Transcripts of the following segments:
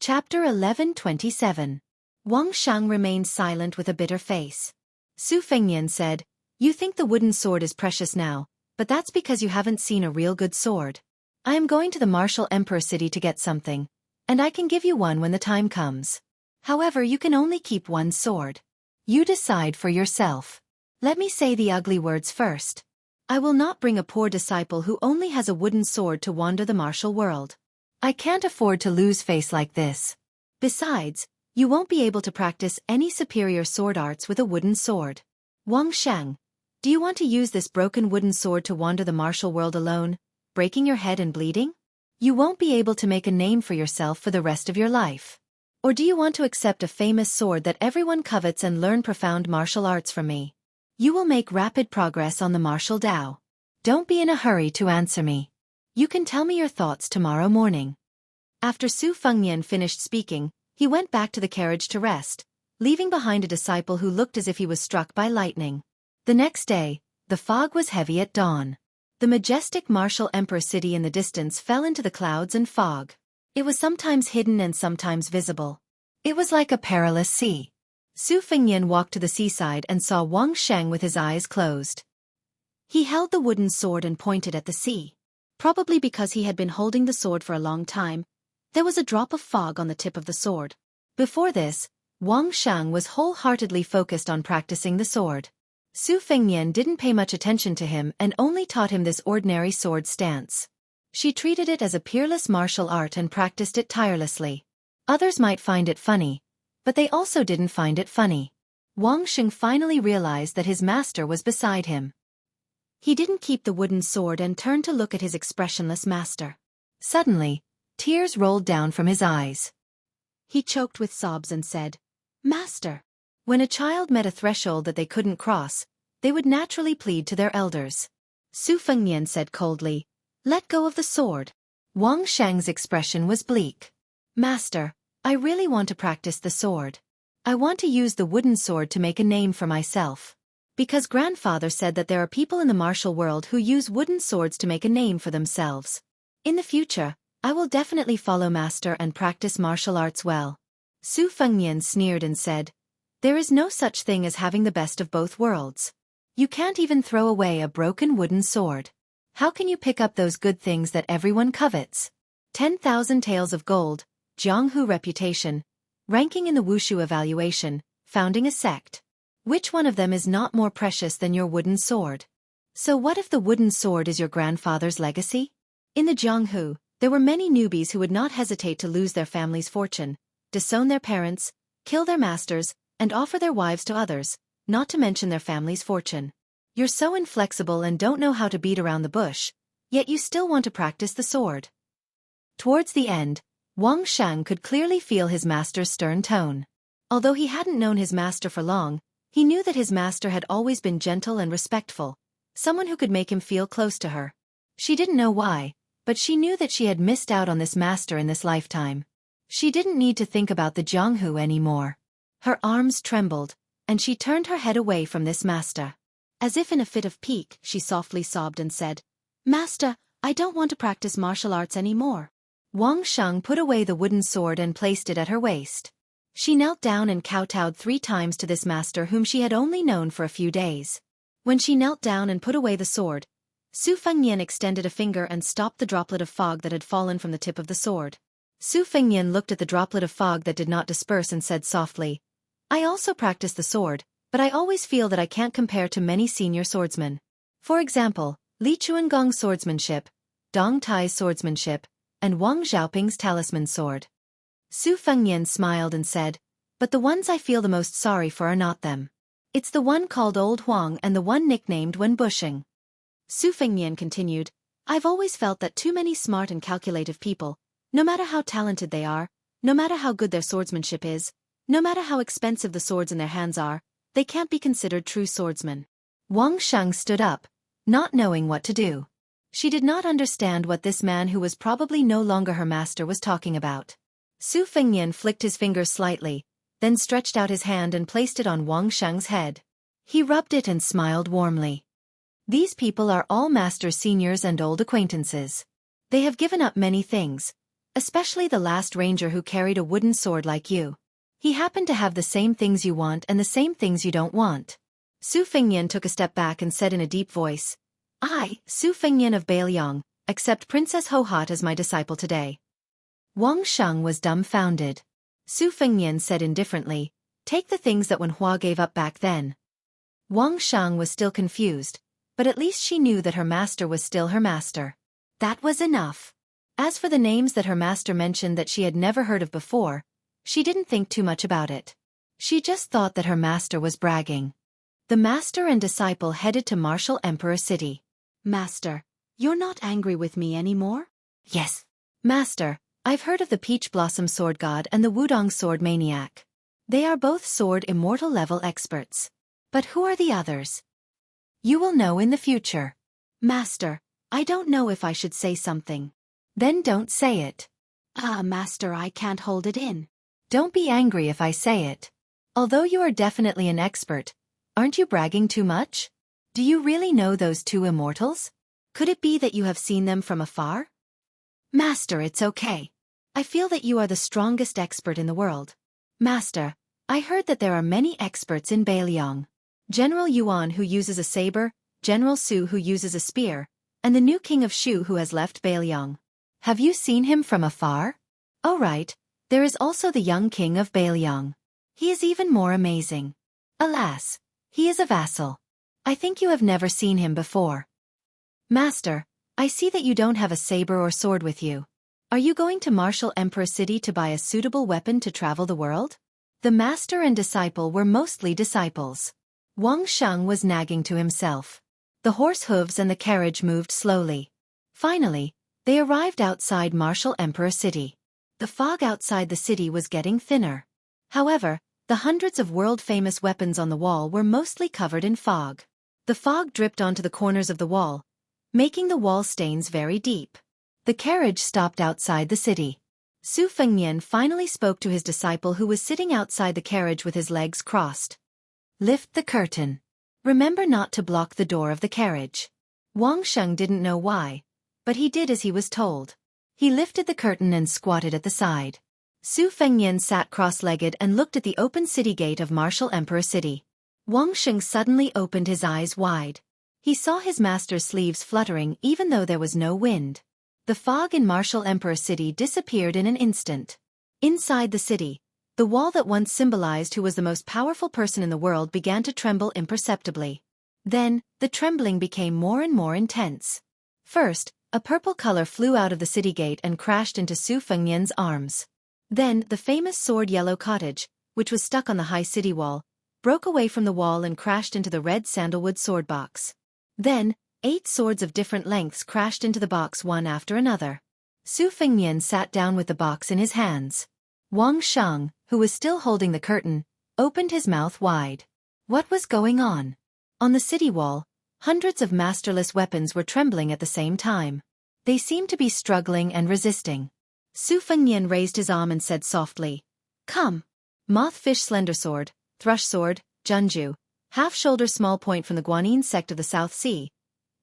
Chapter 11:27. Wang Shang remained silent with a bitter face. Su Fengnian said, "You think the wooden sword is precious now, but that's because you haven't seen a real good sword. I am going to the martial emperor city to get something, and I can give you one when the time comes. However, you can only keep one sword. You decide for yourself. Let me say the ugly words first. I will not bring a poor disciple who only has a wooden sword to wander the martial world. I can't afford to lose face like this. Besides, you won't be able to practice any superior sword arts with a wooden sword. Wang Shang, do you want to use this broken wooden sword to wander the martial world alone, breaking your head and bleeding? You won't be able to make a name for yourself for the rest of your life. Or do you want to accept a famous sword that everyone covets and learn profound martial arts from me? You will make rapid progress on the martial Tao. Don't be in a hurry to answer me. You can tell me your thoughts tomorrow morning." After Su Fengnian finished speaking, he went back to the carriage to rest, leaving behind a disciple who looked as if he was struck by lightning. The next day, the fog was heavy at dawn. The majestic martial emperor city in the distance fell into the clouds and fog. It was sometimes hidden and sometimes visible. It was like a perilous sea. Su Fengnian walked to the seaside and saw Wang Sheng with his eyes closed. He held the wooden sword and pointed at the sea. Probably because he had been holding the sword for a long time, there was a drop of fog on the tip of the sword. Before this, Wang Shang was wholeheartedly focused on practicing the sword. Su Fengnian didn't pay much attention to him and only taught him this ordinary sword stance. She treated it as a peerless martial art and practiced it tirelessly. Others might find it funny, but they also didn't find it funny. Wang Sheng finally realized that his master was beside him. He didn't keep the wooden sword and turned to look at his expressionless master. Suddenly, tears rolled down from his eyes. He choked with sobs and said, "Master." When a child met a threshold that they couldn't cross, they would naturally plead to their elders. Su Fengnian said coldly, "Let go of the sword." Wang Shang's expression was bleak. "Master, I really want to practice the sword. I want to use the wooden sword to make a name for myself. Because grandfather said that there are people in the martial world who use wooden swords to make a name for themselves. In the future, I will definitely follow master and practice martial arts well." Su Fengnian sneered and said, "There is no such thing as having the best of both worlds. You can't even throw away a broken wooden sword. How can you pick up those good things that everyone covets? 10,000 taels of gold, Jianghu reputation, ranking in the Wushu evaluation, founding a sect. Which one of them is not more precious than your wooden sword? So what if the wooden sword is your grandfather's legacy?" In the Jianghu, there were many newbies who would not hesitate to lose their family's fortune, disown their parents, kill their masters, and offer their wives to others, not to mention their family's fortune. You're so inflexible and don't know how to beat around the bush, yet you still want to practice the sword. Towards the end, Wang Shang could clearly feel his master's stern tone. Although he hadn't known his master for long, he knew that his master had always been gentle and respectful, someone who could make him feel close to her. She didn't know why, but she knew that she had missed out on this master in this lifetime. She didn't need to think about the Jianghu anymore. Her arms trembled, and she turned her head away from this master. As if in a fit of pique, she softly sobbed and said, "Master, I don't want to practice martial arts anymore." Wang Shang put away the wooden sword and placed it at her waist. She knelt down and kowtowed 3 times to this master whom she had only known for a few days. When she knelt down and put away the sword, Su Fengnian extended a finger and stopped the droplet of fog that had fallen from the tip of the sword. Su Fengnian looked at the droplet of fog that did not disperse and said softly, "I also practice the sword, but I always feel that I can't compare to many senior swordsmen. For example, Li Chuangong's swordsmanship, Dong Tai's swordsmanship, and Wang Xiaoping's talisman sword." Su Fengnian smiled and said, "But the ones I feel the most sorry for are not them. It's the one called Old Huang and the one nicknamed Wen Bushing." Su Fengnian continued, "I've always felt that too many smart and calculative people, no matter how talented they are, no matter how good their swordsmanship is, no matter how expensive the swords in their hands are, they can't be considered true swordsmen." Wang Shang stood up, not knowing what to do. She did not understand what this man who was probably no longer her master was talking about. Su Fengnian flicked his fingers slightly, then stretched out his hand and placed it on Wang Shang's head. He rubbed it and smiled warmly. "These people are all master seniors and old acquaintances. They have given up many things, Especially the last ranger who carried a wooden sword like you. He happened to have the same things you want and the same things you don't want. Su Fengnian took a step back and said in a deep voice, I, Su Fengnian of Beiliang, accept Princess Hohat as my disciple today. Wang Sheng was dumbfounded. Su Fengnian said indifferently, take the things that Wen Hua gave up back then. Wang Sheng was still confused, but at least she knew that her master was still her master. That was enough. As for the names that her master mentioned that she had never heard of before, she didn't think too much about it. She just thought that her master was bragging. The master and disciple headed to Martial Emperor City. Master, you're not angry with me anymore? Yes. Master, I've heard of the Peach Blossom Sword God and the Wudong Sword Maniac. They are both sword immortal level experts. But who are the others? You will know in the future. Master, I don't know if I should say something. Then don't say it. Master, I can't hold it in. Don't be angry if I say it. Although you are definitely an expert, aren't you bragging too much? Do you really know those two immortals? Could it be that you have seen them from afar? Master, it's okay. I feel that you are the strongest expert in the world. Master, I heard that there are many experts in Beiliang. General Yuan who uses a saber, General Su who uses a spear, and the new king of Shu who has left Beiliang. Have you seen him from afar? Oh right, there is also the young king of Beiliang. He is even more amazing. Alas, he is a vassal. I think you have never seen him before. Master, I see that you don't have a saber or sword with you. Are you going to Martial Emperor City to buy a suitable weapon to travel the world? The master and disciple were mostly disciples. Wang Sheng was nagging to himself. The horse hooves and the carriage moved slowly. Finally, they arrived outside Martial Emperor City. The fog outside the city was getting thinner. However, the hundreds of world-famous weapons on the wall were mostly covered in fog. The fog dripped onto the corners of the wall, making the wall stains very deep. The carriage stopped outside the city. Su Fengnian finally spoke to his disciple who was sitting outside the carriage with his legs crossed. Lift the curtain. Remember not to block the door of the carriage. Wang Sheng didn't know why, but he did as he was told. He lifted the curtain and squatted at the side. Su Fengnian sat cross-legged and looked at the open city gate of Martial Emperor City. Wang Sheng suddenly opened his eyes wide. He saw his master's sleeves fluttering even though there was no wind. The fog in Martial Emperor City disappeared in an instant. Inside the city, the wall that once symbolized who was the most powerful person in the world began to tremble imperceptibly. Then, the trembling became more and more intense. First, a purple color flew out of the city gate and crashed into Su Fengnian's arms. Then, the famous sword Yellow Cottage, which was stuck on the high city wall, broke away from the wall and crashed into the red sandalwood sword box. Then, 8 swords of different lengths crashed into the box one after another. Su Fengnian sat down with the box in his hands. Wang Sheng, who was still holding the curtain, opened his mouth wide. What was going on? On the city wall, hundreds of masterless weapons were trembling at the same time. They seemed to be struggling and resisting. Su Fengnian raised his arm and said softly, Come. Moth-fish slender sword, thrush sword, Jianghu, half-shoulder small point from the Guanyin sect of the South Sea,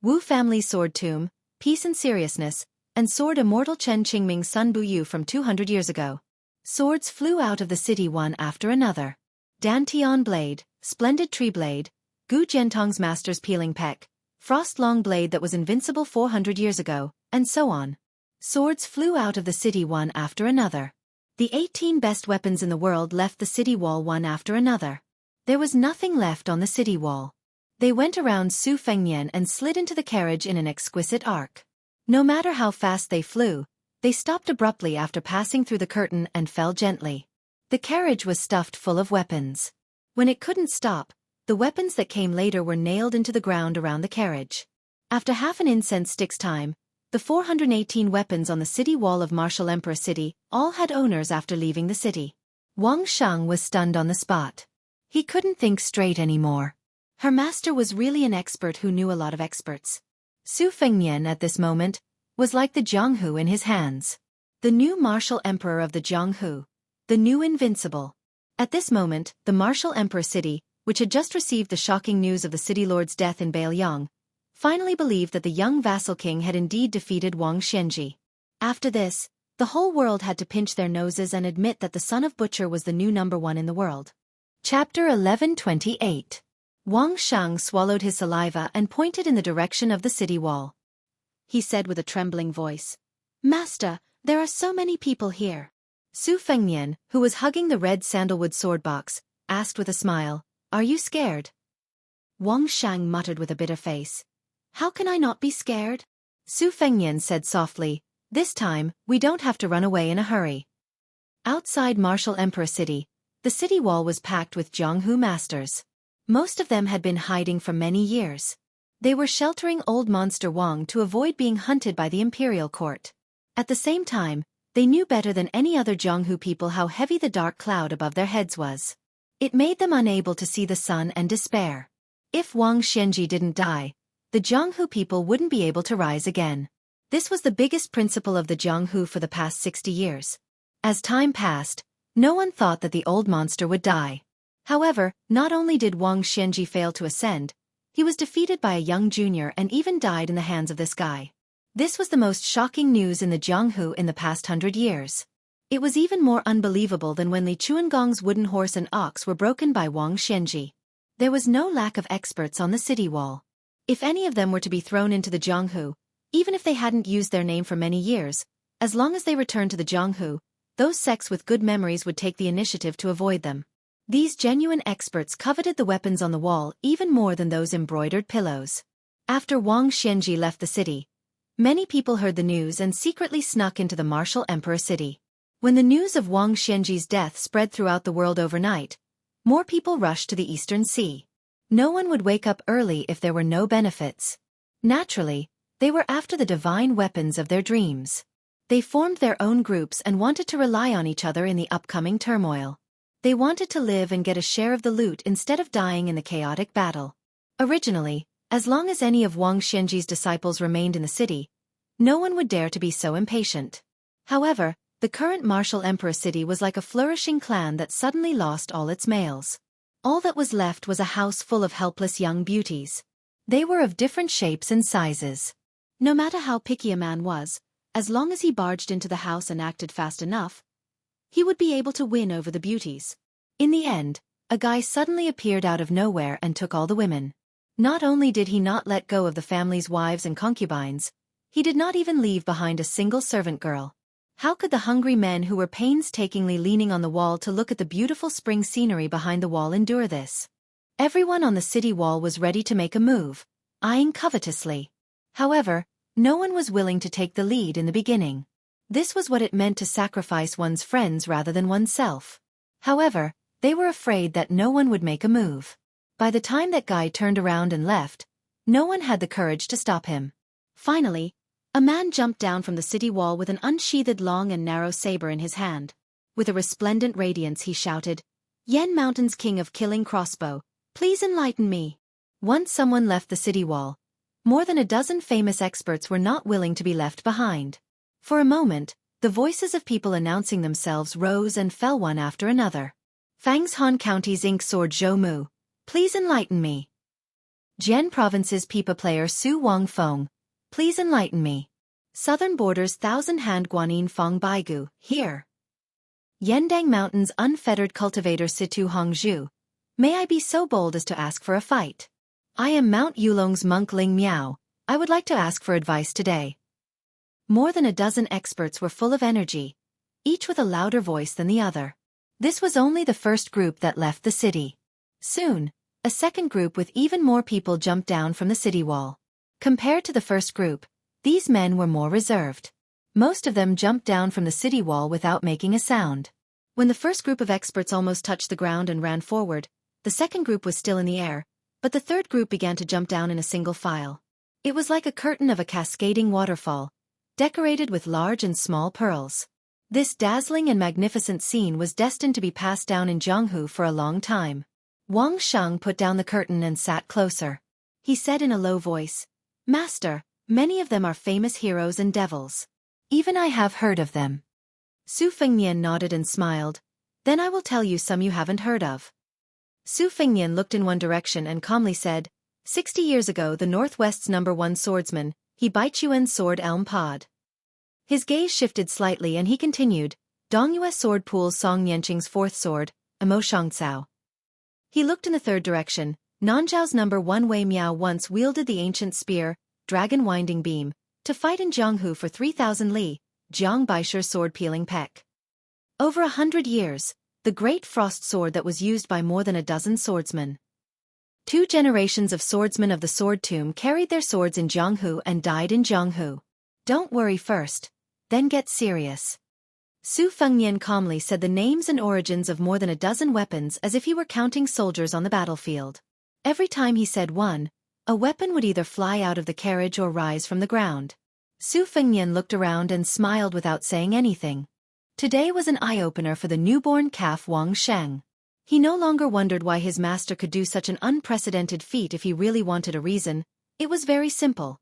Wu family sword tomb, peace and seriousness, and sword immortal Chen Qingming Sun Buyu from 200 years ago. Swords flew out of the city one after another. Dantian blade, splendid tree blade, Gu Jiantong's master's peeling peck, frost long blade that was invincible 400 years ago, and so on. Swords flew out of the city one after another. The 18 best weapons in the world left the city wall one after another. There was nothing left on the city wall. They went around Su Fengnian and slid into the carriage in an exquisite arc. No matter how fast they flew, they stopped abruptly after passing through the curtain and fell gently. The carriage was stuffed full of weapons. When it couldn't stop, the weapons that came later were nailed into the ground around the carriage. After half an incense stick's time, the 418 weapons on the city wall of Martial Emperor City all had owners after leaving the city. Wang Sheng was stunned on the spot. He couldn't think straight anymore. Her master was really an expert who knew a lot of experts. Su Fengnian at this moment was like the Jianghu in his hands. The new martial emperor of the Jianghu. The new invincible. At this moment, the Martial Emperor City, which had just received the shocking news of the city lord's death in Beiliang, finally believed that the young vassal king had indeed defeated Wang Xianji. After this, The whole world had to pinch their noses and admit that the son of Butcher was the new #1 in the world. Chapter 1128. Wuxia swallowed his saliva and pointed in the direction of the city wall. He said with a trembling voice, "Master, there are so many people here." Su Fengnian, who was hugging the red sandalwood sword box, asked with a smile, "Are you scared?" Wuxia muttered with a bitter face, "How can I not be scared?" Su Fengnian said softly, "This time, we don't have to run away in a hurry." Outside Martial Emperor City, the city wall was packed with Jianghu masters. Most of them had been hiding for many years. They were sheltering old monster Wang to avoid being hunted by the imperial court. At the same time, they knew better than any other Jianghu people how heavy the dark cloud above their heads was. It made them unable to see the sun and despair. If Wang Xianji didn't die, the Jianghu people wouldn't be able to rise again. This was the biggest principle of the Jianghu for the past 60 years. As time passed, no one thought that the old monster would die. However, not only did Wang Xianji fail to ascend, he was defeated by a young junior and even died in the hands of this guy. This was the most shocking news in the Jianghu in the past 100 years. It was even more unbelievable than when Li Chuangong's wooden horse and ox were broken by Wang Xianji. There was no lack of experts on the city wall. If any of them were to be thrown into the Jianghu, even if they hadn't used their name for many years, as long as they returned to the Jianghu, those sects with good memories would take the initiative to avoid them. These genuine experts coveted the weapons on the wall even more than those embroidered pillows. After Wang Xianji left the city, many people heard the news and secretly snuck into the Martial Emperor City. When the news of Wang Xianji's death spread throughout the world overnight, more people rushed to the Eastern Sea. No one would wake up early if there were no benefits. Naturally, they were after the divine weapons of their dreams. They formed their own groups and wanted to rely on each other in the upcoming turmoil. They wanted to live and get a share of the loot instead of dying in the chaotic battle. Originally, as long as any of Wang Xianji's disciples remained in the city, no one would dare to be so impatient. However, the current Martial Emperor City was like a flourishing clan that suddenly lost all its males. All that was left was a house full of helpless young beauties. They were of different shapes and sizes. No matter how picky a man was, as long as he barged into the house and acted fast enough, he would be able to win over the beauties. In the end, a guy suddenly appeared out of nowhere and took all the women. Not only did he not let go of the family's wives and concubines, he did not even leave behind a single servant girl. How could the hungry men who were painstakingly leaning on the wall to look at the beautiful spring scenery behind the wall endure this? Everyone on the city wall was ready to make a move, eyeing covetously. However, no one was willing to take the lead in the beginning. This was what it meant to sacrifice one's friends rather than oneself. However, they were afraid that no one would make a move. By the time that guy turned around and left, no one had the courage to stop him. Finally, a man jumped down from the city wall with an unsheathed long and narrow saber in his hand. With a resplendent radiance he shouted, "Yen Mountain's king of killing crossbow, please enlighten me." Once someone left the city wall, more than a dozen famous experts were not willing to be left behind. For a moment, the voices of people announcing themselves rose and fell one after another. Fangshan County's ink sword Zhou Mu, please enlighten me. Jian Province's pipa player Su Wangfeng, please enlighten me. Southern Border's thousand-hand Guanyin Feng Baigu, here. Yendang Mountain's unfettered cultivator Situ Hongzhu, may I be so bold as to ask for a fight? I am Mount Yulong's monk Ling Miao, I would like to ask for advice today. More than a dozen experts were full of energy, each with a louder voice than the other. This was only the first group that left the city. Soon, a second group with even more people jumped down from the city wall. Compared to the first group, these men were more reserved. Most of them jumped down from the city wall without making a sound. When the first group of experts almost touched the ground and ran forward, the second group was still in the air, but the third group began to jump down in a single file. It was like a curtain of a cascading waterfall, decorated with large and small pearls. This dazzling and magnificent scene was destined to be passed down in Jianghu for a long time. Wang Shang put down the curtain and sat closer. He said in a low voice, "Master, many of them are famous heroes and devils. Even I have heard of them." Su Fengnian nodded and smiled. "Then I will tell you some you haven't heard of." Su Fengnian looked in one direction and calmly said, 60 years ago the Northwest's #1 swordsman, he Baichuan's sword Elm Pod. His gaze shifted slightly and he continued, Dongyue sword pools Song Nianqing's fourth sword, Amo Shangcao. He looked in the third direction. Nanzhao's number 1 Wei Miao once wielded the ancient spear, Dragon Winding Beam, to fight in Jianghu for 3,000 li, Jiang Baishi's sword-peeling peck. Over 100 years, the great frost sword that was used by more than a dozen swordsmen. 2 generations of swordsmen of the Sword Tomb carried their swords in Jianghu and died in Jianghu. Don't worry first, then get serious. Su Fengnian calmly said the names and origins of more than a dozen weapons as if he were counting soldiers on the battlefield. Every time he said one, a weapon would either fly out of the carriage or rise from the ground. Su Fengnian looked around and smiled without saying anything. Today was an eye-opener for the newborn calf Wang Sheng. He no longer wondered why his master could do such an unprecedented feat if he really wanted a reason. It was very simple.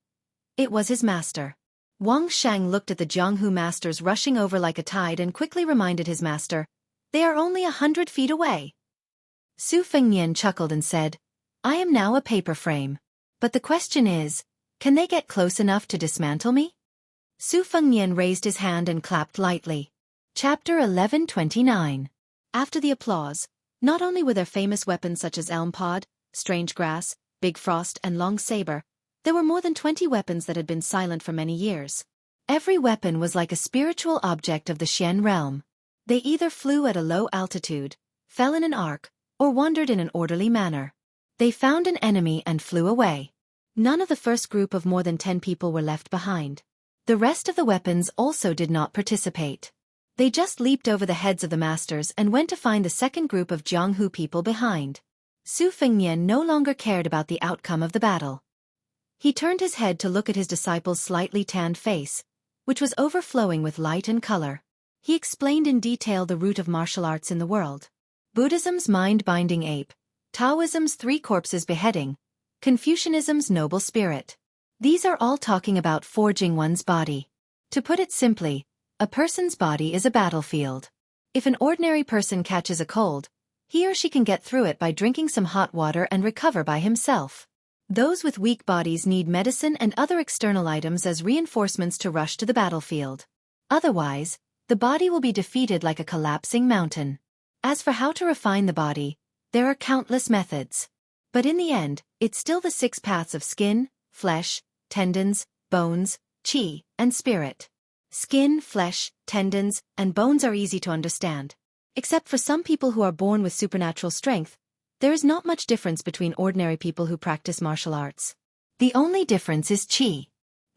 It was his master. Wang Sheng looked at the Jianghu masters rushing over like a tide and quickly reminded his master, they are only 100 feet away. Su Fengnian chuckled and said, I am now a paper frame. But the question is, can they get close enough to dismantle me? Su Fengnian raised his hand and clapped lightly. Chapter 1129. After the applause, not only were there famous weapons such as Elm Pod, Strange Grass, Big Frost and Long Saber, there were more than 20 weapons that had been silent for many years. Every weapon was like a spiritual object of the Xian realm. They either flew at a low altitude, fell in an arc, or wandered in an orderly manner. They found an enemy and flew away. None of the first group of more than 10 people were left behind. The rest of the weapons also did not participate. They just leaped over the heads of the masters and went to find the second group of Jianghu people behind. Su Fengnian no longer cared about the outcome of the battle. He turned his head to look at his disciple's slightly tanned face, which was overflowing with light and color. He explained in detail the root of martial arts in the world. Buddhism's mind-binding ape, Taoism's 3 corpses beheading, Confucianism's noble spirit. These are all talking about forging one's body. To put it simply, a person's body is a battlefield. If an ordinary person catches a cold, he or she can get through it by drinking some hot water and recover by himself. Those with weak bodies need medicine and other external items as reinforcements to rush to the battlefield. Otherwise, the body will be defeated like a collapsing mountain. As for how to refine the body, there are countless methods. But in the end, it's still the 6 paths of skin, flesh, tendons, bones, qi, and spirit. Skin, flesh, tendons, and bones are easy to understand. Except for some people who are born with supernatural strength, there is not much difference between ordinary people who practice martial arts. The only difference is qi.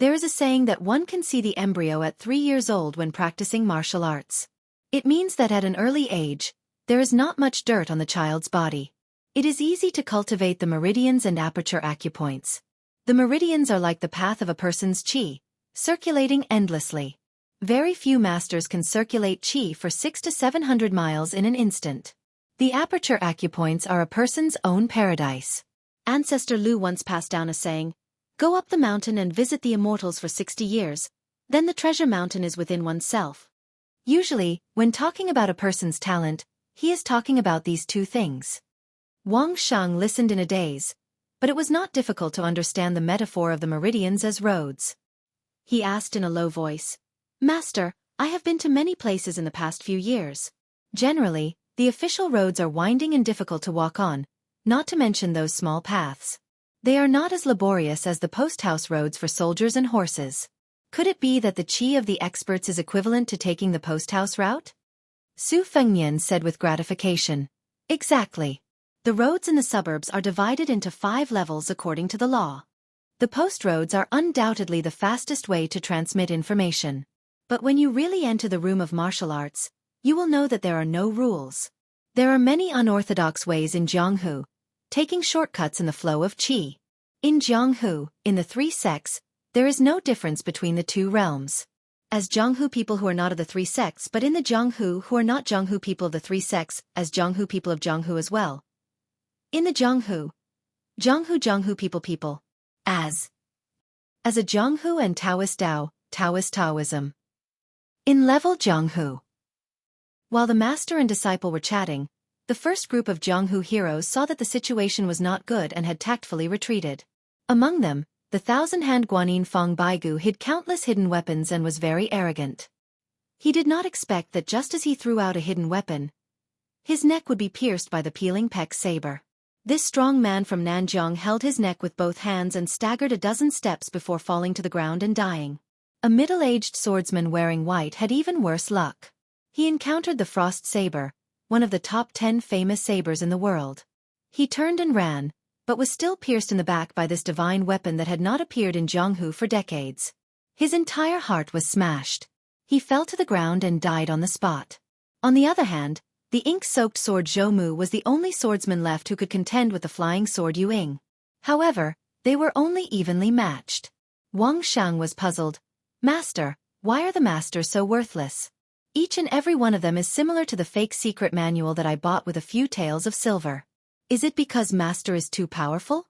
There is a saying that one can see the embryo at 3 years old when practicing martial arts. It means that at an early age, there is not much dirt on the child's body. It is easy to cultivate the meridians and aperture acupoints. The meridians are like the path of a person's qi, circulating endlessly. Very few masters can circulate qi for 600 to 700 miles in an instant. The aperture acupoints are a person's own paradise. Ancestor Lu once passed down a saying, go up the mountain and visit the immortals for 60 years, then the treasure mountain is within oneself. Usually, when talking about a person's talent, he is talking about these 2 things. Wang Sheng listened in a daze, but it was not difficult to understand the metaphor of the meridians as roads. He asked in a low voice, Master, I have been to many places in the past few years. Generally, the official roads are winding and difficult to walk on, not to mention those small paths. They are not as laborious as the post-house roads for soldiers and horses. Could it be that the qi of the experts is equivalent to taking the post-house route? Su Fengnian said with gratification. Exactly. The roads in the suburbs are divided into 5 levels according to the law. The post roads are undoubtedly the fastest way to transmit information. But when you really enter the room of martial arts, you will know that there are no rules. There are many unorthodox ways in Jianghu, taking shortcuts in the flow of qi. In Jianghu, in the 3 sects, there is no difference between the 2 realms. As Jianghu people who are not of the 3 sects but in the Jianghu who are not Jianghu people of the 3 sects as Jianghu people of Jianghu as well. In the Jianghu people. As a Jianghu and Taoist Tao, Taoist Taoism. In level Jianghu. While the master and disciple were chatting, the first group of Jianghu heroes saw that the situation was not good and had tactfully retreated. Among them, the thousand-hand Guanyin Fong Baigu hid countless hidden weapons and was very arrogant. He did not expect that just as he threw out a hidden weapon, his neck would be pierced by the peeling peck saber. This strong man from Nanjiang held his neck with both hands and staggered a dozen steps before falling to the ground and dying. A middle-aged swordsman wearing white had even worse luck. He encountered the frost saber, one of the top 10 famous sabers in the world. He turned and ran, but was still pierced in the back by this divine weapon that had not appeared in Jianghu for decades. His entire heart was smashed. He fell to the ground and died on the spot. On the other hand, the ink-soaked sword Zhou Mu was the only swordsman left who could contend with the flying sword Yu Ying. However, they were only evenly matched. Wang Shang was puzzled. Master, why are the masters so worthless? Each and every one of them is similar to the fake secret manual that I bought with a few taels of silver. Is it because master is too powerful?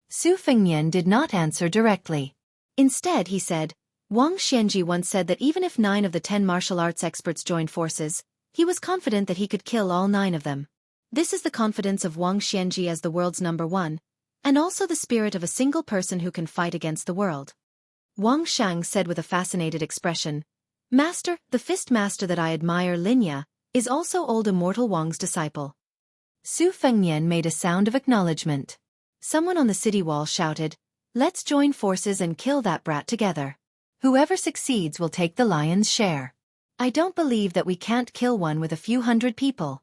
Su Fengnian did not answer directly. Instead he said, Wang Xianji once said that even if 9 of the 10 martial arts experts joined forces, he was confident that he could kill all 9 of them. This is the confidence of Wang Xianji as the world's #1, and also the spirit of a single person who can fight against the world. Wang Shang said with a fascinated expression, Master, the fist master that I admire, Linya, is also old immortal Wang's disciple. Su Fengnian made a sound of acknowledgement. Someone on the city wall shouted, Let's join forces and kill that brat together. Whoever succeeds will take the lion's share. I don't believe that we can't kill one with a few hundred people.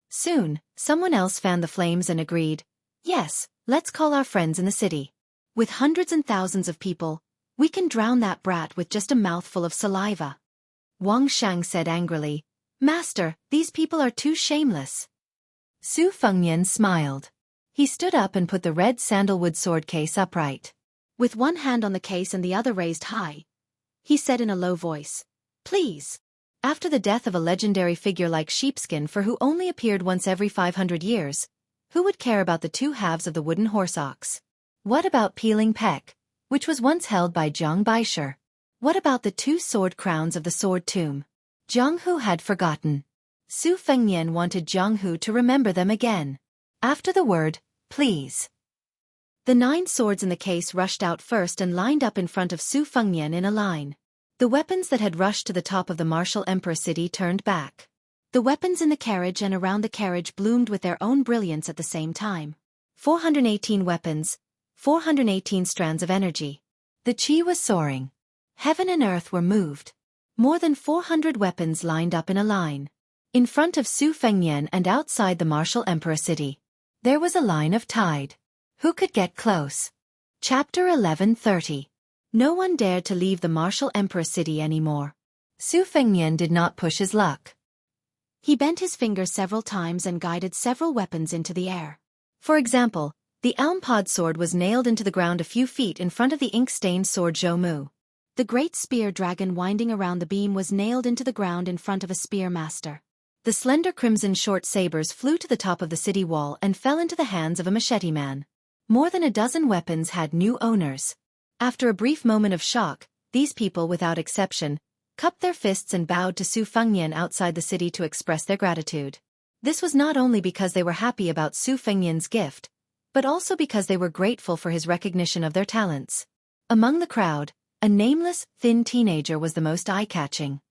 Soon, someone else fanned the flames and agreed, Yes, let's call our friends in the city. With hundreds and thousands of people, we can drown that brat with just a mouthful of saliva. Wang Shang said angrily, Master, these people are too shameless. Su Fengnian smiled. He stood up and put the red sandalwood sword case upright. With one hand on the case and the other raised high, he said in a low voice, Please. After the death of a legendary figure like Sheepskin for who only appeared once every 500 years, who would care about the 2 halves of the wooden horse ox? What about Peeling Peck, which was once held by Jiang Baisher? What about the 2 sword crowns of the sword tomb? Jianghu had forgotten. Su Fengnian wanted Jianghu to remember them again. After the word, please. The 9 swords in the case rushed out first and lined up in front of Su Fengnian in a line. The weapons that had rushed to the top of the martial emperor city turned back. The weapons in the carriage and around the carriage bloomed with their own brilliance at the same time. 418 weapons, 418 strands of energy. The chi was soaring. Heaven and earth were moved. More than 400 weapons lined up in a line. In front of Su Fengnian and outside the martial emperor city, there was a line of tide. Who could get close? Chapter 1130. No one dared to leave the martial emperor city anymore. Su Fengnian did not push his luck. He bent his fingers several times and guided several weapons into the air. For example, the elm pod sword was nailed into the ground a few feet in front of the ink-stained sword Zhou Mu. The great spear dragon winding around the beam was nailed into the ground in front of a spear master. The slender crimson short sabers flew to the top of the city wall and fell into the hands of a machete man. More than a dozen weapons had new owners. After a brief moment of shock, these people, without exception, cupped their fists and bowed to Su Fengnian outside the city to express their gratitude. This was not only because they were happy about Su Fengnian's gift, but also because they were grateful for his recognition of their talents. Among the crowd, a nameless, thin teenager was the most eye-catching.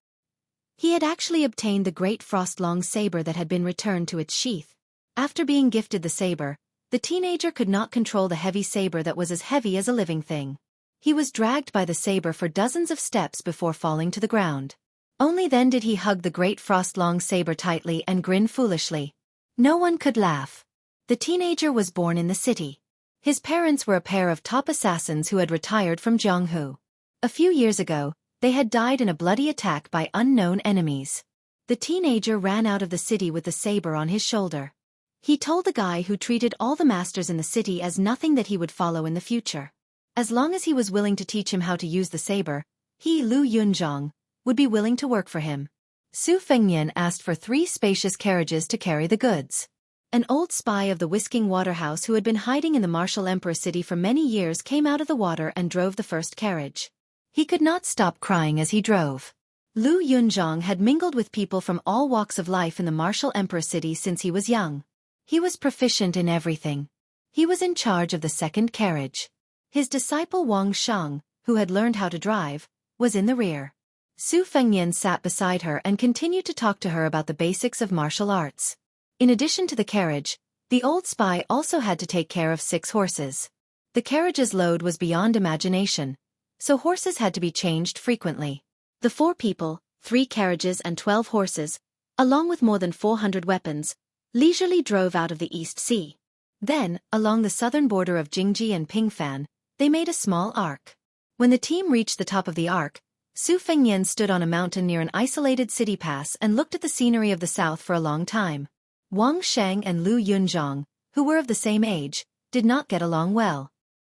He had actually obtained the great frost-long saber that had been returned to its sheath. After being gifted the saber, the teenager could not control the heavy saber that was as heavy as a living thing. He was dragged by the saber for dozens of steps before falling to the ground. Only then did he hug the great frost-long saber tightly and grin foolishly. No one could laugh. The teenager was born in the city. His parents were a pair of top assassins who had retired from Jianghu. A few years ago, they had died in a bloody attack by unknown enemies. The teenager ran out of the city with the saber on his shoulder. He told the guy who treated all the masters in the city as nothing that he would follow in the future. As long as he was willing to teach him how to use the saber, he, Lu Yunzhong, would be willing to work for him. Su Fengnian asked for 3 spacious carriages to carry the goods. An old spy of the Whisking Waterhouse who had been hiding in the martial emperor city for many years came out of the water and drove the first carriage. He could not stop crying as he drove. Lu Yunzhong had mingled with people from all walks of life in the martial emperor city since he was young. He was proficient in everything. He was in charge of the second carriage. His disciple Wang Shang, who had learned how to drive, was in the rear. Su Fengnian sat beside her and continued to talk to her about the basics of martial arts. In addition to the carriage, the old spy also had to take care of 6 horses. The carriage's load was beyond imagination, so horses had to be changed frequently. The 4 people, 3 carriages and 12 horses, along with more than 400 weapons, leisurely drove out of the East Sea. Then, along the southern border of Jingji and Pingfan, they made a small arc. When the team reached the top of the arc, Su Fengnian stood on a mountain near an isolated city pass and looked at the scenery of the south for a long time. Wang Shang and Lu Yunzhang, who were of the same age, did not get along well.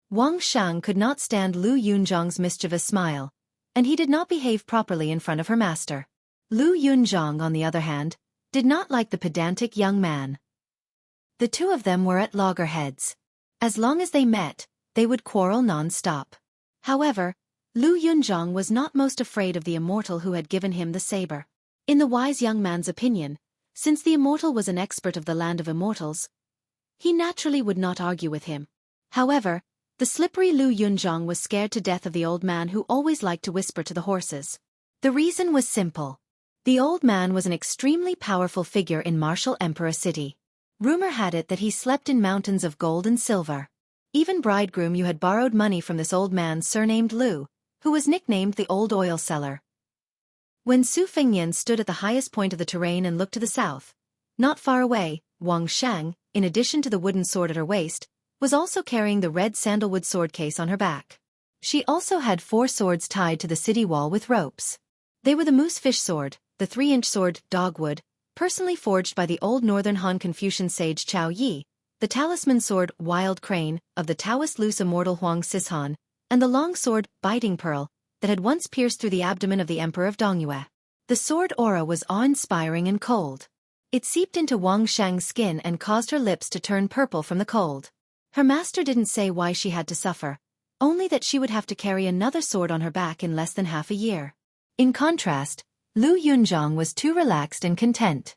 Wang Shang could not stand Lu Yunzhang's mischievous smile, and he did not behave properly in front of her master. Lu Yunzhang, on the other hand, did not like the pedantic young man. The 2 of them were at loggerheads. As long as they met, they would quarrel non-stop. However, Lu Yunzhang was not most afraid of the immortal who had given him the saber. In the wise young man's opinion, since the immortal was an expert of the land of immortals, he naturally would not argue with him. However, the slippery Lu Yunzhang was scared to death of the old man who always liked to whisper to the horses. The reason was simple. The old man was an extremely powerful figure in Martial Emperor City. Rumor had it that he slept in mountains of gold and silver. Even bridegroom Yu had borrowed money from this old man surnamed Lu, who was nicknamed the Old Oil Seller. When Su Fengnian stood at the highest point of the terrain and looked to the south, not far away, Wang Shang, in addition to the wooden sword at her waist, was also carrying the red sandalwood sword case on her back. She also had 4 swords tied to the city wall with ropes. They were the Moosefish sword, the 3-inch sword, Dogwood, personally forged by the old Northern Han Confucian sage Chao Yi, the talisman sword, Wild Crane, of the Taoist loose immortal Huang Sishan, and the long sword, Biting Pearl, that had once pierced through the abdomen of the Emperor of Dongyue. The sword aura was awe-inspiring and cold. It seeped into Wang Shang's skin and caused her lips to turn purple from the cold. Her master didn't say why she had to suffer, only that she would have to carry another sword on her back in less than half a year. In contrast, Lu Yunzhang was too relaxed and content.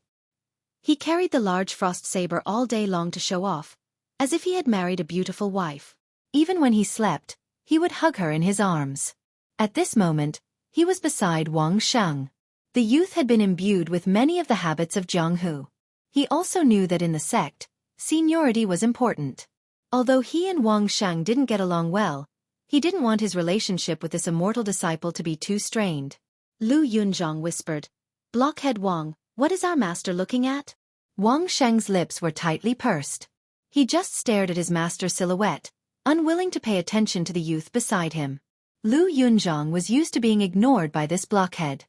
He carried the large frost saber all day long to show off, as if he had married a beautiful wife. Even when he slept, he would hug her in his arms. At this moment, he was beside Wang Shang. The youth had been imbued with many of the habits of Jianghu. He also knew that in the sect, seniority was important. Although he and Wang Shang didn't get along well, he didn't want his relationship with this immortal disciple to be too strained. Lu Yunzhang whispered, "Blockhead Wang, what is our master looking at?" Wang Shang's lips were tightly pursed. He just stared at his master's silhouette, unwilling to pay attention to the youth beside him. Lu Yunzhang was used to being ignored by this blockhead.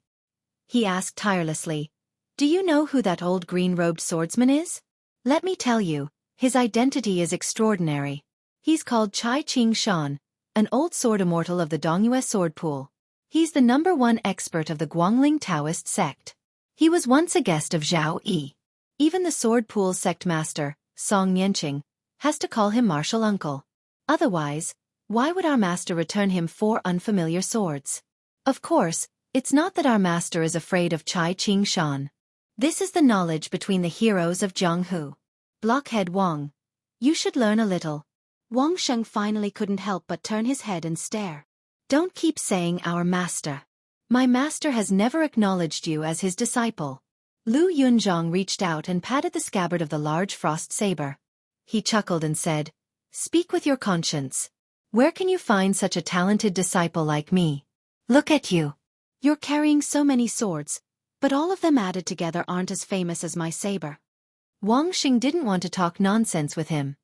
He asked tirelessly, "Do you know who that old green-robed swordsman is?" "Let me tell you, his identity is extraordinary. He's called Chai Ching Shan, an old sword immortal of the Dongyue sword pool. He's the #1 expert of the Guangling Taoist sect. He was once a guest of Zhao Yi. Even the sword pool sect master, Song Nianqing, has to call him martial uncle. Otherwise, why would our master return him 4 unfamiliar swords? Of course, it's not that our master is afraid of Chai Ching Shan. This is the knowledge between the heroes of Jianghu. Blockhead Wang, you should learn a little." Wang Sheng finally couldn't help but turn his head and stare. "Don't keep saying our master. My master has never acknowledged you as his disciple." Lu Yunzhang reached out and patted the scabbard of the large frost saber. He chuckled and said, "Speak with your conscience. Where can you find such a talented disciple like me? Look at you. You're carrying so many swords, but all of them added together aren't as famous as my saber." Wang Xing didn't want to talk nonsense with him.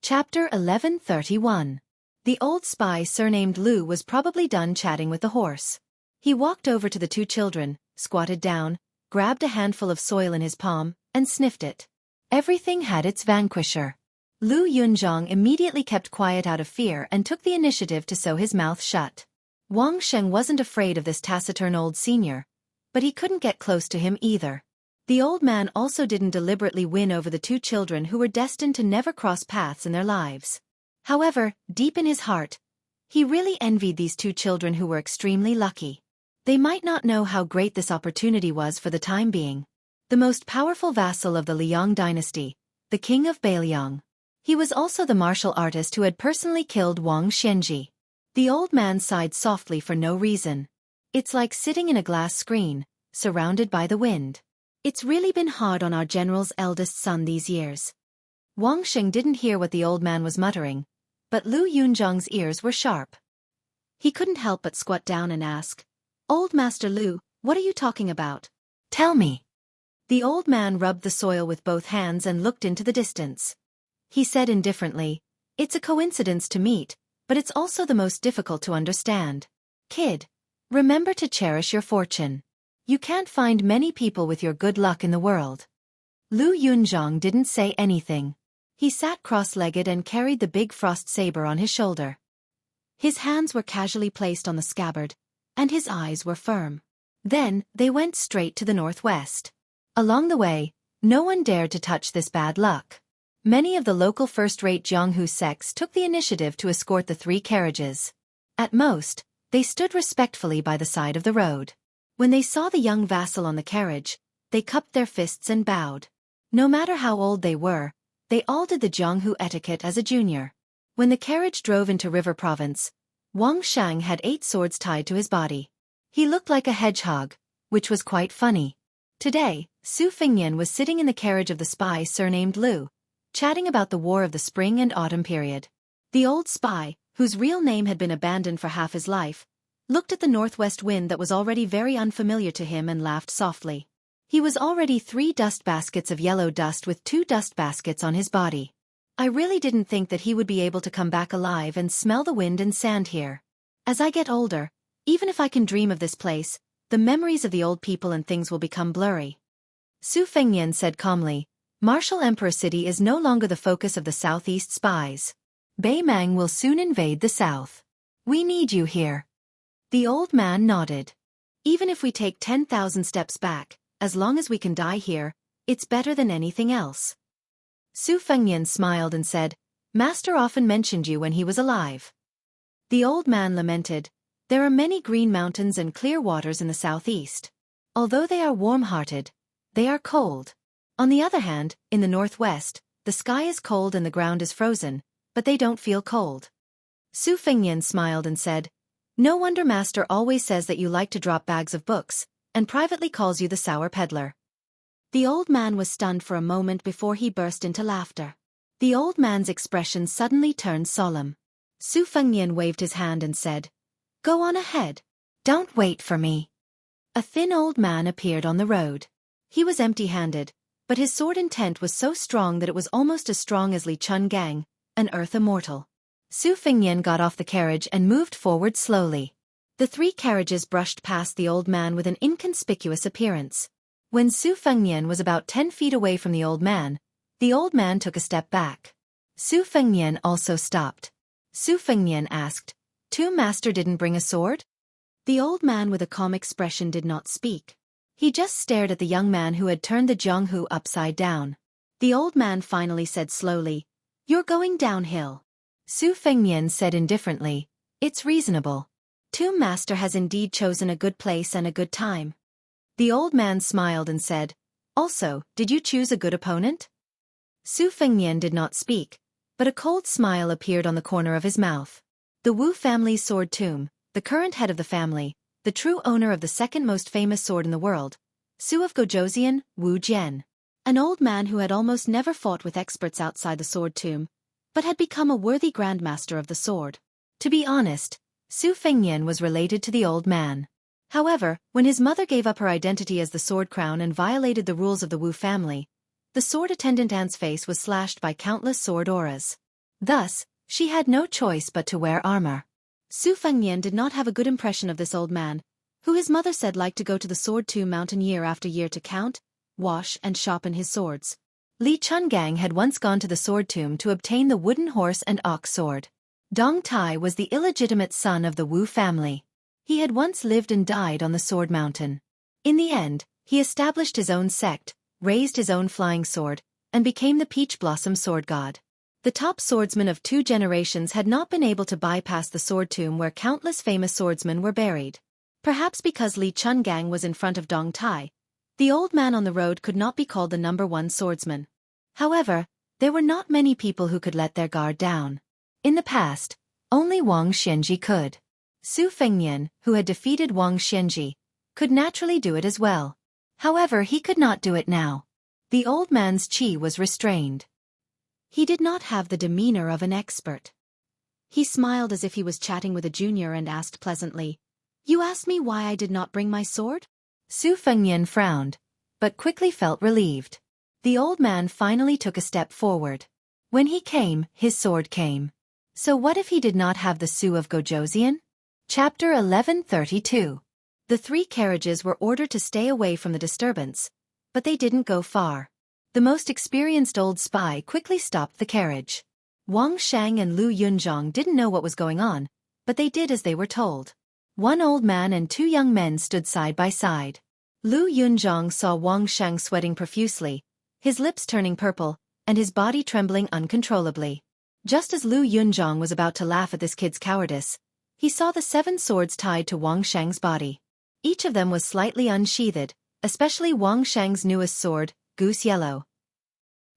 Chapter 1131. The old spy surnamed Lu was probably done chatting with the horse. He walked over to the 2 children, squatted down, grabbed a handful of soil in his palm, and sniffed it. Everything had its vanquisher. Lu Yunzhang immediately kept quiet out of fear and took the initiative to sew his mouth shut. Wang Sheng wasn't afraid of this taciturn old senior, but he couldn't get close to him either. The old man also didn't deliberately win over the 2 children who were destined to never cross paths in their lives. However, deep in his heart, he really envied these 2 children who were extremely lucky. They might not know how great this opportunity was for the time being. The most powerful vassal of the Liang dynasty, the king of Beiliang. He was also the martial artist who had personally killed Wang Xianji. The old man sighed softly for no reason. It's like sitting in a glass screen, surrounded by the wind. It's really been hard on our general's eldest son these years. Wang Xing didn't hear what the old man was muttering, but Lu Yunzhang's ears were sharp. He couldn't help but squat down and ask, "Old Master Lu, what are you talking about? Tell me." The old man rubbed the soil with both hands and looked into the distance. He said indifferently, "It's a coincidence to meet, but it's also the most difficult to understand. Kid, remember to cherish your fortune. You can't find many people with your good luck in the world." Lu Yunzhang didn't say anything. He sat cross-legged and carried the big frost saber on his shoulder. His hands were casually placed on the scabbard, and his eyes were firm. Then, they went straight to the northwest. Along the way, no one dared to touch this bad luck. Many of the local first-rate Jianghu sects took the initiative to escort the 3 carriages. At most, they stood respectfully by the side of the road. When they saw the young vassal on the carriage, they cupped their fists and bowed. No matter how old they were, they all did the Jianghu etiquette as a junior. When the carriage drove into River Province, Wang Shang had 8 swords tied to his body. He looked like a hedgehog, which was quite funny. Today, Su Fengnian was sitting in the carriage of the spy surnamed Lu, chatting about the war of the spring and autumn period. The old spy, whose real name had been abandoned for half his life, looked at the northwest wind that was already very unfamiliar to him and laughed softly. He was already 3 dust baskets of yellow dust with 2 dust baskets on his body. I really didn't think that he would be able to come back alive and smell the wind and sand here. As I get older, even if I can dream of this place, the memories of the old people and things will become blurry. Su Fengnian said calmly, "Martial Emperor City is no longer the focus of the southeast spies. Bei Mang will soon invade the south. We need you here." The old man nodded. "Even if we take 10,000 steps back, as long as we can die here, it's better than anything else." Su Fengnian smiled and said, "Master often mentioned you when he was alive." The old man lamented, "There are many green mountains and clear waters in the southeast. Although they are warm-hearted, they are cold. On the other hand, in the northwest, the sky is cold and the ground is frozen, but they don't feel cold." Su Fengnian smiled and said, "No wonder Master always says that you like to drop bags of books, and privately calls you the sour peddler." The old man was stunned for a moment before he burst into laughter. The old man's expression suddenly turned solemn. Su Fengnian waved his hand and said, "Go on ahead. Don't wait for me." A thin old man appeared on the road. He was empty-handed, but his sword intent was so strong that it was almost as strong as Li Chungang, an earth immortal. Su Fengnian got off the carriage and moved forward slowly. The 3 carriages brushed past the old man with an inconspicuous appearance. When Su Fengnian was about 10 feet away from the old man took a step back. Su Fengnian also stopped. Su Fengnian asked, "Tu Master didn't bring a sword?" The old man with a calm expression did not speak. He just stared at the young man who had turned the Jianghu upside down. The old man finally said slowly, "You're going downhill." Su Fengnian said indifferently, "It's reasonable. Tu Master has indeed chosen a good place and a good time." The old man smiled and said, "Also, did you choose a good opponent?" Su Fengnian did not speak, but a cold smile appeared on the corner of his mouth. The Wu family's sword tomb, the current head of the family, the true owner of the second most famous sword in the world, Su of Gojoseon, Wu Jian. An old man who had almost never fought with experts outside the sword tomb, but had become a worthy grandmaster of the sword. To be honest, Su Fengnian was related to the old man. However, when his mother gave up her identity as the Sword Crown and violated the rules of the Wu family, the sword attendant Ant's face was slashed by countless sword auras. Thus, she had no choice but to wear armor. Su Fengnian did not have a good impression of this old man, who his mother said liked to go to the Sword Tomb Mountain year after year to count, wash and sharpen his swords. Li Chungang had once gone to the Sword Tomb to obtain the wooden horse and ox sword. Dong Tai was the illegitimate son of the Wu family. He had once lived and died on the Sword Mountain. In the end, he established his own sect, raised his own flying sword, and became the Peach Blossom Sword God. The top swordsmen of 2 generations had not been able to bypass the sword tomb where countless famous swordsmen were buried. Perhaps because Li Chungang was in front of Dong Tai, the old man on the road could not be called the #1 swordsman. However, There were not many people who could let their guard down. In the past, only Wang Xianji could. Su Fengnian, who had defeated Wang Xianji, could naturally do it as well. However, he could not do it now. The old man's qi was restrained. He did not have the demeanor of an expert. He smiled as if he was chatting with a junior and asked pleasantly, "You asked me why I did not bring my sword?" Su Fengnian frowned, but quickly felt relieved. The old man finally took a step forward. When he came, his sword came. So what if he did not have the Su of Gojoseon? Chapter 1132. The three carriages were ordered to stay away from the disturbance, but they didn't go far. The most experienced old spy quickly stopped the carriage. Wang Shang and Lu Yunzhong didn't know what was going on, but they did as they were told. One old man and two young men stood side by side. Lu Yunzhong saw Wang Shang sweating profusely, his lips turning purple, and his body trembling uncontrollably. Just as Lu Yunzhong was about to laugh at this kid's cowardice, he saw the 7 swords tied to Wang Shang's body. Each of them was slightly unsheathed, especially Wang Shang's newest sword, goose yellow.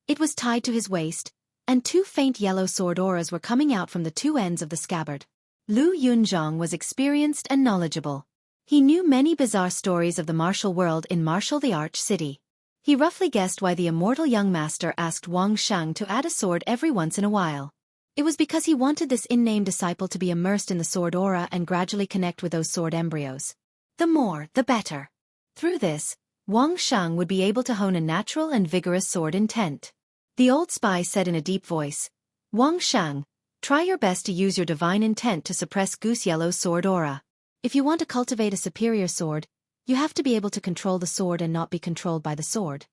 It was tied to his waist, and 2 faint yellow sword auras were coming out from the 2 ends of the scabbard. Lu Yunzhong was experienced and knowledgeable. He knew many bizarre stories of the martial world in Martial the Arch City. He roughly guessed why the immortal young master asked Wang Shang to add a sword every once in a while. It was because he wanted this unnamed disciple to be immersed in the sword aura and gradually connect with those sword embryos. The more, the better. Through this, Wang Shang would be able to hone a natural and vigorous sword intent. The old spy said in a deep voice, "Wang Shang, try your best to use your divine intent to suppress Goose Yellow's sword aura. If you want to cultivate a superior sword, you have to be able to control the sword and not be controlled by the sword."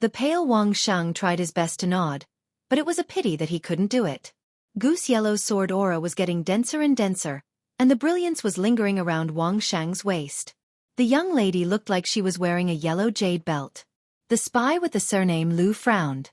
The pale Wang Shang tried his best to nod, but it was a pity that he couldn't do it. Goose Yellow's sword aura was getting denser and denser, and the brilliance was lingering around Wang Shang's waist. The young lady looked like she was wearing a yellow jade belt. The spy with the surname Lu frowned.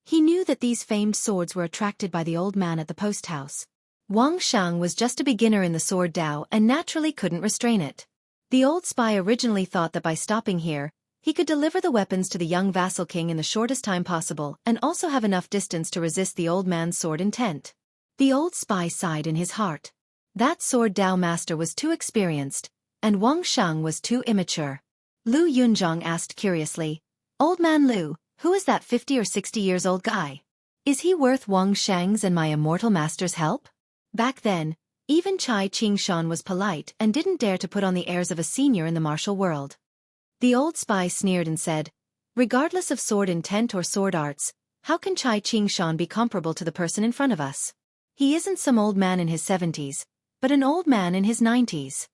He knew that these famed swords were attracted by the old man at the post house. Wang Shang was just a beginner in the sword Dao and naturally couldn't restrain it. The old spy originally thought that by stopping here, he could deliver the weapons to the young vassal king in the shortest time possible and also have enough distance to resist the old man's sword intent. The old spy sighed in his heart. That sword Dao master was too experienced, and Wang Shang was too immature. Lu Yunzhong asked curiously, "Old man Lu, who is that 50 or 60 years old guy? Is he worth Wang Shang's and my immortal master's help?" Back then, even Chai Qingshan was polite and didn't dare to put on the airs of a senior in the martial world. The old spy sneered and said, "Regardless of sword intent or sword arts, how can Chai Qingshan be comparable to the person in front of us? He isn't some old man in his 70s, but an old man in his 90s.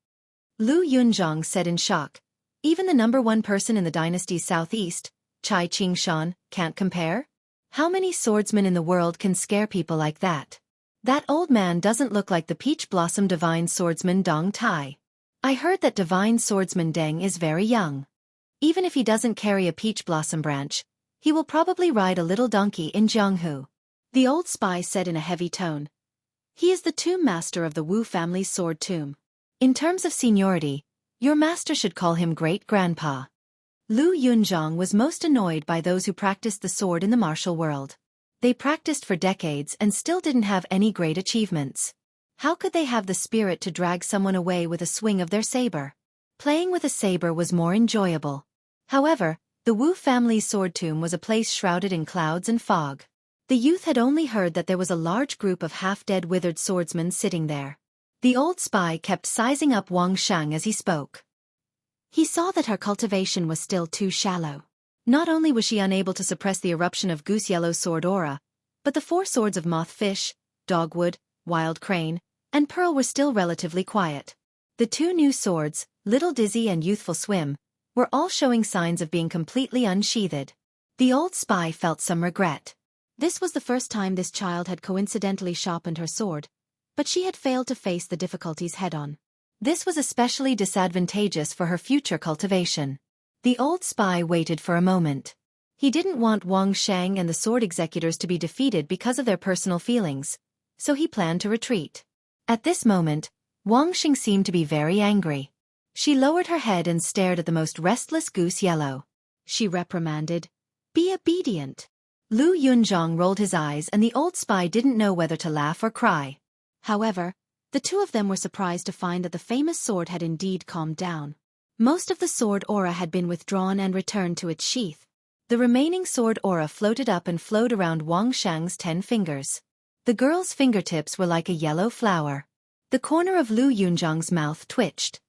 Lu Yunzhong said in shock, "Even the #1 person in the dynasty's southeast, Chai Qingshan, can't compare? How many swordsmen in the world can scare people like that? That old man doesn't look like the peach blossom divine swordsman Dong Tai. I heard that divine swordsman Deng is very young. Even if he doesn't carry a peach blossom branch, he will probably ride a little donkey in Jianghu." The old spy said in a heavy tone, "He is the tomb master of the Wu family's sword tomb. In terms of seniority, your master should call him great-grandpa." Lu Yunzhong was most annoyed by those who practiced the sword in the martial world. They practiced for decades and still didn't have any great achievements. How could they have the spirit to drag someone away with a swing of their saber? Playing with a saber was more enjoyable. However, the Wu family's sword tomb was a place shrouded in clouds and fog. The youth had only heard that there was a large group of half-dead withered swordsmen sitting there. The old spy kept sizing up Wang Shang as he spoke. He saw that her cultivation was still too shallow. Not only was she unable to suppress the eruption of Goose Yellow's sword aura, but the 4 swords of Moth Fish, Dogwood, Wild Crane, and Pearl were still relatively quiet. The 2 new swords, Little Dizzy and Youthful Swim, were all showing signs of being completely unsheathed. The old spy felt some regret. This was the first time this child had coincidentally sharpened her sword, but she had failed to face the difficulties head-on. This was especially disadvantageous for her future cultivation. The old spy waited for a moment. He didn't want Wang Shang and the sword executors to be defeated because of their personal feelings, so he planned to retreat. At this moment, Wang Xing seemed to be very angry. She lowered her head and stared at the most restless Goose Yellow. She reprimanded, "Be obedient. Lu Yunzhong rolled his eyes and the old spy didn't know whether to laugh or cry. However, the two of them were surprised to find that the famous sword had indeed calmed down. Most of the sword aura had been withdrawn and returned to its sheath. The remaining sword aura floated up and flowed around Wang Shang's 10 fingers. The girl's fingertips were like a yellow flower. The corner of Lu Yunzhong's mouth twitched.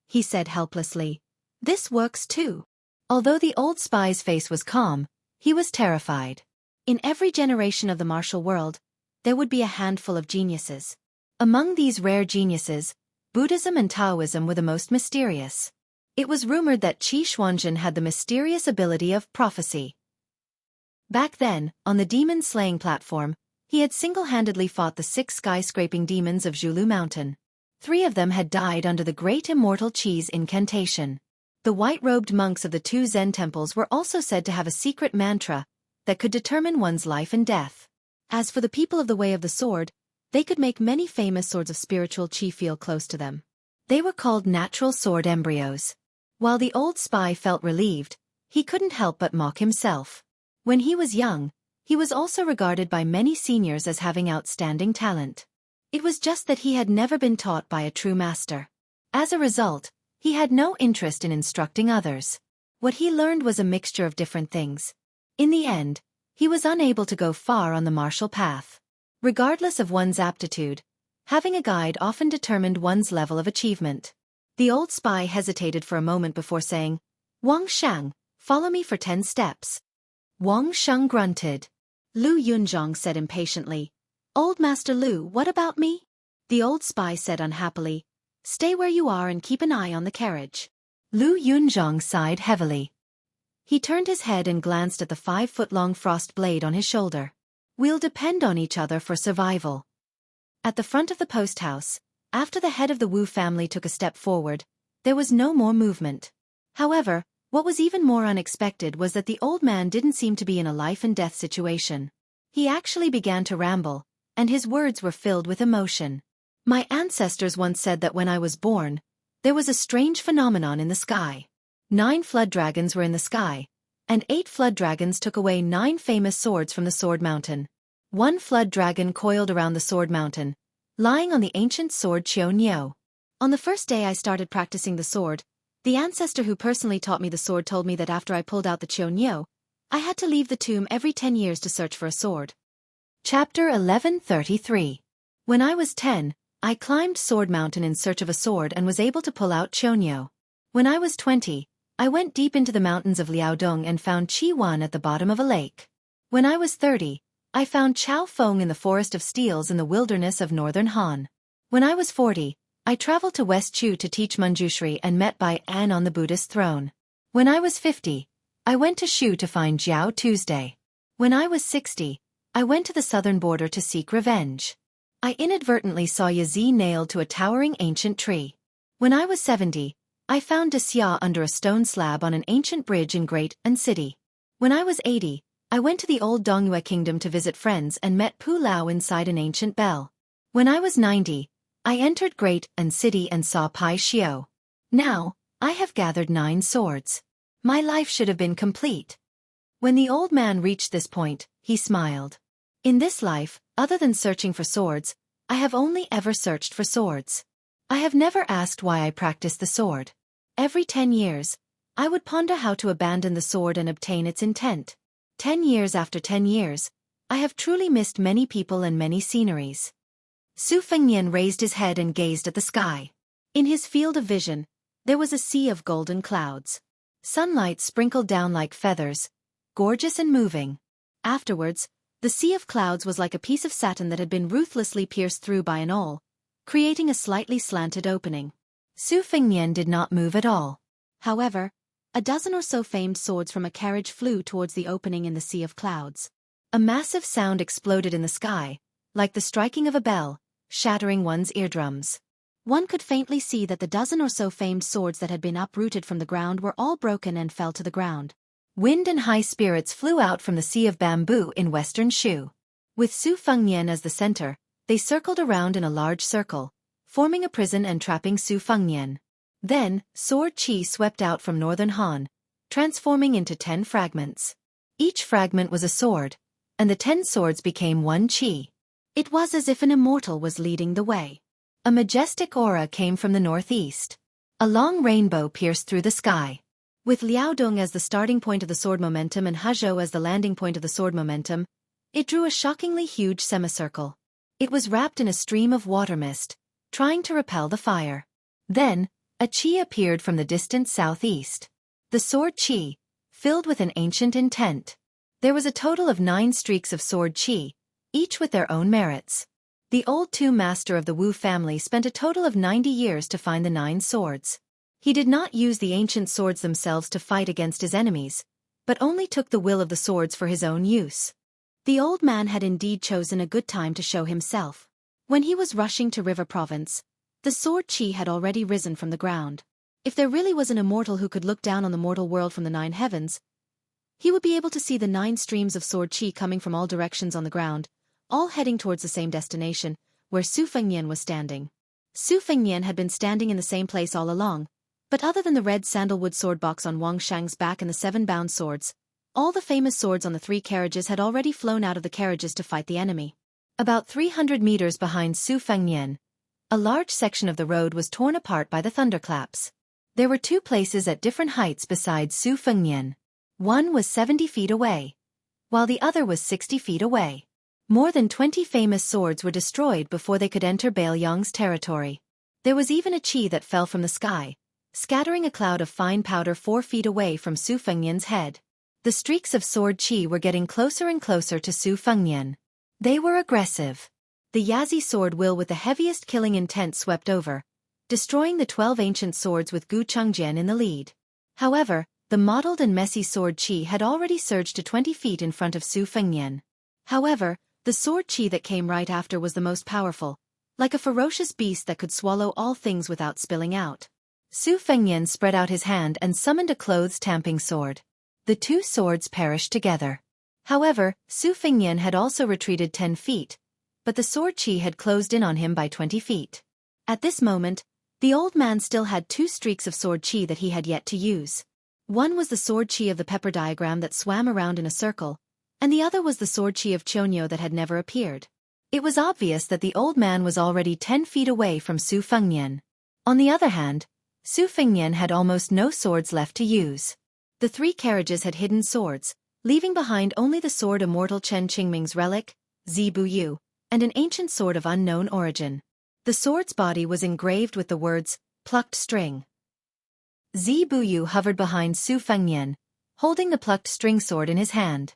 He said helplessly, "This works too." Although the old spy's face was calm, he was terrified. In every generation of the martial world, there would be a handful of geniuses. Among these rare geniuses, Buddhism and Taoism were the most mysterious. It was rumored that Qi Xuanzhen had the mysterious ability of prophecy. Back then, on the demon-slaying platform, he had single-handedly fought the 6 skyscraping demons of Zhulu Mountain. 3 of them had died under the great immortal Qi's incantation. The white-robed monks of the 2 Zen temples were also said to have a secret mantra that could determine one's life and death. As for the people of the Way of the Sword, they could make many famous swords of spiritual Qi feel close to them. They were called natural sword embryos. While the old spy felt relieved, he couldn't help but mock himself. When he was young, he was also regarded by many seniors as having outstanding talent. It was just that he had never been taught by a true master. As a result, he had no interest in instructing others. What he learned was a mixture of different things. In the end, he was unable to go far on the martial path. Regardless of one's aptitude, having a guide often determined one's level of achievement. The old spy hesitated for a moment before saying, "Wang Shang, follow me for 10 steps." Wang Shang grunted. Lu Yunzhong said impatiently, "Old Master Lu, what about me?" The old spy said unhappily, "Stay where you are and keep an eye on the carriage." Lu Yunzhong sighed heavily. He turned his head and glanced at the 5-foot-long frost blade on his shoulder. "We'll depend on each other for survival." At the front of the post house, after the head of the Wu family took a step forward, there was no more movement. However, what was even more unexpected was that the old man didn't seem to be in a life-and-death situation. He actually began to ramble, and his words were filled with emotion. "My ancestors once said that when I was born, there was a strange phenomenon in the sky. 9 flood dragons were in the sky, and 8 flood dragons took away 9 famous swords from the Sword Mountain. 1 flood dragon coiled around the Sword Mountain, lying on the ancient sword Xianxia. On the first day I started practicing the sword, the ancestor who personally taught me the sword told me that after I pulled out the Xianxia, I had to leave the tomb every 10 years to search for a sword." Chapter 1133. When I was 10, I climbed Sword Mountain in search of a sword and was able to pull out Xianxia. When I was 20, I went deep into the mountains of Liaodong and found Qi Wan at the bottom of a lake. When I was 30, I found Chao Feng in the Forest of Steels in the wilderness of northern Han. When I was 40, I traveled to West Chu to teach Manjushri and met Bai An on the Buddhist throne. When I was 50, I went to Shu to find Jiao Tuesday. When I was 60, I went to the southern border to seek revenge. I inadvertently saw Yazi nailed to a towering ancient tree. When I was 70, I found De Xia under a stone slab on an ancient bridge in Great An City. When I was 80, I went to the old Dongyue kingdom to visit friends and met Pu Lao inside an ancient bell. When I was 90, I entered Great An City and saw Pai Xiao. Now, I have gathered 9 swords. My life should have been complete. When the old man reached this point, he smiled. In this life, other than searching for swords, I have only ever searched for swords. I have never asked why I practice the sword. Every 10 years, I would ponder how to abandon the sword and obtain its intent. 10 years after 10 years, I have truly missed many people and many sceneries. Su Fengnian raised his head and gazed at the sky. In his field of vision, there was a sea of golden clouds. Sunlight sprinkled down like feathers, gorgeous and moving. Afterwards, the sea of clouds was like a piece of satin that had been ruthlessly pierced through by an awl, creating a slightly slanted opening. Su Fengnian did not move at all. However, a dozen or so famed swords from a carriage flew towards the opening in the sea of clouds. A massive sound exploded in the sky, like the striking of a bell, shattering one's eardrums. One could faintly see that the dozen or so famed swords that had been uprooted from the ground were all broken and fell to the ground. Wind and high spirits flew out from the sea of bamboo in western Shu. With Su Fengnian as the center, they circled around in a large circle, forming a prison and trapping Su Fengnian. Then, sword qi swept out from northern Han, transforming into 10 fragments. Each fragment was a sword, and the 10 swords became one qi. It was as if an immortal was leading the way. A majestic aura came from the northeast. A long rainbow pierced through the sky. With Liaodong as the starting point of the sword momentum and Hezhou as the landing point of the sword momentum, it drew a shockingly huge semicircle. It was wrapped in a stream of water mist, trying to repel the fire. Then, a qi appeared from the distant southeast. The sword qi, filled with an ancient intent. There was a total of 9 streaks of sword qi, each with their own merits. The old tomb master of the Wu family spent a total of 90 years to find the 9 swords. He did not use the ancient swords themselves to fight against his enemies, but only took the will of the swords for his own use. The old man had indeed chosen a good time to show himself. When he was rushing to River Province, the sword qi had already risen from the ground. If there really was an immortal who could look down on the mortal world from the 9 heavens, he would be able to see the 9 streams of sword qi coming from all directions on the ground, all heading towards the same destination, where Su Fengnian was standing. Su Fengnian had been standing in the same place all along, but other than the red sandalwood sword box on Wang Shang's back and the 7 bound swords, all the famous swords on the 3 carriages had already flown out of the carriages to fight the enemy. About 300 meters behind Su Fengnian, a large section of the road was torn apart by the thunderclaps. There were 2 places at different heights beside Su Fengnian. One was 70 feet away, while the other was 60 feet away. More than 20 famous swords were destroyed before they could enter Bailiang's territory. There was even a qi that fell from the sky, scattering a cloud of fine powder 4 feet away from Su Fengnian's head. The streaks of sword qi were getting closer and closer to Su Fengnian. They were aggressive. The Yazi sword will with the heaviest killing intent swept over, destroying the 12 ancient swords with Gu Chengjian in the lead. However, the mottled and messy sword qi had already surged to 20 feet in front of Su Fengnian. However, the sword qi that came right after was the most powerful, like a ferocious beast that could swallow all things without spilling out. Su Fengnian spread out his hand and summoned a clothes-tamping sword. The 2 swords perished together. However, Su Fengnian had also retreated 10 feet, but the sword qi had closed in on him by 20 feet. At this moment, the old man still had 2 streaks of sword qi that he had yet to use. One was the sword qi of the pepper diagram that swam around in a circle, and the other was the sword qi of Chonyo that had never appeared. It was obvious that the old man was already 10 feet away from Su Fengnian. On the other hand, Su Fengnian had almost no swords left to use. The 3 carriages had hidden swords, leaving behind only the sword immortal Chen Qingming's relic, Zibu Yu, and an ancient sword of unknown origin. The sword's body was engraved with the words, plucked string. Zibu Yu hovered behind Su Fengnian, holding the plucked string sword in his hand.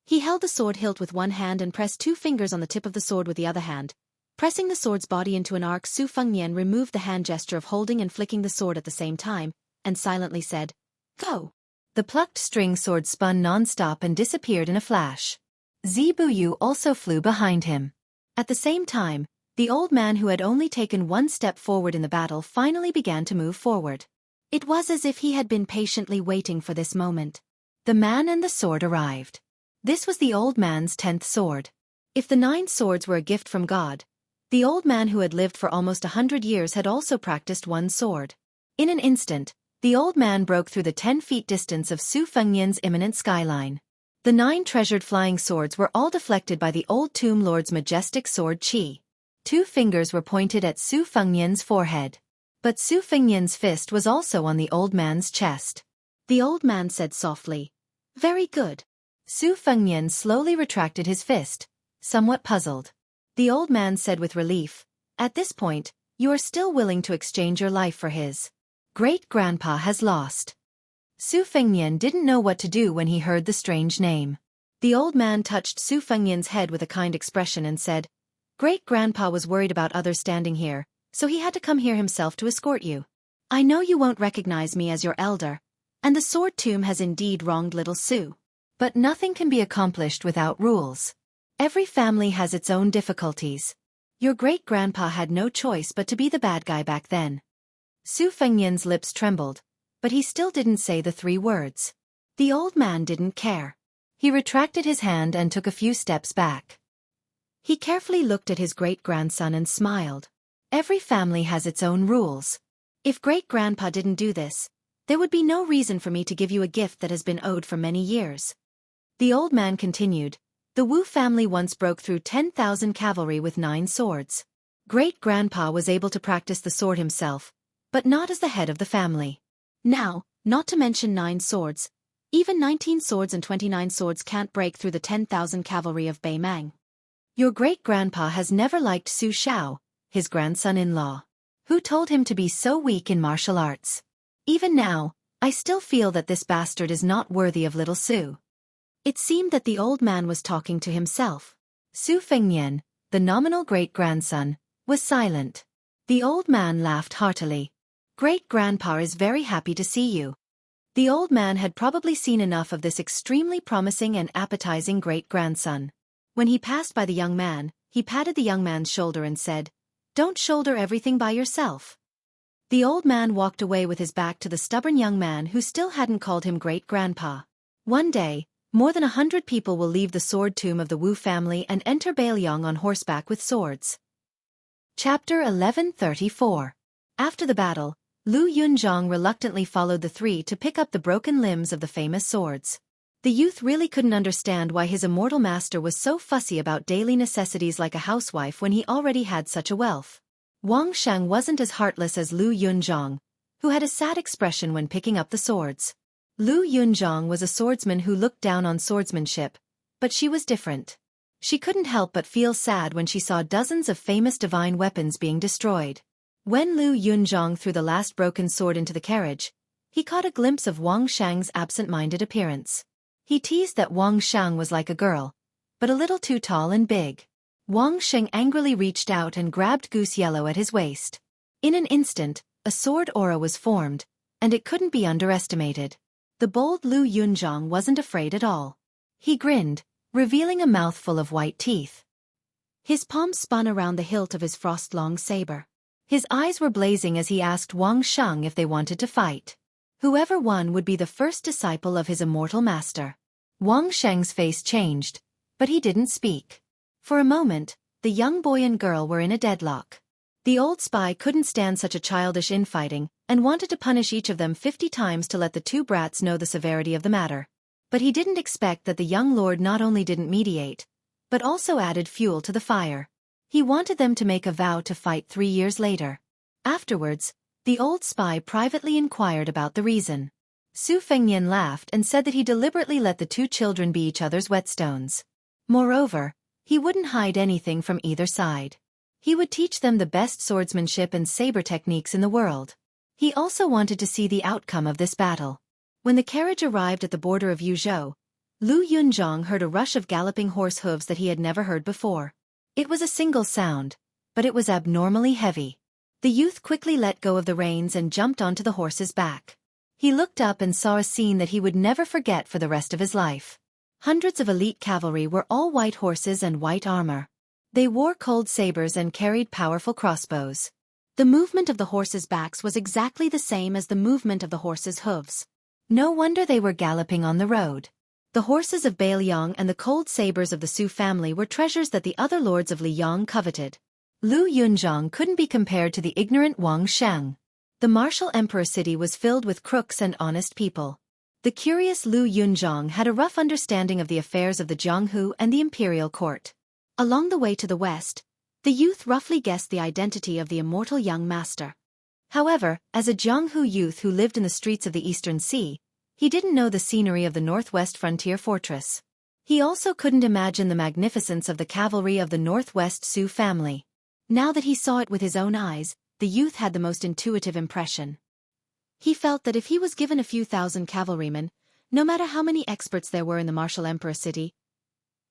He held the sword hilt with one hand and pressed 2 fingers on the tip of the sword with the other hand. Pressing the sword's body into an arc, Su Fengnian removed the hand gesture of holding and flicking the sword at the same time, and silently said, "Go." The plucked string sword spun non-stop and disappeared in a flash. Zibu Yu also flew behind him. At the same time, the old man who had only taken 1 step forward in the battle finally began to move forward. It was as if he had been patiently waiting for this moment. The man and the sword arrived. This was the old man's 10th sword. If the 9 swords were a gift from God, the old man who had lived for almost 100 years had also practiced 1 sword. In an instant, the old man broke through the 10 feet distance of Su Fengnian's imminent skyline. The 9 treasured flying swords were all deflected by the old tomb lord's majestic sword qi. 2 fingers were pointed at Su Fengnian's forehead. But Su Fengnian's fist was also on the old man's chest. The old man said softly, "Very good." Su Fengnian slowly retracted his fist, somewhat puzzled. The old man said with relief, "At this point, you are still willing to exchange your life for his. Great-grandpa has lost." Su Fengnian didn't know what to do when he heard the strange name. The old man touched Su Fengnian's head with a kind expression and said, "Great-grandpa was worried about others standing here, so he had to come here himself to escort you. I know you won't recognize me as your elder, and the sword tomb has indeed wronged little Su. But nothing can be accomplished without rules. Every family has its own difficulties. Your great-grandpa had no choice but to be the bad guy back then." Su Fengnian's lips trembled, but he still didn't say the 3 words. The old man didn't care. He retracted his hand and took a few steps back. He carefully looked at his great-grandson and smiled. Every family has its own rules. If great-grandpa didn't do this, there would be no reason for me to give you a gift that has been owed for many years. The old man continued, "The Wu family once broke through 10,000 cavalry with 9 swords. Great-grandpa was able to practice the sword himself, but not as the head of the family. Now, not to mention 9 swords, even 19 swords and 29 swords can't break through the 10,000 cavalry of Bei Mang. Your great-grandpa has never liked Su Xiao, his grandson-in-law, who told him to be so weak in martial arts. Even now, I still feel that this bastard is not worthy of little Su." It seemed that the old man was talking to himself. Su Fengnian, the nominal great-grandson, was silent. The old man laughed heartily. "Great-grandpa is very happy to see you." The old man had probably seen enough of this extremely promising and appetizing great-grandson. When he passed by the young man, he patted the young man's shoulder and said, "Don't shoulder everything by yourself." The old man walked away with his back to the stubborn young man who still hadn't called him great-grandpa. One day, more than 100 people will leave the sword tomb of the Wu family and enter Beiliang on horseback with swords. Chapter 1134. After the battle, Lu Yunzhang reluctantly followed the 3 to pick up the broken limbs of the famous swords. The youth really couldn't understand why his immortal master was so fussy about daily necessities like a housewife when he already had such a wealth. Wang Sheng wasn't as heartless as Lu Yunzhang, who had a sad expression when picking up the swords. Lu Yunzhang was a swordsman who looked down on swordsmanship, but she was different. She couldn't help but feel sad when she saw dozens of famous divine weapons being destroyed. When Lu Yunzhang threw the last broken sword into the carriage, he caught a glimpse of Wang Sheng's absent-minded appearance. He teased that Wang Sheng was like a girl, but a little too tall and big. Wang Sheng angrily reached out and grabbed Goose Yellow at his waist. In an instant, a sword aura was formed, and it couldn't be underestimated. The bold Lu Yunzhang wasn't afraid at all. He grinned, revealing a mouthful of white teeth. His palm spun around the hilt of his frost-long saber. His eyes were blazing as he asked Wang Sheng if they wanted to fight. Whoever won would be the first disciple of his immortal master. Wang Sheng's face changed, but he didn't speak. For a moment, the young boy and girl were in a deadlock. The old spy couldn't stand such a childish infighting, and wanted to punish each of them 50 times to let the 2 brats know the severity of the matter. But he didn't expect that the young lord not only didn't mediate, but also added fuel to the fire. He wanted them to make a vow to fight 3 years later. Afterwards, the old spy privately inquired about the reason. Su Fengnian laughed and said that he deliberately let the 2 children be each other's whetstones. Moreover, he wouldn't hide anything from either side. He would teach them the best swordsmanship and saber techniques in the world. He also wanted to see the outcome of this battle. When the carriage arrived at the border of Yuzhou, Lu Yunzhang heard a rush of galloping horse hooves that he had never heard before. It was a single sound, but it was abnormally heavy. The youth quickly let go of the reins and jumped onto the horse's back. He looked up and saw a scene that he would never forget for the rest of his life. Hundreds of elite cavalry were all white horses and white armor. They wore cold sabers and carried powerful crossbows. The movement of the horses' backs was exactly the same as the movement of the horses' hooves. No wonder they were galloping on the road. The horses of Beiliang and the cold sabers of the Su family were treasures that the other lords of Liang coveted. Lu Yunzhang couldn't be compared to the ignorant Wang Sheng. The martial emperor city was filled with crooks and honest people. The curious Lu Yunzhang had a rough understanding of the affairs of the Jianghu and the imperial court. Along the way to the west, the youth roughly guessed the identity of the immortal young master. However, as a Jianghu youth who lived in the streets of the Eastern Sea, he didn't know the scenery of the northwest frontier fortress. He also couldn't imagine the magnificence of the cavalry of the northwest Su family. Now that he saw it with his own eyes, the youth had the most intuitive impression. He felt that if he was given a few thousand cavalrymen, no matter how many experts there were in the martial emperor city,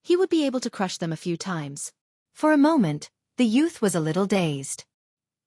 he would be able to crush them a few times. For a moment, the youth was a little dazed.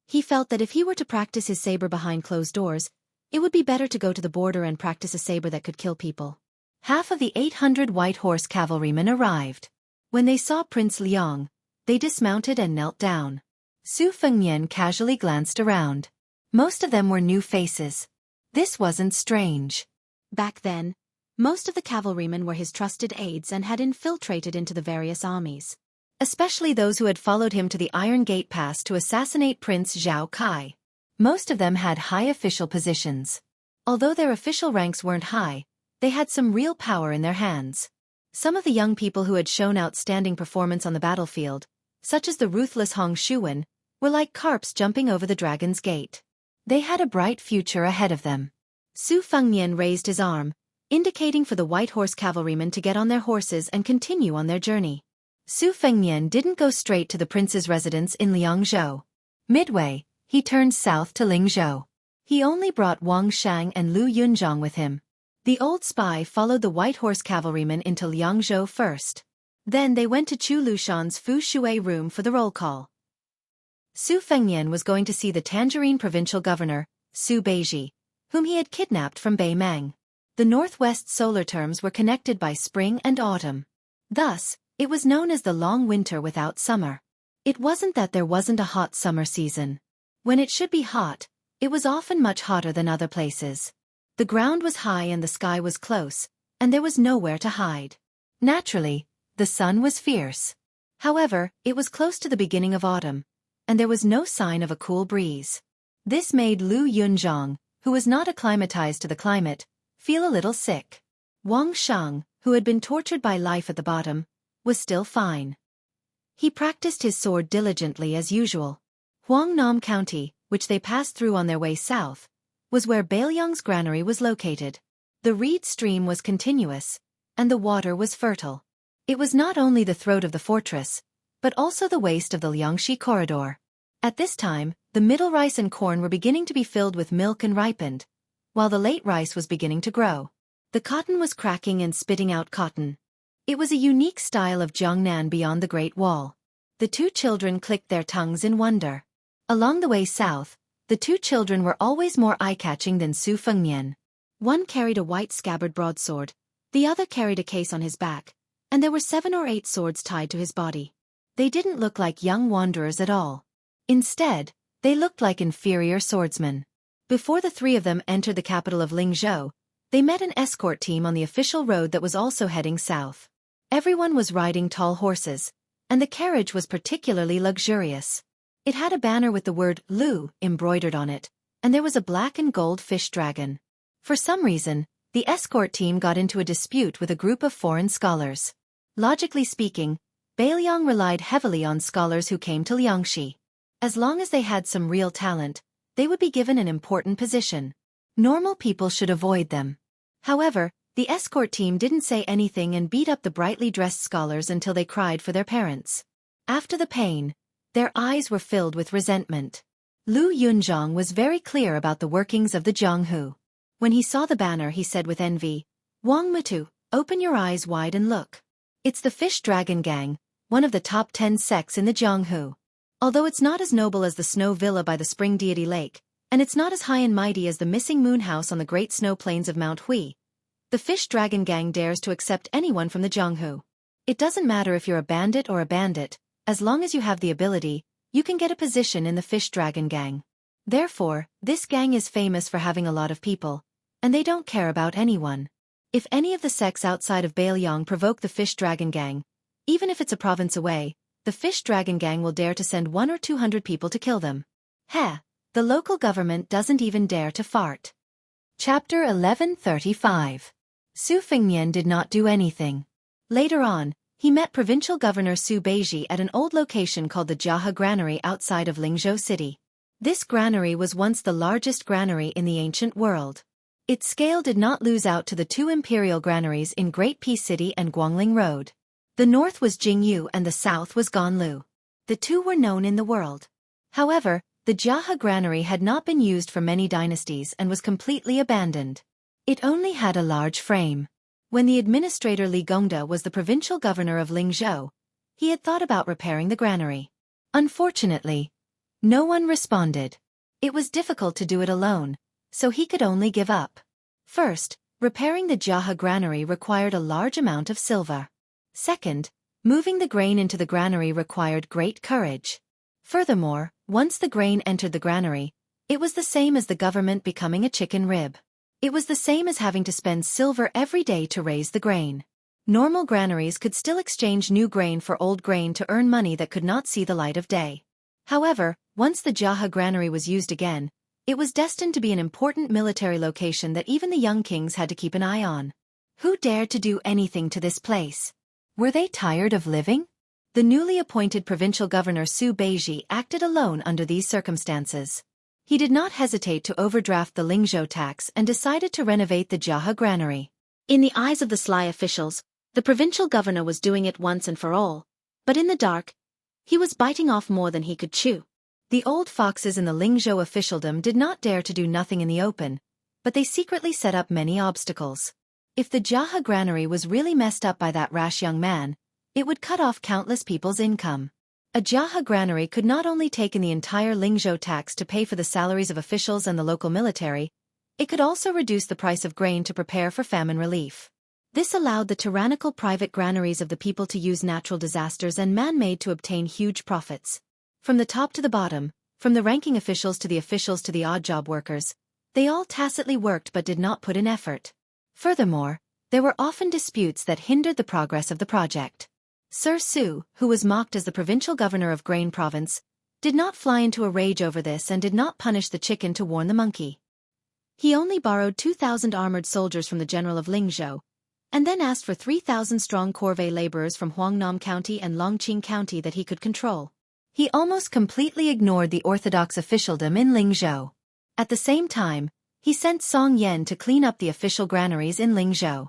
He felt that if he were to practice his saber behind closed doors, it would be better to go to the border and practice a saber that could kill people. Half of the 800 white horse cavalrymen arrived. When they saw Prince Liang, they dismounted and knelt down. Su Fengnian casually glanced around. Most of them were new faces. This wasn't strange. Back then, most of the cavalrymen were his trusted aides and had infiltrated into the various armies. Especially those who had followed him to the Iron Gate Pass to assassinate Prince Zhao Kai. Most of them had high official positions. Although their official ranks weren't high, they had some real power in their hands. Some of the young people who had shown outstanding performance on the battlefield, such as the ruthless Hong Shuwen, were like carps jumping over the dragon's gate. They had a bright future ahead of them. Su Fengnian raised his arm, indicating for the white horse cavalrymen to get on their horses and continue on their journey. Su Fengnian didn't go straight to the prince's residence in Liangzhou. Midway, he turned south to Lingzhou. He only brought Wang Shang and Lu Yunzhang with him. The old spy followed the white horse cavalrymen into Liangzhou first. Then they went to Chu Lushan's Fu Shui room for the roll call. Su Fengnian was going to see the Tangerine provincial governor, Su Beiji, whom he had kidnapped from Beimang. The northwest solar terms were connected by spring and autumn. Thus, it was known as the long winter without summer. It wasn't that there wasn't a hot summer season. When it should be hot, it was often much hotter than other places. The ground was high and the sky was close, and there was nowhere to hide. Naturally, the sun was fierce. However, it was close to the beginning of autumn, and there was no sign of a cool breeze. This made Lu Yunzhang, who was not acclimatized to the climate, feel a little sick. Wang Shang, who had been tortured by life at the bottom, was still fine. He practiced his sword diligently as usual. Huangnam County, which they passed through on their way south, was where Bailiang's granary was located. The reed stream was continuous, and the water was fertile. It was not only the throat of the fortress, but also the waist of the Liangxi corridor. At this time, the middle rice and corn were beginning to be filled with milk and ripened, while the late rice was beginning to grow. The cotton was cracking and spitting out cotton. It was a unique style of Jiangnan beyond the Great Wall. The two children clicked their tongues in wonder. Along the way south, the two children were always more eye-catching than Su Fengnian. One carried a white scabbard broadsword, the other carried a case on his back, and there were 7 or 8 swords tied to his body. They didn't look like young wanderers at all. Instead, they looked like inferior swordsmen. Before the three of them entered the capital of Lingzhou, they met an escort team on the official road that was also heading south. Everyone was riding tall horses, and the carriage was particularly luxurious. It had a banner with the word Lu embroidered on it, and there was a black and gold fish dragon. For some reason, the escort team got into a dispute with a group of foreign scholars. Logically speaking, Bailiang relied heavily on scholars who came to Liangxi. As long as they had some real talent, they would be given an important position. Normal people should avoid them. However, the escort team didn't say anything and beat up the brightly dressed scholars until they cried for their parents. After the pain, their eyes were filled with resentment. Lu Yunzhang was very clear about the workings of the Jianghu. When he saw the banner, he said with envy, "Wang Mutu, open your eyes wide and look. It's the Fish Dragon Gang, one of the top 10 sects in the Jianghu. Although it's not as noble as the Snow Villa by the Spring Deity Lake, and it's not as high and mighty as the Missing Moon House on the great snow plains of Mount Hui, the Fish Dragon Gang dares to accept anyone from the Jianghu. It doesn't matter if you're a bandit or a bandit, as long as you have the ability, you can get a position in the Fish Dragon Gang. Therefore, this gang is famous for having a lot of people, and they don't care about anyone. If any of the sects outside of Bailiang provoke the Fish Dragon Gang, even if it's a province away, the Fish Dragon Gang will dare to send 100 or 200 people to kill them. Heh, the local government doesn't even dare to fart." Chapter 1135. Su Fengnian did not do anything. Later on, he met Provincial Governor Su Beiji at an old location called the Jianghu Granary outside of Lingzhou City. This granary was once the largest granary in the ancient world. Its scale did not lose out to the 2 imperial granaries in Great Peace City and Guangling Road. The north was Jianghu and the south was Ganlu. The two were known in the world. However, the Jianghu granary had not been used for many dynasties and was completely abandoned. It only had a large frame. When the administrator Li Gongda was the provincial governor of Lingzhou, he had thought about repairing the granary. Unfortunately, no one responded. It was difficult to do it alone, so he could only give up. First, repairing the Jianghu granary required a large amount of silver. Second, moving the grain into the granary required great courage. Furthermore, once the grain entered the granary, it was the same as the government becoming a chicken rib. It was the same as having to spend silver every day to raise the grain. Normal granaries could still exchange new grain for old grain to earn money that could not see the light of day. However, once the Jianghu granary was used again, it was destined to be an important military location that even the young kings had to keep an eye on. Who dared to do anything to this place? Were they tired of living? The newly appointed provincial governor Su Beiji acted alone under these circumstances. He did not hesitate to overdraft the Lingzhou tax and decided to renovate the Jianghu granary. In the eyes of the sly officials, the provincial governor was doing it once and for all, but in the dark, he was biting off more than he could chew. The old foxes in the Lingzhou officialdom did not dare to do nothing in the open, but they secretly set up many obstacles. If the Jianghu granary was really messed up by that rash young man, it would cut off countless people's income. A Jianghu granary could not only take in the entire Lingzhou tax to pay for the salaries of officials and the local military, it could also reduce the price of grain to prepare for famine relief. This allowed the tyrannical private granaries of the people to use natural disasters and man-made to obtain huge profits. From the top to the bottom, from the ranking officials to the odd job workers, they all tacitly worked but did not put in effort. Furthermore, there were often disputes that hindered the progress of the project. Sir Su, who was mocked as the provincial governor of Grain Province, did not fly into a rage over this and did not punish the chicken to warn the monkey. He only borrowed 2,000 armored soldiers from the general of Lingzhou, and then asked for 3,000 strong corvée laborers from Huangnam County and Longqing County that he could control. He almost completely ignored the orthodox officialdom in Lingzhou. At the same time, he sent Song Yan to clean up the official granaries in Lingzhou.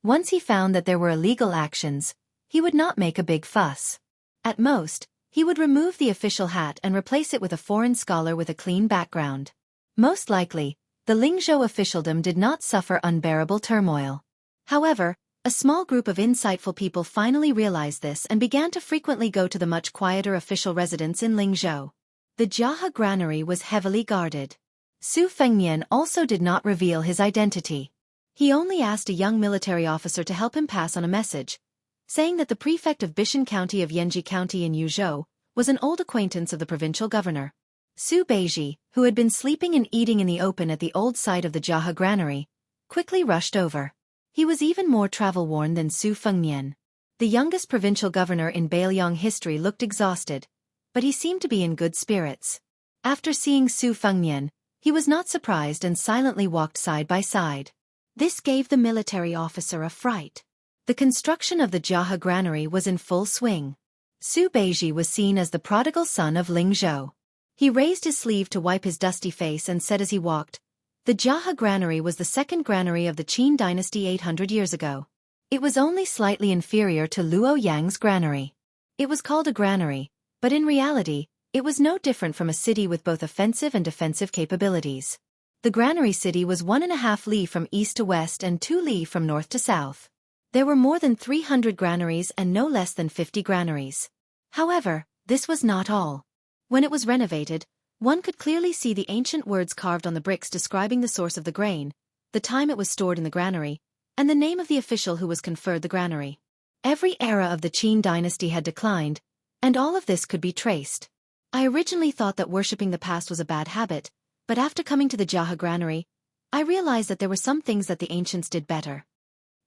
Once he found that there were illegal actions, he would not make a big fuss. At most, he would remove the official hat and replace it with a foreign scholar with a clean background. Most likely, the Lingzhou officialdom did not suffer unbearable turmoil. However, a small group of insightful people finally realized this and began to frequently go to the much quieter official residence in Lingzhou. The Jianghu granary was heavily guarded. Su Fengnian also did not reveal his identity. He only asked a young military officer to help him pass on a message, saying that the prefect of Bishan County of Yanji County in Yuzhou was an old acquaintance of the provincial governor. Su Beiji, who had been sleeping and eating in the open at the old site of the Jianghu granary, quickly rushed over. He was even more travel-worn than Su Fengnian. The youngest provincial governor in Beiliang history looked exhausted, but he seemed to be in good spirits. After seeing Su Fengnian, he was not surprised and silently walked side by side. This gave the military officer a fright. The construction of the Jianghu granary was in full swing. Su Beiji was seen as the prodigal son of Lingzhou. He raised his sleeve to wipe his dusty face and said as he walked, "The Jianghu granary was the second granary of the Qin dynasty 800 years ago. It was only slightly inferior to Luo Yang's granary. It was called a granary, but in reality, it was no different from a city with both offensive and defensive capabilities. The granary city was 1.5 li from east to west and 2 li from north to south. There were more than 300 granaries and no less than 50 granaries. However, this was not all. When it was renovated, one could clearly see the ancient words carved on the bricks describing the source of the grain, the time it was stored in the granary, and the name of the official who was conferred the granary. Every era of the Qin dynasty had declined, and all of this could be traced. I originally thought that worshipping the past was a bad habit, but after coming to the Jianghu granary, I realized that there were some things that the ancients did better."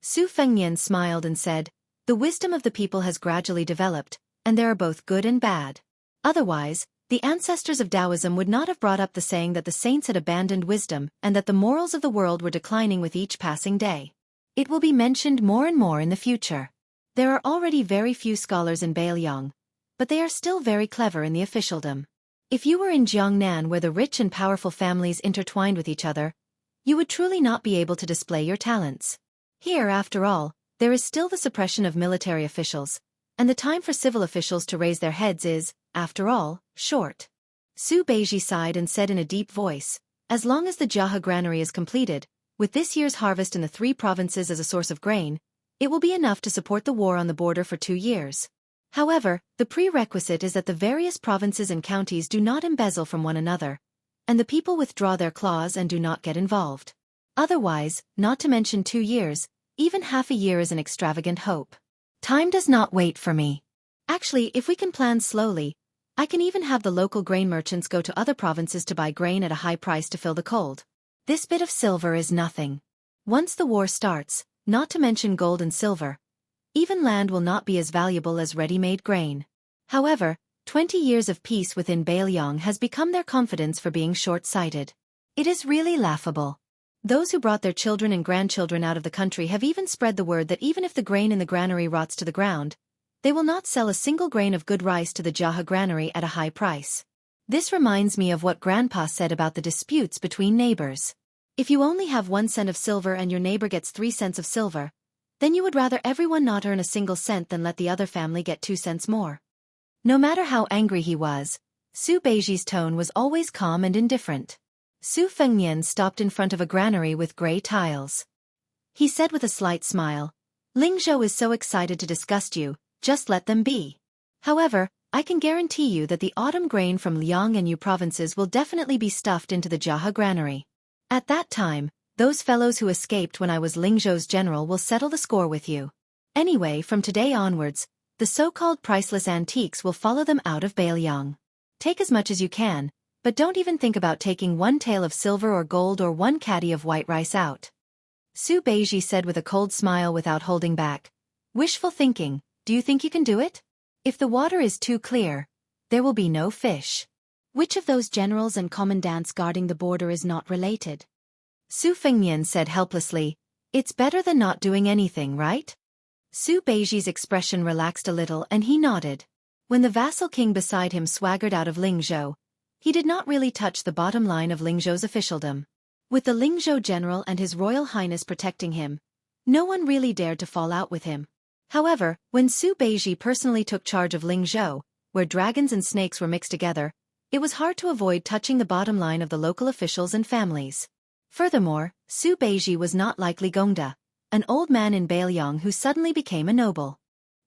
Su Fengnian smiled and said, "The wisdom of the people has gradually developed, and there are both good and bad. Otherwise, the ancestors of Taoism would not have brought up the saying that the saints had abandoned wisdom and that the morals of the world were declining with each passing day. It will be mentioned more and more in the future. There are already very few scholars in Beiliang, but they are still very clever in the officialdom. If you were in Jiangnan where the rich and powerful families intertwined with each other, you would truly not be able to display your talents. Here, after all, there is still the suppression of military officials, and the time for civil officials to raise their heads is, after all, short." Su Beiji sighed and said in a deep voice, "As long as the Jianghu granary is completed, with this year's harvest in the 3 provinces as a source of grain, it will be enough to support the war on the border for 2 years. However, the prerequisite is that the various provinces and counties do not embezzle from one another, and the people withdraw their claws and do not get involved. Otherwise, not to mention 2 years, even half a year is an extravagant hope. Time does not wait for me. Actually, if we can plan slowly, I can even have the local grain merchants go to other provinces to buy grain at a high price to fill the cold. This bit of silver is nothing. Once the war starts, not to mention gold and silver, even land will not be as valuable as ready-made grain. However, 20 years of peace within Beiliang has become their confidence for being short-sighted. It is really laughable. Those who brought their children and grandchildren out of the country have even spread the word that even if the grain in the granary rots to the ground, they will not sell a single grain of good rice to the Jianghu granary at a high price. This reminds me of what Grandpa said about the disputes between neighbors. If you only have 1 cent of silver and your neighbor gets 3 cents of silver, then you would rather everyone not earn a single cent than let the other family get 2 cents more. No matter how angry he was, Su Beiji's tone was always calm and indifferent. Su Fengnian stopped in front of a granary with gray tiles. He said with a slight smile, "Lingzhou is so excited to disgust you, just let them be. However, I can guarantee you that the autumn grain from Liang and Yu provinces will definitely be stuffed into the Jianghu granary. At that time, those fellows who escaped when I was Lingzhou's general will settle the score with you. Anyway, from today onwards, the so-called priceless antiques will follow them out of Beiliang. Take as much as you can, but don't even think about taking 1 tael of silver or gold or 1 caddy of white rice out." Su Beiji said with a cold smile without holding back. "Wishful thinking, do you think you can do it? If the water is too clear, there will be no fish. Which of those generals and commandants guarding the border is not related?" Su Fengnian said helplessly, "It's better than not doing anything, right?" Su Beiji's expression relaxed a little and he nodded. When the vassal king beside him swaggered out of Lingzhou, he did not really touch the bottom line of Lingzhou's officialdom. With the Lingzhou general and his royal highness protecting him, no one really dared to fall out with him. However, when Su Beiji personally took charge of Lingzhou, where dragons and snakes were mixed together, it was hard to avoid touching the bottom line of the local officials and families. Furthermore, Su Beiji was not like Li Gongda, an old man in Beiliang who suddenly became a noble.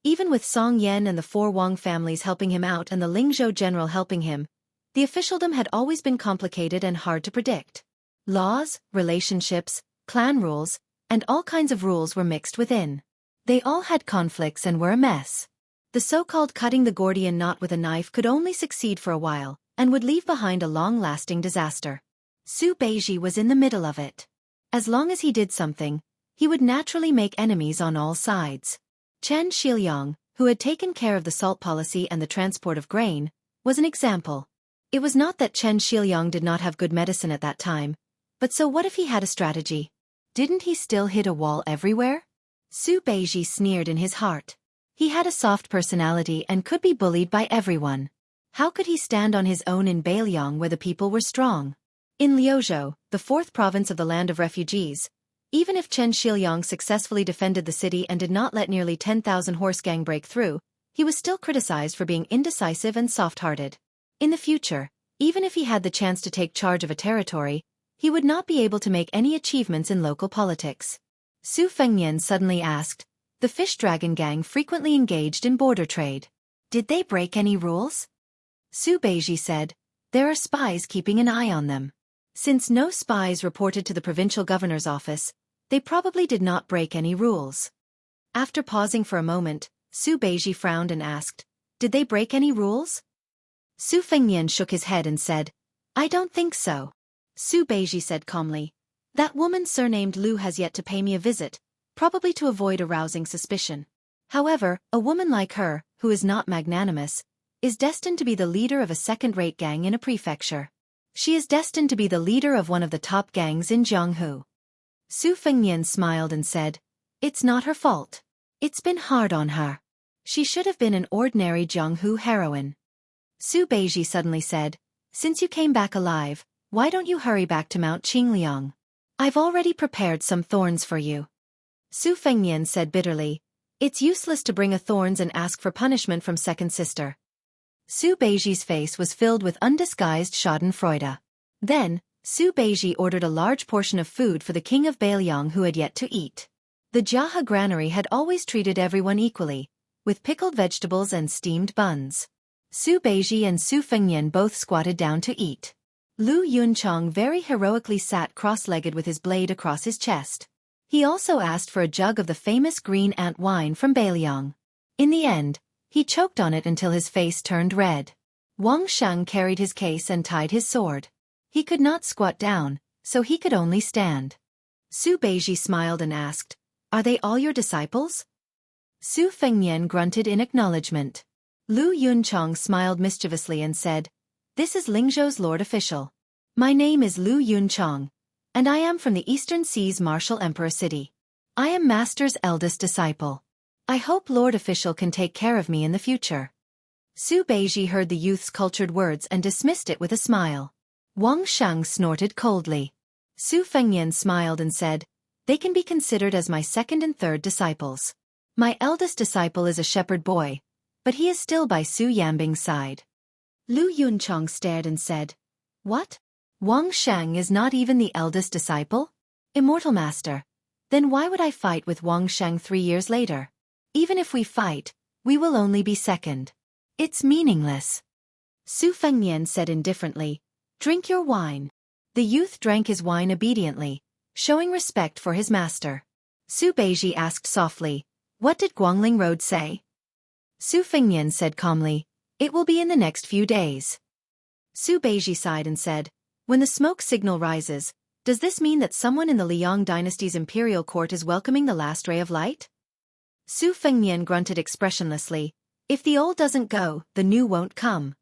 Even with Song Yan and the 4 Wang families helping him out and the Lingzhou general helping him, the officialdom had always been complicated and hard to predict. Laws, relationships, clan rules, and all kinds of rules were mixed within. They all had conflicts and were a mess. The so-called cutting the Gordian knot with a knife could only succeed for a while, and would leave behind a long-lasting disaster. Su Beiji was in the middle of it. As long as he did something, he would naturally make enemies on all sides. Chen Shiliang, who had taken care of the salt policy and the transport of grain, was an example. It was not that Chen Shiliang did not have good medicine at that time, but so what if he had a strategy? Didn't he still hit a wall everywhere? Su Beiji sneered in his heart. He had a soft personality and could be bullied by everyone. How could he stand on his own in Beiliang where the people were strong? In Liuzhou, the 4th province of the land of refugees, even if Chen Shiliang successfully defended the city and did not let nearly 10,000 horse gang break through, he was still criticized for being indecisive and soft-hearted. In the future, even if he had the chance to take charge of a territory, he would not be able to make any achievements in local politics. Su Fengnian suddenly asked, "The fish dragon gang frequently engaged in border trade. Did they break any rules?" Su Beiji said, "There are spies keeping an eye on them. Since no spies reported to the provincial governor's office, they probably did not break any rules." After pausing for a moment, Su Beiji frowned and asked, "Did they break any rules?" Su Fengnian shook his head and said, "I don't think so." Su Beiji said calmly, "That woman surnamed Lu has yet to pay me a visit, probably to avoid arousing suspicion. However, a woman like her, who is not magnanimous, is destined to be the leader of a second-rate gang in a prefecture. She is destined to be the leader of one of the top gangs in Jianghu." Su Fengnian smiled and said, "It's not her fault. It's been hard on her. She should have been an ordinary Jianghu heroine." Su Beiji suddenly said, "Since you came back alive, why don't you hurry back to Mount Qingliang? I've already prepared some thorns for you." Su Fengnian said bitterly, "It's useless to bring a thorns and ask for punishment from second sister." Su Beiji's face was filled with undisguised schadenfreude. Then, Su Beiji ordered a large portion of food for the king of Beiliang who had yet to eat. The Jianghu granary had always treated everyone equally, with pickled vegetables and steamed buns. Su Beiji and Su Fengnian both squatted down to eat. Lu Yunchong very heroically sat cross-legged with his blade across his chest. He also asked for a jug of the famous green ant wine from Beiliang. In the end, he choked on it until his face turned red. Wang Sheng carried his case and tied his sword. He could not squat down, so he could only stand. Su Beiji smiled and asked, "Are they all your disciples?" Su Fengnian grunted in acknowledgement. Lu Yunchong smiled mischievously and said, "This is Lingzhou's lord official. My name is Lu Yunchong. and I am from the Eastern Sea's Martial Emperor City. I am Master's eldest disciple. I hope Lord Official can take care of me in the future. Su Beiji heard the youth's cultured words and dismissed it with a smile. Wang Shang snorted coldly. Su Fengnian smiled and said, "They can be considered as my second and third disciples. My eldest disciple is a shepherd boy, but he is still by Su Yambing's side." Lu Yunchong stared and said, "What? Wang Shang is not even the eldest disciple? Immortal Master. Then why would I fight with Wang Shang 3 years later? Even if we fight, we will only be second. It's meaningless." Su Fengnian said indifferently, "Drink your wine." The youth drank his wine obediently, showing respect for his master. Su Beiji asked softly, "What did Guangling Road say?" Su Fengnian said calmly, "It will be in the next few days." Su Beiji sighed and said, "When the smoke signal rises, does this mean that someone in the Liang dynasty's imperial court is welcoming the last ray of light?" Su Fengnian grunted expressionlessly, "If the old doesn't go, the new won't come."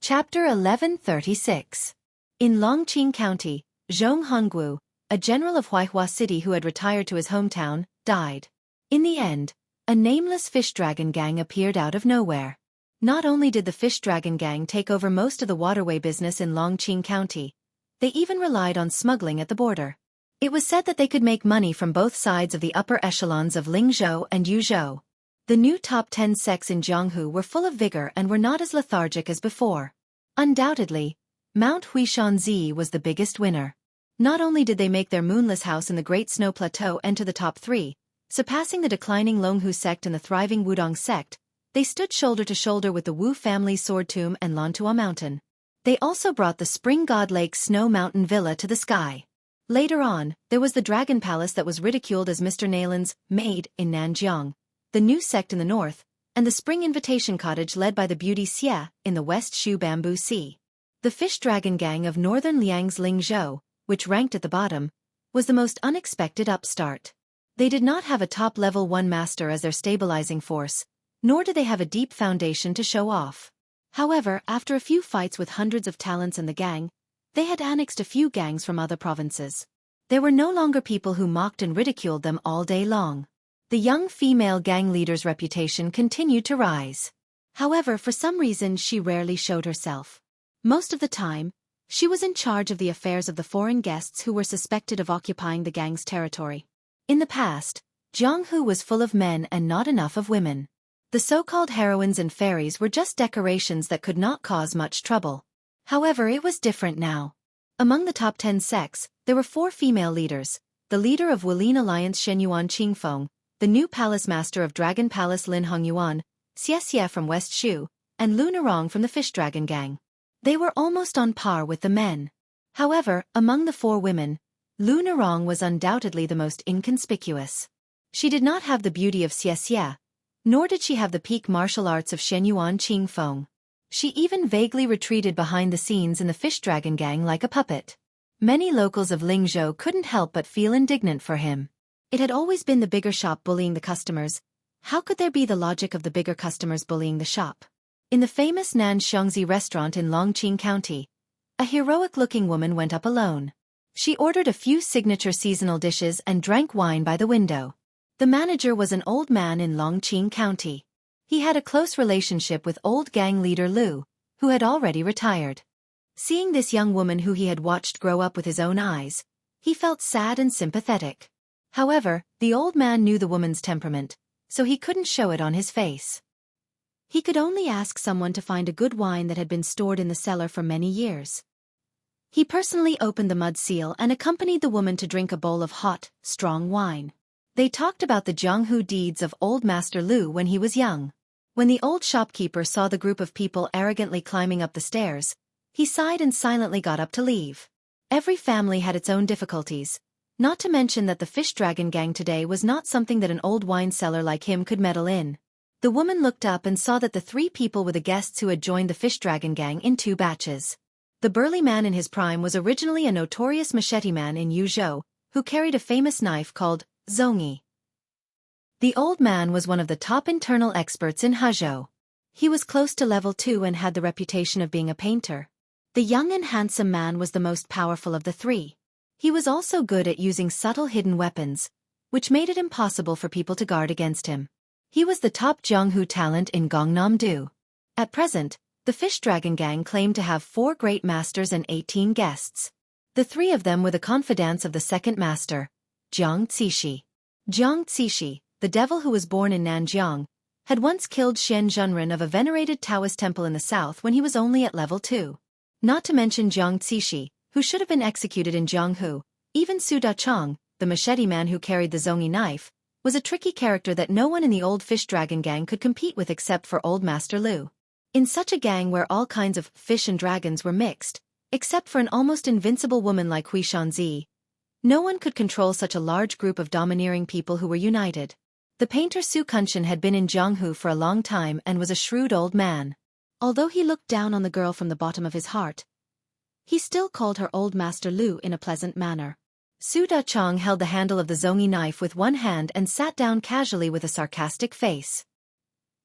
Chapter 1136. In Longqing County, Zhong Hongguo, a general of Huaihua City who had retired to his hometown, died. In the end, a nameless fish dragon gang appeared out of nowhere. Not only did the fish dragon gang take over most of the waterway business in Longqing County, they even relied on smuggling at the border. It was said that they could make money from both sides of the upper echelons of Lingzhou and Yuzhou. The new top 10 sects in Jianghu were full of vigor and were not as lethargic as before. Undoubtedly, Mount Huishanzi was the biggest winner. Not only did they make their moonless house in the Great Snow Plateau enter the top 3, surpassing the declining Longhu sect and the thriving Wudong sect, they stood shoulder to shoulder with the Wu family's sword tomb and Lantua Mountain. They also brought the Spring God Lake Snow Mountain Villa to the sky. Later on, there was the Dragon Palace that was ridiculed as Mr. Nalin's maid in Nanjiang, the new sect in the north, and the Spring Invitation Cottage led by the beauty Xia in the West Shu Bamboo Sea. The fish dragon gang of northern Liang's Lingzhou, which ranked at the bottom, was the most unexpected upstart. They did not have a top-level 1 master as their stabilizing force, nor did they have a deep foundation to show off. However, after a few fights with hundreds of talents in the gang, they had annexed a few gangs from other provinces. There were no longer people who mocked and ridiculed them all day long. The young female gang leader's reputation continued to rise. However, for some reason she rarely showed herself. Most of the time, she was in charge of the affairs of the foreign guests who were suspected of occupying the gang's territory. In the past, Jianghu was full of men and not enough of women. The so-called heroines and fairies were just decorations that could not cause much trouble. However, it was different now. Among the top 10 sects, there were 4 female leaders: the leader of Wulin Alliance Shenyuan Qingfeng, the new palace master of Dragon Palace Lin Hongyuan, Xianxia from West Shu, and Lu Narong from the Fish Dragon Gang. They were almost on par with the men. However, among the 4 women, Lu Narong was undoubtedly the most inconspicuous. She did not have the beauty of Xianxia, nor did she have the peak martial arts of Shenyuan Qingfeng. She even vaguely retreated behind the scenes in the Fish Dragon Gang like a puppet. Many locals of Lingzhou couldn't help but feel indignant for him. It had always been the bigger shop bullying the customers. How could there be the logic of the bigger customers bullying the shop? In the famous Nanxiangzi restaurant in Longqing County, a heroic-looking woman went up alone. She ordered a few signature seasonal dishes and drank wine by the window. The manager was an old man in Longqing County. He had a close relationship with old gang leader Lu, who had already retired. Seeing this young woman who he had watched grow up with his own eyes, he felt sad and sympathetic. However, the old man knew the woman's temperament, so he couldn't show it on his face. He could only ask someone to find a good wine that had been stored in the cellar for many years. He personally opened the mud seal and accompanied the woman to drink a bowl of hot, strong wine. They talked about the Jianghu deeds of old Master Lu when he was young. When the old shopkeeper saw the group of people arrogantly climbing up the stairs, he sighed and silently got up to leave. Every family had its own difficulties, not to mention that the Fish Dragon Gang today was not something that an old wine seller like him could meddle in. The woman looked up and saw that the 3 people were the guests who had joined the Fish Dragon Gang in 2 batches. The burly man in his prime was originally a notorious machete man in Yuzhou, who carried a famous knife called Zongyi. The old man was one of the top internal experts in Huzhou. He was close to level 2 and had the reputation of being a painter. The young and handsome man was the most powerful of the 3. He was also good at using subtle hidden weapons, which made it impossible for people to guard against him. He was the top Jianghu talent in Gangnam-do. At present, the Fish Dragon Gang claimed to have 4 great masters and 18 guests. The 3 of them were the confidants of the second master, Xianxia. Xianxia, the devil who was born in Nanjiang, had once killed Xianxia of a venerated Taoist temple in the south when he was only at level 2. Not to mention Xianxia, who should have been executed in Jianghu. Even Su Dachong, the machete man who carried the zongi knife, was a tricky character that no one in the old Fish Dragon Gang could compete with except for Old Master Lu. In such a gang where all kinds of fish and dragons were mixed, except for an almost invincible woman like Xianxia, no one could control such a large group of domineering people who were united. The painter Su Kunshan had been in Jianghu for a long time and was a shrewd old man. Although he looked down on the girl from the bottom of his heart, he still called her Old Master Lu in a pleasant manner. Su Dachong held the handle of the zongi knife with one hand and sat down casually with a sarcastic face.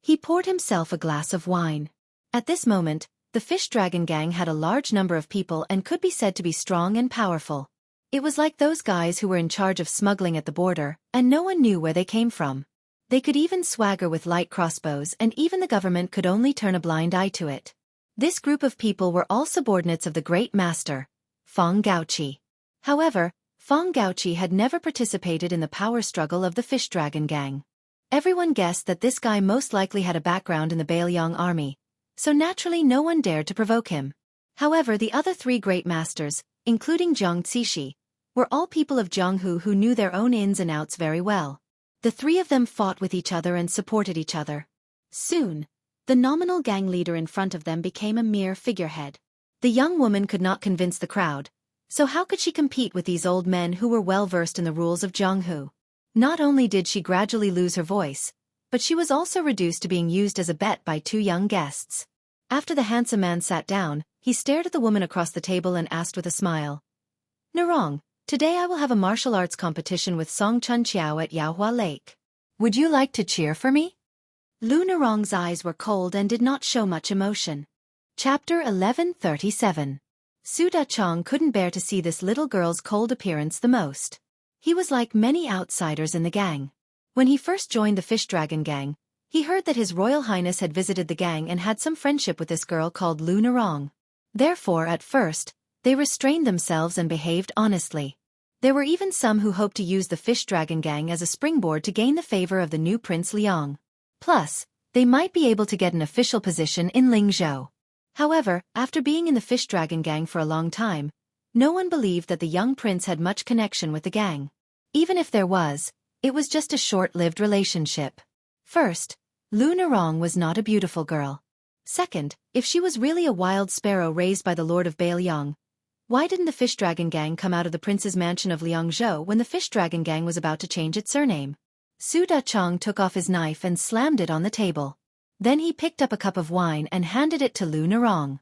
He poured himself a glass of wine. At this moment, the Fish Dragon Gang had a large number of people and could be said to be strong and powerful. It was like those guys who were in charge of smuggling at the border, and no one knew where they came from. They could even swagger with light crossbows, and even the government could only turn a blind eye to it. This group of people were all subordinates of the Great Master, Feng Gaoqi. However, Feng Gaoqi had never participated in the power struggle of the Fish Dragon Gang. Everyone guessed that this guy most likely had a background in the Bailiang army, so naturally no one dared to provoke him. However, the other 3 great masters, including Jiang Zishi, were all people of Jianghu who knew their own ins and outs very well. The 3 of them fought with each other and supported each other. Soon, the nominal gang leader in front of them became a mere figurehead. The young woman could not convince the crowd, so how could she compete with these old men who were well versed in the rules of Jianghu? Not only did she gradually lose her voice, but she was also reduced to being used as a bet by 2 young guests. After the handsome man sat down, he stared at the woman across the table and asked with a smile, "Narong, today I will have a martial arts competition with Song Chun Chiao at Yaohua Lake. Would you like to cheer for me?" Lu Narong's eyes were cold and did not show much emotion. Chapter 1137. Su Dachong couldn't bear to see this little girl's cold appearance the most. He was like many outsiders in the gang. When he first joined the Fish Dragon Gang, he heard that His Royal Highness had visited the gang and had some friendship with this girl called Lu Narong. Therefore, at first, they restrained themselves and behaved honestly. There were even some who hoped to use the Fish Dragon Gang as a springboard to gain the favor of the new Prince Liang. Plus, they might be able to get an official position in Lingzhou. However, after being in the Fish Dragon Gang for a long time, no one believed that the young prince had much connection with the gang. Even if there was, it was just a short-lived relationship. First, Lu Narong was not a beautiful girl. Second, if she was really a wild sparrow raised by the Lord of Bailiang, why didn't the Fish Dragon Gang come out of the prince's mansion of Liangzhou when the Fish Dragon Gang was about to change its surname? Su Dachong took off his knife and slammed it on the table. Then he picked up a cup of wine and handed it to Lu Narong.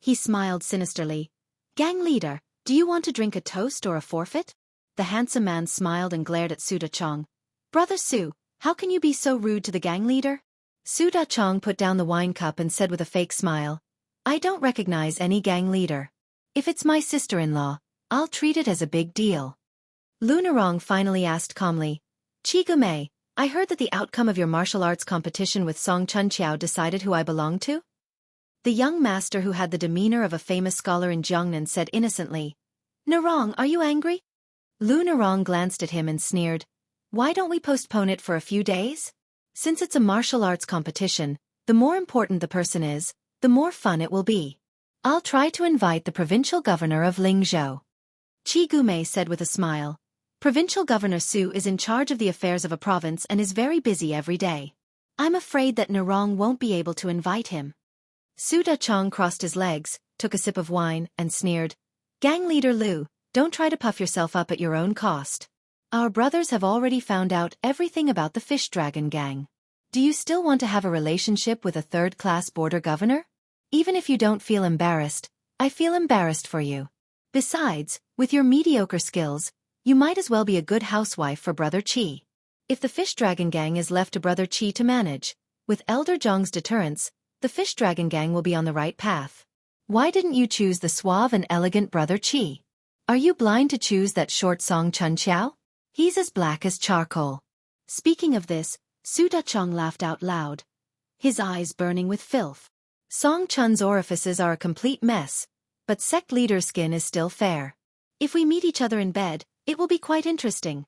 He smiled sinisterly. "Gang leader, do you want to drink a toast or a forfeit?" The handsome man smiled and glared at Su Dachong. "Brother Su, how can you be so rude to the gang leader?" Su Dachong put down the wine cup and said with a fake smile, "I don't recognize any gang leader. If it's my sister-in-law, I'll treat it as a big deal." Lu Narong finally asked calmly, "Chi Gume, I heard that the outcome of your martial arts competition with Song Chun Chiao decided who I belong to?" The young master who had the demeanor of a famous scholar in Jiangnan said innocently, "Narong, are you angry?" Lu Narong glanced at him and sneered, "Why don't we postpone it for a few days? Since it's a martial arts competition, the more important the person is, the more fun it will be. I'll try to invite the provincial governor of Lingzhou." Chi Gume said with a smile, "Provincial Governor Su is in charge of the affairs of a province and is very busy every day. I'm afraid that Narong won't be able to invite him." Su Dachong crossed his legs, took a sip of wine, and sneered, "Gang leader Lu, don't try to puff yourself up at your own cost. Our brothers have already found out everything about the Fish Dragon Gang. Do you still want to have a relationship with a third-class border governor? Even if you don't feel embarrassed, I feel embarrassed for you. Besides, with your mediocre skills, you might as well be a good housewife for Brother Qi. If the Fish Dragon Gang is left to Brother Qi to manage, with Elder Zhang's deterrence, the Fish Dragon Gang will be on the right path. Why didn't you choose the suave and elegant Brother Qi?" Are you blind to choose that short Song Chunqiao? He's as black as charcoal. Speaking of this, Su Dachong laughed out loud, his eyes burning with filth. Song Chun's orifices are a complete mess, but sect leader's skin is still fair. If we meet each other in bed, it will be quite interesting.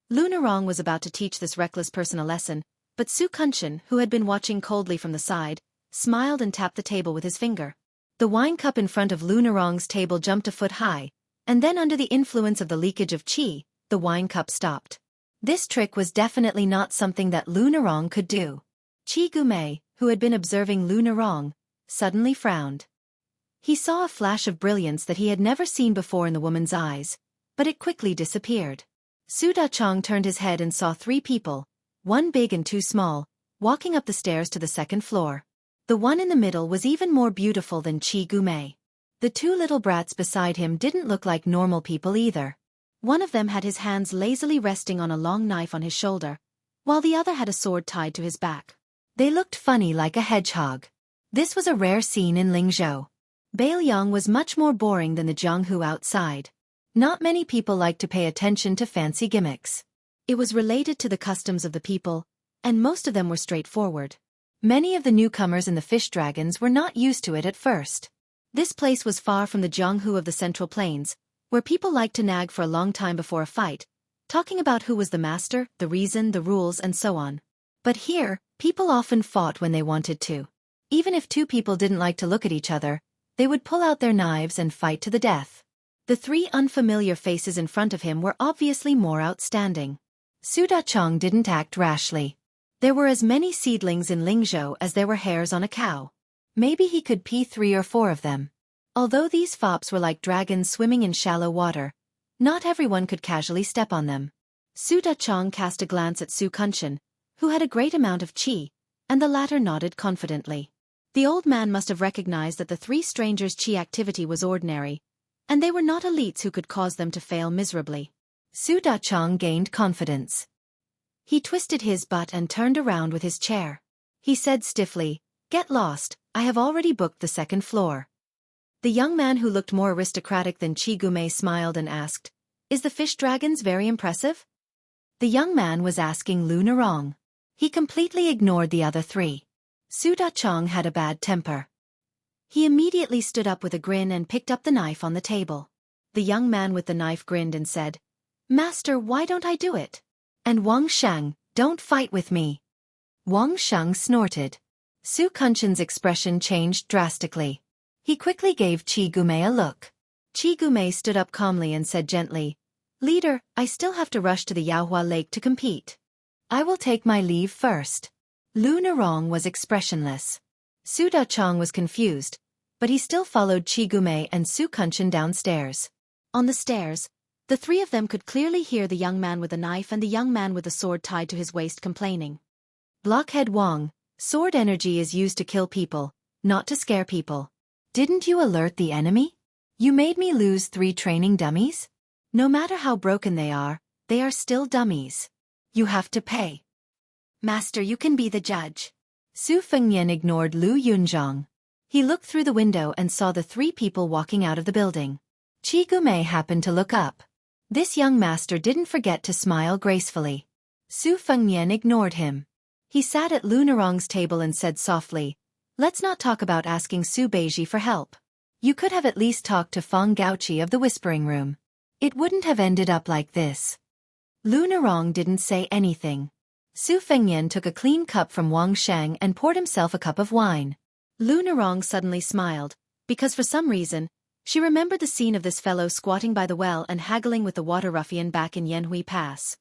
Lu Nerong was about to teach this reckless person a lesson, but Su Kunshan, who had been watching coldly from the side, smiled and tapped the table with his finger. The wine cup in front of Lu Nerong's table jumped a foot high, and then under the influence of the leakage of qi, the wine cup stopped. This trick was definitely not something that Lu Nerong could do. Qi Gumei, who had been observing Lu Nerong, suddenly frowned. He saw a flash of brilliance that he had never seen before in the woman's eyes, but it quickly disappeared. Su Dachong turned his head and saw 3 people, one big and 2 small, walking up the stairs to the 2nd floor. The one in the middle was even more beautiful than Qi Gumei. The 2 little brats beside him didn't look like normal people either. One of them had his hands lazily resting on a long knife on his shoulder, while the other had a sword tied to his back. They looked funny like a hedgehog. This was a rare scene in Lingzhou. Bailiang was much more boring than the Jianghu outside. Not many people liked to pay attention to fancy gimmicks. It was related to the customs of the people, and most of them were straightforward. Many of the newcomers in the fish dragons were not used to it at first. This place was far from the Jianghu of the Central Plains, where people liked to nag for a long time before a fight, talking about who was the master, the reason, the rules, and so on. But here, people often fought when they wanted to. Even if 2 people didn't like to look at each other, they would pull out their knives and fight to the death. The 3 unfamiliar faces in front of him were obviously more outstanding. Su Dachong didn't act rashly. There were as many seedlings in Lingzhou as there were hairs on a cow. Maybe he could pee 3 or 4 of them. Although these fops were like dragons swimming in shallow water, not everyone could casually step on them. Su Dachong cast a glance at Su Kunshan, who had a great amount of qi, and the latter nodded confidently. The old man must have recognized that the 3 strangers' qi activity was ordinary, and they were not elites who could cause them to fail miserably. Su Dachong gained confidence. He twisted his butt and turned around with his chair. He said stiffly, "Get lost, I have already booked the 2nd floor." The young man who looked more aristocratic than Qi Gumei smiled and asked, "Is the fish dragons very impressive?" The young man was asking Lu Nerong. He completely ignored the other 3. Su Dachong had a bad temper. He immediately stood up with a grin and picked up the knife on the table. The young man with the knife grinned and said, "Master, why don't I do it? And Wang Shang, don't fight with me." Wang Shang snorted. Su Kunshan's expression changed drastically. He quickly gave Qi Gumei a look. Qi Gumei stood up calmly and said gently, "Leader, I still have to rush to the Yaohua Lake to compete. I will take my leave first." Lu Nerong was expressionless. Su Dachong was confused, but he still followed Qi Gumei and Su Kunshan downstairs. On the stairs, the 3 of them could clearly hear the young man with the knife and the young man with the sword tied to his waist complaining. "Blockhead Wang, sword energy is used to kill people, not to scare people. Didn't you alert the enemy? You made me lose 3 training dummies? No matter how broken they are still dummies. You have to pay." "Master, you can be the judge." Su Fengnian ignored Lu Yunzhong. He looked through the window and saw the 3 people walking out of the building. Qi Gumei happened to look up. This young master didn't forget to smile gracefully. Su Fengnian ignored him. He sat at Lu Nerong's table and said softly, "Let's not talk about asking Su Beiji for help. You could have at least talked to Feng Gaoqi of the Whispering Room. It wouldn't have ended up like this." Lu Nerong didn't say anything. Su Fengnian took a clean cup from Wang Shang and poured himself a cup of wine. Lu Nerong suddenly smiled, because for some reason, she remembered the scene of this fellow squatting by the well and haggling with the water ruffian back in Yanhui Pass.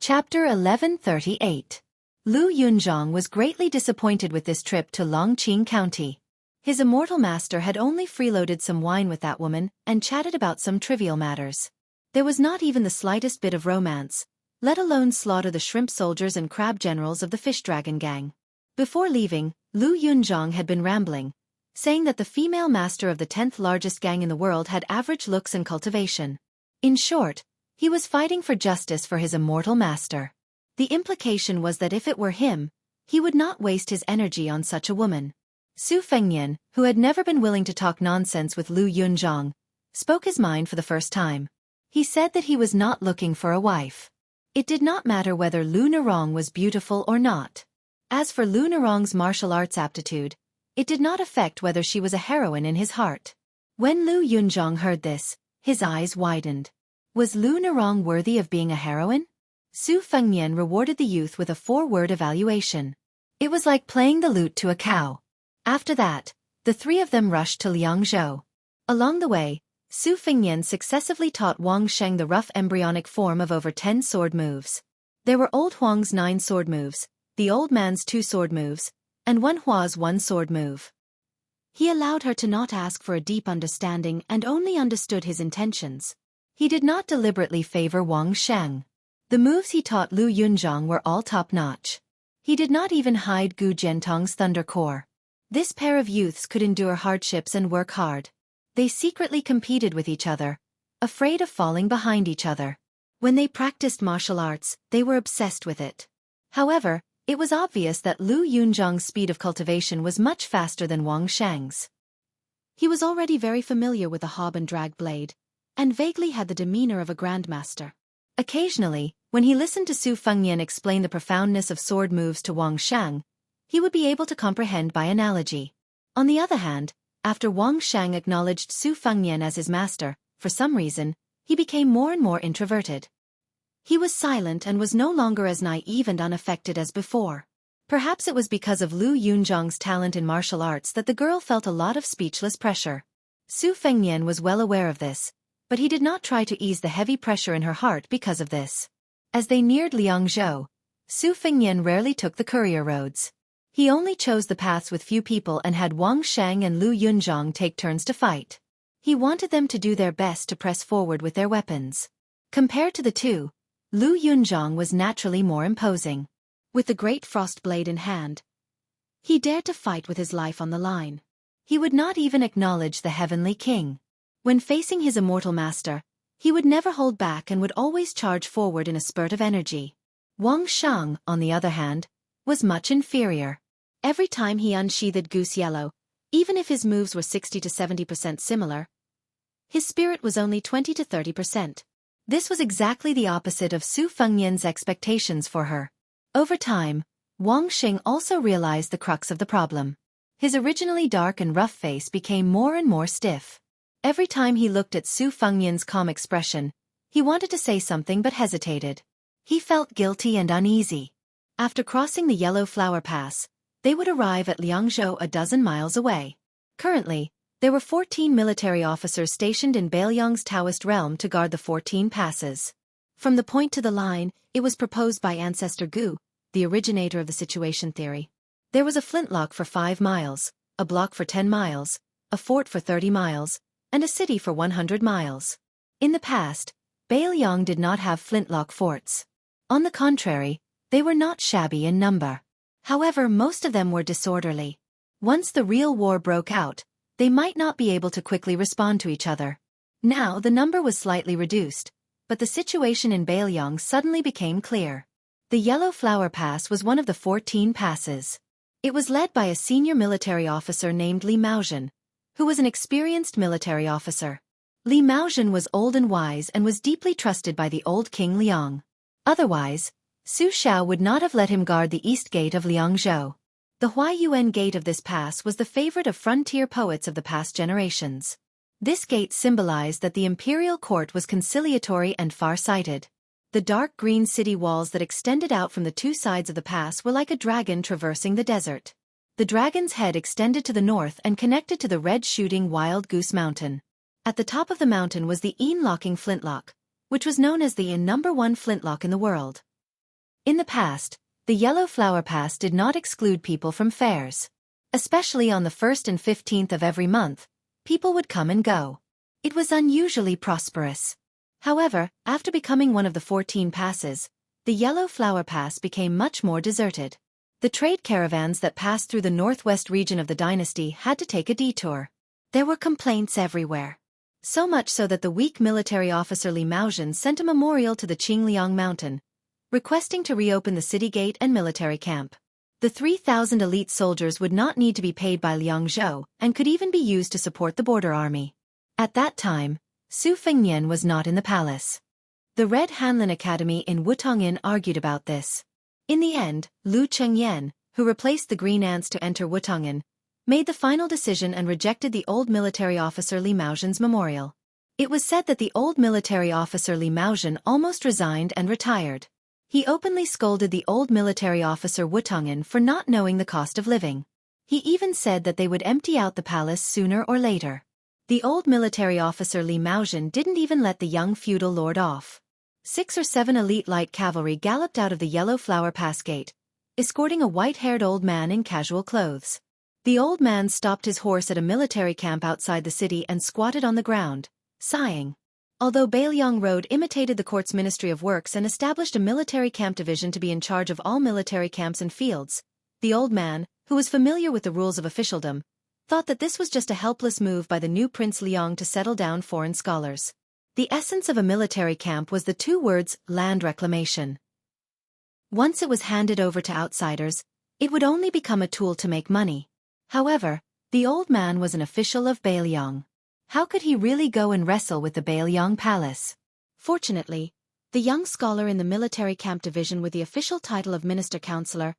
Chapter 1138. Lu Yunzhong was greatly disappointed with this trip to Longqing County. His immortal master had only freeloaded some wine with that woman and chatted about some trivial matters. There was not even the slightest bit of romance, let alone slaughter the shrimp soldiers and crab generals of the fish dragon gang. Before leaving, Lu Yunzhong had been rambling, saying that the female master of the 10th largest gang in the world had average looks and cultivation. In short, he was fighting for justice for his immortal master. The implication was that if it were him, he would not waste his energy on such a woman. Su Fengnian, who had never been willing to talk nonsense with Lu Yunzhong, spoke his mind for the first time. He said that he was not looking for a wife. It did not matter whether Lu Nerong was beautiful or not. As for Lu Nerong's martial arts aptitude, it did not affect whether she was a heroine in his heart. When Lu Yunzhong heard this, his eyes widened. Was Lu Nerong worthy of being a heroine? Su Fengnian rewarded the youth with a 4-word evaluation. It was like playing the lute to a cow. After that, the three of them rushed to Liangzhou. Along the way, Su Fengnian successively taught Wang Sheng the rough embryonic form of over 10 sword moves. There were Old Huang's 9 sword moves, the old man's 2 sword moves, and Wen Hua's 1 sword move. He allowed her to not ask for a deep understanding and only understood his intentions. He did not deliberately favor Wang Sheng. The moves he taught Lu Yunzhong were all top-notch. He did not even hide Gu Jiantong's thunder core. This pair of youths could endure hardships and work hard. They secretly competed with each other, afraid of falling behind each other. When they practiced martial arts, they were obsessed with it. However, it was obvious that Lu Yunzhong's speed of cultivation was much faster than Wang Sheng's. He was already very familiar with the hob and drag blade, and vaguely had the demeanor of a grandmaster. Occasionally, when he listened to Su Fengnian explain the profoundness of sword moves to Wang Sheng, he would be able to comprehend by analogy. On the other hand, after Wang Sheng acknowledged Su Fengnian as his master, for some reason, he became more and more introverted. He was silent and was no longer as naive and unaffected as before. Perhaps it was because of Lu Yunzhong's talent in martial arts that the girl felt a lot of speechless pressure. Su Fengnian was well aware of this, but he did not try to ease the heavy pressure in her heart because of this. As they neared Liangzhou, Su Fengnian rarely took the courier roads. He only chose the paths with few people and had Wang Sheng and Lu Yunzhong take turns to fight. He wanted them to do their best to press forward with their weapons. Compared to the two, Lu Yunzhong was naturally more imposing. With the great frost blade in hand, he dared to fight with his life on the line. He would not even acknowledge the Heavenly King. When facing his immortal master, he would never hold back and would always charge forward in a spurt of energy. Wang Sheng, on the other hand, was much inferior. Every time he unsheathed Goose Yellow, even if his moves were 60 to 70% similar, his spirit was only 20 to 30%. This was exactly the opposite of Su Fengnian's expectations for her. Over time, Wang Sheng also realized the crux of the problem. His originally dark and rough face became more and more stiff. Every time he looked at Su Fengnian's calm expression, he wanted to say something but hesitated. He felt guilty and uneasy. After crossing the Yellow Flower Pass, they would arrive at Liangzhou a dozen miles away. Currently, there were 14 military officers stationed in Bailiang's Taoist realm to guard the 14 passes. From the point to the line, it was proposed by Ancestor Gu, the originator of the situation theory. There was a flintlock for 5 miles, a block for 10 miles, a fort for 30 miles, and a city for 100 miles. In the past, Bailiang did not have flintlock forts. On the contrary, they were not shabby in number. However, most of them were disorderly. Once the real war broke out, they might not be able to quickly respond to each other. Now the number was slightly reduced, but the situation in Bailiang suddenly became clear. The Yellow Flower Pass was one of the 14 passes. It was led by a senior military officer named Li Maozhen, who was an experienced military officer. Li Maozhen was old and wise and was deeply trusted by the old King Liang. Otherwise, Su Xiao would not have let him guard the east gate of Liangzhou. The Huaiyuan Gate of this pass was the favorite of frontier poets of the past generations. This gate symbolized that the imperial court was conciliatory and far-sighted. The dark green city walls that extended out from the two sides of the pass were like a dragon traversing the desert. The dragon's head extended to the north and connected to the red-shooting Wild Goose Mountain. At the top of the mountain was the Een-locking flintlock, which was known as the #1 flintlock in the world. In the past, the Yellow Flower Pass did not exclude people from fairs. Especially on the 1st and 15th of every month, people would come and go. It was unusually prosperous. However, after becoming one of the 14 passes, the Yellow Flower Pass became much more deserted. The trade caravans that passed through the northwest region of the dynasty had to take a detour. There were complaints everywhere. So much so that the weak military officer Li Maozhen sent a memorial to the Qingliang Mountain, requesting to reopen the city gate and military camp. The 3,000 elite soldiers would not need to be paid by Liangzhou and could even be used to support the border army. At that time, Su Fengnian was not in the palace. The Red Hanlin Academy in Wutongyan argued about this. In the end, Lu Chengyan, who replaced the Green Ants to enter Wutongyan, made the final decision and rejected the old military officer Li Maozhen's memorial. It was said that the old military officer Li Maozhen almost resigned and retired. He openly scolded the old military officer Wutongyan for not knowing the cost of living. He even said that they would empty out the palace sooner or later. The old military officer Li Maozhen didn't even let the young feudal lord off. 6 or 7 elite light cavalry galloped out of the Yellow Flower Pass gate, escorting a white-haired old man in casual clothes. The old man stopped his horse at a military camp outside the city and squatted on the ground, sighing. Although Beiliang Road imitated the court's Ministry of Works and established a military camp division to be in charge of all military camps and fields, the old man, who was familiar with the rules of officialdom, thought that this was just a helpless move by the new Prince Liang to settle down foreign scholars. The essence of a military camp was the 2 words, land reclamation. Once it was handed over to outsiders, it would only become a tool to make money. However, the old man was an official of Beiliang. How could he really go and wrestle with the Beiliang Palace? Fortunately, the young scholar in the military camp division with the official title of Minister Counselor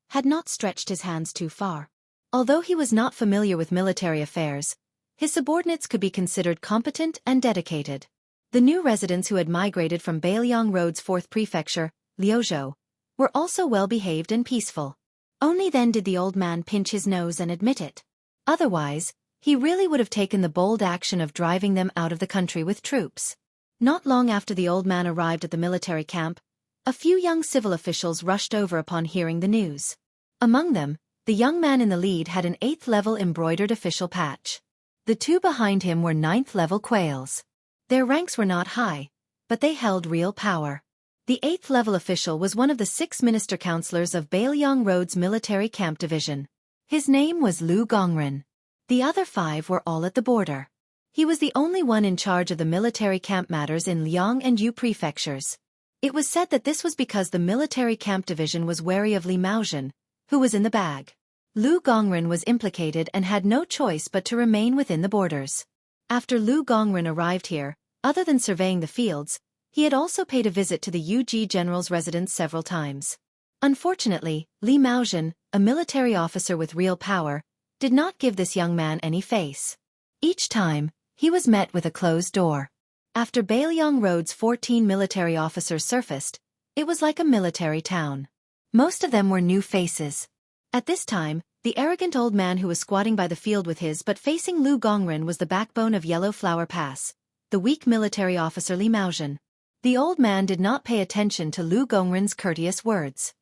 had not stretched his hands too far. Although he was not familiar with military affairs, his subordinates could be considered competent and dedicated. The new residents who had migrated from Beiliang Road's 4th prefecture, Liuzhou, were also well-behaved and peaceful. Only then did the old man pinch his nose and admit it. Otherwise, he really would have taken the bold action of driving them out of the country with troops. Not long after the old man arrived at the military camp, a few young civil officials rushed over upon hearing the news. Among them, the young man in the lead had an 8th-level embroidered official patch. The 2 behind him were 9th-level quails. Their ranks were not high, but they held real power. The 8th-level official was one of the 6 minister counselors of Beiliang Road's military camp division. His name was Lu Gongren. The other 5 were all at the border. He was the only one in charge of the military camp matters in Liang and Yu prefectures. It was said that this was because the military camp division was wary of Li Maozhen, who was in the bag. Lu Gongren was implicated and had no choice but to remain within the borders. After Lu Gongren arrived here, other than surveying the fields, he had also paid a visit to the Yuji general's residence several times. Unfortunately, Li Maozhen, a military officer with real power, did not give this young man any face. Each time, he was met with a closed door. After Beiliang Road's 14 military officers surfaced, it was like a military town. Most of them were new faces. At this time, the arrogant old man who was squatting by the field with his but facing Lu Gongren was the backbone of Yellow Flower Pass, the weak military officer Li Maozhen. The old man did not pay attention to Lu Gongren's courteous words.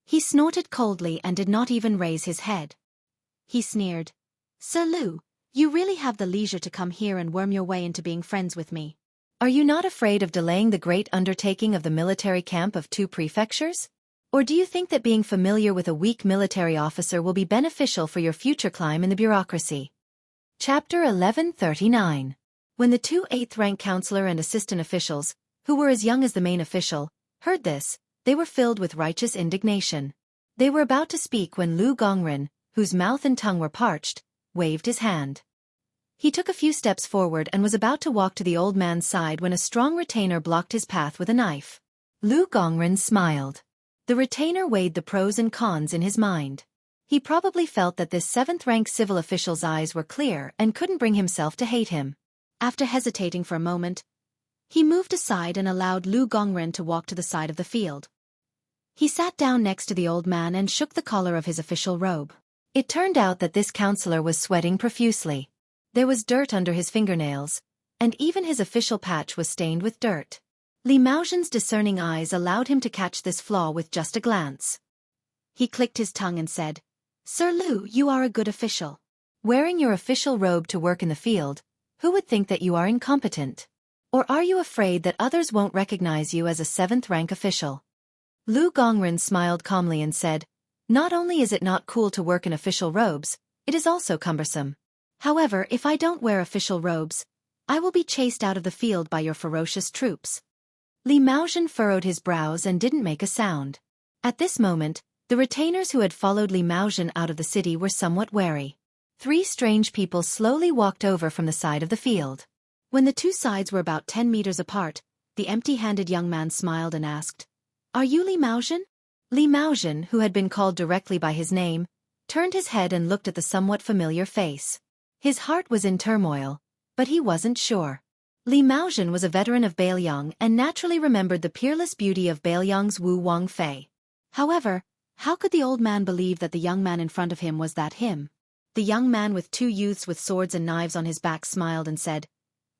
He snorted coldly and did not even raise his head. He sneered. "Sir Lu, you really have the leisure to come here and worm your way into being friends with me. Are you not afraid of delaying the great undertaking of the military camp of 2 prefectures? Or do you think that being familiar with a weak military officer will be beneficial for your future climb in the bureaucracy?" Chapter 1139. When the 2 8th-rank counselor and assistant officials, who were as young as the main official, heard this, they were filled with righteous indignation. They were about to speak when Lu Gongren, whose mouth and tongue were parched, waved his hand. He took a few steps forward and was about to walk to the old man's side when a strong retainer blocked his path with a knife. Lu Gongren smiled. The retainer weighed the pros and cons in his mind. He probably felt that this 7th-rank civil official's eyes were clear and couldn't bring himself to hate him. After hesitating for a moment, he moved aside and allowed Lu Gongren to walk to the side of the field. He sat down next to the old man and shook the collar of his official robe. It turned out that this counselor was sweating profusely. There was dirt under his fingernails, and even his official patch was stained with dirt. Li Maozhen's discerning eyes allowed him to catch this flaw with just a glance. He clicked his tongue and said, "Sir Lu, you are a good official. Wearing your official robe to work in the field, who would think that you are incompetent? Or are you afraid that others won't recognize you as a 7th-rank official?" Lu Gongren smiled calmly and said, "Not only is it not cool to work in official robes, it is also cumbersome. However, if I don't wear official robes, I will be chased out of the field by your ferocious troops." Li Maozhen furrowed his brows and didn't make a sound. At this moment, the retainers who had followed Li Maozhen out of the city were somewhat wary. 3 strange people slowly walked over from the side of the field. When the two sides were about 10 meters apart, the empty-handed young man smiled and asked, "Are you Li Maozhen?" Li Maozhen, who had been called directly by his name, turned his head and looked at the somewhat familiar face. His heart was in turmoil, but he wasn't sure. Li Maozhen was a veteran of Beiliang and naturally remembered the peerless beauty of Beiliang's Wu Wangfei. However, how could the old man believe that the young man in front of him was that him? The young man with two youths with swords and knives on his back smiled and said,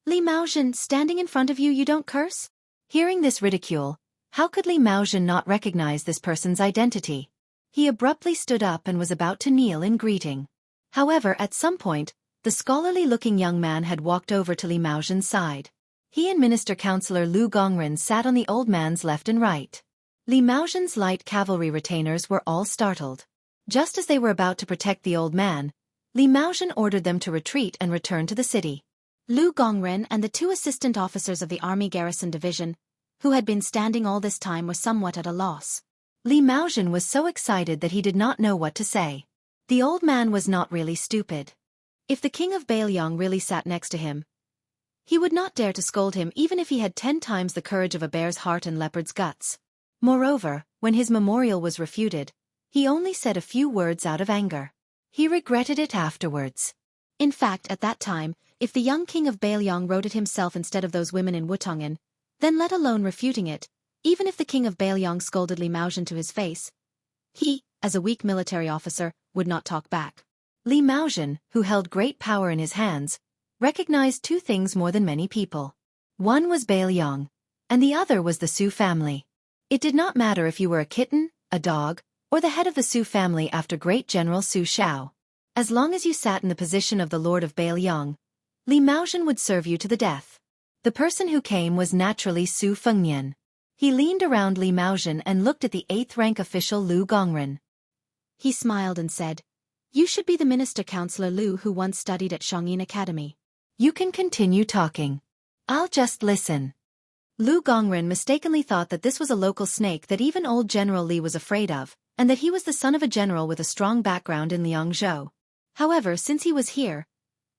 "Li Maozhen, standing in front of you don't curse?" Hearing this ridicule, how could Li Maozhen not recognize this person's identity? He abruptly stood up and was about to kneel in greeting. However, at some point, the scholarly-looking young man had walked over to Li Maozhen's side. He and Minister Councillor Lu Gongren sat on the old man's left and right. Li Maozhen's light cavalry retainers were all startled. Just as they were about to protect the old man, Li Maozhen ordered them to retreat and return to the city. Lu Gongren and the two assistant officers of the Army Garrison Division, who had been standing all this time, were somewhat at a loss. Li Maozhen was so excited that he did not know what to say. The old man was not really stupid. If the king of Beiliang really sat next to him, he would not dare to scold him even if he had 10 times the courage of a bear's heart and leopard's guts. Moreover, when his memorial was refuted, he only said a few words out of anger. He regretted it afterwards. In fact, at that time, if the young king of Beiliang wrote it himself instead of those women in Wutongen, then let alone refuting it, even if the king of Beiliang scolded Li Maozhen to his face, he, as a weak military officer, would not talk back. Li Maozhen, who held great power in his hands, recognized two things more than many people. One was Beiliang, and the other was the Su family. It did not matter if you were a kitten, a dog, or the head of the Su family after great General Su Shao. As long as you sat in the position of the Lord of Beiliang, Li Maozhen would serve you to the death. The person who came was naturally Su Fengnian. He leaned around Li Maozhen and looked at the 8th-rank official Lu Gongren. He smiled and said, "You should be the Minister Councillor Lu who once studied at Xianxia Academy. You can continue talking. I'll just listen." Lu Gongren mistakenly thought that this was a local snake that even old General Li was afraid of, and that he was the son of a general with a strong background in Liangzhou. However, since he was here,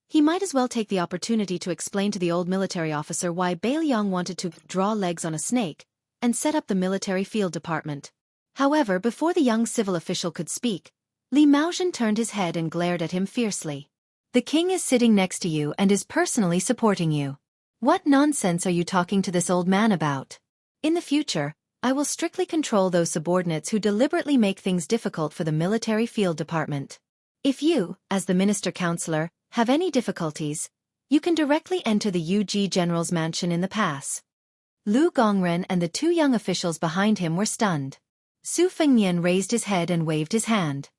he might as well take the opportunity to explain to the old military officer why Beiliang wanted to draw legs on a snake and set up the military field department. However, before the young civil official could speak, Li Maozhen turned his head and glared at him fiercely. "The king is sitting next to you and is personally supporting you. What nonsense are you talking to this old man about? In the future, I will strictly control those subordinates who deliberately make things difficult for the military field department. If you, as the minister councillor, have any difficulties, you can directly enter the UG General's mansion in the pass." Lu Gongren and the two young officials behind him were stunned. Su Fengnian raised his head and waved his hand.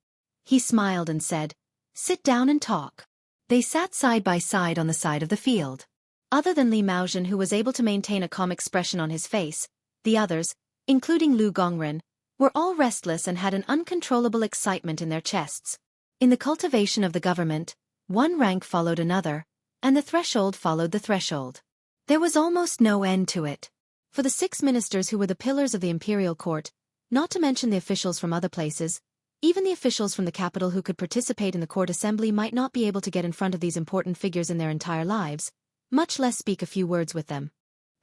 He smiled and said, "Sit down and talk." They sat side by side on the side of the field. Other than Li Maozhen, who was able to maintain a calm expression on his face, the others, including Lu Gongren, were all restless and had an uncontrollable excitement in their chests. In the cultivation of the government, one rank followed another, and the threshold followed the threshold. There was almost no end to it. For the 6 ministers who were the pillars of the imperial court, not to mention the officials from other places, even the officials from the capital who could participate in the court assembly might not be able to get in front of these important figures in their entire lives, much less speak a few words with them.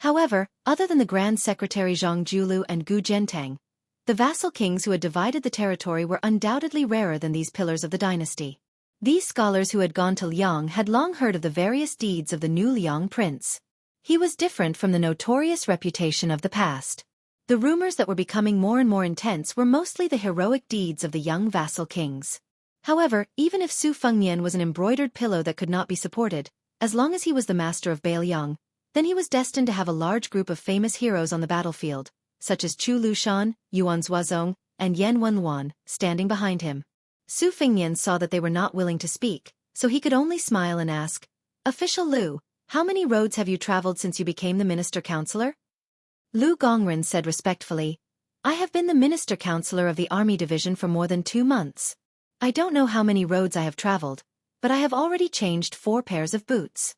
However, other than the Grand Secretary Zhang Julu and Gu Zhentang, the vassal kings who had divided the territory were undoubtedly rarer than these pillars of the dynasty. These scholars who had gone to Liang had long heard of the various deeds of the new Liang prince. He was different from the notorious reputation of the past. The rumors that were becoming more and more intense were mostly the heroic deeds of the young vassal kings. However, even if Su Fengnian was an embroidered pillow that could not be supported, as long as he was the master of Beiliang, then he was destined to have a large group of famous heroes on the battlefield, such as Chu Lushan, Yuan Zuozong, and Yan Wenluan, standing behind him. Su Fengnian saw that they were not willing to speak, so he could only smile and ask, "Official Lu, how many roads have you traveled since you became the minister councillor?" Lu Gongren said respectfully, "I have been the minister councillor of the army division for more than 2 months. I don't know how many roads I have traveled, but I have already changed 4 pairs of boots."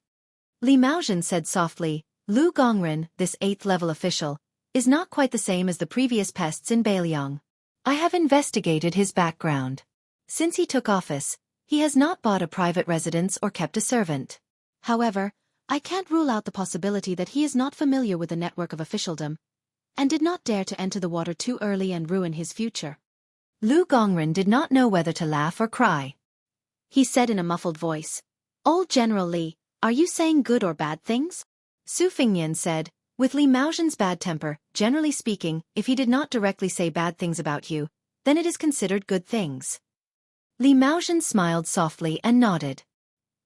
Li Maozhen said softly, "Lu Gongren, this 8th-level official, is not quite the same as the previous pests in Beiliang. I have investigated his background. Since he took office, he has not bought a private residence or kept a servant. However, I can't rule out the possibility that he is not familiar with the network of officialdom, and did not dare to enter the water too early and ruin his future. Lu Gongren did not know whether to laugh or cry. He said in a muffled voice, "Old General Li, are you saying good or bad things?" Su Fengnian said, "With Li Maozhen's bad temper, generally speaking, if he did not directly say bad things about you, then it is considered good things." Li Maozhen smiled softly and nodded.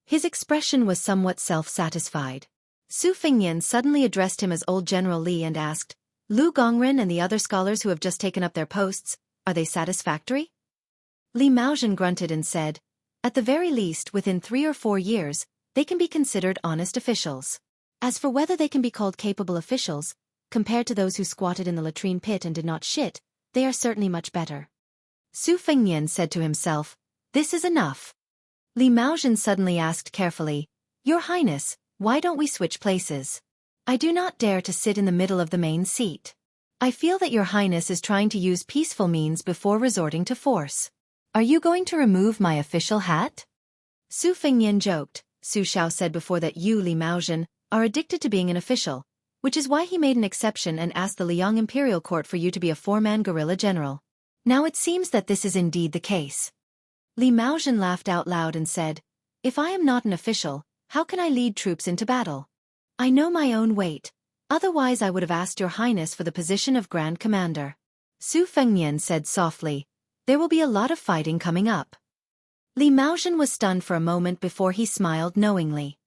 His expression was somewhat self-satisfied. Su Fengnian suddenly addressed him as Old General Li and asked, "Lu Gongren and the other scholars who have just taken up their posts, are they satisfactory?" Li Maozhen grunted and said, "At the very least, within 3 or 4 years, they can be considered honest officials. As for whether they can be called capable officials, compared to those who squatted in the latrine pit and did not shit, they are certainly much better." Su Fengnian said to himself, "This is enough." Li Maozhen suddenly asked carefully, "Your Highness, why don't we switch places? I do not dare to sit in the middle of the main seat. I feel that Your Highness is trying to use peaceful means before resorting to force. Are you going to remove my official hat?" Su Fengnian joked. Su Xiao said before that you, Li Maozhen, are addicted to being an official, which is why he made an exception and asked the Liang Imperial Court for you to be a 4-man guerrilla general. Now it seems that this is indeed the case. Li Maozhen laughed out loud and said, "If I am not an official, how can I lead troops into battle? I know my own weight, otherwise I would have asked Your Highness for the position of Grand Commander." Su Fengnian said softly, "There will be a lot of fighting coming up." Li Maozhen was stunned for a moment before he smiled knowingly.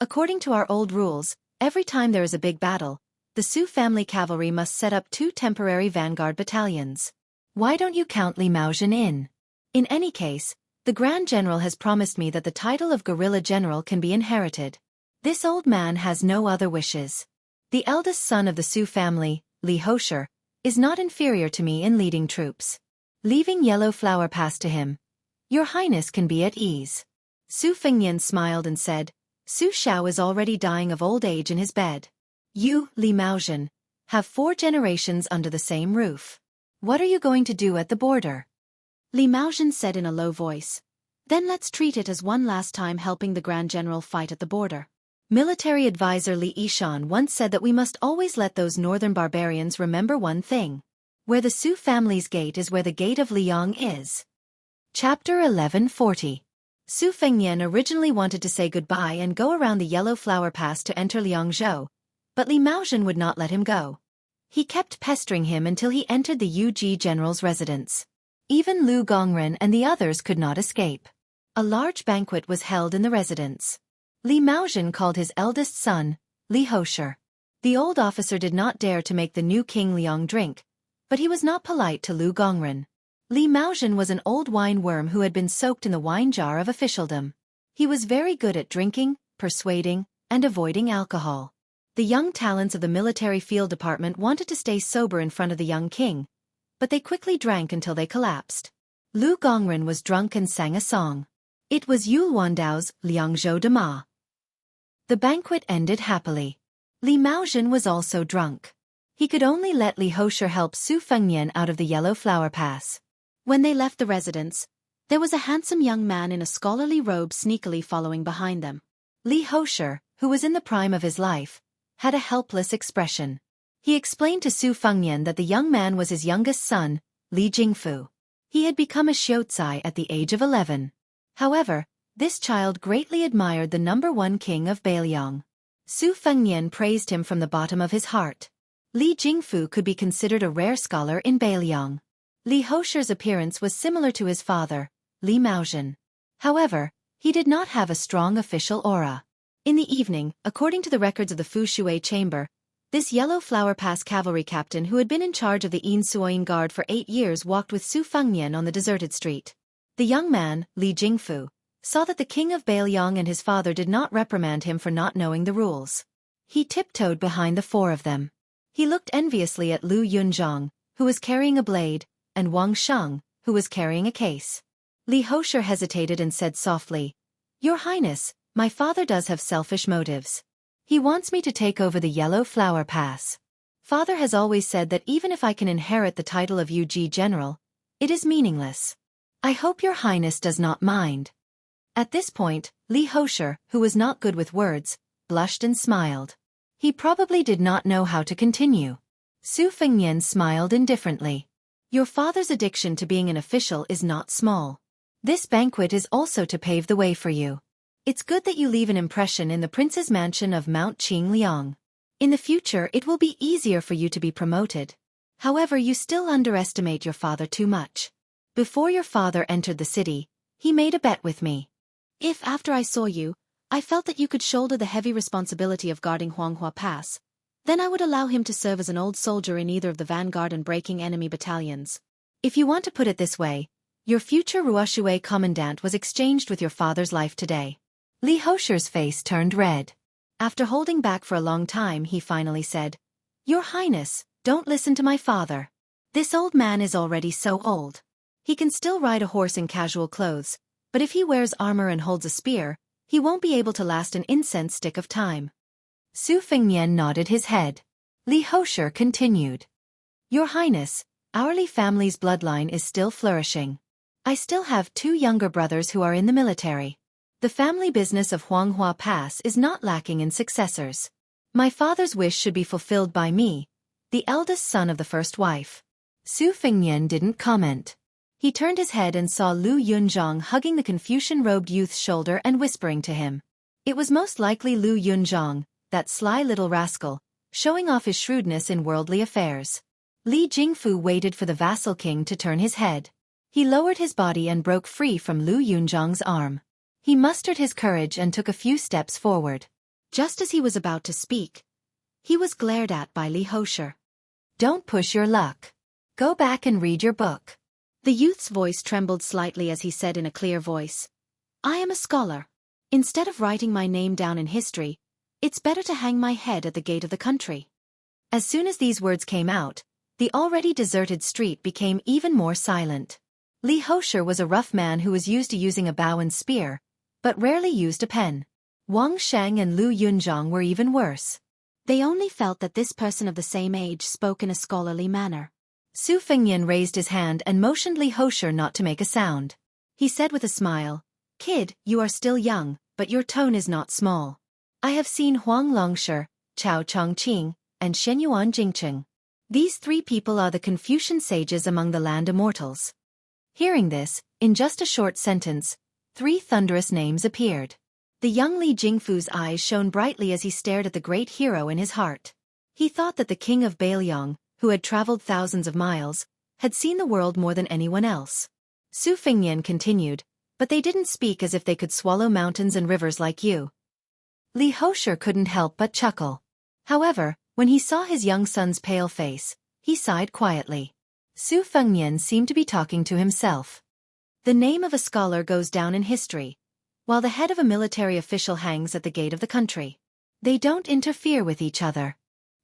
According to our old rules, every time there is a big battle, the Su family cavalry must set up 2 temporary vanguard battalions. Why don't you count Li Maozhen in? In any case, the Grand General has promised me that the title of Guerrilla General can be inherited. This old man has no other wishes. The eldest son of the Su family, Li Hosher, is not inferior to me in leading troops. Leaving Yellow Flower Pass to him, Your Highness can be at ease." Su Fengnian smiled and said, "Su Xiao is already dying of old age in his bed. You, Li Maozhen, have 4 generations under the same roof. What are you going to do at the border?" Li Maozhen said in a low voice, "Then let's treat it as one last time helping the Grand General fight at the border. Military advisor Li Yishan once said that we must always let those northern barbarians remember one thing. Where the Su family's gate is where the gate of Liang is." Chapter 1140. Su Fengnian originally wanted to say goodbye and go around the Yellow Flower Pass to enter Liangzhou, but Li Maozhen would not let him go. He kept pestering him until he entered the Yuji general's residence. Even Lu Gongren and the others could not escape. A large banquet was held in the residence. Li Maozhen called his eldest son, Li Hosher. The old officer did not dare to make the new King Liang drink, but he was not polite to Lu Gongren. Li Maozhen was an old wine worm who had been soaked in the wine jar of officialdom. He was very good at drinking, persuading, and avoiding alcohol. The young talents of the military field department wanted to stay sober in front of the young king, but they quickly drank until they collapsed. Lu Gongren was drunk and sang a song. It was Yul Wandao's Liangzhou de Ma. The banquet ended happily. Li Maozhen was also drunk. He could only let Li Hosher help Su Fengnian out of the Yellow Flower Pass. When they left the residence, there was a handsome young man in a scholarly robe sneakily following behind them. Li Hosher, who was in the prime of his life, had a helpless expression. He explained to Su Fengnian that the young man was his youngest son, Li Jingfu. He had become a xiozai at the age of 11. However, this child greatly admired the #1 king of Beiliang. Su Fengnian praised him from the bottom of his heart. Li Jingfu could be considered a rare scholar in Beiliang. Li Hosher's appearance was similar to his father, Li Maozhen. However, he did not have a strong official aura. In the evening, according to the records of the Fu Shui chamber, this Yellow Flower Pass cavalry captain who had been in charge of the Yin Suoyin Guard for 8 years walked with Su Fengnian on the deserted street. The young man, Li Jingfu, saw that the king of Beiliang and his father did not reprimand him for not knowing the rules. He tiptoed behind the 4 of them. He looked enviously at Lu Yunzhang, who was carrying a blade, and Wang Sheng, who was carrying a case. Li Hosher hesitated and said softly, "Your Highness, my father does have selfish motives. He wants me to take over the Yellow Flower Pass. Father has always said that even if I can inherit the title of Yuji General, it is meaningless. I hope Your Highness does not mind." At this point, Li Hosher, who was not good with words, blushed and smiled. He probably did not know how to continue. Su Fengnian smiled indifferently. Your father's addiction to being an official is not small. This banquet is also to pave the way for you. It's good that you leave an impression in the prince's mansion of Mount Qingliang. In the future it will be easier for you to be promoted. However, you still underestimate your father too much. Before your father entered the city, he made a bet with me. If after I saw you, I felt that you could shoulder the heavy responsibility of guarding Huanghua Pass, then I would allow him to serve as an old soldier in either of the vanguard and breaking enemy battalions. If you want to put it this way, your future Ruoshui commandant was exchanged with your father's life today. Li Hosher's face turned red. After holding back for a long time, he finally said, Your Highness, don't listen to my father. This old man is already so old. He can still ride a horse in casual clothes, but if he wears armor and holds a spear, he won't be able to last an incense stick of time. Su Fengnian nodded his head. Li Hosher continued. Your Highness, our Li family's bloodline is still flourishing. I still have 2 younger brothers who are in the military. The family business of Huanghua Pass is not lacking in successors. My father's wish should be fulfilled by me, the eldest son of the first wife. Su Fengnian didn't comment. He turned his head and saw Lu Yunzhang hugging the Confucian-robed youth's shoulder and whispering to him. It was most likely Lu Yunzhang, that sly little rascal, showing off his shrewdness in worldly affairs. Li Jingfu waited for the vassal king to turn his head. He lowered his body and broke free from Lu Yunzhang's arm. He mustered his courage and took a few steps forward. Just as he was about to speak, he was glared at by Li Hosher. Don't push your luck. Go back and read your book. The youth's voice trembled slightly as he said in a clear voice, I am a scholar. Instead of writing my name down in history, it's better to hang my head at the gate of the country. As soon as these words came out, the already deserted street became even more silent. Li Hosher was a rough man who was used to using a bow and spear, but rarely used a pen. Wang Sheng and Lu Yunzhang were even worse. They only felt that this person of the same age spoke in a scholarly manner. Su Fengnian raised his hand and motioned Li Hosher not to make a sound. He said with a smile, Kid, you are still young, but your tone is not small. I have seen Huang Longsher, Chao Chongqing, and Shenyuan Jingcheng. These 3 people are the Confucian sages among the land immortals. Hearing this, in just a short sentence, 3 thunderous names appeared. The young Li Jingfu's eyes shone brightly as he stared at the great hero in his heart. He thought that the king of Beiliang, who had traveled thousands of miles, had seen the world more than anyone else. Su Fengnian continued, but they didn't speak as if they could swallow mountains and rivers like you. Li Hosher couldn't help but chuckle. However, when he saw his young son's pale face, he sighed quietly. Su Fengnian seemed to be talking to himself. The name of a scholar goes down in history, while the head of a military official hangs at the gate of the country. They don't interfere with each other.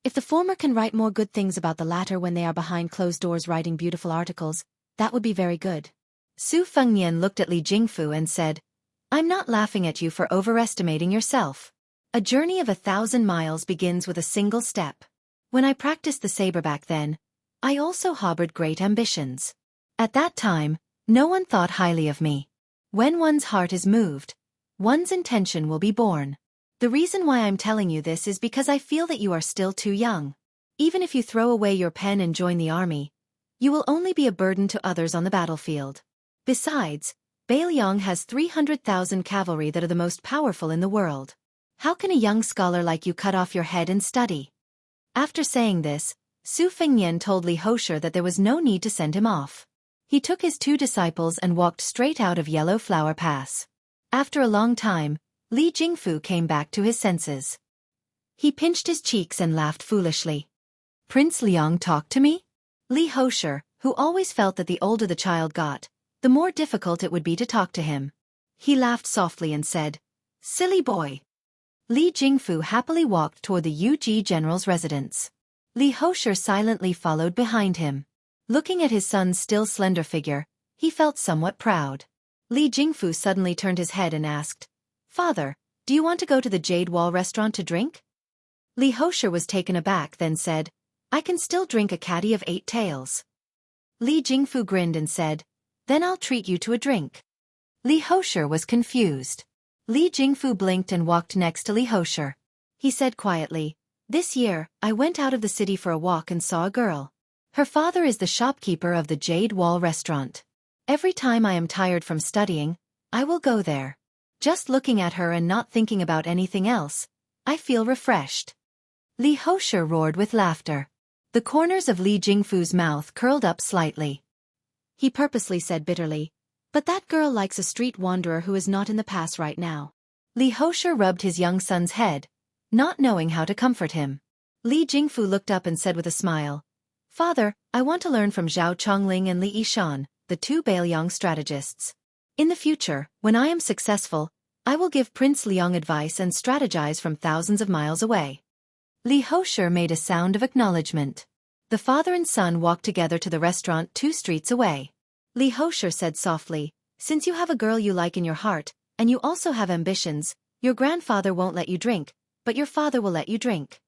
If the former can write more good things about the latter when they are behind closed doors writing beautiful articles, that would be very good. Su Fengnian looked at Li Jingfu and said, I'm not laughing at you for overestimating yourself. A journey of 1,000 miles begins with a single step. When I practiced the saber back then, I also harbored great ambitions. At that time, no one thought highly of me. When one's heart is moved, one's intention will be born. The reason why I'm telling you this is because I feel that you are still too young. Even if you throw away your pen and join the army, you will only be a burden to others on the battlefield. Besides, Beiliang has 300,000 cavalry that are the most powerful in the world. How can a young scholar like you cut off your head and study? After saying this, Su Fengnian told Li Hosher that there was no need to send him off. He took his 2 disciples and walked straight out of Yellow Flower Pass. After a long time, Li Jingfu came back to his senses. He pinched his cheeks and laughed foolishly. Prince Liang talked to me? Li Hosher, who always felt that the older the child got, the more difficult it would be to talk to him. He laughed softly and said, Silly boy. Li Jingfu happily walked toward the Yuji general's residence. Li Hosher silently followed behind him. Looking at his son's still slender figure, he felt somewhat proud. Li Jingfu suddenly turned his head and asked, Father, do you want to go to the Jade Wall restaurant to drink? Li Hosher was taken aback then said, I can still drink a caddy of 8 taels. Li Jingfu grinned and said, Then I'll treat you to a drink. Li Hosher was confused. Li Jingfu blinked and walked next to Li Hosher. He said quietly, "This year, I went out of the city for a walk and saw a girl. Her father is the shopkeeper of the Jade Wall restaurant. Every time I am tired from studying, I will go there. Just looking at her and not thinking about anything else, I feel refreshed." Li Houshi roared with laughter. The corners of Li Jingfu's mouth curled up slightly. He purposely said bitterly, "But that girl likes a street wanderer who is not in the pass right now." Li Houshi rubbed his young son's head, not knowing how to comfort him. Li Jingfu looked up and said with a smile, "Father, I want to learn from Zhao Chongling and Li Yishan, the two Beiliang strategists. In the future, when I am successful, I will give Prince Liang advice and strategize from thousands of miles away." Li Houshi made a sound of acknowledgement. The father and son walked together to the restaurant 2 streets away. Li Houshi said softly, "Since you have a girl you like in your heart, and you also have ambitions, your grandfather won't let you drink, but your father will let you drink."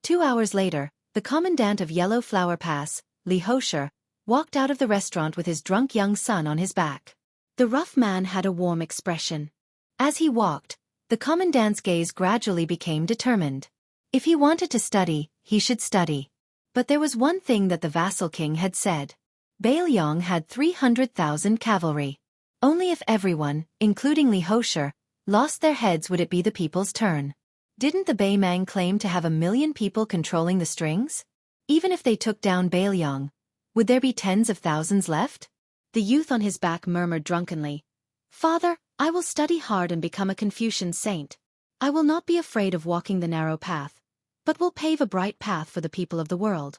2 hours later, the commandant of Yellow Flower Pass, Li Houshi, walked out of the restaurant with his drunk young son on his back. The rough man had a warm expression. As he walked, the commandant's gaze gradually became determined. If he wanted to study, he should study. But there was one thing that the vassal king had said. Beiliang had 300,000 cavalry. Only if everyone, including Li Houshi, lost their heads would it be the people's turn. Didn't the Beimang claim to have 1,000,000 people controlling the strings? Even if they took down Beiliang, would there be tens of thousands left? The youth on his back murmured drunkenly, "Father, I will study hard and become a Confucian saint. I will not be afraid of walking the narrow path, but will pave a bright path for the people of the world."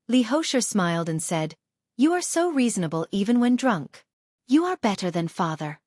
Li Houshi smiled and said, "You are so reasonable even when drunk. You are better than father."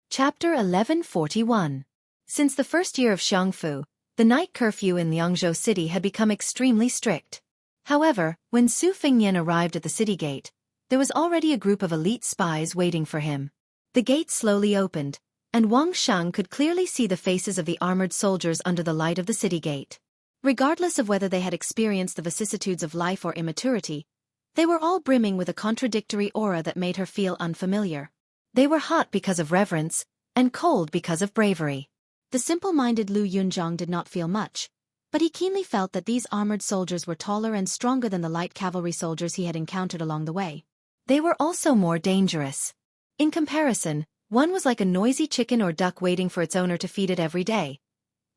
Chapter 1141. Since the first year of Xianghu, the night curfew in Liangzhou city had become extremely strict. However, when Su Fengnian arrived at the city gate, there was already a group of elite spies waiting for him. The gate slowly opened, and Wang Shang could clearly see the faces of the armored soldiers under the light of the city gate. Regardless of whether they had experienced the vicissitudes of life or immaturity, they were all brimming with a contradictory aura that made her feel unfamiliar. They were hot because of reverence, and cold because of bravery. The simple-minded Lu Yunzhang did not feel much, but he keenly felt that these armored soldiers were taller and stronger than the light cavalry soldiers he had encountered along the way. They were also more dangerous. In comparison, one was like a noisy chicken or duck waiting for its owner to feed it every day,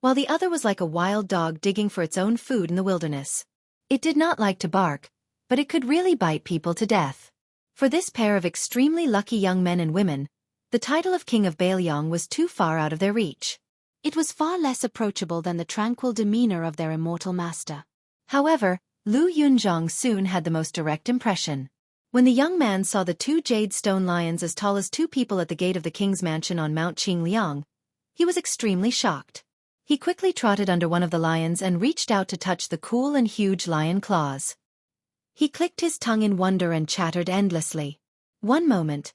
while the other was like a wild dog digging for its own food in the wilderness. It did not like to bark, but it could really bite people to death. For this pair of extremely lucky young men and women, the title of King of Beiliang was too far out of their reach. It was far less approachable than the tranquil demeanor of their immortal master. However, Lu Yunzhang soon had the most direct impression. When the young man saw the 2 jade stone lions as tall as 2 people at the gate of the king's mansion on Mount Qingliang, he was extremely shocked. He quickly trotted under one of the lions and reached out to touch the cool and huge lion claws. He clicked his tongue in wonder and chattered endlessly. One moment,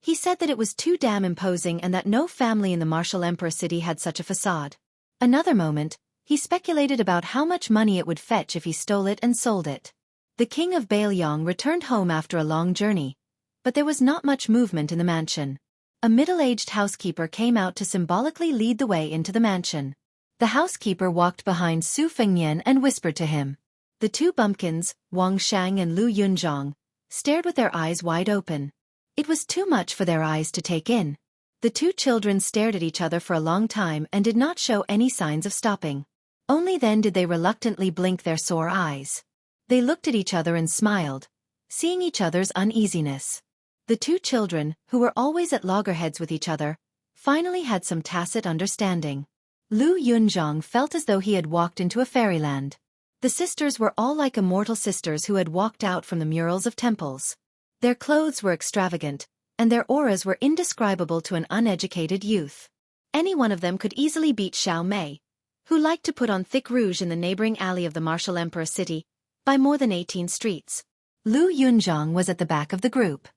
he said that it was too damn imposing and that no family in the martial emperor city had such a facade. Another moment, he speculated about how much money it would fetch if he stole it and sold it. The king of Beiliang returned home after a long journey, but there was not much movement in the mansion. A middle-aged housekeeper came out to symbolically lead the way into the mansion. The housekeeper walked behind Su Fengnian and whispered to him. The 2 bumpkins, Wang Shang and Lu Yunzhang, stared with their eyes wide open. It was too much for their eyes to take in. The 2 children stared at each other for a long time and did not show any signs of stopping. Only then did they reluctantly blink their sore eyes. They looked at each other and smiled, seeing each other's uneasiness. The 2 children, who were always at loggerheads with each other, finally had some tacit understanding. Lu Yunzhang felt as though he had walked into a fairyland. The sisters were all like immortal sisters who had walked out from the murals of temples. Their clothes were extravagant, and their auras were indescribable to an uneducated youth. Any one of them could easily beat Xiao Mei, who liked to put on thick rouge in the neighboring alley of the martial emperor city, by more than 18 streets. Lu Yunzhang was at the back of the group.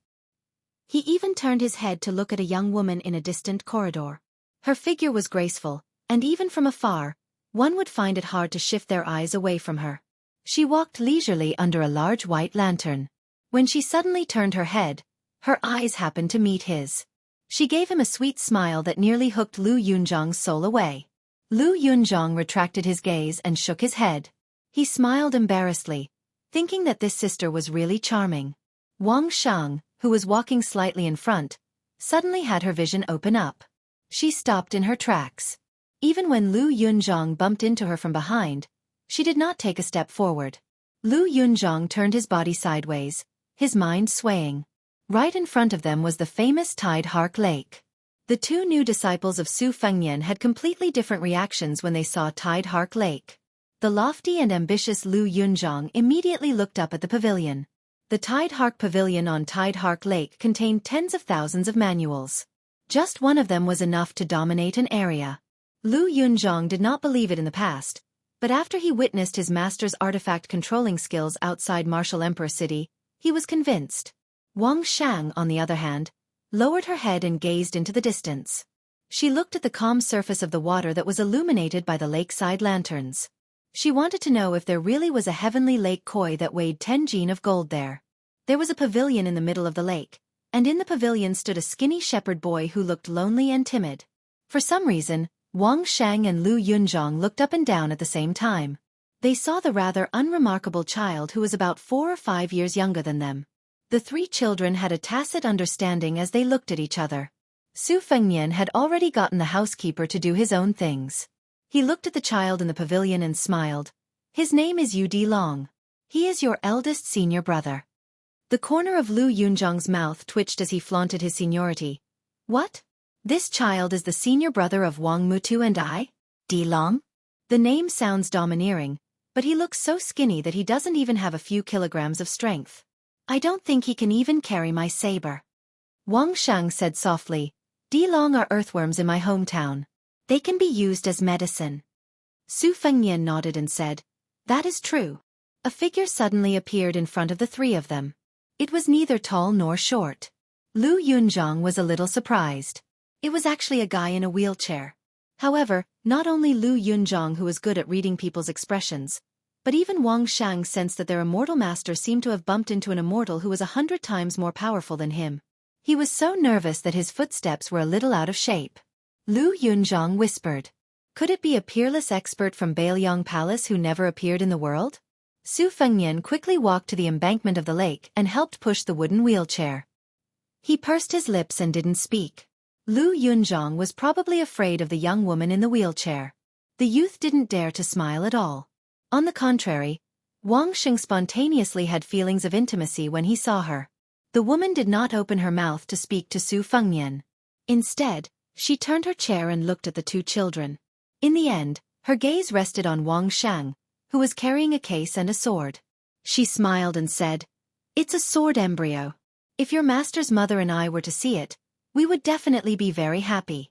He even turned his head to look at a young woman in a distant corridor. Her figure was graceful, and even from afar, one would find it hard to shift their eyes away from her. She walked leisurely under a large white lantern. When she suddenly turned her head, her eyes happened to meet his. She gave him a sweet smile that nearly hooked Lu Yunzhang's soul away. Lu Yunzhong retracted his gaze and shook his head. He smiled embarrassedly, thinking that this sister was really charming. Wang Shang, who was walking slightly in front, suddenly had her vision open up. She stopped in her tracks. Even when Lu Yunzhong bumped into her from behind, she did not take a step forward. Lu Yunzhong turned his body sideways, his mind swaying. Right in front of them was the famous Tide Hark Lake. The two new disciples of Su Fengnian had completely different reactions when they saw Tide Hark Lake. The lofty and ambitious Lu Yunzhong immediately looked up at the pavilion. The Tide Hark Pavilion on Tide Hark Lake contained tens of thousands of manuals. Just one of them was enough to dominate an area. Lu Yunzhong did not believe it in the past, but after he witnessed his master's artifact controlling skills outside Martial Emperor City, he was convinced. Wang Shang, on the other hand, lowered her head and gazed into the distance. She looked at the calm surface of the water that was illuminated by the lakeside lanterns. She wanted to know if there really was a heavenly lake koi that weighed 10 jin of gold there. There was a pavilion in the middle of the lake, and in the pavilion stood a skinny shepherd boy who looked lonely and timid. For some reason, Wang Shang and Lu Yunzhong looked up and down at the same time. They saw the rather unremarkable child who was about 4 or 5 years younger than them. The three children had a tacit understanding as they looked at each other. Su Fengnian had already gotten the housekeeper to do his own things. He looked at the child in the pavilion and smiled. His name is Yu Long. He is your eldest senior brother. The corner of Lu Yunzhong's mouth twitched as he flaunted his seniority. What? This child is the senior brother of Wang Mutu and I? Di Long? The name sounds domineering, but he looks so skinny that he doesn't even have a few kilograms of strength. I don't think he can even carry my saber. Wang Shang said softly, Di Long are earthworms in my hometown. They can be used as medicine. Su Fengnian nodded and said, That is true. A figure suddenly appeared in front of the three of them. It was neither tall nor short. Lu Yunzhong was a little surprised. It was actually a guy in a wheelchair. However, not only Lu Yunzhong who was good at reading people's expressions, but even Wang Shang sensed that their immortal master seemed to have bumped into an immortal who was 100 times more powerful than him. He was so nervous that his footsteps were a little out of shape. Lu Yunzhong whispered, Could it be a peerless expert from Bailiang Palace who never appeared in the world? Su Fengnian quickly walked to the embankment of the lake and helped push the wooden wheelchair. He pursed his lips and didn't speak. Lu Yunzhong was probably afraid of the young woman in the wheelchair. The youth didn't dare to smile at all. On the contrary, Wang Sheng spontaneously had feelings of intimacy when he saw her. The woman did not open her mouth to speak to Su Fengnian. Instead, she turned her chair and looked at the two children. In the end, her gaze rested on Wang Shang, who was carrying a case and a sword. She smiled and said, It's a sword embryo. If your master's mother and I were to see it, we would definitely be very happy.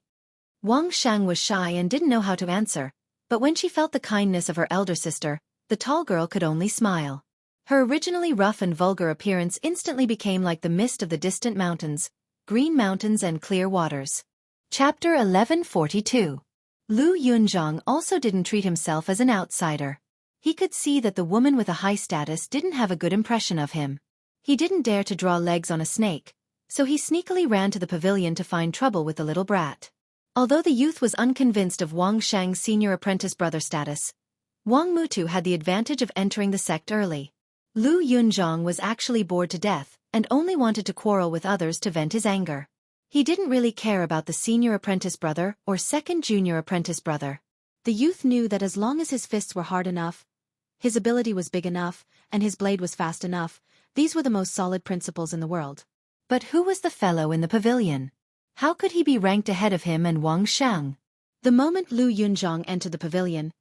Wang Shang was shy and didn't know how to answer, but when she felt the kindness of her elder sister, the tall girl could only smile. Her originally rough and vulgar appearance instantly became like the mist of the distant mountains, green mountains and clear waters. Chapter 1142. Lu Yunzhong also didn't treat himself as an outsider. He could see that the woman with a high status didn't have a good impression of him. He didn't dare to draw legs on a snake, so he sneakily ran to the pavilion to find trouble with the little brat. Although the youth was unconvinced of Wang Shang's senior apprentice brother status, Wang Mutu had the advantage of entering the sect early. Lu Yunzhong was actually bored to death and only wanted to quarrel with others to vent his anger. He didn't really care about the senior apprentice brother or second junior apprentice brother. The youth knew that as long as his fists were hard enough, his ability was big enough, and his blade was fast enough, these were the most solid principles in the world. But who was the fellow in the pavilion? How could he be ranked ahead of him and Wang Shang? The moment Lu Yunzhong entered the pavilion,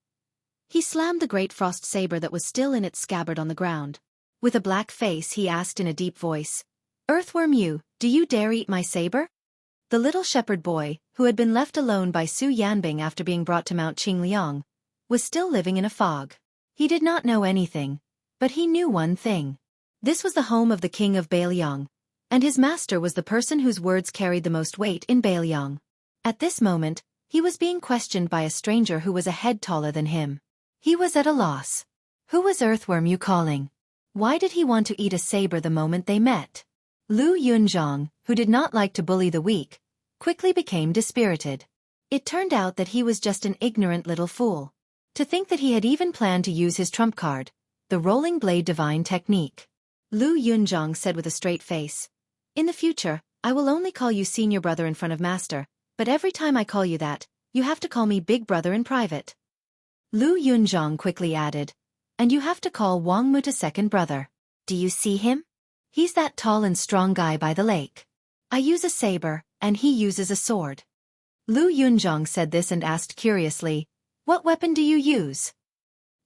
he slammed the great frost saber that was still in its scabbard on the ground. With a black face he asked in a deep voice, Earthworm you, do you dare eat my saber? The little shepherd boy, who had been left alone by Su Yanbing after being brought to Mount Qingliang, was still living in a fog. He did not know anything, but he knew one thing. This was the home of the king of Bailiang, and his master was the person whose words carried the most weight in Bailiang. At this moment, he was being questioned by a stranger who was a head taller than him. He was at a loss. Who was Earthworm you calling? Why did he want to eat a saber the moment they met? Lu Yunzhong, who did not like to bully the weak, quickly became dispirited. It turned out that he was just an ignorant little fool. To think that he had even planned to use his trump card, the rolling blade divine technique. Lu Yunzhong said with a straight face. In the future, I will only call you senior brother in front of master, but every time I call you that, you have to call me big brother in private. Lu Yunzhong quickly added. And you have to call Wang Muta second brother. Do you see him? He's that tall and strong guy by the lake. I use a saber, and he uses a sword. Lu Yunzhong said this and asked curiously, what weapon do you use?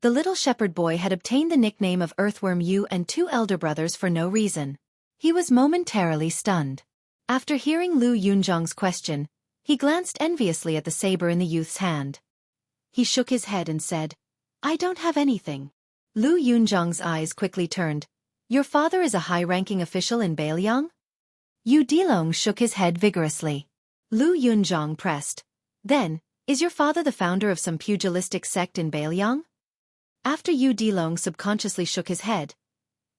The little shepherd boy had obtained the nickname of Earthworm Yu and two elder brothers for no reason. He was momentarily stunned. After hearing Lu Yunzhong's question, he glanced enviously at the saber in the youth's hand. He shook his head and said, I don't have anything. Lu Yunzhong's eyes quickly turned. Your father is a high-ranking official in Beiliang? Yu Dilong shook his head vigorously. Lu Yunzhong pressed. Then, is your father the founder of some pugilistic sect in Beiliang? After Yu Dilong subconsciously shook his head,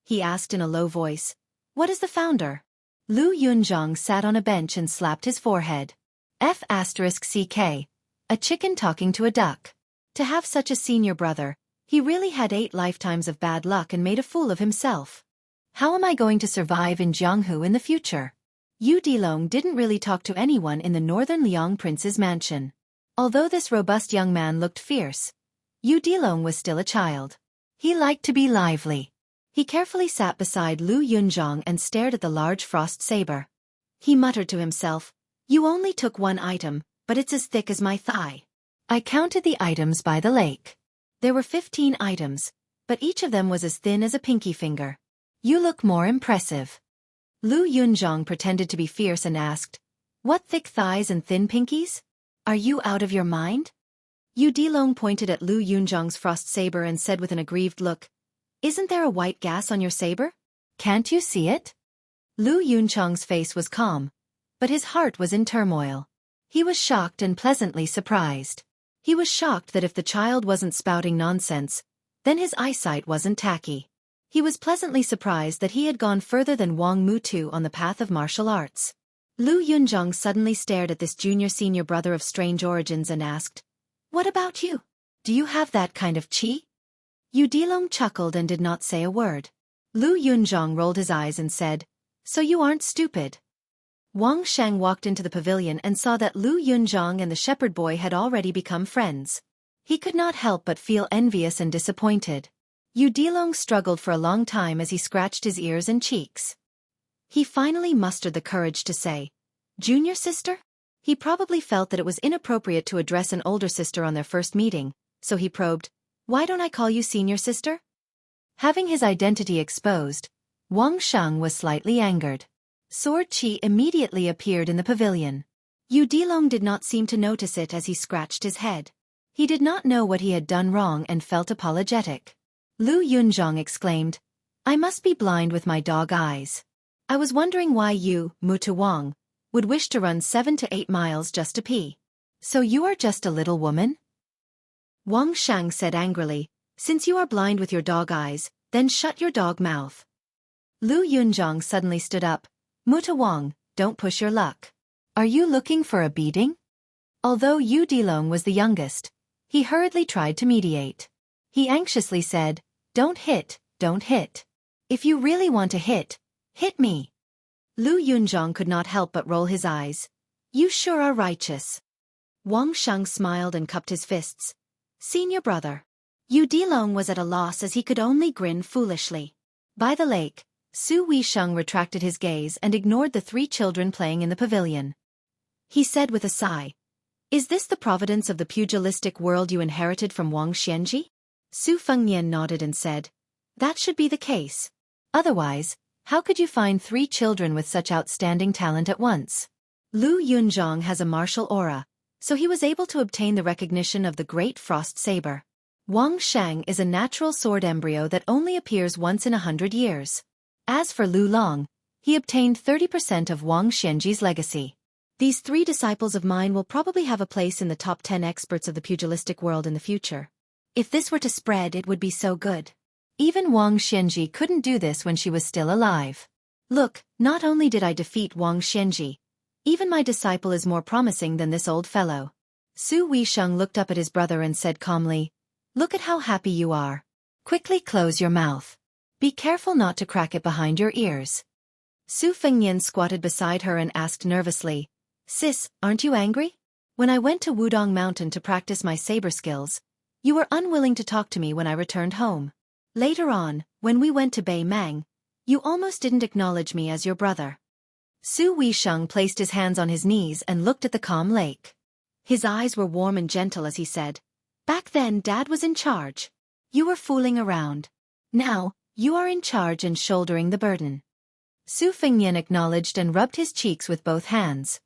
he asked in a low voice, what is the founder? Lu Yunzhong sat on a bench and slapped his forehead. F***ck. A chicken talking to a duck. To have such a senior brother, he really had 8 lifetimes of bad luck and made a fool of himself. How am I going to survive in Jianghu in the future? Yu Dilong didn't really talk to anyone in the northern Liang prince's mansion. Although this robust young man looked fierce, Yu Dilong was still a child. He liked to be lively. He carefully sat beside Lu Yunzhong and stared at the large frost saber. He muttered to himself, you only took 1 item, but it's as thick as my thigh. I counted the items by the lake. There were 15 items, but each of them was as thin as a pinky finger. You look more impressive. Lu Yunzhong pretended to be fierce and asked, what thick thighs and thin pinkies? Are you out of your mind? Yu Dilong pointed at Lu Yunzhong's frost saber and said with an aggrieved look, isn't there a white gas on your saber? Can't you see it? Lu Yunzhong's face was calm, but his heart was in turmoil. He was shocked and pleasantly surprised. He was shocked that if the child wasn't spouting nonsense, then his eyesight wasn't tacky. He was pleasantly surprised that he had gone further than Wang Mutu on the path of martial arts. Lu Yunzhong suddenly stared at this junior-senior brother of strange origins and asked, what about you? Do you have that kind of qi? Yu Dilong chuckled and did not say a word. Lu Yunzhong rolled his eyes and said, so you aren't stupid. Wang Sheng walked into the pavilion and saw that Lu Yunzhong and the shepherd boy had already become friends. He could not help but feel envious and disappointed. Yu Dilong struggled for a long time as he scratched his ears and cheeks. He finally mustered the courage to say, junior sister? He probably felt that it was inappropriate to address an older sister on their first meeting, so he probed, why don't I call you senior sister? Having his identity exposed, Wang Sheng was slightly angered. Sword Qi immediately appeared in the pavilion. Yu Dilong did not seem to notice it as he scratched his head. He did not know what he had done wrong and felt apologetic. Lu Yunzhong exclaimed, I must be blind with my dog eyes. I was wondering why you, Mutu Wang, would wish to run 7 to 8 miles just to pee. So you are just a little woman? Wang Sheng said angrily, since you are blind with your dog eyes, then shut your dog mouth. Lu Yunzhong suddenly stood up. Muta Wang, don't push your luck. Are you looking for a beating? Although Yu Dilong was the youngest, he hurriedly tried to mediate. He anxiously said, don't hit, don't hit. If you really want to hit, hit me. Lu Yunzhong could not help but roll his eyes. You sure are righteous. Wang Sheng smiled and cupped his fists. Senior brother. Yu Dilong was at a loss as he could only grin foolishly. By the lake, Su Weisheng retracted his gaze and ignored the 3 children playing in the pavilion. He said with a sigh, is this the providence of the pugilistic world you inherited from Wang Xianji? Su Fengnian nodded and said, that should be the case. Otherwise, how could you find 3 children with such outstanding talent at once? Lu Yunzhong has a martial aura, so he was able to obtain the recognition of the great frost saber. Wang Sheng is a natural sword embryo that only appears once in 100 years. As for Lu Long, he obtained 30% of Wang Xianji's legacy. These 3 disciples of mine will probably have a place in the top 10 experts of the pugilistic world in the future. If this were to spread, it would be so good. Even Wang Xianji couldn't do this when she was still alive. Look, not only did I defeat Wang Xianji, even my disciple is more promising than this old fellow. Su Weisheng looked up at his brother and said calmly, "Look at how happy you are. Quickly close your mouth. Be careful not to crack it behind your ears." Su Fengnian squatted beside her and asked nervously, "Sis, aren't you angry? When I went to Wudong Mountain to practice my saber skills, you were unwilling to talk to me when I returned home. Later on, when we went to Bei Mang, you almost didn't acknowledge me as your brother." Su Weisheng placed his hands on his knees and looked at the calm lake. His eyes were warm and gentle as he said, "Back then Dad was in charge. You were fooling around. Now, you are in charge and shouldering the burden." Su Fengnian acknowledged and rubbed his cheeks with both hands.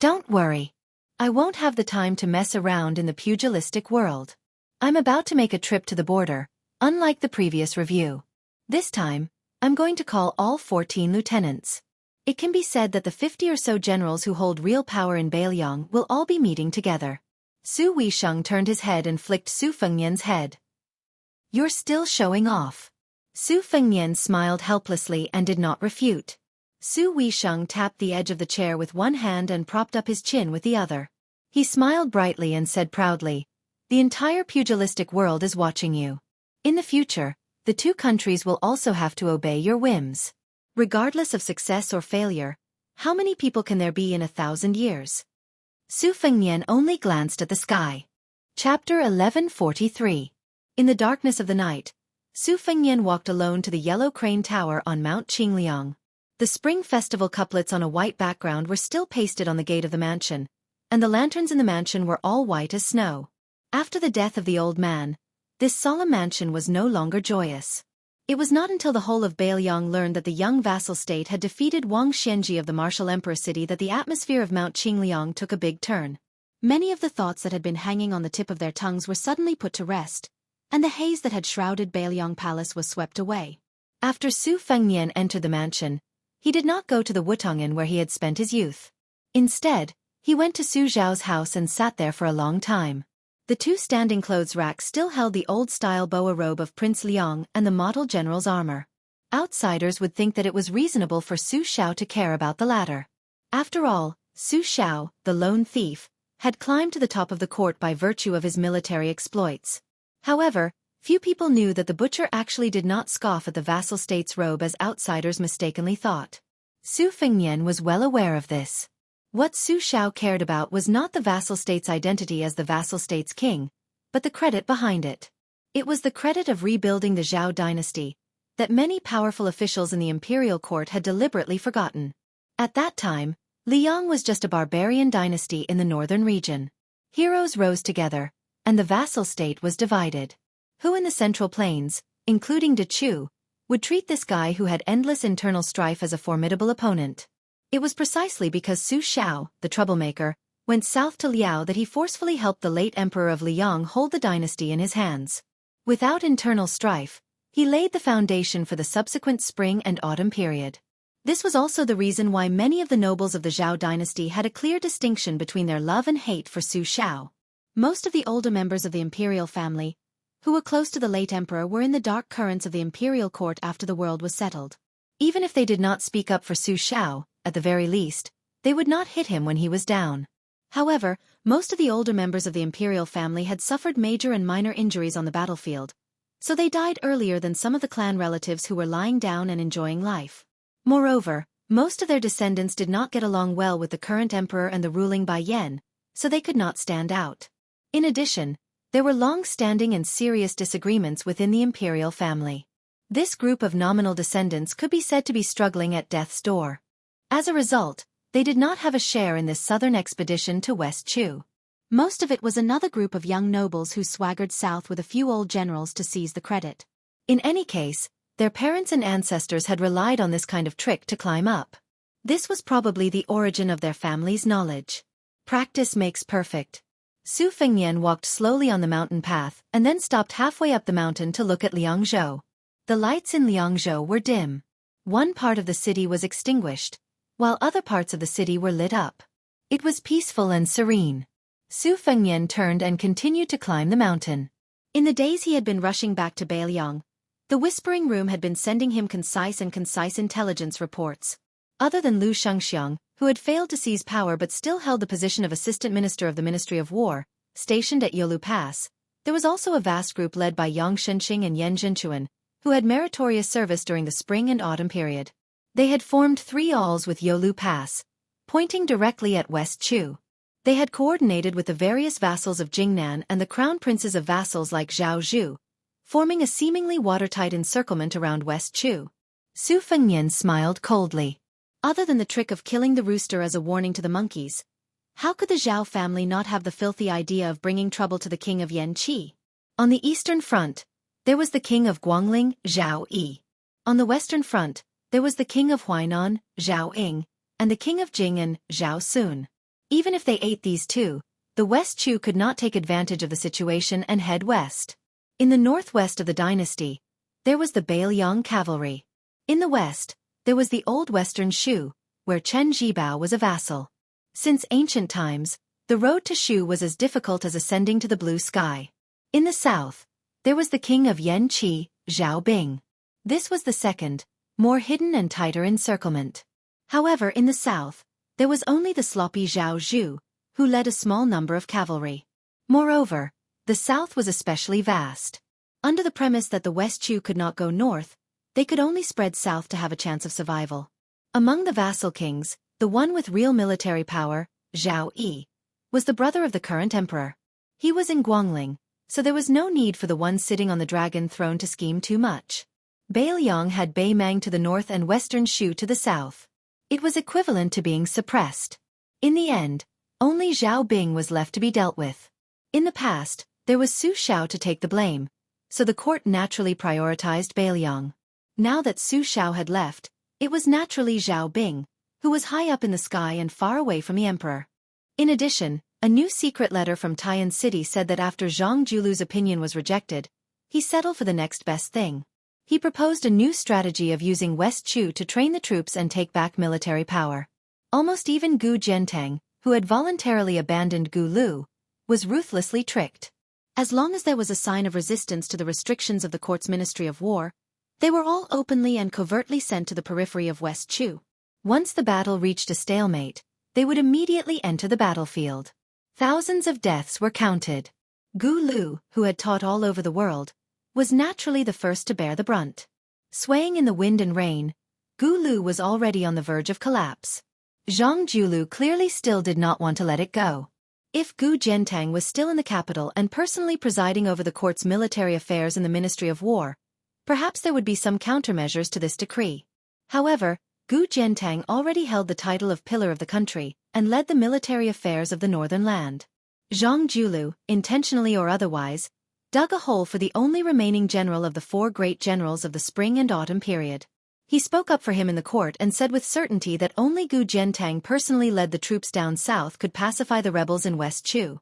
"Don't worry. I won't have the time to mess around in the pugilistic world. I'm about to make a trip to the border, unlike the previous review. This time, I'm going to call all 14 lieutenants. It can be said that the 50 or so generals who hold real power in Beiliang will all be meeting together." Su Weisheng turned his head and flicked Su Fengnian's head. "You're still showing off." Su Fengnian smiled helplessly and did not refute. Su Weisheng tapped the edge of the chair with one hand and propped up his chin with the other. He smiled brightly and said proudly, "The entire pugilistic world is watching you. In the future, the two countries will also have to obey your whims. Regardless of success or failure, how many people can there be in 1,000 years?" Su Fengnian only glanced at the sky. Chapter 1143. In the darkness of the night, Su Fengnian walked alone to the Yellow Crane Tower on Mount Qingliang. The Spring Festival couplets on a white background were still pasted on the gate of the mansion, and the lanterns in the mansion were all white as snow. After the death of the old man, this solemn mansion was no longer joyous. It was not until the whole of Beiliang learned that the young vassal state had defeated Wang Xianxia of the martial emperor city that the atmosphere of Mount Qingliang took a big turn. Many of the thoughts that had been hanging on the tip of their tongues were suddenly put to rest, and the haze that had shrouded Beiliang Palace was swept away. After Su Fengnian entered the mansion, he did not go to the Wutong Inn where he had spent his youth. Instead, he went to Su Zhao's house and sat there for a long time. The two standing clothes racks still held the old-style boa robe of Prince Liang and the model general's armor. Outsiders would think that it was reasonable for Su Xiao to care about the latter. After all, Su Xiao, the lone thief, had climbed to the top of the court by virtue of his military exploits. However, few people knew that the butcher actually did not scoff at the vassal state's robe as outsiders mistakenly thought. Su Fengnian was well aware of this. What Su Xiao cared about was not the vassal state's identity as the vassal state's king, but the credit behind it. It was the credit of rebuilding the Zhao dynasty that many powerful officials in the imperial court had deliberately forgotten. At that time, Liang was just a barbarian dynasty in the northern region. Heroes rose together, and the vassal state was divided. Who in the central plains, including De Chu, would treat this guy who had endless internal strife as a formidable opponent? It was precisely because Su Xiao, the troublemaker, went south to Liao that he forcefully helped the late emperor of Liang hold the dynasty in his hands. Without internal strife, he laid the foundation for the subsequent spring and autumn period. This was also the reason why many of the nobles of the Zhao dynasty had a clear distinction between their love and hate for Su Xiao. Most of the older members of the imperial family, who were close to the late emperor, were in the dark currents of the imperial court after the world was settled. Even if they did not speak up for Su Xiao, at the very least, they would not hit him when he was down. However, most of the older members of the imperial family had suffered major and minor injuries on the battlefield, so they died earlier than some of the clan relatives who were lying down and enjoying life. Moreover, most of their descendants did not get along well with the current emperor and the ruling Bai Yan, so they could not stand out. In addition, there were long-standing and serious disagreements within the imperial family. This group of nominal descendants could be said to be struggling at death's door. As a result, they did not have a share in this southern expedition to West Chu. Most of it was another group of young nobles who swaggered south with a few old generals to seize the credit. In any case, their parents and ancestors had relied on this kind of trick to climb up. This was probably the origin of their family's knowledge. Practice makes perfect. Su Fengnian walked slowly on the mountain path and then stopped halfway up the mountain to look at Liangzhou. The lights in Liangzhou were dim. One part of the city was extinguished, while other parts of the city were lit up. It was peaceful and serene. Su Fengnian turned and continued to climb the mountain. In the days he had been rushing back to Beiliang, the Whispering Room had been sending him concise intelligence reports. Other than Lu Shengxiang, who had failed to seize power but still held the position of Assistant Minister of the Ministry of War, stationed at Yolu Pass. There was also a vast group led by Yang Shenxing and Yan Zhenchuan, who had meritorious service during the spring and autumn period. They had formed 3 alls with Yolu Pass, pointing directly at West Chu. They had coordinated with the various vassals of Jingnan and the crown princes of vassals like Zhao Zhu, forming a seemingly watertight encirclement around West Chu. Su Fengnian smiled coldly. Other than the trick of killing the rooster as a warning to the monkeys, how could the Zhao family not have the filthy idea of bringing trouble to the king of Yanqi? On the eastern front, there was the king of Guangling, Zhao Yi. On the western front, there was the king of Huainan, Zhao Ying, and the king of Jing'an, Zhao Sun. Even if they ate these two, the West Chu could not take advantage of the situation and head west. In the northwest of the dynasty, there was the Bailiang cavalry. In the west, there was the old western Shu, where Chen Zhibao was a vassal. Since ancient times, the road to Shu was as difficult as ascending to the blue sky. In the south, there was the king of Yanqi, Zhao Bing. This was the second, more hidden and tighter encirclement. However, in the south, there was only the sloppy Zhao Zhu, who led a small number of cavalry. Moreover, the south was especially vast. Under the premise that the West Chu could not go north, they could only spread south to have a chance of survival. Among the vassal kings, the one with real military power, Zhao Yi, was the brother of the current emperor. He was in Guangling, so there was no need for the one sitting on the dragon throne to scheme too much. Bailiang had Beimang to the north and western Shu to the south. It was equivalent to being suppressed. In the end, only Zhao Bing was left to be dealt with. In the past, there was Su Shao to take the blame, so the court naturally prioritized Bailiang. Now that Su Shao had left, it was naturally Zhao Bing, who was high up in the sky and far away from the emperor. In addition, a new secret letter from Taiyan City said that after Zhang Julu's opinion was rejected, he settled for the next best thing. He proposed a new strategy of using West Chu to train the troops and take back military power. Almost even Gu Jiantang, who had voluntarily abandoned Gu Lu, was ruthlessly tricked. As long as there was a sign of resistance to the restrictions of the court's Ministry of War, they were all openly and covertly sent to the periphery of West Chu. Once the battle reached a stalemate, they would immediately enter the battlefield. Thousands of deaths were counted. Gu Lu, who had taught all over the world, was naturally the first to bear the brunt. Swaying in the wind and rain, Gu Lu was already on the verge of collapse. Zhang Julu clearly still did not want to let it go. If Gu Jiantang was still in the capital and personally presiding over the court's military affairs in the Ministry of War, perhaps there would be some countermeasures to this decree. However, Gu Jiantang already held the title of pillar of the country and led the military affairs of the northern land. Zhang Julu, intentionally or otherwise, dug a hole for the only remaining general of the 4 great generals of the spring and autumn period. He spoke up for him in the court and said with certainty that only Gu Jiantang personally led the troops down south could pacify the rebels in West Chu.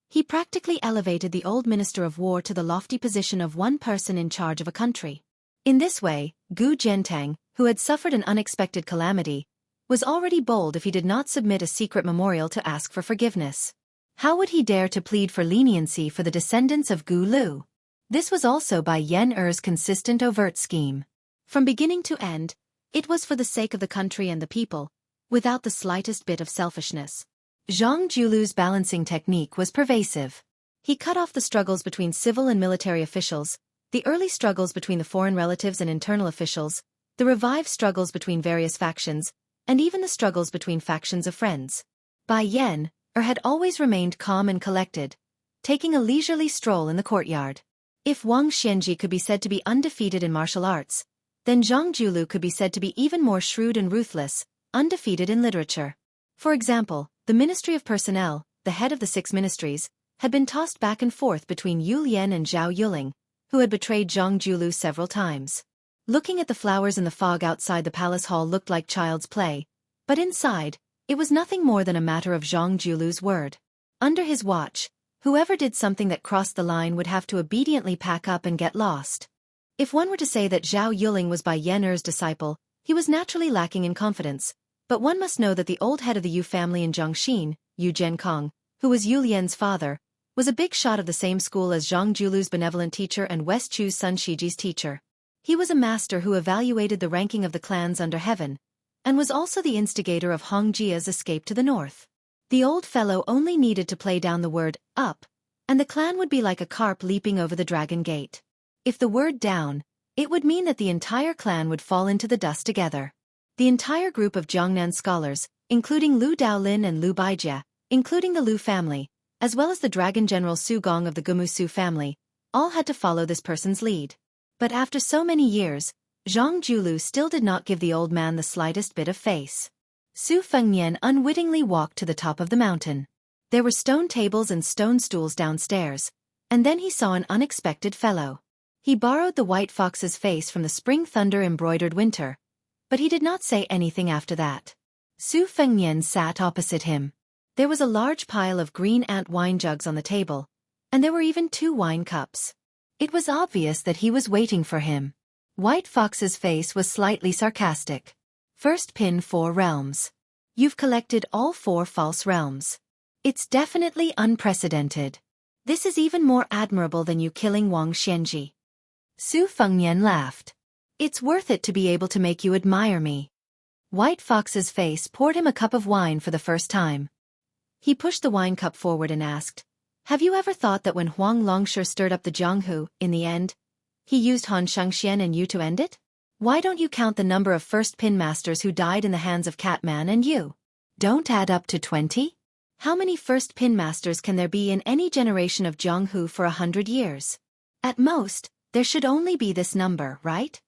He practically elevated the old Minister of War to the lofty position of one person in charge of a country. In this way, Gu Jiantang, who had suffered an unexpected calamity, was already bold if he did not submit a secret memorial to ask for forgiveness. How would he dare to plead for leniency for the descendants of Gu Lu? This was also by Yen Er's consistent overt scheme. From beginning to end, it was for the sake of the country and the people, without the slightest bit of selfishness. Zhang Julu's balancing technique was pervasive. He cut off the struggles between civil and military officials, the early struggles between the foreign relatives and internal officials, the revived struggles between various factions, and even the struggles between factions of friends. Bai Yen had always remained calm and collected, taking a leisurely stroll in the courtyard. If Wang Xianji could be said to be undefeated in martial arts, then Zhang Julu could be said to be even more shrewd and ruthless, undefeated in literature. For example, the Ministry of Personnel, the head of the 6 ministries, had been tossed back and forth between Yu Lian and Zhao Yuling, who had betrayed Zhang Julu several times. Looking at the flowers in the fog outside the palace hall looked like child's play, but inside, it was nothing more than a matter of Zhang Julu's word. Under his watch, whoever did something that crossed the line would have to obediently pack up and get lost. If one were to say that Zhao Yuling was Bai Yen Er's disciple, he was naturally lacking in confidence, but one must know that the old head of the Yu family in Jiangxin, Yu Zhenkong, who was Yu Lian's father, was a big shot of the same school as Zhang Julu's benevolent teacher and West Chu's son Shiji's teacher. He was a master who evaluated the ranking of the clans under heaven, and was also the instigator of Xianxia's escape to the north. The old fellow only needed to play down the word up, and the clan would be like a carp leaping over the dragon gate. If the word down, it would mean that the entire clan would fall into the dust together. The entire group of Jiangnan scholars, including Lu Daolin and Lu Baijie, including the Lu family, as well as the dragon general Su Gong of the Gumu Su family, all had to follow this person's lead. But after so many years, Zhang Julu still did not give the old man the slightest bit of face. Su Fengnian unwittingly walked to the top of the mountain. There were stone tables and stone stools downstairs, and then he saw an unexpected fellow. He borrowed the white fox's face from the spring thunder embroidered winter, but he did not say anything after that. Su Fengnian sat opposite him. There was a large pile of green ant wine jugs on the table, and there were even 2 wine cups. It was obvious that he was waiting for him. White Fox's face was slightly sarcastic. First pin 4 realms. You've collected all 4 false realms. It's definitely unprecedented. This is even more admirable than you killing Wang Xianji. Su Fengnian laughed. It's worth it to be able to make you admire me. White Fox's face poured him a cup of wine for the first time. He pushed the wine cup forward and asked, have you ever thought that when Huang Longshe stirred up the Jianghu, in the end, he used Han Xiangxian and you to end it? Why don't you count the number of first pin masters who died in the hands of Catman and you? Don't add up to 20? How many first pin masters can there be in any generation of Jianghu for 100 years? At most, there should only be this number, right?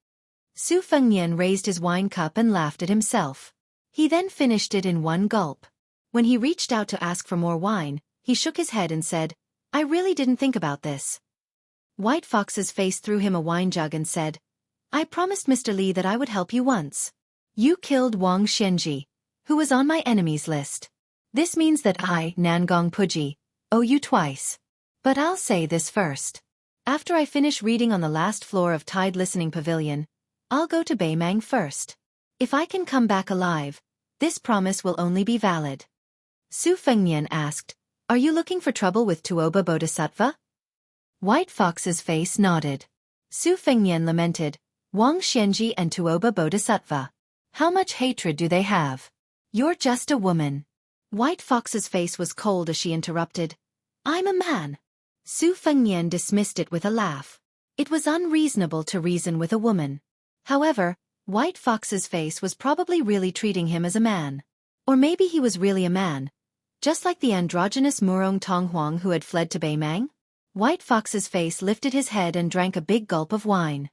Su Fengnian raised his wine cup and laughed at himself. He then finished it in one gulp. When he reached out to ask for more wine, he shook his head and said, I really didn't think about this. White Fox's face threw him a wine jug and said, I promised Mr. Li that I would help you once. You killed Wang Xianji, who was on my enemies list. This means that I, Nangong Puji, owe you twice. But I'll say this first. After I finish reading on the last floor of Tide Listening Pavilion, I'll go to Beimang first. If I can come back alive, this promise will only be valid. Su Fengnian asked, Are you looking for trouble with Tuoba Bodhisattva? White Fox's face nodded. Su Fengnian lamented, Wang Xianji and Tuoba Bodhisattva. How much hatred do they have? You're just a woman. White Fox's face was cold as she interrupted, I'm a man. Su Fengnian dismissed it with a laugh. It was unreasonable to reason with a woman. However, White Fox's face was probably really treating him as a man. Or maybe he was really a man, just like the androgynous Murong Tonghuang who had fled to Beimang. White Fox's face lifted his head and drank a big gulp of wine.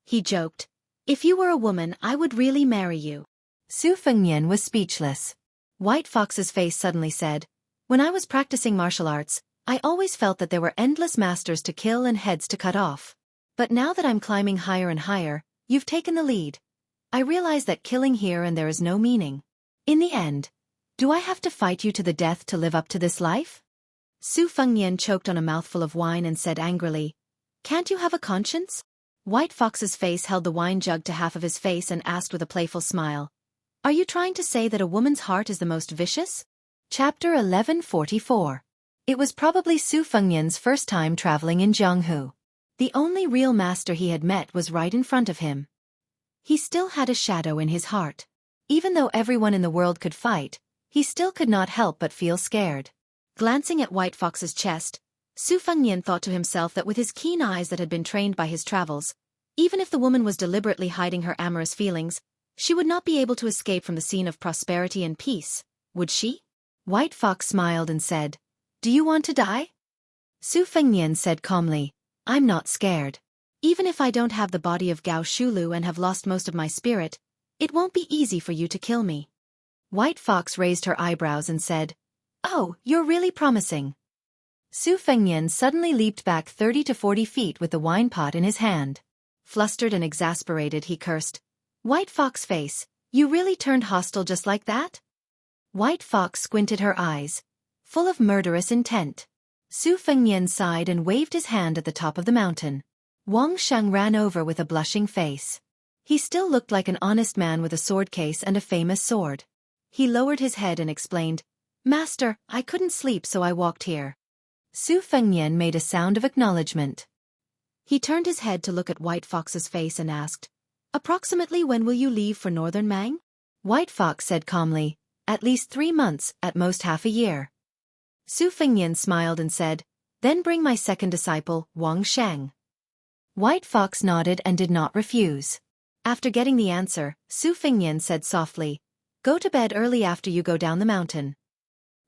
He joked, If you were a woman, I would really marry you. Su Fengnian was speechless. White Fox's face suddenly said, When I was practicing martial arts, I always felt that there were endless masters to kill and heads to cut off. But now that I'm climbing higher and higher, you've taken the lead. I realize that killing here and there is no meaning. In the end, do I have to fight you to the death to live up to this life? Su Fengnian choked on a mouthful of wine and said angrily, Can't you have a conscience? White Fox's face held the wine jug to half of his face and asked with a playful smile, Are you trying to say that a woman's heart is the most vicious? Chapter 1144. It was probably Su Fengnian's first time traveling in Jianghu. The only real master he had met was right in front of him. He still had a shadow in his heart. Even though everyone in the world could fight, he still could not help but feel scared. Glancing at White Fox's chest, Su Fengnian thought to himself that with his keen eyes that had been trained by his travels, even if the woman was deliberately hiding her amorous feelings, she would not be able to escape from the scene of prosperity and peace, would she? White Fox smiled and said, Do you want to die? Su Fengnian said calmly, I'm not scared. Even if I don't have the body of Gao Shulu and have lost most of my spirit, it won't be easy for you to kill me. White Fox raised her eyebrows and said, Oh, you're really promising. Su Fengnian suddenly leaped back 30 to 40 feet with the wine pot in his hand. Flustered and exasperated, he cursed, White Fox face, you really turned hostile just like that? White Fox squinted her eyes, full of murderous intent. Su Fengnian sighed and waved his hand at the top of the mountain. Wang Sheng ran over with a blushing face. He still looked like an honest man with a sword case and a famous sword. He lowered his head and explained, Master, I couldn't sleep so I walked here. Su Fengnian made a sound of acknowledgement. He turned his head to look at White Fox's face and asked, Approximately when will you leave for northern Mang? White Fox said calmly, "At least 3 months, at most half a year." Su Fengnian smiled and said, "Then bring my second disciple, Wang Sheng." White Fox nodded and did not refuse. After getting the answer, Su Fengnian said softly, "Go to bed early after you go down the mountain."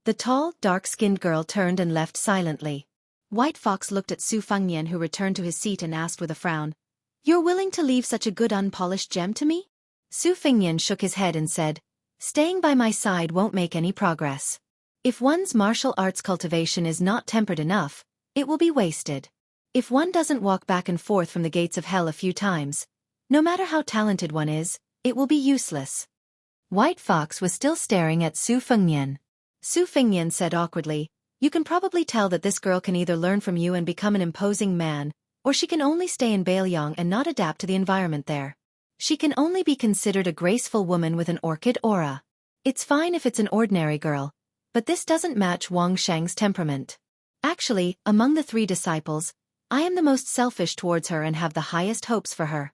The tall, dark-skinned girl turned and left silently. White Fox looked at Su Fengnian, who returned to his seat and asked with a frown, "You're willing to leave such a good unpolished gem to me?" Su Fengnian shook his head and said, "Staying by my side won't make any progress. If one's martial arts cultivation is not tempered enough, it will be wasted. If one doesn't walk back and forth from the gates of hell a few times, no matter how talented one is, it will be useless." White Fox was still staring at Su Fengnian. Su Fengnian said awkwardly, "You can probably tell that this girl can either learn from you and become an imposing man, or she can only stay in Beiliang and not adapt to the environment there. She can only be considered a graceful woman with an orchid aura. It's fine if it's an ordinary girl, but this doesn't match Wang Sheng's temperament. Actually, among the 3 disciples, I am the most selfish towards her and have the highest hopes for her."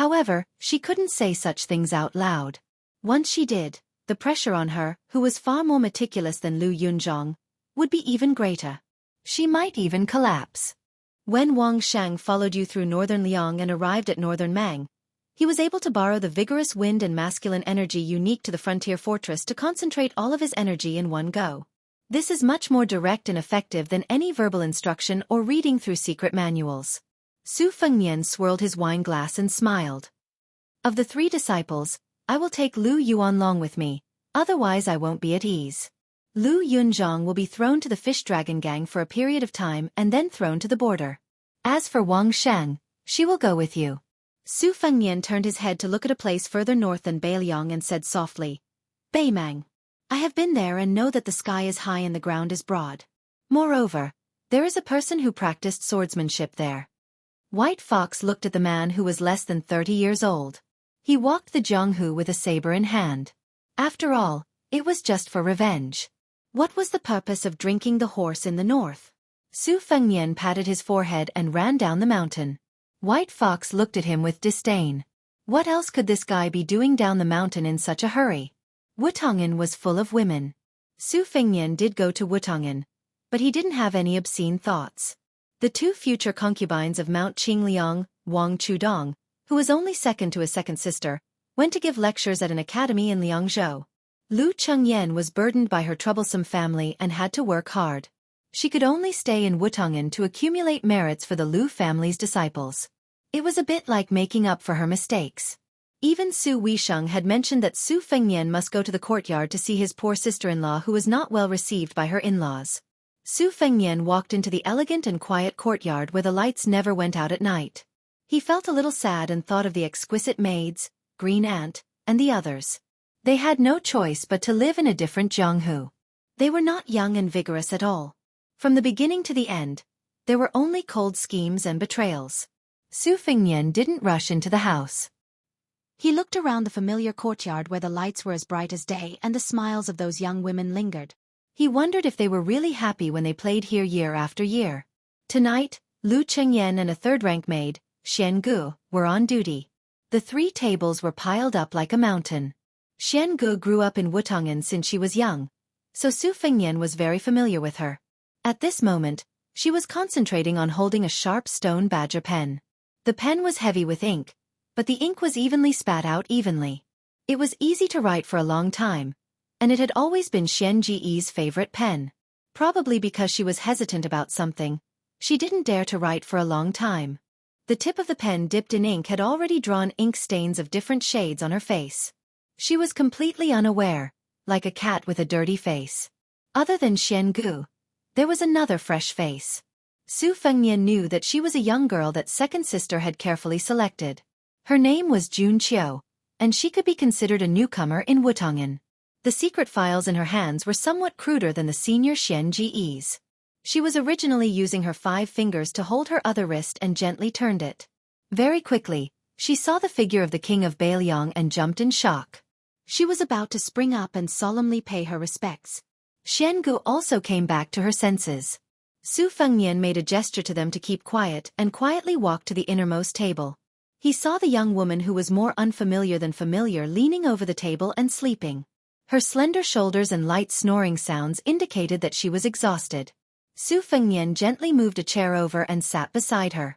However, she couldn't say such things out loud. Once she did, the pressure on her, who was far more meticulous than Lu Yunzhong, would be even greater. She might even collapse. When Wang Sheng followed you through northern Liang and arrived at northern Mang, he was able to borrow the vigorous wind and masculine energy unique to the frontier fortress to concentrate all of his energy in one go. This is much more direct and effective than any verbal instruction or reading through secret manuals. Su Fengnian swirled his wine glass and smiled. "Of the 3 disciples, I will take Lu Yuan along with me, otherwise I won't be at ease. Lu Yunzhong will be thrown to the fish dragon gang for a period of time and then thrown to the border. As for Wang Sheng, she will go with you." Su Fengnian turned his head to look at a place further north than Beiliang and said softly, "Beimang. I have been there and know that the sky is high and the ground is broad. Moreover, there is a person who practiced swordsmanship there." White Fox looked at the man who was less than 30 years old. He walked the Jianghu with a saber in hand. After all, it was just for revenge. What was the purpose of drinking the horse in the north? Su Fengnian patted his forehead and ran down the mountain. White Fox looked at him with disdain. What else could this guy be doing down the mountain in such a hurry? Wutongan was full of women. Su Fengnian did go to Wutongan, but he didn't have any obscene thoughts. The 2 future concubines of Mount Qingliang, Wang Chudong, who was only second to his second sister, went to give lectures at an academy in Liangzhou. Lu Chengyan was burdened by her troublesome family and had to work hard. She could only stay in Wutongan to accumulate merits for the Lu family's disciples. It was a bit like making up for her mistakes. Even Su Weisheng had mentioned that Su Fengnian must go to the courtyard to see his poor sister-in-law who was not well received by her in-laws. Su Fengnian walked into the elegant and quiet courtyard where the lights never went out at night. He felt a little sad and thought of the exquisite maids, Green Ant, and the others. They had no choice but to live in a different Jianghu. They were not young and vigorous at all. From the beginning to the end, there were only cold schemes and betrayals. Su Fengnian didn't rush into the house. He looked around the familiar courtyard where the lights were as bright as day and the smiles of those young women lingered. He wondered if they were really happy when they played here year after year. Tonight, Lu Chengyan and a third-rank maid, Xianxia, were on duty. The 3 tables were piled up like a mountain. Xianxia grew up in Wutongan since she was young, so Su Fengnian was very familiar with her. At this moment, she was concentrating on holding a sharp stone badger pen. The pen was heavy with ink, but the ink was evenly spat out evenly. It was easy to write for a long time, and it had always been Xianji's favorite pen. Probably because she was hesitant about something, she didn't dare to write for a long time. The tip of the pen dipped in ink had already drawn ink stains of different shades on her face. She was completely unaware, like a cat with a dirty face. Other than Xianxia, there was another fresh face. Su Fengnian knew that she was a young girl that second sister had carefully selected. Her name was Jun Qiu, and she could be considered a newcomer in Wutongan. The secret files in her hands were somewhat cruder than the senior Xianji's. She was originally using her 5 fingers to hold her other wrist and gently turned it. Very quickly, she saw the figure of the king of Beiliang and jumped in shock. She was about to spring up and solemnly pay her respects. Xiangu also came back to her senses. Su Fengnian made a gesture to them to keep quiet and quietly walked to the innermost table. He saw the young woman who was more unfamiliar than familiar leaning over the table and sleeping. Her slender shoulders and light snoring sounds indicated that she was exhausted. Su Fengnian gently moved a chair over and sat beside her.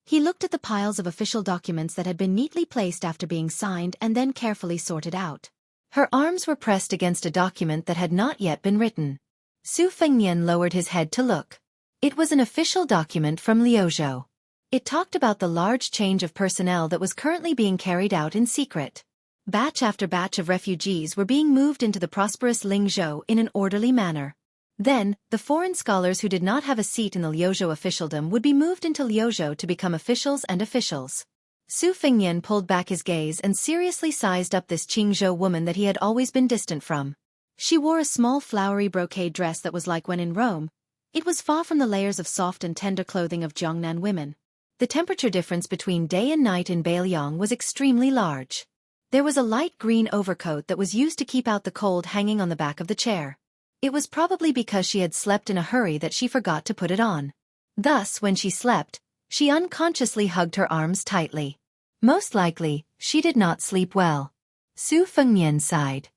He looked at the piles of official documents that had been neatly placed after being signed and then carefully sorted out. Her arms were pressed against a document that had not yet been written. Su Fengnian lowered his head to look. It was an official document from Liuzhou. It talked about the large change of personnel that was currently being carried out in secret. Batch after batch of refugees were being moved into the prosperous Lingzhou in an orderly manner. Then, the foreign scholars who did not have a seat in the Liuzhou officialdom would be moved into Liuzhou to become officials and officials. Su Fengnian pulled back his gaze and seriously sized up this Qingzhou woman that he had always been distant from. She wore a small flowery brocade dress that was like when in Rome. It was far from the layers of soft and tender clothing of Jiangnan women. The temperature difference between day and night in Beiliang was extremely large. There was a light green overcoat that was used to keep out the cold hanging on the back of the chair. It was probably because she had slept in a hurry that she forgot to put it on. Thus, when she slept, she unconsciously hugged her arms tightly. Most likely, she did not sleep well. Su Fengnian sighed.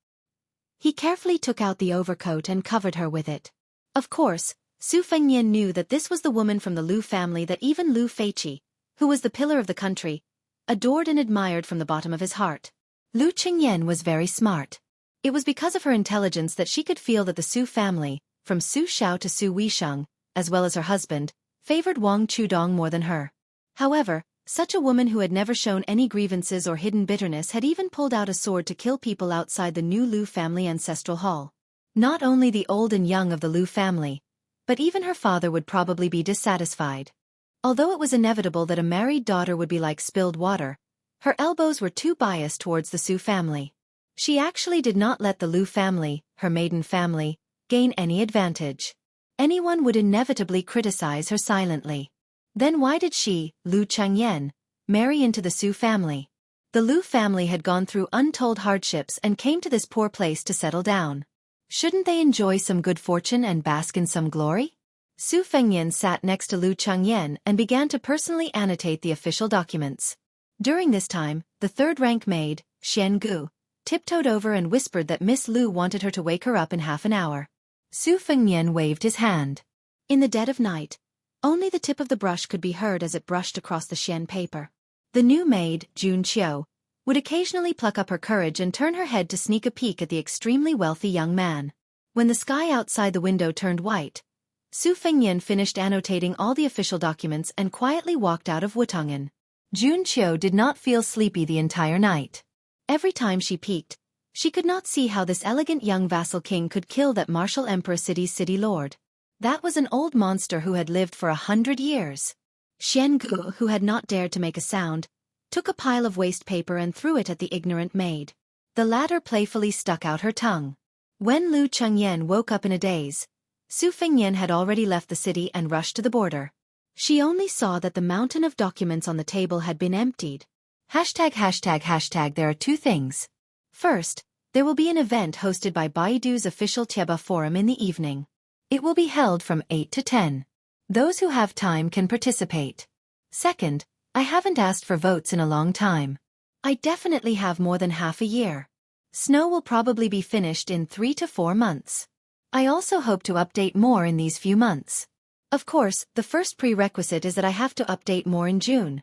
He carefully took out the overcoat and covered her with it. Of course, Su Fengnian knew that this was the woman from the Lu family that even Lu Feiqi, who was the pillar of the country, adored and admired from the bottom of his heart. Lu Qingyan was very smart. It was because of her intelligence that she could feel that the Su family, from Su Xiao to Su Weisheng, as well as her husband, favored Wang Chudong more than her. However, such a woman who had never shown any grievances or hidden bitterness had even pulled out a sword to kill people outside the new Lu family ancestral hall. Not only the old and young of the Lu family, but even her father would probably be dissatisfied. Although it was inevitable that a married daughter would be like spilled water, her elbows were too biased towards the Su family. She actually did not let the Lu family, her maiden family, gain any advantage. Anyone would inevitably criticize her silently. Then why did she, Lu Changyan, marry into the Su family? The Lu family had gone through untold hardships and came to this poor place to settle down. Shouldn't they enjoy some good fortune and bask in some glory? Su Fengnian sat next to Lu Changyan and began to personally annotate the official documents. During this time, the third-rank maid, Xiangu, tiptoed over and whispered that Miss Lu wanted her to wake her up in half an hour. Su Fengnian waved his hand. In the dead of night, only the tip of the brush could be heard as it brushed across the Xian paper. The new maid, Jun Qiu, would occasionally pluck up her courage and turn her head to sneak a peek at the extremely wealthy young man. When the sky outside the window turned white, Su Fengnian finished annotating all the official documents and quietly walked out of Wutongan. Jun Qiu did not feel sleepy the entire night. Every time she peeked, she could not see how this elegant young vassal king could kill that martial emperor city's city lord. That was an old monster who had lived for 100 years. Xiangu, who had not dared to make a sound, took a pile of waste paper and threw it at the ignorant maid. The latter playfully stuck out her tongue. When Lu Chengyan woke up in a daze, Su Fengnian had already left the city and rushed to the border. She only saw that the mountain of documents on the table had been emptied. There are two things. First, there will be an event hosted by Baidu's official Tieba forum in the evening. It will be held from 8 to 10. Those who have time can participate. Second, I haven't asked for votes in a long time. I definitely have more than half a year. Snow will probably be finished in 3 to 4 months. I also hope to update more in these few months. Of course, the first prerequisite is that I have to update more in June.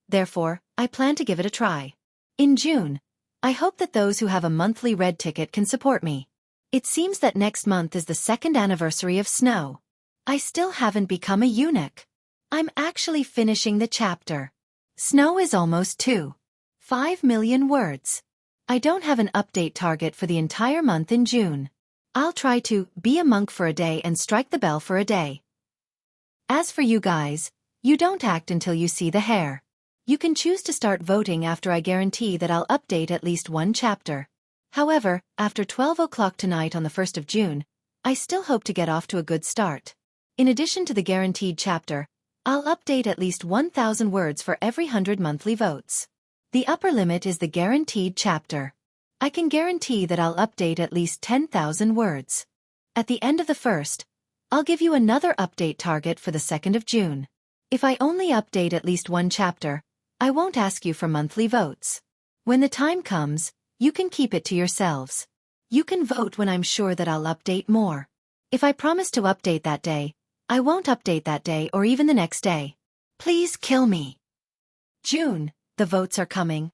Therefore, I plan to give it a try. In June, I hope that those who have a monthly red ticket can support me. It seems that next month is the 2nd anniversary of Snow. I still haven't become a eunuch. I'm actually finishing the chapter. Snow is almost 5 million words. I don't have an update target for the entire month in June. I'll try to be a monk for a day and strike the bell for a day. As for you guys, you don't act until you see the hair. You can choose to start voting after I guarantee that I'll update at least one chapter. However, after 12 o'clock tonight on the 1st of June, I still hope to get off to a good start. In addition to the guaranteed chapter, I'll update at least 1,000 words for every 100 monthly votes. The upper limit is the guaranteed chapter. I can guarantee that I'll update at least 10,000 words. At the end of the 1st, I'll give you another update target for the 2nd of June. If I only update at least one chapter, I won't ask you for monthly votes. When the time comes, you can keep it to yourselves. You can vote when I'm sure that I'll update more. If I promise to update that day, I won't update that day or even the next day. Please kill me. June, the votes are coming.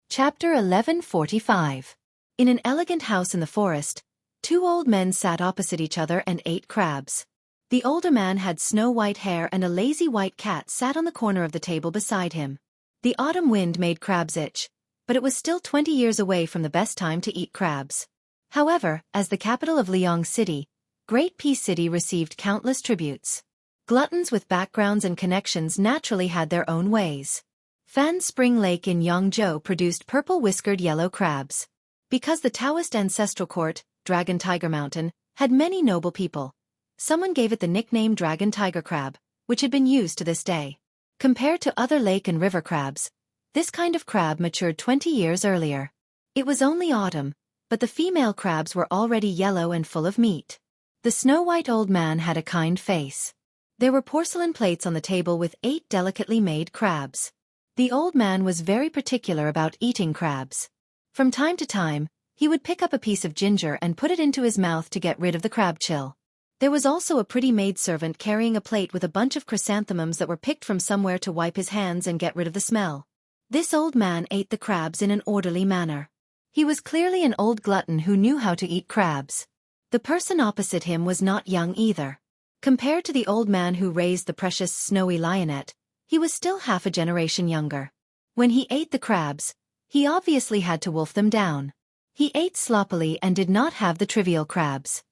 Chapter 1145. In an elegant house in the forest, two old men sat opposite each other and ate crabs. The older man had snow-white hair and a lazy white cat sat on the corner of the table beside him. The autumn wind made crabs itch, but it was still 20 years away from the best time to eat crabs. However, as the capital of Liang City, Great Peace City received countless tributes. Gluttons with backgrounds and connections naturally had their own ways. Fan Spring Lake in Jianghu produced purple-whiskered yellow crabs. Because the Taoist ancestral court, Dragon Tiger Mountain, had many noble people, someone gave it the nickname Dragon Tiger Crab, which had been used to this day. Compared to other lake and river crabs, this kind of crab matured 20 years earlier. It was only autumn, but the female crabs were already yellow and full of meat. The snow-white old man had a kind face. There were porcelain plates on the table with 8 delicately made crabs. The old man was very particular about eating crabs. From time to time, he would pick up a piece of ginger and put it into his mouth to get rid of the crab chill. There was also a pretty maidservant carrying a plate with a bunch of chrysanthemums that were picked from somewhere to wipe his hands and get rid of the smell. This old man ate the crabs in an orderly manner. He was clearly an old glutton who knew how to eat crabs. The person opposite him was not young either. Compared to the old man who raised the precious snowy lionette, he was still half a generation younger. When he ate the crabs, he obviously had to wolf them down. He ate sloppily and did not have the trivial crabs.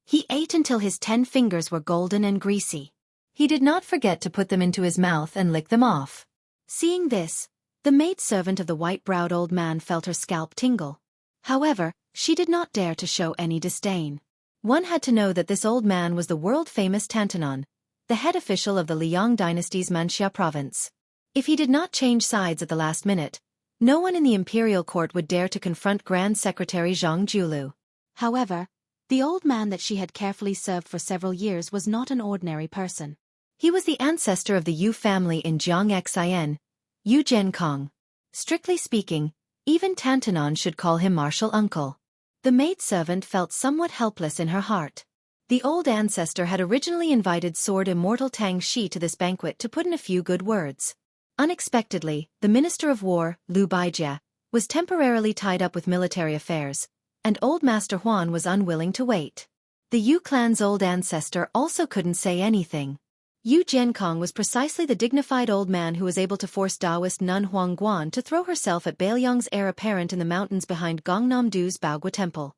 He ate until his 10 fingers were golden and greasy. He did not forget to put them into his mouth and lick them off. Seeing this, the maidservant of the white-browed old man felt her scalp tingle. However, she did not dare to show any disdain. One had to know that this old man was the world-famous Tantanon, the head official of the Liang dynasty's Wuxia province. If he did not change sides at the last minute, no one in the imperial court would dare to confront Grand Secretary Zhang Julu. However, the old man that she had carefully served for several years was not an ordinary person. He was the ancestor of the Yu family in Jianghu, Yu Zhenkong. Strictly speaking, even Tantanon should call him martial uncle. The maidservant felt somewhat helpless in her heart. The old ancestor had originally invited sword immortal Tang Shi to this banquet to put in a few good words. Unexpectedly, the Minister of War, Liu Baijia, was temporarily tied up with military affairs, and old Master Huan was unwilling to wait. The Yu clan's old ancestor also couldn't say anything. Yu Zhenkong was precisely the dignified old man who was able to force Taoist nun Huang Guan to throw herself at Bailiang's heir apparent in the mountains behind Gongnamdu's Baogua Temple.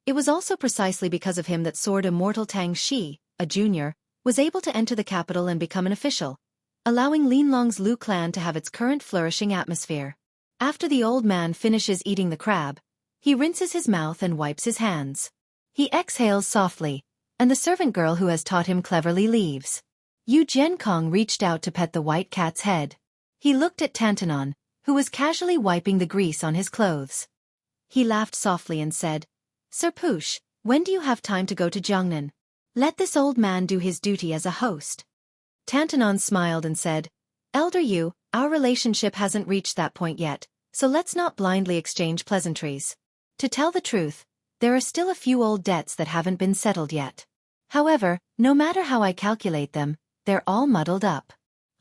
It was also precisely because of him that sword immortal Tang Shi, a junior, was able to enter the capital and become an official, allowing Linlong's Liu clan to have its current flourishing atmosphere. After the old man finishes eating the crab, he rinses his mouth and wipes his hands. He exhales softly, and the servant girl who has taught him cleverly leaves. Yu Zhenkong reached out to pet the white cat's head. He looked at Tantanon, who was casually wiping the grease on his clothes. He laughed softly and said, "Sir Poosh, when do you have time to go to Jiangnan? Let this old man do his duty as a host." Tantanon smiled and said, "Elder Yu, our relationship hasn't reached that point yet, so let's not blindly exchange pleasantries. To tell the truth, there are still a few old debts that haven't been settled yet. However, no matter how I calculate them, they're all muddled up.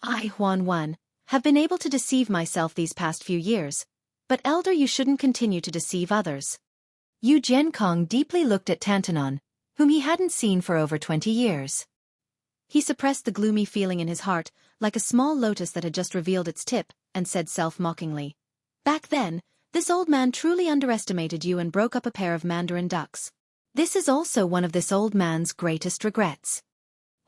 I, Huan, have been able to deceive myself these past few years, but Elder Yu shouldn't continue to deceive others." Yu Zhenkong deeply looked at Tantanon, whom he hadn't seen for over 20 years. He suppressed the gloomy feeling in his heart, like a small lotus that had just revealed its tip, and said self-mockingly, "Back then, this old man truly underestimated you and broke up a pair of mandarin ducks. This is also one of this old man's greatest regrets."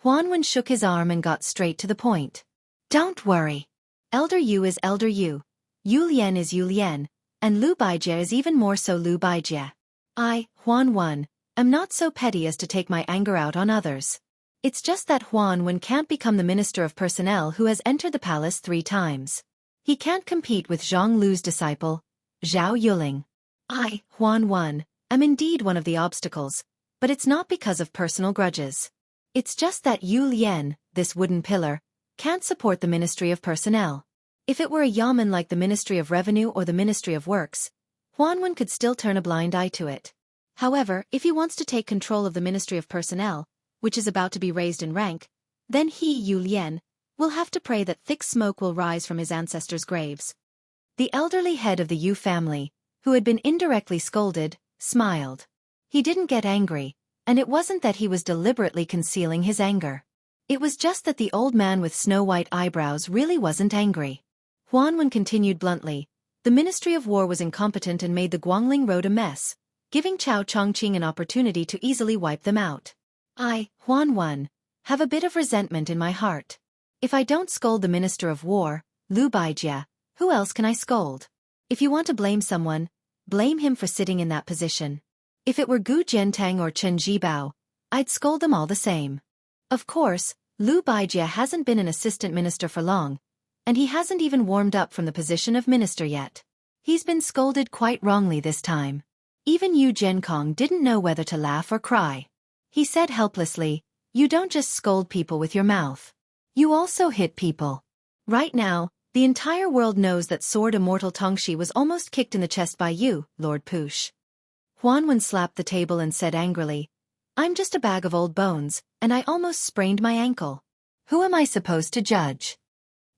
Huanwen shook his arm and got straight to the point. "Don't worry. Elder Yu is Elder Yu, Yu Lian is Yu Lian, and Liu Baijia is even more so Liu Baijia. I, Huan, am not so petty as to take my anger out on others. It's just that Huanwen can't become the Minister of Personnel who has entered the palace 3 times. He can't compete with Zhang Lu's disciple, Zhao Yuling. I, Huan, am indeed one of the obstacles, but it's not because of personal grudges. It's just that Yu Lian, this wooden pillar, can't support the Ministry of Personnel. If it were a yamen like the Ministry of Revenue or the Ministry of Works, Huanwen could still turn a blind eye to it. However, if he wants to take control of the Ministry of Personnel, which is about to be raised in rank, then he, Yu Lian, will have to pray that thick smoke will rise from his ancestors' graves. The elderly head of the Yu family, who had been indirectly scolded, smiled. He didn't get angry, and it wasn't that he was deliberately concealing his anger. It was just that the old man with snow-white eyebrows really wasn't angry. Huanwen continued bluntly, the Ministry of War was incompetent and made the Guangling Road a mess, giving Cao Chongqing an opportunity to easily wipe them out. I, Huanwen, have a bit of resentment in my heart. If I don't scold the Minister of War, Liu Baijie, who else can I scold? If you want to blame someone, blame him for sitting in that position. If it were Gu Jiantang or Chen Jibao, I'd scold them all the same. Of course, Liu Baijie hasn't been an assistant minister for long, and he hasn't even warmed up from the position of minister yet. He's been scolded quite wrongly this time. Even Yu Zhenkong didn't know whether to laugh or cry. He said helplessly, you don't just scold people with your mouth. You also hit people. Right now, the entire world knows that sword immortal Tongxi was almost kicked in the chest by you, Lord Push. Huanwen slapped the table and said angrily, I'm just a bag of old bones, and I almost sprained my ankle. Who am I supposed to judge?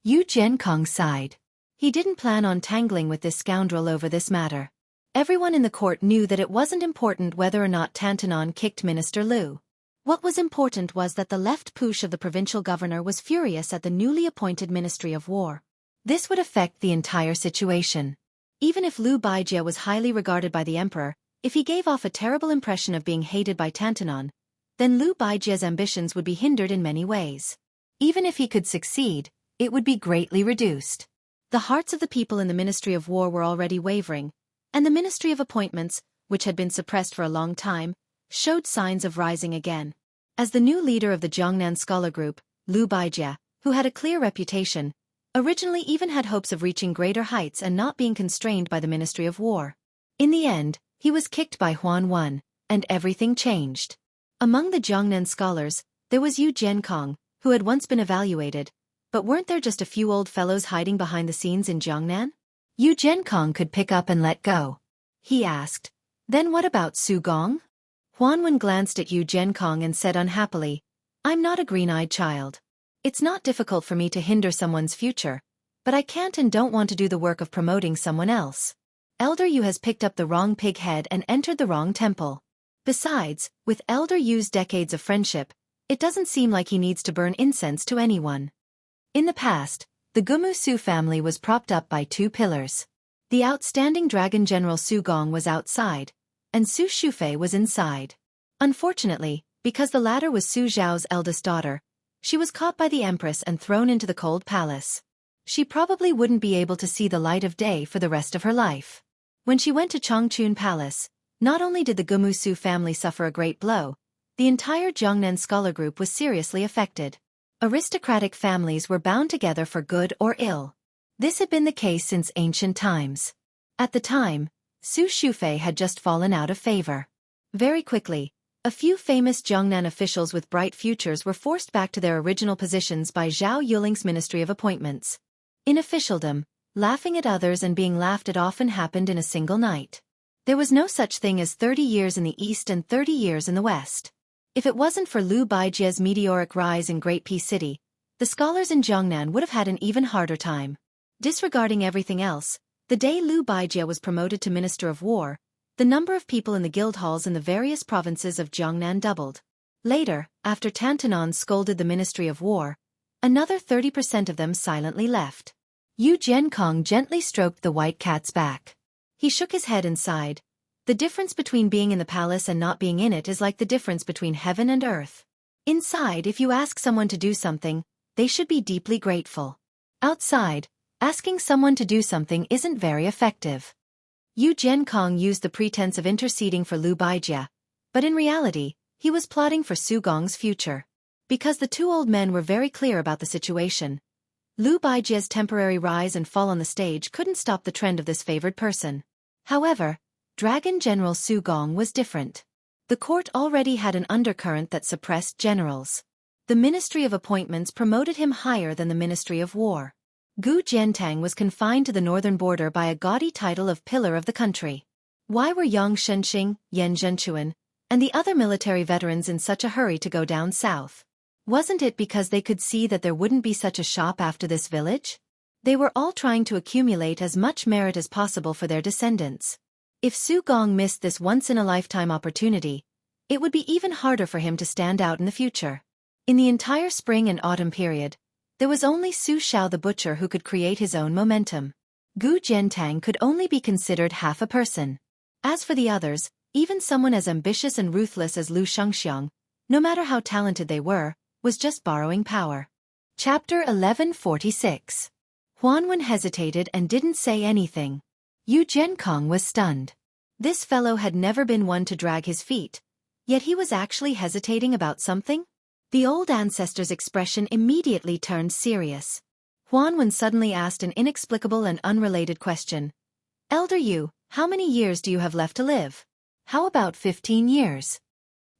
Yu Zhenkong sighed. He didn't plan on tangling with this scoundrel over this matter. Everyone in the court knew that it wasn't important whether or not Tantanon kicked Minister Liu. What was important was that the left push of the provincial governor was furious at the newly appointed Ministry of War. This would affect the entire situation. Even if Liu Baijie was highly regarded by the emperor, if he gave off a terrible impression of being hated by Tantanon, then Liu Baijie's ambitions would be hindered in many ways. Even if he could succeed, it would be greatly reduced. The hearts of the people in the Ministry of War were already wavering, and the Ministry of Appointments, which had been suppressed for a long time, showed signs of rising again. As the new leader of the Jiangnan scholar group, Liu Baijie, who had a clear reputation, originally even had hopes of reaching greater heights and not being constrained by the Ministry of War. In the end, he was kicked by Huanwen, and everything changed. Among the Jiangnan scholars, there was Yu Zhenkong, who had once been evaluated, but weren't there just a few old fellows hiding behind the scenes in Jiangnan? Yu Zhenkong could pick up and let go. He asked, then what about Su Gong? Huanwen glanced at Yu Zhenkong and said unhappily, I'm not a green-eyed child. It's not difficult for me to hinder someone's future, but I can't and don't want to do the work of promoting someone else. Elder Yu has picked up the wrong pig head and entered the wrong temple. Besides, with Elder Yu's decades of friendship, it doesn't seem like he needs to burn incense to anyone. In the past, the Gumu Su family was propped up by two pillars. The outstanding dragon general Su Gong was outside, and Su Shufei was inside. Unfortunately, because the latter was Su Zhao's eldest daughter, she was caught by the empress and thrown into the cold palace. She probably wouldn't be able to see the light of day for the rest of her life. When she went to Chongchun Palace, not only did the Gumu Su family suffer a great blow, the entire Jiangnan scholar group was seriously affected. Aristocratic families were bound together for good or ill. This had been the case since ancient times. At the time, Su Shufei had just fallen out of favor. Very quickly, a few famous Jiangnan officials with bright futures were forced back to their original positions by Zhao Yuling's Ministry of Appointments. In officialdom, laughing at others and being laughed at often happened in a single night. There was no such thing as 30 years in the East and 30 years in the West. If it wasn't for Liu Baijie's meteoric rise in Great Peace City, the scholars in Jiangnan would have had an even harder time. Disregarding everything else, the day Liu Baijie was promoted to Minister of War, the number of people in the guild halls in the various provinces of Jiangnan doubled. Later, after Tantanon scolded the Ministry of War, another 30% of them silently left. Yu Zhenkong gently stroked the white cat's back. He shook his head and sighed. The difference between being in the palace and not being in it is like the difference between heaven and earth. Inside, if you ask someone to do something, they should be deeply grateful. Outside, asking someone to do something isn't very effective. Yu Zhenkong used the pretense of interceding for Liu Baijie, but in reality, he was plotting for Su Gong's future. Because the two old men were very clear about the situation, Liu Baijie's temporary rise and fall on the stage couldn't stop the trend of this favored person. However, Dragon General Su Gong was different. The court already had an undercurrent that suppressed generals. The Ministry of Appointments promoted him higher than the Ministry of War. Gu Jiantang was confined to the northern border by a gaudy title of Pillar of the Country. Why were Yang Shenxing, Yan Zhenchuan, and the other military veterans in such a hurry to go down south? Wasn't it because they could see that there wouldn't be such a shop after this village? They were all trying to accumulate as much merit as possible for their descendants. If Su Gong missed this once-in-a-lifetime opportunity, it would be even harder for him to stand out in the future. In the entire spring and autumn period, there was only Su Xiao the butcher who could create his own momentum. Gu Jiantang could only be considered half a person. As for the others, even someone as ambitious and ruthless as Lu Xianxia, no matter how talented they were, was just borrowing power. Chapter 1146. Huanwen hesitated and didn't say anything. Yu Zhenkong was stunned. This fellow had never been one to drag his feet, yet he was actually hesitating about something? The old ancestor's expression immediately turned serious. Huanwen suddenly asked an inexplicable and unrelated question. Elder Yu, how many years do you have left to live? How about 15 years?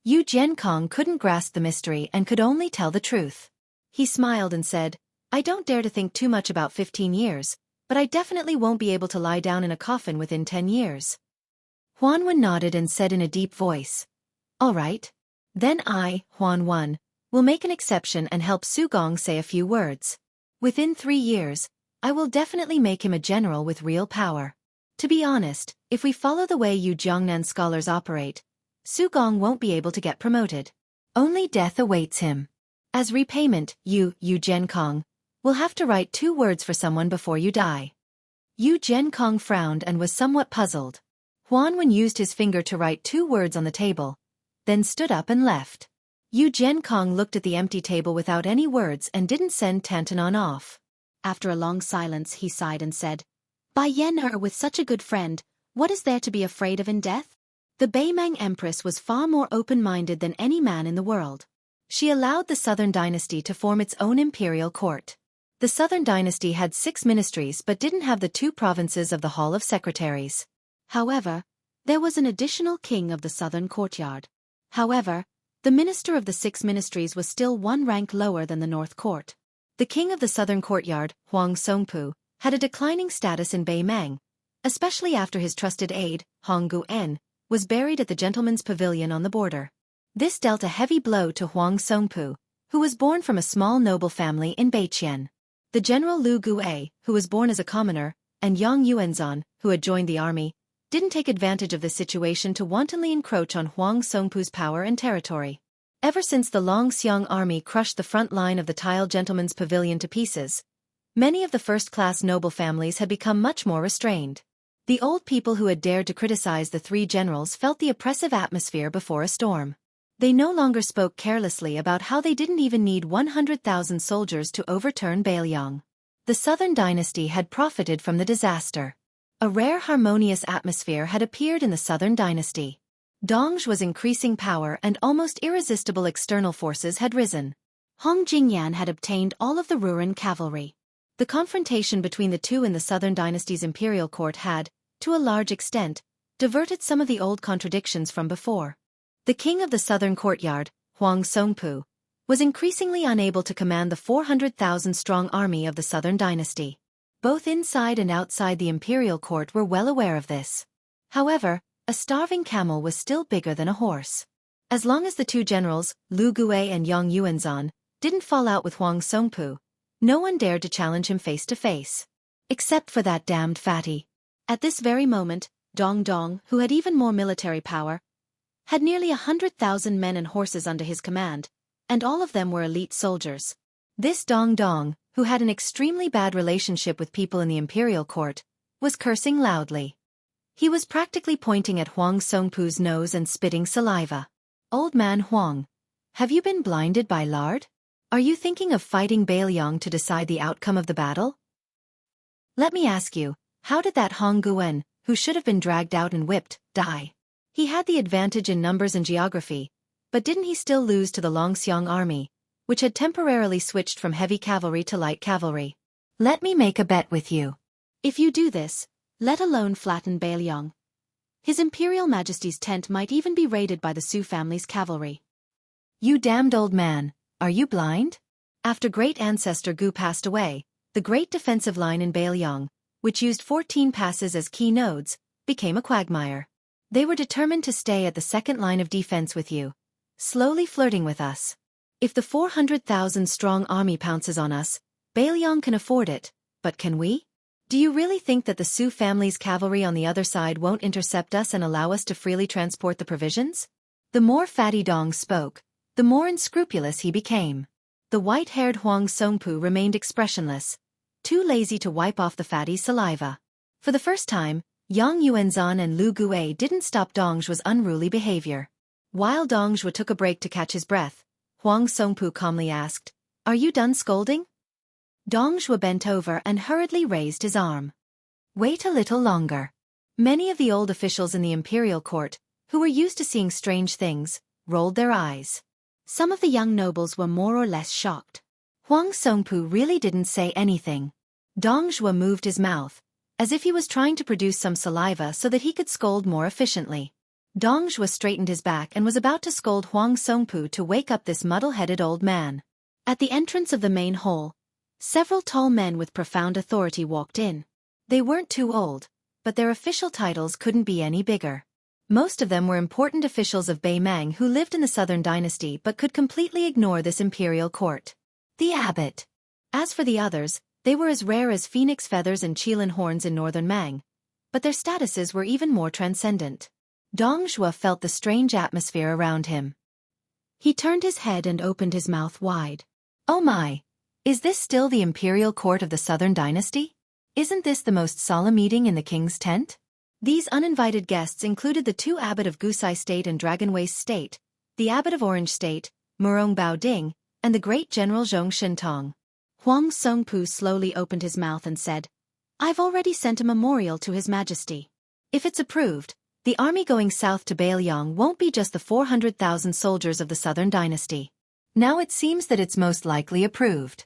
Yu Zhenkong couldn't grasp the mystery and could only tell the truth. He smiled and said, I don't dare to think too much about 15 years, but I definitely won't be able to lie down in a coffin within 10 years. Huanwen nodded and said in a deep voice, All right. Then I, Huanwen, will make an exception and help Su Gong say a few words. Within 3 years, I will definitely make him a general with real power. To be honest, if we follow the way you Jiangnan scholars operate, Su Gong won't be able to get promoted. Only death awaits him. As repayment, Yu Zhenkong, will have to write 2 words for someone before you die. Yu Zhenkong frowned and was somewhat puzzled. Huanwen used his finger to write 2 words on the table, then stood up and left. Yu Zhenkong looked at the empty table without any words and didn't send Tantanon off. After a long silence he sighed and said, By Yen with such a good friend, what is there to be afraid of in death? The Beimang Empress was far more open-minded than any man in the world. She allowed the Southern Dynasty to form its own imperial court. The Southern Dynasty had 6 ministries but didn't have the 2 provinces of the Hall of Secretaries. However, there was an additional king of the Southern Courtyard. However, the minister of the 6 ministries was still 1 rank lower than the North Court. The king of the Southern Courtyard, Huang Songpu, had a declining status in Beimang, especially after his trusted aide, Hong Guan, was buried at the gentleman's pavilion on the border. This dealt a heavy blow to Huang Songpu, who was born from a small noble family in Beiqian. The general Lu Guai, who was born as a commoner, and Yang Yuanzhan, who had joined the army, didn't take advantage of the situation to wantonly encroach on Huang Songpu's power and territory. Ever since the Longxiang army crushed the front line of the tiled gentleman's pavilion to pieces, many of the first-class noble families had become much more restrained. The old people who had dared to criticize the 3 generals felt the oppressive atmosphere before a storm. They no longer spoke carelessly about how they didn't even need 100,000 soldiers to overturn Beiliang. The Southern Dynasty had profited from the disaster. A rare harmonious atmosphere had appeared in the Southern Dynasty. Dongzhi was increasing power and almost irresistible external forces had risen. Hong Jingyan had obtained all of the Ruran cavalry. The confrontation between the 2 in the Southern Dynasty's imperial court had, to a large extent, diverted some of the old contradictions from before. The king of the Southern Courtyard, Huang Songpu, was increasingly unable to command the 400,000-strong army of the Southern Dynasty. Both inside and outside the imperial court were well aware of this. However, a starving camel was still bigger than a horse. As long as the 2 generals, Lu Guai and Yang Yuanzhan, didn't fall out with Huang Songpu, no one dared to challenge him face to face. Except for that damned fatty. At this very moment, Dong Dong, who had even more military power, had nearly 100,000 men and horses under his command, and all of them were elite soldiers. This Dong Dong, who had an extremely bad relationship with people in the imperial court, was cursing loudly. He was practically pointing at Huang Songpu's nose and spitting saliva. Old man Huang, have you been blinded by lard? Are you thinking of fighting Beiliang to decide the outcome of the battle? Let me ask you, how did that Hong Guan, who should have been dragged out and whipped, die? He had the advantage in numbers and geography, but didn't he still lose to the Longxiang army, which had temporarily switched from heavy cavalry to light cavalry? Let me make a bet with you. If you do this, let alone flatten Beiliang, His Imperial Majesty's tent might even be raided by the Su family's cavalry. You damned old man, are you blind? After great ancestor Gu passed away, The great defensive line in Beiliang, which used 14 passes as key nodes, became a quagmire. They were determined to stay at the second line of defense with you, slowly flirting with us. If the 400,000-strong army pounces on us, Beiliang can afford it, but can we? Do you really think that the Su family's cavalry on the other side won't intercept us and allow us to freely transport the provisions? The more Fatty Dong spoke, the more unscrupulous he became. The white-haired Huang Songpu remained expressionless, too lazy to wipe off the fatty's saliva. For the first time, Yang Yuanzhan and Lu Gui didn't stop Dongzhu's unruly behavior. While Dongzhu took a break to catch his breath, Huang Songpu calmly asked, "Are you done scolding?" Dongzhu bent over and hurriedly raised his arm. "Wait a little longer." Many of the old officials in the imperial court, who were used to seeing strange things, rolled their eyes. Some of the young nobles were more or less shocked. Huang Songpu really didn't say anything. Dongzhu moved his mouth, as if he was trying to produce some saliva so that he could scold more efficiently. Dongzhu straightened his back and was about to scold Huang Songpu to wake up this muddle-headed old man. At the entrance of the main hall, several tall men with profound authority walked in. They weren't too old, but their official titles couldn't be any bigger. Most of them were important officials of Beimang who lived in the Southern Dynasty but could completely ignore this imperial court. The abbot. As for the others, they were as rare as phoenix feathers and qilin horns in northern Mang, but their statuses were even more transcendent. Dongzhu felt the strange atmosphere around him. He turned his head and opened his mouth wide. "Oh my! Is this still the imperial court of the Southern Dynasty? Isn't this the most solemn meeting in the king's tent?" These uninvited guests included the two abbot of Gusai State and Dragon Waste State, the abbot of Orange State, Murong Bao Ding, and the great general Zhong Shintong. Huang Songpu slowly opened his mouth and said, "I've already sent a memorial to His Majesty. If it's approved, the army going south to Beiliang won't be just the 400,000 soldiers of the Southern Dynasty. Now it seems that it's most likely approved."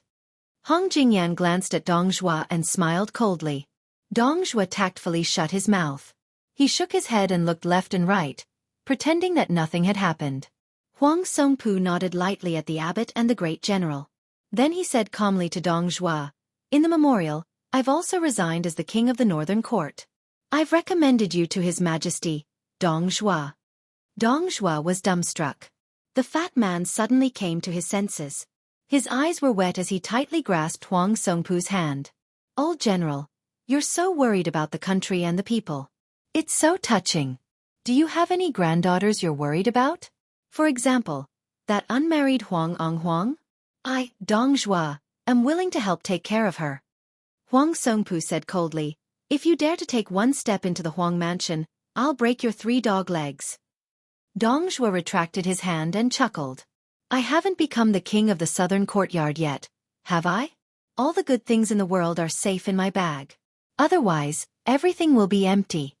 Hong Jingyan glanced at Dongzhu and smiled coldly. Dongzhu tactfully shut his mouth. He shook his head and looked left and right, pretending that nothing had happened. Huang Songpu nodded lightly at the abbot and the great general. Then he said calmly to Dongzhu, "In the memorial, I've also resigned as the king of the Northern Court. I've recommended you to His Majesty, Dongzhu." Dongzhu was dumbstruck. The fat man suddenly came to his senses. His eyes were wet as he tightly grasped Huang Songpu's hand. "Old general, you're so worried about the country and the people. It's so touching. Do you have any granddaughters you're worried about? For example, that unmarried Huang Huang? I, Dongzhu, am willing to help take care of her." Huang Songpu said coldly, "If you dare to take one step into the Huang mansion, I'll break your 3 dog legs." Dongzhu retracted his hand and chuckled. "I haven't become the king of the southern courtyard yet, have I? All the good things in the world are safe in my bag. Otherwise, everything will be empty."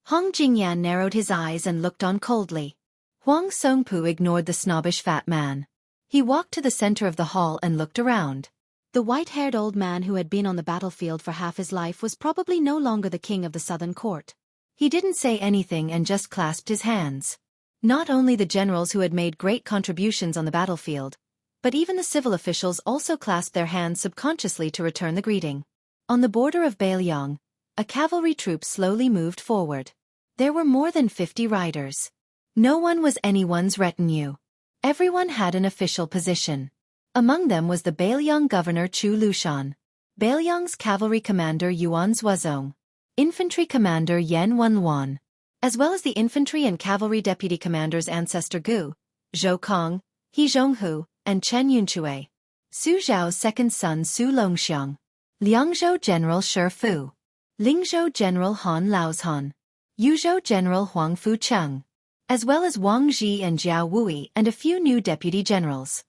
Hong Jingyan narrowed his eyes and looked on coldly. Huang Songpu ignored the snobbish fat man. He walked to the center of the hall and looked around. The white-haired old man who had been on the battlefield for half his life was probably no longer the king of the southern court. He didn't say anything and just clasped his hands. Not only the generals who had made great contributions on the battlefield, but even the civil officials also clasped their hands subconsciously to return the greeting. On the border of Beiliang, a cavalry troop slowly moved forward. There were more than 50 riders. No one was anyone's retinue. Everyone had an official position. Among them was the Beiliang governor Chu Lushan, Beiliang's cavalry commander Yuan Zuozong, infantry commander Yan Wenluan, as well as the infantry and cavalry deputy commanders Ancestor Gu, Zhou Kong, He Zhonghu, and Chen Yunchue, Su Zhao's second son Su Longxiang, Liangzhou General Shi Fu, Lingzhou General Han Laozhan, Yuzhou General Huang Fucheng, as well as Wang Ji and Jiao Wui and a few new deputy generals.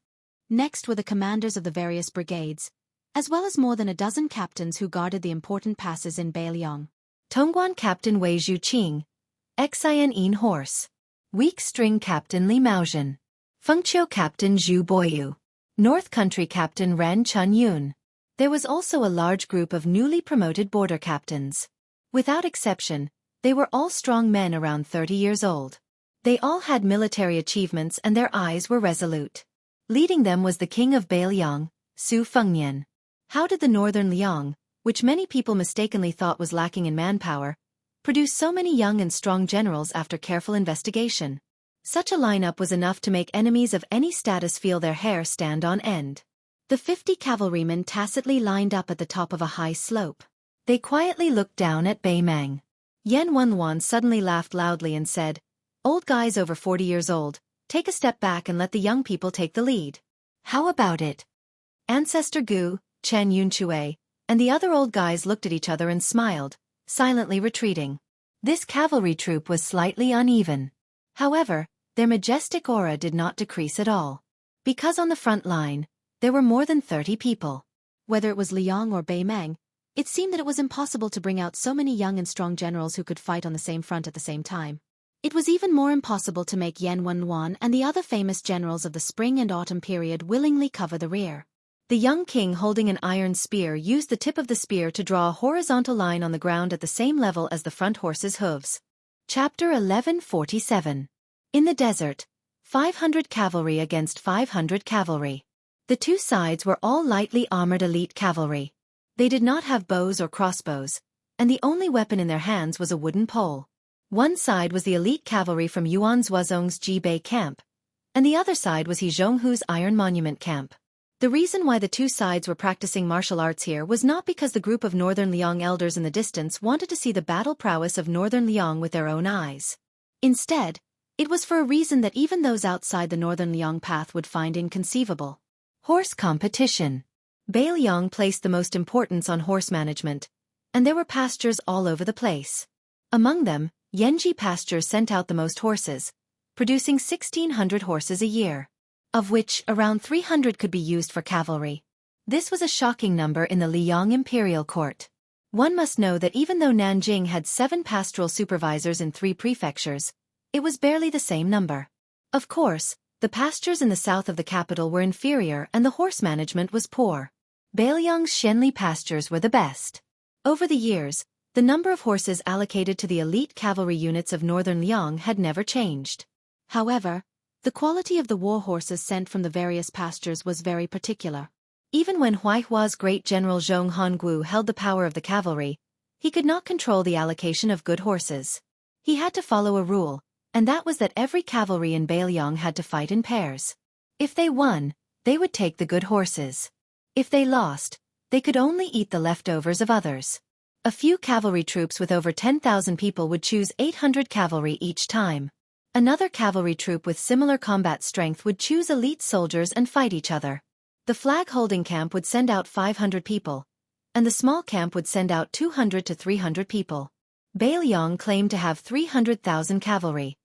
Next were the commanders of the various brigades, as well as more than a dozen captains who guarded the important passes in Beiliang. Tongguan Captain Wei Zhuqing, Xian In Horse, Weak String Captain Li Maozhen, Fengqiu Captain Zhu Boyu, North Country Captain Ren Chun Yun. There was also a large group of newly promoted border captains. Without exception, they were all strong men around 30 years old. They all had military achievements and their eyes were resolute. Leading them was the king of Beiliang, Su Fengnian. How did the northern Liang, which many people mistakenly thought was lacking in manpower, produce so many young and strong generals after careful investigation? Such a lineup was enough to make enemies of any status feel their hair stand on end. The 50 cavalrymen tacitly lined up at the top of a high slope. They quietly looked down at Bei Meng. Yan Wenluan suddenly laughed loudly and said, "Old guys over 40 years old, take a step back and let the young people take the lead. How about it?" Ancestor Gu, Chen Yunchue, and the other old guys looked at each other and smiled, silently retreating. This cavalry troop was slightly uneven. However, their majestic aura did not decrease at all. Because on the front line, there were more than 30 people. Whether it was Liang or Bei Meng, it seemed that it was impossible to bring out so many young and strong generals who could fight on the same front at the same time. It was even more impossible to make Yan Wenluan and the other famous generals of the spring and autumn period willingly cover the rear. The young king holding an iron spear used the tip of the spear to draw a horizontal line on the ground at the same level as the front horse's hooves. Chapter 1147. In the desert, 500 cavalry against 500 cavalry. The two sides were all lightly armored elite cavalry. They did not have bows or crossbows, and the only weapon in their hands was a wooden pole. One side was the elite cavalry from Yuan Zuozong's Jibei camp, and the other side was He Zhonghu's Iron Monument camp. The reason why the two sides were practicing martial arts here was not because the group of Northern Liang elders in the distance wanted to see the battle prowess of Northern Liang with their own eyes. Instead, it was for a reason that even those outside the Northern Liang path would find inconceivable. Horse competition. Bei Liang placed the most importance on horse management, and there were pastures all over the place. Among them, Yanji pastures sent out the most horses, producing 1,600 horses a year, of which around 300 could be used for cavalry. This was a shocking number in the Liang imperial court. One must know that even though Nanjing had 7 pastoral supervisors in 3 prefectures, it was barely the same number. Of course, the pastures in the south of the capital were inferior and the horse management was poor. Beiliang's Shenli pastures were the best. Over the years, the number of horses allocated to the elite cavalry units of Northern Liang had never changed. However, the quality of the war horses sent from the various pastures was very particular. Even when Huaihua's great general Zhong Hongwu held the power of the cavalry, he could not control the allocation of good horses. He had to follow a rule, and that was that every cavalry in Beiliang had to fight in pairs. If they won, they would take the good horses. If they lost, they could only eat the leftovers of others. A few cavalry troops with over 10,000 people would choose 800 cavalry each time. Another cavalry troop with similar combat strength would choose elite soldiers and fight each other. The flag-holding camp would send out 500 people, and the small camp would send out 200 to 300 people. Beiliang claimed to have 300,000 cavalry,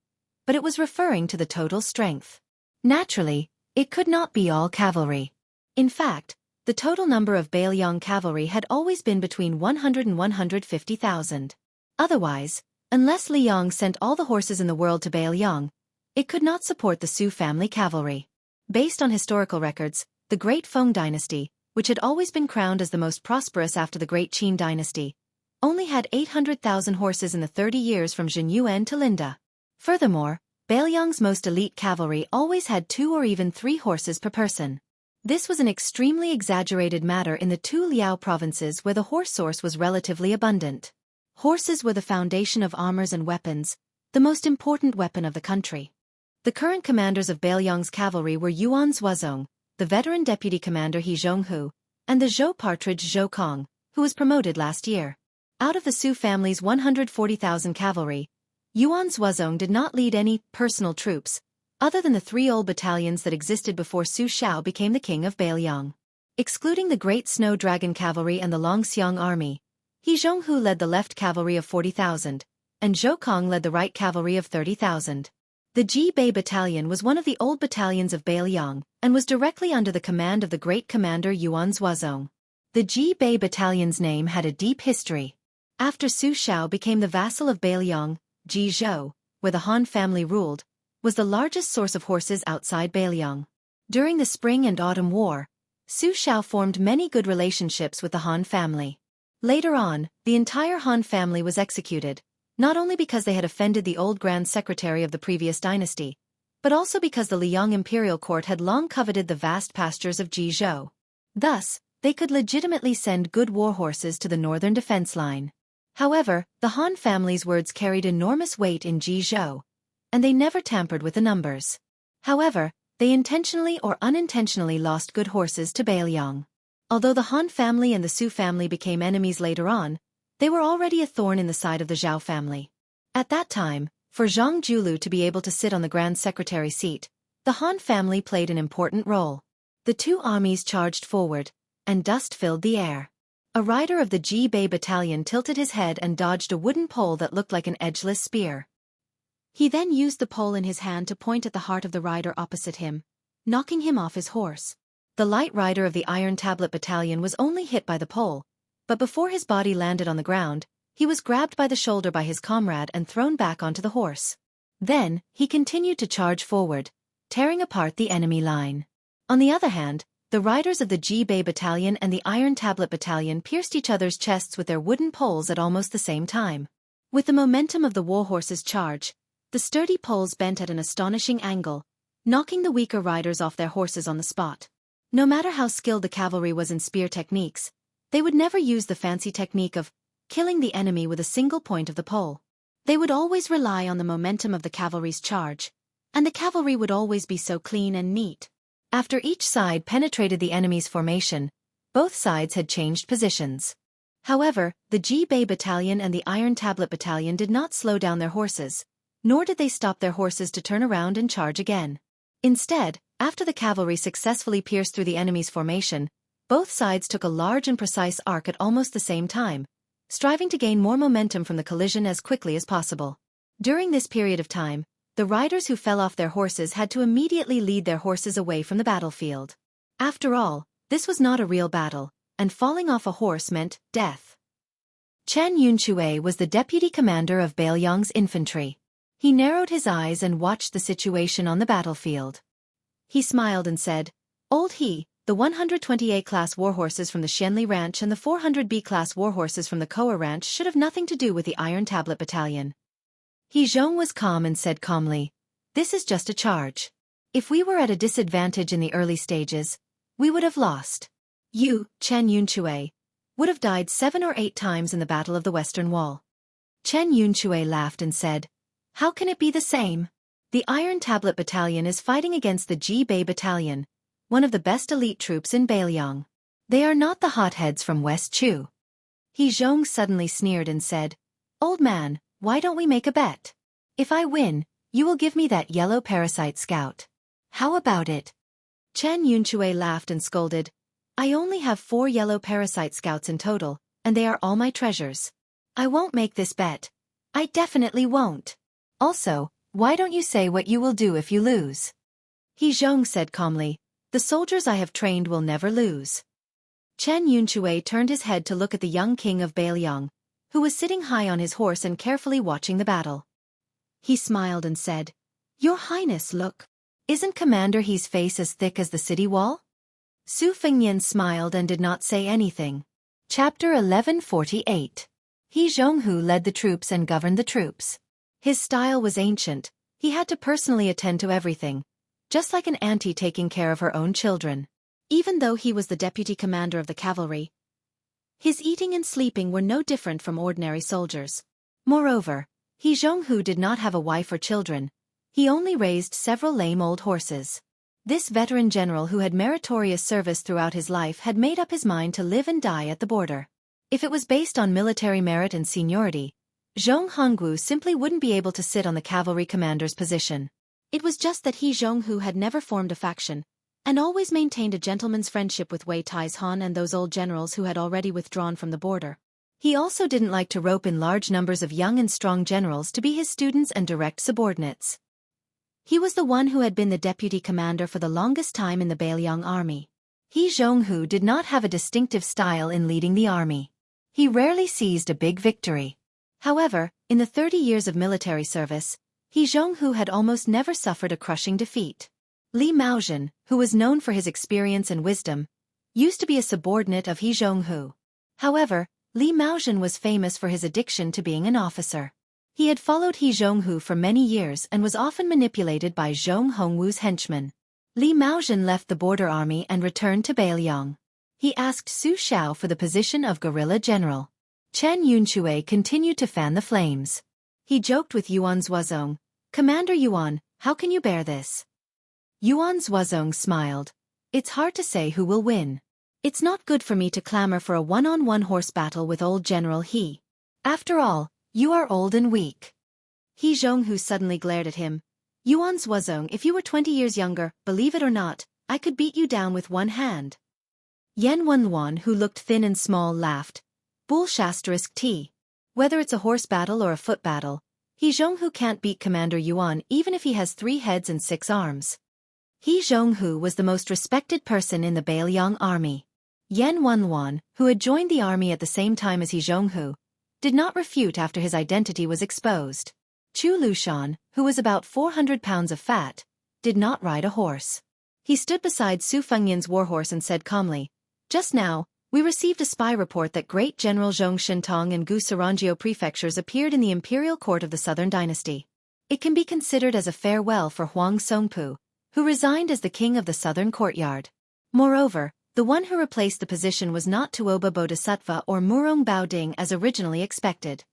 but it was referring to the total strength. Naturally, it could not be all cavalry. In fact, the total number of Beiliang cavalry had always been between 100 and 150,000. Otherwise, unless Liang sent all the horses in the world to Beiliang, it could not support the Su family cavalry. Based on historical records, the Great Feng dynasty, which had always been crowned as the most prosperous after the Great Qin dynasty, only had 800,000 horses in the 30 years from Jinyuan to Linda. Furthermore, Beiliang's most elite cavalry always had 2 or even 3 horses per person. This was an extremely exaggerated matter in the 2 Liao provinces where the horse source was relatively abundant. Horses were the foundation of armors and weapons, the most important weapon of the country. The current commanders of Beiliang's cavalry were Yuan Zuozong, the veteran deputy commander He Zhonghu, and the Zhou partridge Zhou Kong, who was promoted last year. Out of the Su family's 140,000 cavalry, Yuan Zuozong did not lead any personal troops, other than the 3 old battalions that existed before Su Shao became the king of Beiliang. Excluding the Great Snow Dragon Cavalry and the Longxiang Army, He Zhonghu led the left cavalry of 40,000, and Zhou Kong led the right cavalry of 30,000. The Jibei Battalion was one of the old battalions of Beiliang, and was directly under the command of the great commander Yuan Zuozong. The Jibei Battalion's name had a deep history. After Su Shao became the vassal of Beiliang, Jizhou, where the Han family ruled, was the largest source of horses outside Beiliang. During the Spring and Autumn War, Su Shao formed many good relationships with the Han family. Later on, the entire Han family was executed, not only because they had offended the old Grand Secretary of the previous dynasty, but also because the Liang imperial court had long coveted the vast pastures of Jizhou. Thus, they could legitimately send good war horses to the northern defense line. However, the Han family's words carried enormous weight in Jizhou, and they never tampered with the numbers. However, they intentionally or unintentionally lost good horses to Bailiang. Although the Han family and the Su family became enemies later on, they were already a thorn in the side of the Zhao family. At that time, for Zhang Julu to be able to sit on the Grand Secretary seat, the Han family played an important role. The two armies charged forward, and dust filled the air. A rider of the Ji Bei battalion tilted his head and dodged a wooden pole that looked like an edgeless spear. He then used the pole in his hand to point at the heart of the rider opposite him, knocking him off his horse. The light rider of the Iron Tablet battalion was only hit by the pole, but before his body landed on the ground, he was grabbed by the shoulder by his comrade and thrown back onto the horse. Then, he continued to charge forward, tearing apart the enemy line. On the other hand, the riders of the Ji Bei battalion and the Iron Tablet battalion pierced each other's chests with their wooden poles at almost the same time. With the momentum of the warhorse's charge, the sturdy poles bent at an astonishing angle, knocking the weaker riders off their horses on the spot. No matter how skilled the cavalry was in spear techniques, they would never use the fancy technique of killing the enemy with a single point of the pole. They would always rely on the momentum of the cavalry's charge, and the cavalry would always be so clean and neat. After each side penetrated the enemy's formation, both sides had changed positions. However, the Ji Bei battalion and the Iron Tablet battalion did not slow down their horses, nor did they stop their horses to turn around and charge again. Instead, after the cavalry successfully pierced through the enemy's formation, both sides took a large and precise arc at almost the same time, striving to gain more momentum from the collision as quickly as possible. During this period of time, the riders who fell off their horses had to immediately lead their horses away from the battlefield. After all, this was not a real battle, and falling off a horse meant death. Chen Yunxue was the deputy commander of Bailiang's infantry. He narrowed his eyes and watched the situation on the battlefield. He smiled and said, "Old He, the 120A class warhorses from the Xianli Ranch and the 400B class warhorses from the Koa Ranch should have nothing to do with the Iron Tablet battalion." He Zhong was calm and said calmly, "This is just a charge. If we were at a disadvantage in the early stages, we would have lost. You, Chen Yunxue, would have died 7 or 8 times in the Battle of the Western Wall." Chen Yunxue laughed and said, "How can it be the same? The Iron Tablet battalion is fighting against the Ji Bei battalion, one of the best elite troops in Bailiang. They are not the hotheads from West Chu." He Zhong suddenly sneered and said, "Old man, why don't we make a bet? If I win, you will give me that yellow parasite scout. How about it?" Chen Yunxue laughed and scolded, "I only have 4 yellow parasite scouts in total, and they are all my treasures. I won't make this bet. I definitely won't. Also, why don't you say what you will do if you lose?" He Zhong said calmly, "The soldiers I have trained will never lose." Chen Yunxue turned his head to look at the young king of Bailiang, who was sitting high on his horse and carefully watching the battle. He smiled and said, "Your Highness, look. Isn't Commander He's face as thick as the city wall?" Su Fengnian smiled and did not say anything. Chapter 1148. He Zhonghu led the troops and governed the troops. His style was ancient. He had to personally attend to everything, just like an auntie taking care of her own children. Even though he was the deputy commander of the cavalry, his eating and sleeping were no different from ordinary soldiers. Moreover, He Zhonghu did not have a wife or children. He only raised several lame old horses. This veteran general who had meritorious service throughout his life had made up his mind to live and die at the border. If it was based on military merit and seniority, Zhong Hongwu simply wouldn't be able to sit on the cavalry commander's position. It was just that He Zhonghu had never formed a faction, and always maintained a gentleman's friendship with Wei Tai's Han and those old generals who had already withdrawn from the border. He also didn't like to rope in large numbers of young and strong generals to be his students and direct subordinates. He was the one who had been the deputy commander for the longest time in the Bailiang army. He Zhonghu did not have a distinctive style in leading the army. He rarely seized a big victory. However, in the 30 years of military service, He Zhonghu had almost never suffered a crushing defeat. Li Maozhen, who was known for his experience and wisdom, used to be a subordinate of He Zhonghu. However, Li Maozhen was famous for his addiction to being an officer. He had followed He Zhonghu for many years and was often manipulated by Zhong Hongwu's henchmen. Li Maozhen left the border army and returned to Bailiang. He asked Su Xiao for the position of guerrilla general. Chen Yunxue continued to fan the flames. He joked with Yuan Zuozong. Commander Yuan, how can you bear this? Yuan Zuozong smiled. It's hard to say who will win. It's not good for me to clamor for a one-on-one horse battle with old General He. After all, you are old and weak. He Jianghu suddenly glared at him. Yuan Zuozong, if you were 20 years younger, believe it or not, I could beat you down with one hand. Yan Wenluan, who looked thin and small, laughed. Bull*T. Whether it's a horse battle or a foot battle, He Jianghu can't beat Commander Yuan even if he has 3 heads and 6 arms. He Jianghu was the most respected person in the Beiliang army. Yan Wenluan, who had joined the army at the same time as He Jianghu, did not refute after his identity was exposed. Chu Lushan, who was about 400 pounds of fat, did not ride a horse. He stood beside Su Fengnian's warhorse and said calmly, "Just now, we received a spy report that Great General Zhong Shintong and Gu Sarangio prefectures appeared in the imperial court of the Southern Dynasty. It can be considered as a farewell for Huang Songpu, who resigned as the king of the Southern Courtyard. Moreover, the one who replaced the position was not Tuoba Bodhisattva or Murong Baoding as originally expected.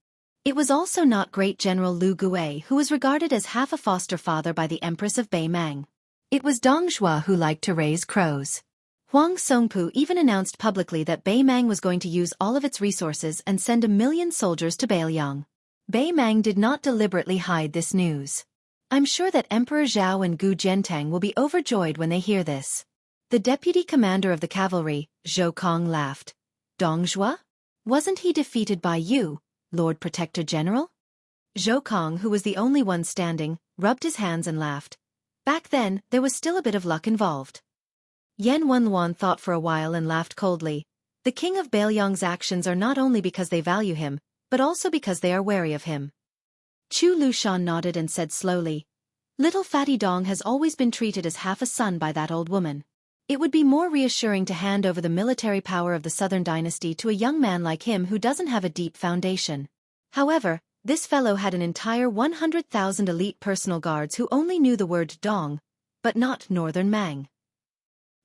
It was also not Great General Lu Gui, who was regarded as half a foster father by the Empress of Beimang. It was Dong Zhuo who liked to raise crows. Huang Songpu even announced publicly that Beimang was going to use all of its resources and send 1,000,000 soldiers to Beiliang. Beimang did not deliberately hide this news. I'm sure that Emperor Zhao and Gu Jiantang will be overjoyed when they hear this. The deputy commander of the cavalry, Zhou Kong, laughed. Dong Zhuo? Wasn't he defeated by you, Lord Protector General? Zhou Kong, who was the only one standing, rubbed his hands and laughed. Back then, there was still a bit of luck involved. Yan Wenluan thought for a while and laughed coldly. The king of Beiliang's actions are not only because they value him, but also because they are wary of him. Chu Lushan nodded and said slowly, Little Fatty Dong has always been treated as half a son by that old woman. It would be more reassuring to hand over the military power of the Southern Dynasty to a young man like him who doesn't have a deep foundation. However, this fellow had an entire 100,000 elite personal guards who only knew the word Dong, but not Northern Mang.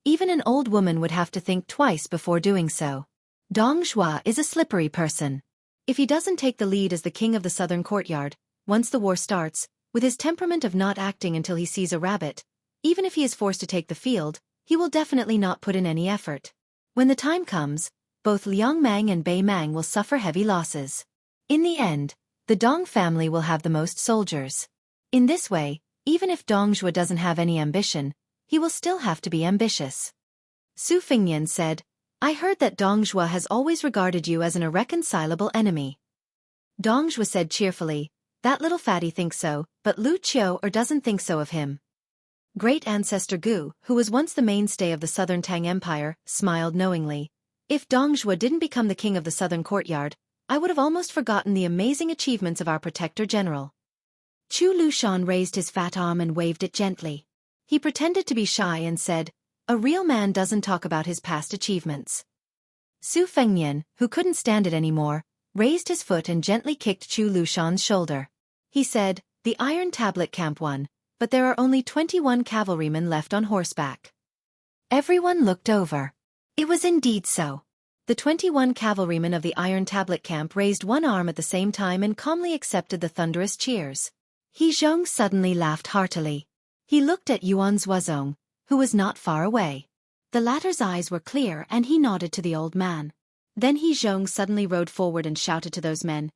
Even an old woman would have to think twice before doing so. Dong Zhuo is a slippery person. If he doesn't take the lead as the king of the Southern Courtyard, once the war starts, with his temperament of not acting until he sees a rabbit, even if he is forced to take the field, he will definitely not put in any effort. When the time comes, both Liang Mang and Bei Mang will suffer heavy losses. In the end, the Dong family will have the most soldiers. In this way, even if Dong Zhuo doesn't have any ambition, he will still have to be ambitious. Su Fengnian said, I heard that Dong Zhuo has always regarded you as an irreconcilable enemy. Dong Zhuo said cheerfully, that little fatty thinks so, but Lu Qiu doesn't think so of him. Great ancestor Gu, who was once the mainstay of the Southern Tang Empire, smiled knowingly. If Dong Zhuo didn't become the king of the Southern Courtyard, I would have almost forgotten the amazing achievements of our protector general. Chu Lushan raised his fat arm and waved it gently. He pretended to be shy and said, a real man doesn't talk about his past achievements. Su Fengnian, who couldn't stand it anymore, raised his foot and gently kicked Chu Lushan's shoulder. He said, the Iron Tablet Camp won, but there are only 21 cavalrymen left on horseback. Everyone looked over. It was indeed so. The 21 cavalrymen of the Iron Tablet Camp raised one arm at the same time and calmly accepted the thunderous cheers. He Zhong suddenly laughed heartily. He looked at Yuan Zuozong, who was not far away. The latter's eyes were clear and he nodded to the old man. Then He Zhong suddenly rode forward and shouted to those men,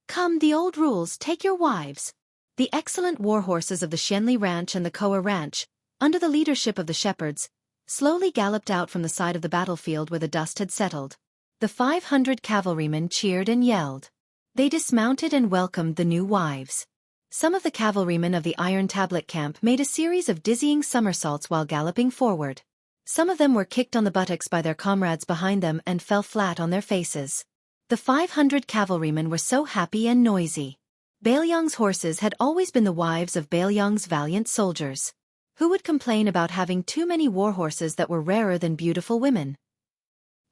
Come, the old rules, take your wives. The excellent war horses of the Xianli Ranch and the Koa Ranch, under the leadership of the shepherds, slowly galloped out from the side of the battlefield where the dust had settled. The 500 cavalrymen cheered and yelled. They dismounted and welcomed the new wives. Some of the cavalrymen of the Iron Tablet Camp made a series of dizzying somersaults while galloping forward. Some of them were kicked on the buttocks by their comrades behind them and fell flat on their faces. The 500 cavalrymen were so happy and noisy. Beiliang's horses had always been the wives of Beiliang's valiant soldiers. Who would complain about having too many war horses that were rarer than beautiful women?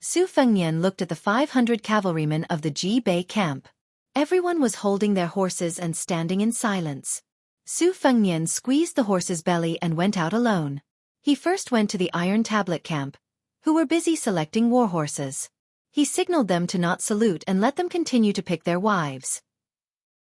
Su Fengnian looked at the 500 cavalrymen of the Ji Bei camp. Everyone was holding their horses and standing in silence. Su Fengnian squeezed the horse's belly and went out alone. He first went to the Iron Tablet Camp, who were busy selecting war horses. He signaled them to not salute and let them continue to pick their wives.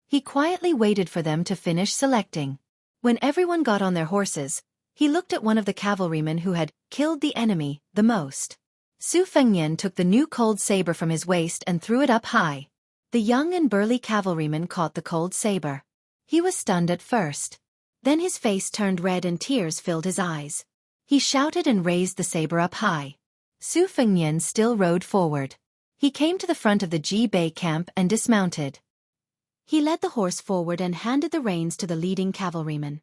He quietly waited for them to finish selecting. When everyone got on their horses, he looked at one of the cavalrymen who had killed the enemy the most. Su Fengnian took the new cold saber from his waist and threw it up high. The young and burly cavalryman caught the cold saber. He was stunned at first. Then his face turned red and tears filled his eyes. He shouted and raised the saber up high. Su Fengnian still rode forward. He came to the front of the Ji Bei camp and dismounted. He led the horse forward and handed the reins to the leading cavalryman.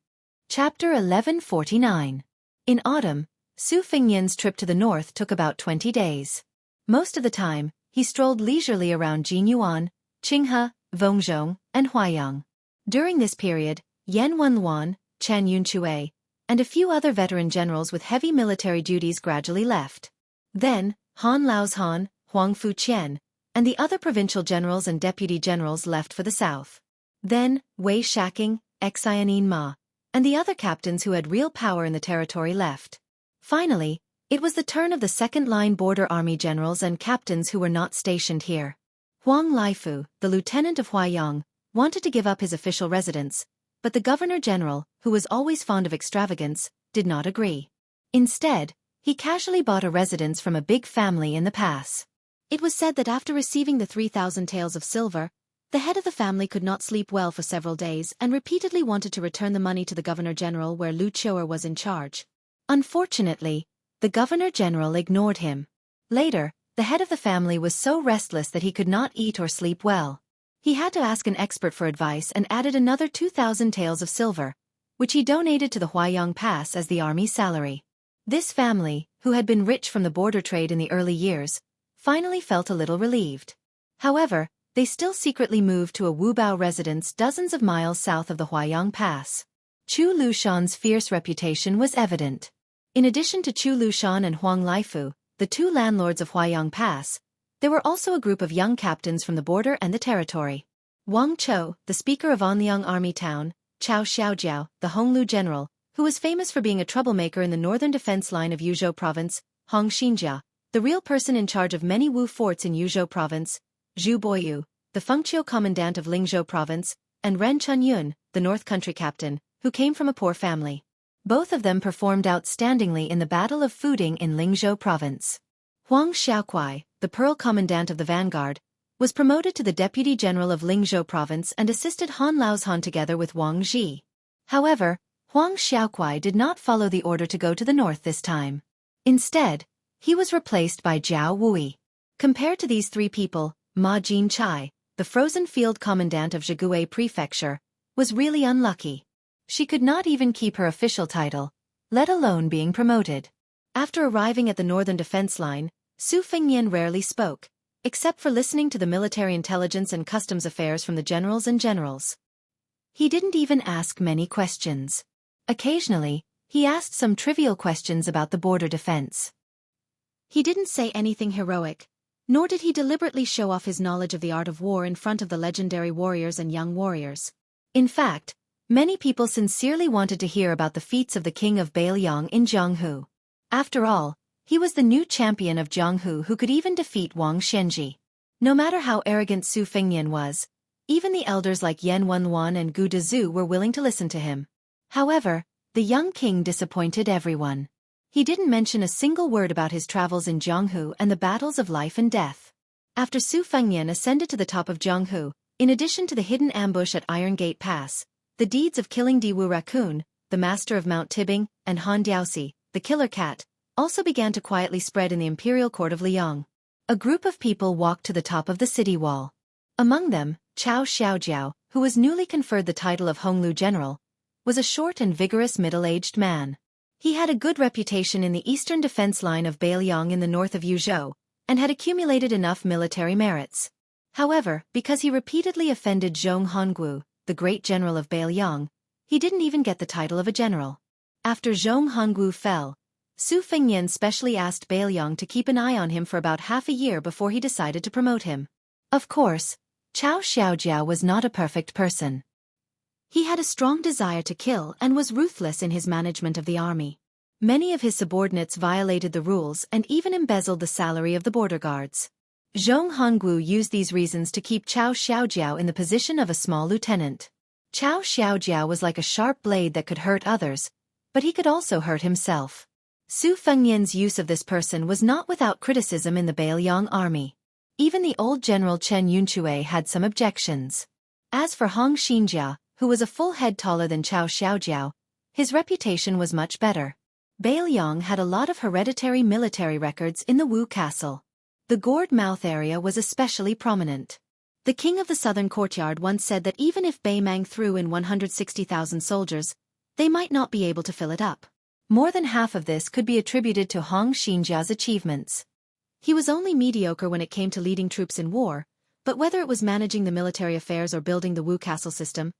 Chapter 1149. In autumn, Su Fengnian's trip to the north took about 20 days. Most of the time, he strolled leisurely around Jinyuan, Qinghe, Wengzhong, and Huaiyang. During this period, Yan Wenluan, Chan Yunchue, and a few other veteran generals with heavy military duties gradually left. Then, Han Laozhan, Huang Fuqian, and the other provincial generals and deputy generals left for the south. Then, Wei Shaking, Xianxia Ma, and the other captains who had real power in the territory left. Finally, it was the turn of the second-line border army generals and captains who were not stationed here. Huang Laifu, the lieutenant of Huaiyang, wanted to give up his official residence, but the governor-general, who was always fond of extravagance, did not agree. Instead, he casually bought a residence from a big family in the pass. It was said that after receiving the 3,000 taels of silver, the head of the family could not sleep well for several days and repeatedly wanted to return the money to the governor-general where Lu Qiu'er was in charge. Unfortunately, the governor-general ignored him. Later, the head of the family was so restless that he could not eat or sleep well. He had to ask an expert for advice and added another 2,000 taels of silver, which he donated to the Huaiyang Pass as the army's salary. This family, who had been rich from the border trade in the early years, finally felt a little relieved. However, they still secretly moved to a Wubao residence dozens of miles south of the Huaiyang Pass. Chu Lushan's fierce reputation was evident. In addition to Chu Lushan and Huang Laifu, the two landlords of Huaiyang Pass, there were also a group of young captains from the border and the territory. Wang Chou, the speaker of Anyang Army Town, Chao Xiaojiao, the Honglu general, who was famous for being a troublemaker in the northern defense line of Yuzhou province, Hong Xinjia, the real person in charge of many Wu forts in Yuzhou province, Zhu Boyu, the Fengqiu commandant of Lingzhou province, and Ren Chunyun, the North Country captain, who came from a poor family. Both of them performed outstandingly in the Battle of Fuding in Lingzhou province. Huang Xiaokuai, the Pearl commandant of the vanguard, was promoted to the deputy general of Lingzhou province and assisted Han Laozhan together with Wang Zhi. However, Huang Xiaokuai did not follow the order to go to the north this time. Instead, he was replaced by Zhao Wui. Compared to these three people, Ma Jinchai, the frozen field commandant of Zhigui Prefecture, was really unlucky. She could not even keep her official title, let alone being promoted. After arriving at the northern defense line, Su Fengnian rarely spoke, except for listening to the military intelligence and customs affairs from the generals and generals. He didn't even ask many questions. Occasionally, he asked some trivial questions about the border defense. He didn't say anything heroic, nor did he deliberately show off his knowledge of the art of war in front of the legendary warriors and young warriors. In fact, many people sincerely wanted to hear about the feats of the king of Beiliang in Jianghu. After all, he was the new champion of Jianghu who could even defeat Wang Xianji. No matter how arrogant Su Fengnian was, even the elders like Yan Wenluan and Gu Dezhu were willing to listen to him. However, the young king disappointed everyone. He didn't mention a single word about his travels in Jianghu and the battles of life and death. After Su Fengnian ascended to the top of Jianghu, in addition to the hidden ambush at Iron Gate Pass, the deeds of killing Diwu Raccoon, the master of Mount Tibing, and Han Diaoxi, the killer cat, also began to quietly spread in the imperial court of Liang. A group of people walked to the top of the city wall. Among them, Chao Xiaojiao, who was newly conferred the title of Honglu General, was a short and vigorous middle-aged man. He had a good reputation in the eastern defense line of Beiliang in the north of Yuzhou, and had accumulated enough military merits. However, because he repeatedly offended Zhong Hongwu, the great general of Beiliang, he didn't even get the title of a general. After Zhong Hongwu fell, Su Fengnian specially asked Beiliang to keep an eye on him for about half a year before he decided to promote him. Of course, Chao Xiaojiao was not a perfect person. He had a strong desire to kill and was ruthless in his management of the army. Many of his subordinates violated the rules and even embezzled the salary of the border guards. Zhong Hongwu used these reasons to keep Cao Xiaojiao in the position of a small lieutenant. Cao Xiaojiao was like a sharp blade that could hurt others, but he could also hurt himself. Su Fengnian's use of this person was not without criticism in the Beiliang army. Even the old general Chen Yunchui had some objections. As for Hong Xianxia, who was a full head taller than Cao Xiaojiao, his reputation was much better. Beiliang had a lot of hereditary military records in the Wu castle. The gourd mouth area was especially prominent. The king of the southern courtyard once said that even if Beimang threw in 160,000 soldiers, they might not be able to fill it up. More than half of this could be attributed to Hong Xianxia's achievements. He was only mediocre when it came to leading troops in war, but whether it was managing the military affairs or building the Wu castle system,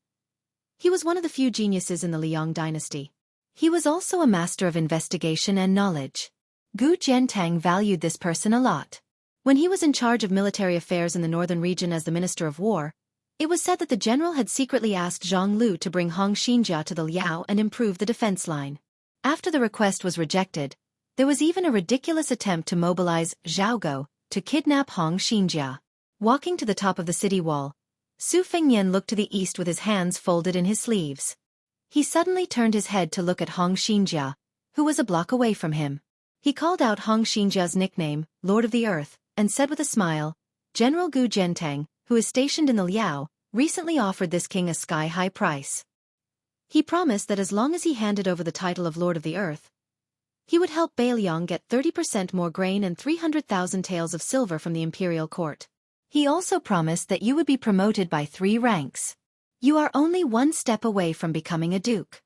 he was one of the few geniuses in the Liang dynasty. He was also a master of investigation and knowledge. Gu Jiantang valued this person a lot. When he was in charge of military affairs in the northern region as the Minister of War, it was said that the general had secretly asked Zhang Lu to bring Hong Xianxia to the Liao and improve the defense line. After the request was rejected, there was even a ridiculous attempt to mobilize Zhaoguo to kidnap Hong Xianxia. Walking to the top of the city wall, Su Fengnian looked to the east with his hands folded in his sleeves. He suddenly turned his head to look at Hong Xianxia, who was a block away from him. He called out Hong Xianxia's nickname, Lord of the Earth, and said with a smile, General Gu Jiantang, who is stationed in the Liao, recently offered this king a sky-high price. He promised that as long as he handed over the title of Lord of the Earth, he would help Beiliang get 30% more grain and 300,000 taels of silver from the imperial court. He also promised that you would be promoted by 3 ranks. You are only 1 step away from becoming a duke.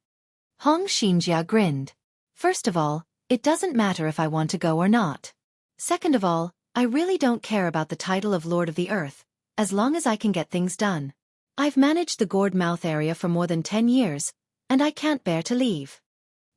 Hong Xianxia grinned. First of all, it doesn't matter if I want to go or not. Second of all, I really don't care about the title of Lord of the Earth, as long as I can get things done. I've managed the gourd mouth area for more than 10 years, and I can't bear to leave.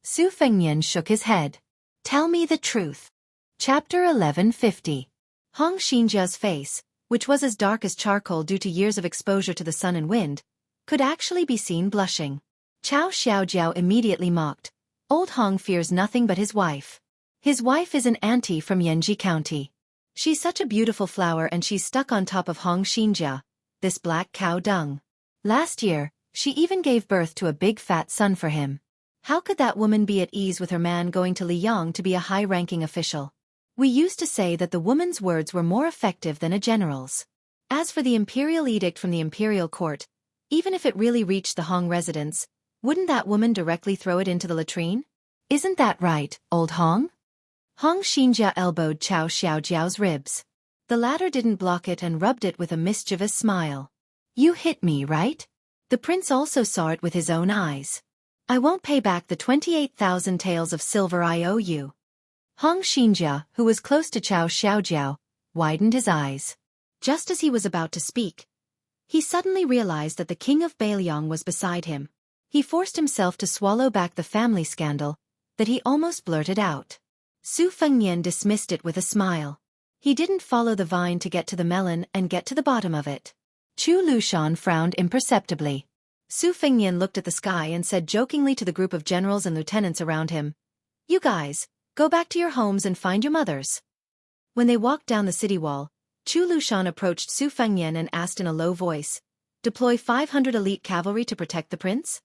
Su Fengnian shook his head. Tell me the truth. Chapter 1150. Hong Xianxia's face, which was as dark as charcoal due to years of exposure to the sun and wind, could actually be seen blushing. Cao Xiaojiao immediately mocked. Old Hong fears nothing but his wife. His wife is an auntie from Yanji County. She's such a beautiful flower and she's stuck on top of Hong Xianxia, this black cow dung. Last year, she even gave birth to a big fat son for him. How could that woman be at ease with her man going to Liang to be a high-ranking official? We used to say that the woman's words were more effective than a general's. As for the imperial edict from the imperial court, even if it really reached the Hong residence, wouldn't that woman directly throw it into the latrine? Isn't that right, old Hong? Hong Xianxia elbowed Cao Xiaojiao's ribs. The latter didn't block it and rubbed it with a mischievous smile. You hit me, right? The prince also saw it with his own eyes. I won't pay back the 28,000 taels of silver I owe you. Hong Xianxia, who was close to Cao Xiaojiao, widened his eyes. Just as he was about to speak, he suddenly realized that the king of Beiliang was beside him. He forced himself to swallow back the family scandal that he almost blurted out. Su Fengnian dismissed it with a smile. He didn't follow the vine to get to the melon and get to the bottom of it. Chu Lushan frowned imperceptibly. Su Fengnian looked at the sky and said jokingly to the group of generals and lieutenants around him, You guys, go back to your homes and find your mothers. When they walked down the city wall, Chu Lushan approached Su Fengnian and asked in a low voice, Deploy 500 elite cavalry to protect the prince?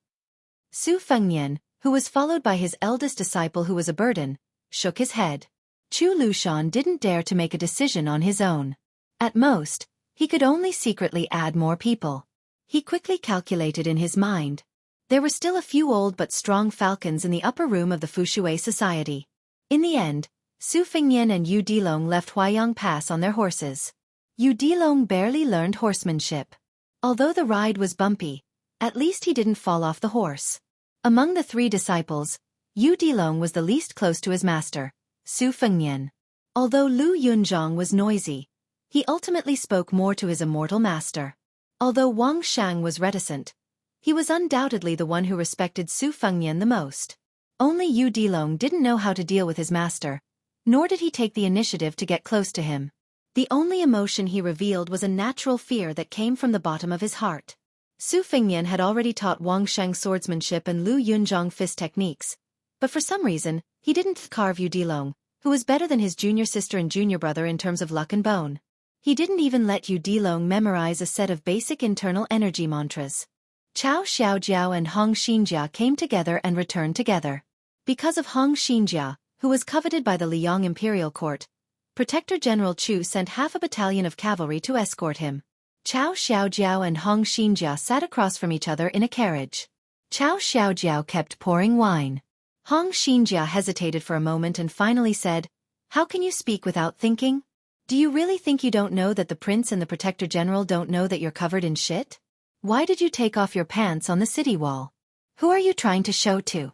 Su Fengnian, who was followed by his eldest disciple who was a burden, shook his head. Chu Lushan didn't dare to make a decision on his own. At most, he could only secretly add more people. He quickly calculated in his mind. There were still a few old but strong falcons in the upper room of the Fushui Society. In the end, Su Fengnian and Yu Dilong left Huayang Pass on their horses. Yu Dilong barely learned horsemanship. Although the ride was bumpy, at least he didn't fall off the horse. Among the 3 disciples, Yu Dilong was the least close to his master, Su Fengnian. Although Lu Yunzhang was noisy, he ultimately spoke more to his immortal master. Although Wang Shang was reticent, he was undoubtedly the one who respected Su Fengnian the most. Only Yu Dilong didn't know how to deal with his master, nor did he take the initiative to get close to him. The only emotion he revealed was a natural fear that came from the bottom of his heart. Su Fengnian had already taught Wang Shang swordsmanship and Lu Yunzhang fist techniques, But for some reason, he didn't carve Yu Dilong, who was better than his junior sister and junior brother in terms of luck and bone. He didn't even let Yu Dilong memorize a set of basic internal energy mantras. Cao Xiaojiao and Hong Xianxia came together and returned together. Because of Hong Xianxia, who was coveted by the Liang imperial court, Protector General Chu sent half a battalion of cavalry to escort him. Cao Xiaojiao and Hong Xianxia sat across from each other in a carriage. Cao Xiaojiao kept pouring wine. Hong Xianxia hesitated for a moment and finally said, "How can you speak without thinking? Do you really think you don't know that the prince and the Protector General don't know that you're covered in shit? Why did you take off your pants on the city wall? Who are you trying to show to?"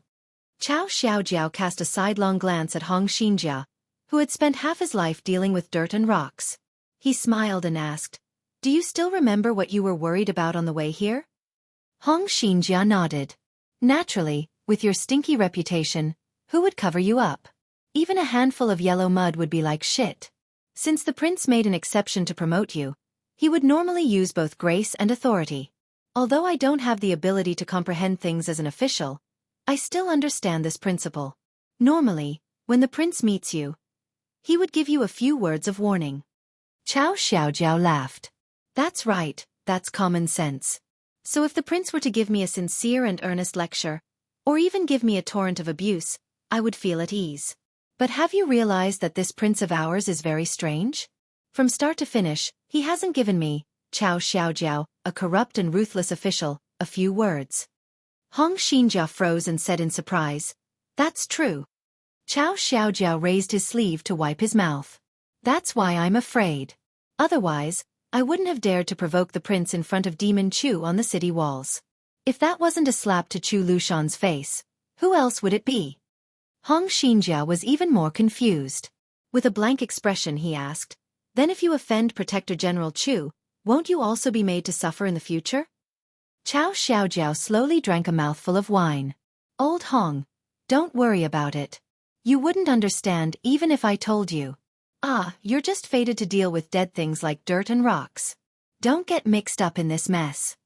Cao Xiaojiao cast a sidelong glance at Hong Xianxia, who had spent half his life dealing with dirt and rocks. He smiled and asked, "Do you still remember what you were worried about on the way here?" Hong Xianxia nodded. "Naturally, with your stinky reputation, who would cover you up? Even a handful of yellow mud would be like shit. Since the prince made an exception to promote you, he would normally use both grace and authority. Although I don't have the ability to comprehend things as an official, I still understand this principle. Normally, when the prince meets you, he would give you a few words of warning." Cao Xiaojiao laughed. "That's right, that's common sense. So if the prince were to give me a sincere and earnest lecture, or even give me a torrent of abuse, I would feel at ease. But have you realized that this prince of ours is very strange? From start to finish, he hasn't given me, Cao Xiaojiao, a corrupt and ruthless official, a few words." Hong Xianxia froze and said in surprise, "That's true." Cao Xiaojiao raised his sleeve to wipe his mouth. "That's why I'm afraid. Otherwise, I wouldn't have dared to provoke the prince in front of Demon Chu on the city walls. If that wasn't a slap to Chu Lushan's face, who else would it be?" Hong Xianxia was even more confused. With a blank expression he asked, "Then if you offend Protector General Chu, won't you also be made to suffer in the future?" Cao Xiaojiao slowly drank a mouthful of wine. "Old Hong, don't worry about it. You wouldn't understand even if I told you. You're just fated to deal with dead things like dirt and rocks. Don't get mixed up in this mess."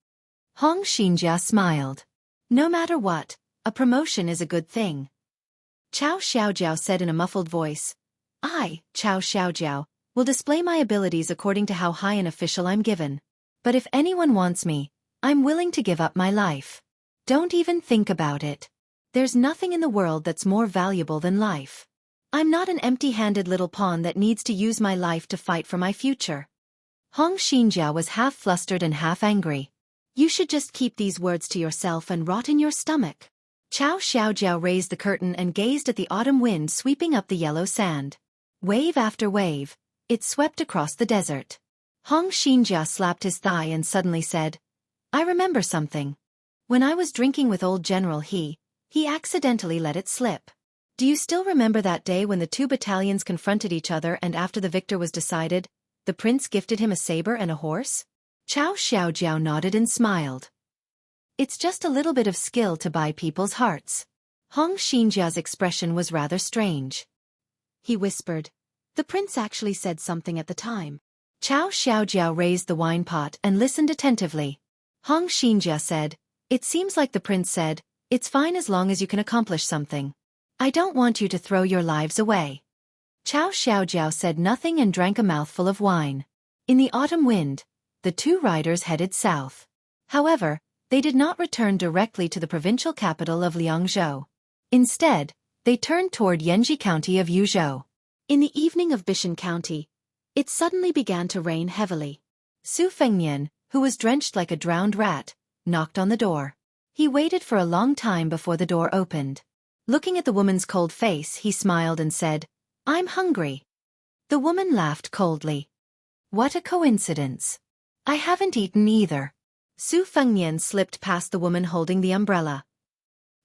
Hong Xianxia smiled. "No matter what, a promotion is a good thing." Cao Xiaojiao said in a muffled voice, "I, Cao Xiaojiao, will display my abilities according to how high an official I'm given. But if anyone wants me, I'm willing to give up my life. Don't even think about it. There's nothing in the world that's more valuable than life. I'm not an empty-handed little pawn that needs to use my life to fight for my future." Hong Xianxia was half flustered and half angry. "You should just keep these words to yourself and rot in your stomach." Cao Xiaojiao raised the curtain and gazed at the autumn wind sweeping up the yellow sand. Wave after wave, it swept across the desert. Hong Xianxia slapped his thigh and suddenly said, "I remember something. When I was drinking with old General he accidentally let it slip. Do you still remember that day when the two battalions confronted each other and after the victor was decided, the prince gifted him a saber and a horse?" Cao Xiaojiao nodded and smiled. "It's just a little bit of skill to buy people's hearts." Hong Xianxia's expression was rather strange. He whispered, "The prince actually said something at the time." Cao Xiaojiao raised the wine pot and listened attentively. Hong Xianxia said, "It seems like the prince said, it's fine as long as you can accomplish something. I don't want you to throw your lives away." Cao Xiaojiao said nothing and drank a mouthful of wine. In the autumn wind, the two riders headed south. However, they did not return directly to the provincial capital of Liangzhou. Instead, they turned toward Yanji County of Yuzhou. In the evening of Bishan County, it suddenly began to rain heavily. Su Fengnian, who was drenched like a drowned rat, knocked on the door. He waited for a long time before the door opened. Looking at the woman's cold face, he smiled and said, "I'm hungry." The woman laughed coldly. "What a coincidence. I haven't eaten either." Su Fengnian slipped past the woman holding the umbrella.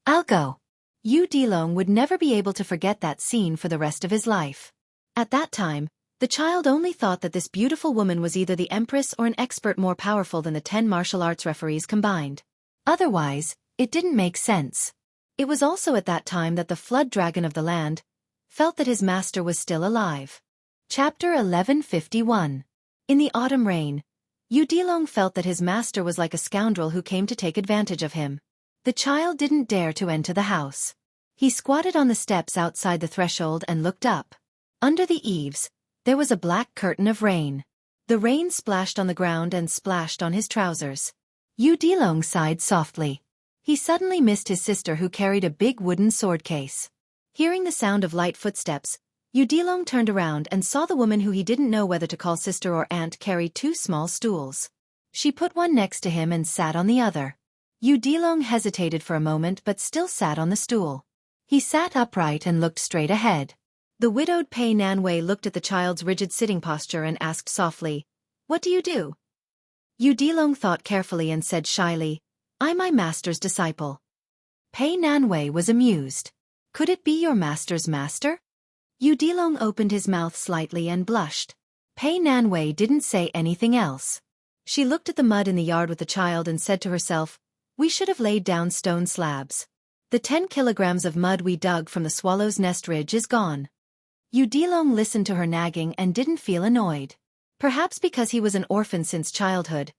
"I'll go." Yu Dilong would never be able to forget that scene for the rest of his life. At that time, the child only thought that this beautiful woman was either the empress or an expert more powerful than the 10 martial arts referees combined. Otherwise, it didn't make sense. It was also at that time that the flood dragon of the land felt that his master was still alive. Chapter 1151. In the autumn rain, Yu Dilong felt that his master was like a scoundrel who came to take advantage of him. The child didn't dare to enter the house. He squatted on the steps outside the threshold and looked up. Under the eaves, there was a black curtain of rain. The rain splashed on the ground and splashed on his trousers. Yu Dilong sighed softly. He suddenly missed his sister who carried a big wooden sword case. Hearing the sound of light footsteps, Yu Dilong turned around and saw the woman who he didn't know whether to call sister or aunt carry two small stools. She put one next to him and sat on the other. Yu Dilong hesitated for a moment but still sat on the stool. He sat upright and looked straight ahead. The widowed Pei Nanwei looked at the child's rigid sitting posture and asked softly, "What do you do?" Yu Dilong thought carefully and said shyly, "I'm my master's disciple." Pei Nanwei was amused. "Could it be your master's master?" Yu Dilong opened his mouth slightly and blushed. Pei Nanwei didn't say anything else. She looked at the mud in the yard with the child and said to herself, "We should have laid down stone slabs. The 10 kilograms of mud we dug from the Swallow's Nest Ridge is gone." Yu Dilong listened to her nagging and didn't feel annoyed. Perhaps because he was an orphan since childhood,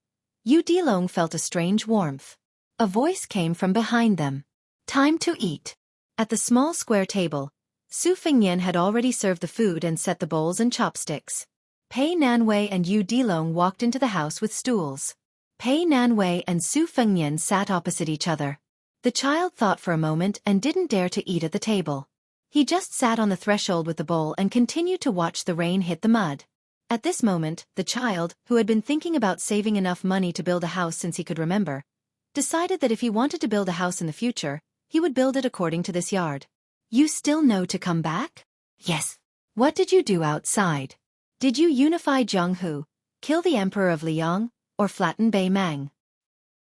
Yu Dilong felt a strange warmth. A voice came from behind them. "Time to eat." At the small square table, Su Fengnian had already served the food and set the bowls and chopsticks. Pei Nanwei and Yu Dilong walked into the house with stools. Pei Nanwei and Su Fengnian sat opposite each other. The child thought for a moment and didn't dare to eat at the table. He just sat on the threshold with the bowl and continued to watch the rain hit the mud. At this moment, the child, who had been thinking about saving enough money to build a house since he could remember, decided that if he wanted to build a house in the future, he would build it according to this yard. "You still know to come back?" "Yes." "What did you do outside? Did you unify Jianghu, kill the Emperor of Liang, or flatten Bei Mang?"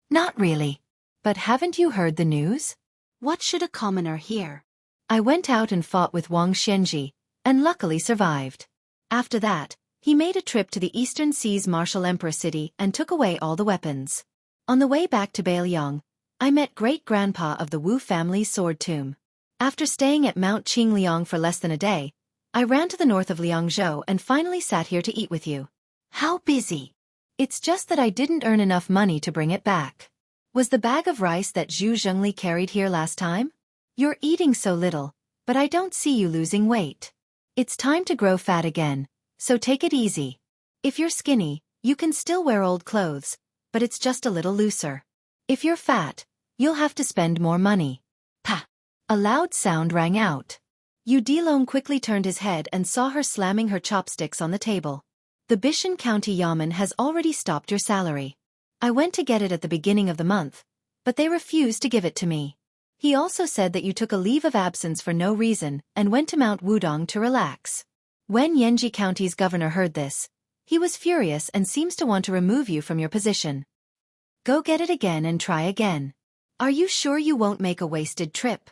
"Not really. But haven't you heard the news?" "What should a commoner hear?" "I went out and fought with Wang Xianxia, and luckily survived." After that, he made a trip to the Eastern Sea's Martial Emperor city and took away all the weapons. On the way back to Beiliang, I met great-grandpa of the Wu family's sword tomb. After staying at Mount Qingliang for less than a day, I ran to the north of Liangzhou and finally sat here to eat with you. How busy. It's just that I didn't earn enough money to bring it back. Was the bag of rice that Zhu Zhengli carried here last time? You're eating so little, but I don't see you losing weight. It's time to grow fat again, so take it easy. If you're skinny, you can still wear old clothes, but it's just a little looser. If you're fat, you'll have to spend more money. Pa! A loud sound rang out. Yu Dilong quickly turned his head and saw her slamming her chopsticks on the table. "The Bishan County Yamen has already stopped your salary. I went to get it at the beginning of the month, but they refused to give it to me. He also said that you took a leave of absence for no reason and went to Mount Wudong to relax." When Yanji County's governor heard this, he was furious and seems to want to remove you from your position. Go get it again and try again. Are you sure you won't make a wasted trip?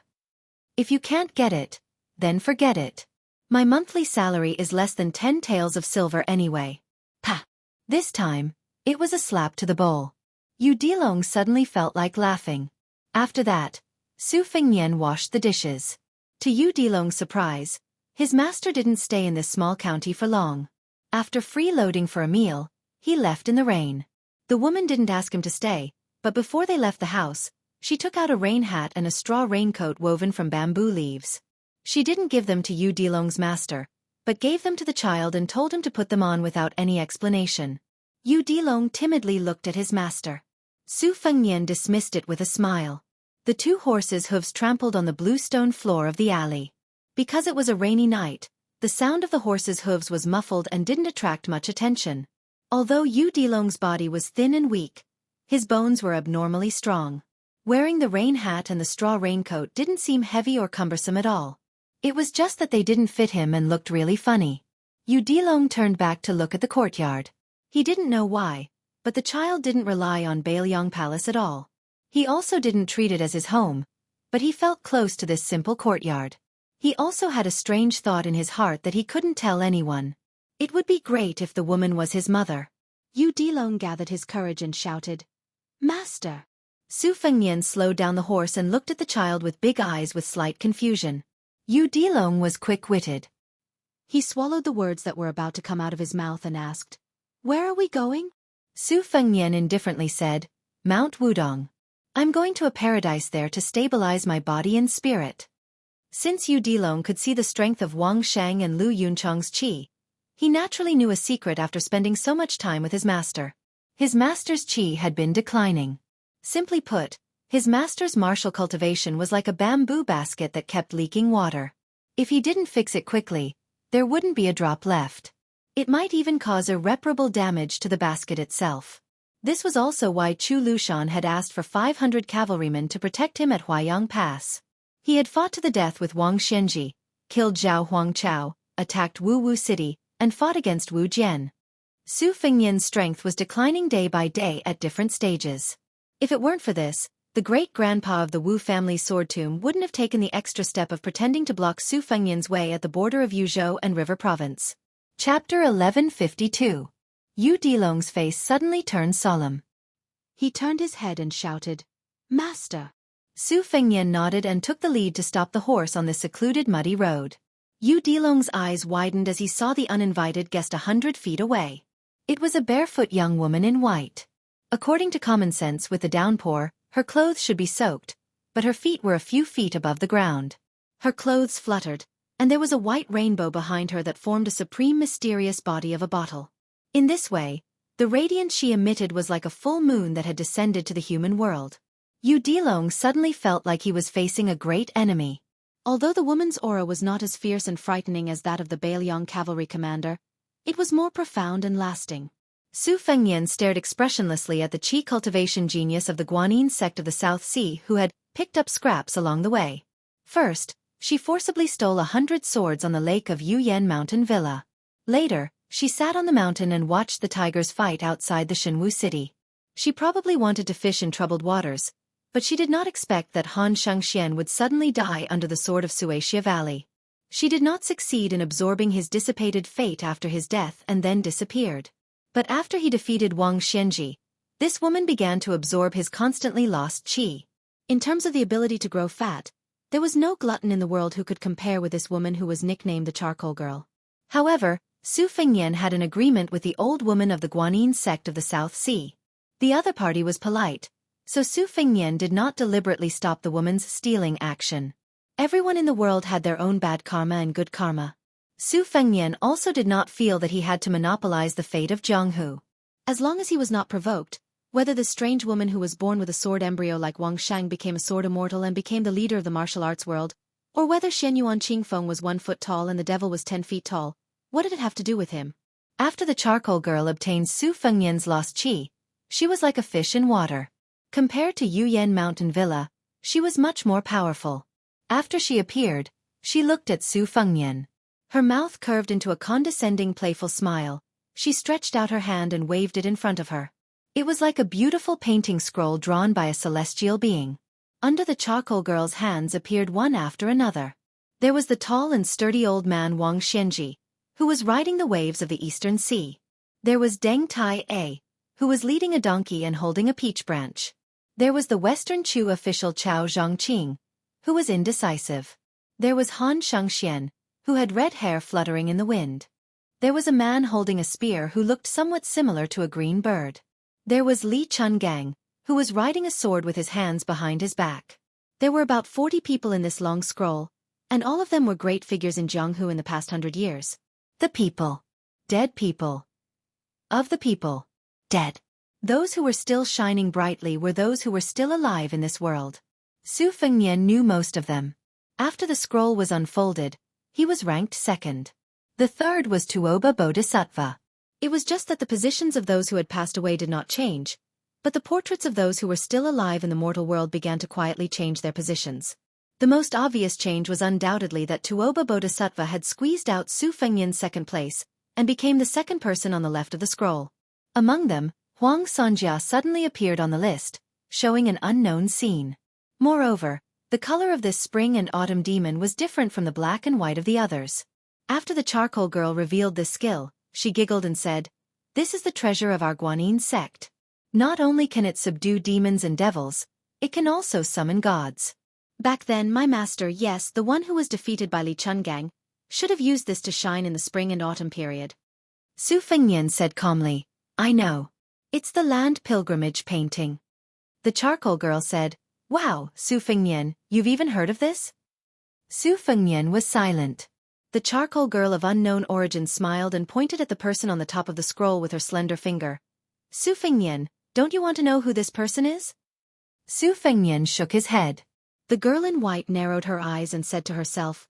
If you can't get it, then forget it. My monthly salary is less than 10 taels of silver anyway. Pa! This time, it was a slap to the bowl. Yu Dilong suddenly felt like laughing. After that, Su Fengnian washed the dishes. To Yu Dilong's surprise, his master didn't stay in this small county for long. After freeloading for a meal, he left in the rain. The woman didn't ask him to stay, but before they left the house, she took out a rain hat and a straw raincoat woven from bamboo leaves. She didn't give them to Yu Dilong's master, but gave them to the child and told him to put them on without any explanation. Yu Dilong timidly looked at his master. Su Fengnian dismissed it with a smile. The two horses' hooves trampled on the blue stone floor of the alley. Because it was a rainy night, the sound of the horses' hooves was muffled and didn't attract much attention. Although Yu Dilong's body was thin and weak, his bones were abnormally strong. Wearing the rain hat and the straw raincoat didn't seem heavy or cumbersome at all. It was just that they didn't fit him and looked really funny. Yu Dilong turned back to look at the courtyard. He didn't know why, but the child didn't rely on Beiliang Palace at all. He also didn't treat it as his home, but he felt close to this simple courtyard. He also had a strange thought in his heart that he couldn't tell anyone. It would be great if the woman was his mother. Yu Dilong gathered his courage and shouted, "Master!" Su Fengnian slowed down the horse and looked at the child with big eyes with slight confusion. Yu Dilong was quick-witted. He swallowed the words that were about to come out of his mouth and asked, "Where are we going?" Su Fengnian indifferently said, "Mount Wudong. I'm going to a paradise there to stabilize my body and spirit." Since Yu Dilong could see the strength of Wang Shang and Lu Yunchang's qi, he naturally knew a secret after spending so much time with his master. His master's qi had been declining. Simply put, his master's martial cultivation was like a bamboo basket that kept leaking water. If he didn't fix it quickly, there wouldn't be a drop left. It might even cause irreparable damage to the basket itself. This was also why Chu Lushan had asked for 500 cavalrymen to protect him at Huayang Pass. He had fought to the death with Wang Xianji, killed Zhao Huangchao, attacked Wu City, and fought against Wu Jian. Su Fengnian's strength was declining day by day at different stages. If it weren't for this, the great-grandpa of the Wu family's sword tomb wouldn't have taken the extra step of pretending to block Su Fengnian's way at the border of Yuzhou and River Province. Chapter 1152. Yu Dilong's face suddenly turned solemn. He turned his head and shouted, "Master!" Su Fengnian nodded and took the lead to stop the horse on the secluded muddy road. Yu Dilong's eyes widened as he saw the uninvited guest 100 feet away. It was a barefoot young woman in white. According to common sense, with the downpour, her clothes should be soaked, but her feet were a few feet above the ground. Her clothes fluttered, and there was a white rainbow behind her that formed a supreme mysterious body of a bottle. In this way, the radiance she emitted was like a full moon that had descended to the human world. Yu Dilong suddenly felt like he was facing a great enemy. Although the woman's aura was not as fierce and frightening as that of the Bailiang cavalry commander, it was more profound and lasting. Su Fengnian stared expressionlessly at the qi cultivation genius of the Guanyin sect of the South Sea who had picked up scraps along the way. First, she forcibly stole 100 swords on the lake of Yuyan Mountain Villa. Later, she sat on the mountain and watched the tigers fight outside the Shenwu city. She probably wanted to fish in troubled waters, but she did not expect that Han Xianxia would suddenly die under the sword of Xianxia Valley. She did not succeed in absorbing his dissipated fate after his death and then disappeared. But after he defeated Wang Xianji, this woman began to absorb his constantly lost qi. In terms of the ability to grow fat, there was no glutton in the world who could compare with this woman who was nicknamed the Charcoal Girl. However, Su Fengnian had an agreement with the old woman of the Guanyin sect of the South Sea. The other party was polite, so Su Fengnian did not deliberately stop the woman's stealing action. Everyone in the world had their own bad karma and good karma. Su Fengnian also did not feel that he had to monopolize the fate of Jianghu. As long as he was not provoked, whether the strange woman who was born with a sword embryo like Wang Shang became a sword immortal and became the leader of the martial arts world, or whether Xianyuan Qingfeng was 1 foot tall and the devil was 10 feet tall, what did it have to do with him? After the Charcoal Girl obtained Su Fengnian's lost qi, she was like a fish in water. Compared to Yuyan Mountain Villa, she was much more powerful. After she appeared, she looked at Su Fengnian. Her mouth curved into a condescending, playful smile. She stretched out her hand and waved it in front of her. It was like a beautiful painting scroll drawn by a celestial being. Under the Charcoal Girl's hands appeared one after another. There was the tall and sturdy old man Wang Xianji, who was riding the waves of the Eastern Sea. There was Deng Tai A, who was leading a donkey and holding a peach branch. There was the Western Chu official Chao Zhangqing, who was indecisive. There was Han Xiangxian, who had red hair fluttering in the wind. There was a man holding a spear who looked somewhat similar to a green bird. There was Li Chungang, who was riding a sword with his hands behind his back. There were about 40 people in this long scroll, and all of them were great figures in Jianghu in the past 100 years. The people. Dead people. Of the people. Dead. Those who were still shining brightly were those who were still alive in this world. Su Fengnian knew most of them. After the scroll was unfolded, he was ranked second. The third was Tuoba Bodhisattva. It was just that the positions of those who had passed away did not change, but the portraits of those who were still alive in the mortal world began to quietly change their positions. The most obvious change was undoubtedly that Tuoba Bodhisattva had squeezed out Su Fengnian's second place and became the second person on the left of the scroll. Among them, Huang Sonjia suddenly appeared on the list, showing an unknown scene. Moreover, the color of this spring and autumn demon was different from the black and white of the others. After the Charcoal Girl revealed this skill, she giggled and said, "This is the treasure of our Guanyin sect. Not only can it subdue demons and devils, it can also summon gods." Back then, my master, yes, the one who was defeated by Li Chungang, should have used this to shine in the spring and autumn period. Su Fengnian said calmly, "I know. It's the land pilgrimage painting." The Charcoal Girl said, "Wow, Su Fengnian, you've even heard of this?" Su Fengnian was silent. The charcoal girl of unknown origin smiled and pointed at the person on the top of the scroll with her slender finger. Su Fengnian, don't you want to know who this person is? Su Fengnian shook his head. The girl in white narrowed her eyes and said to herself,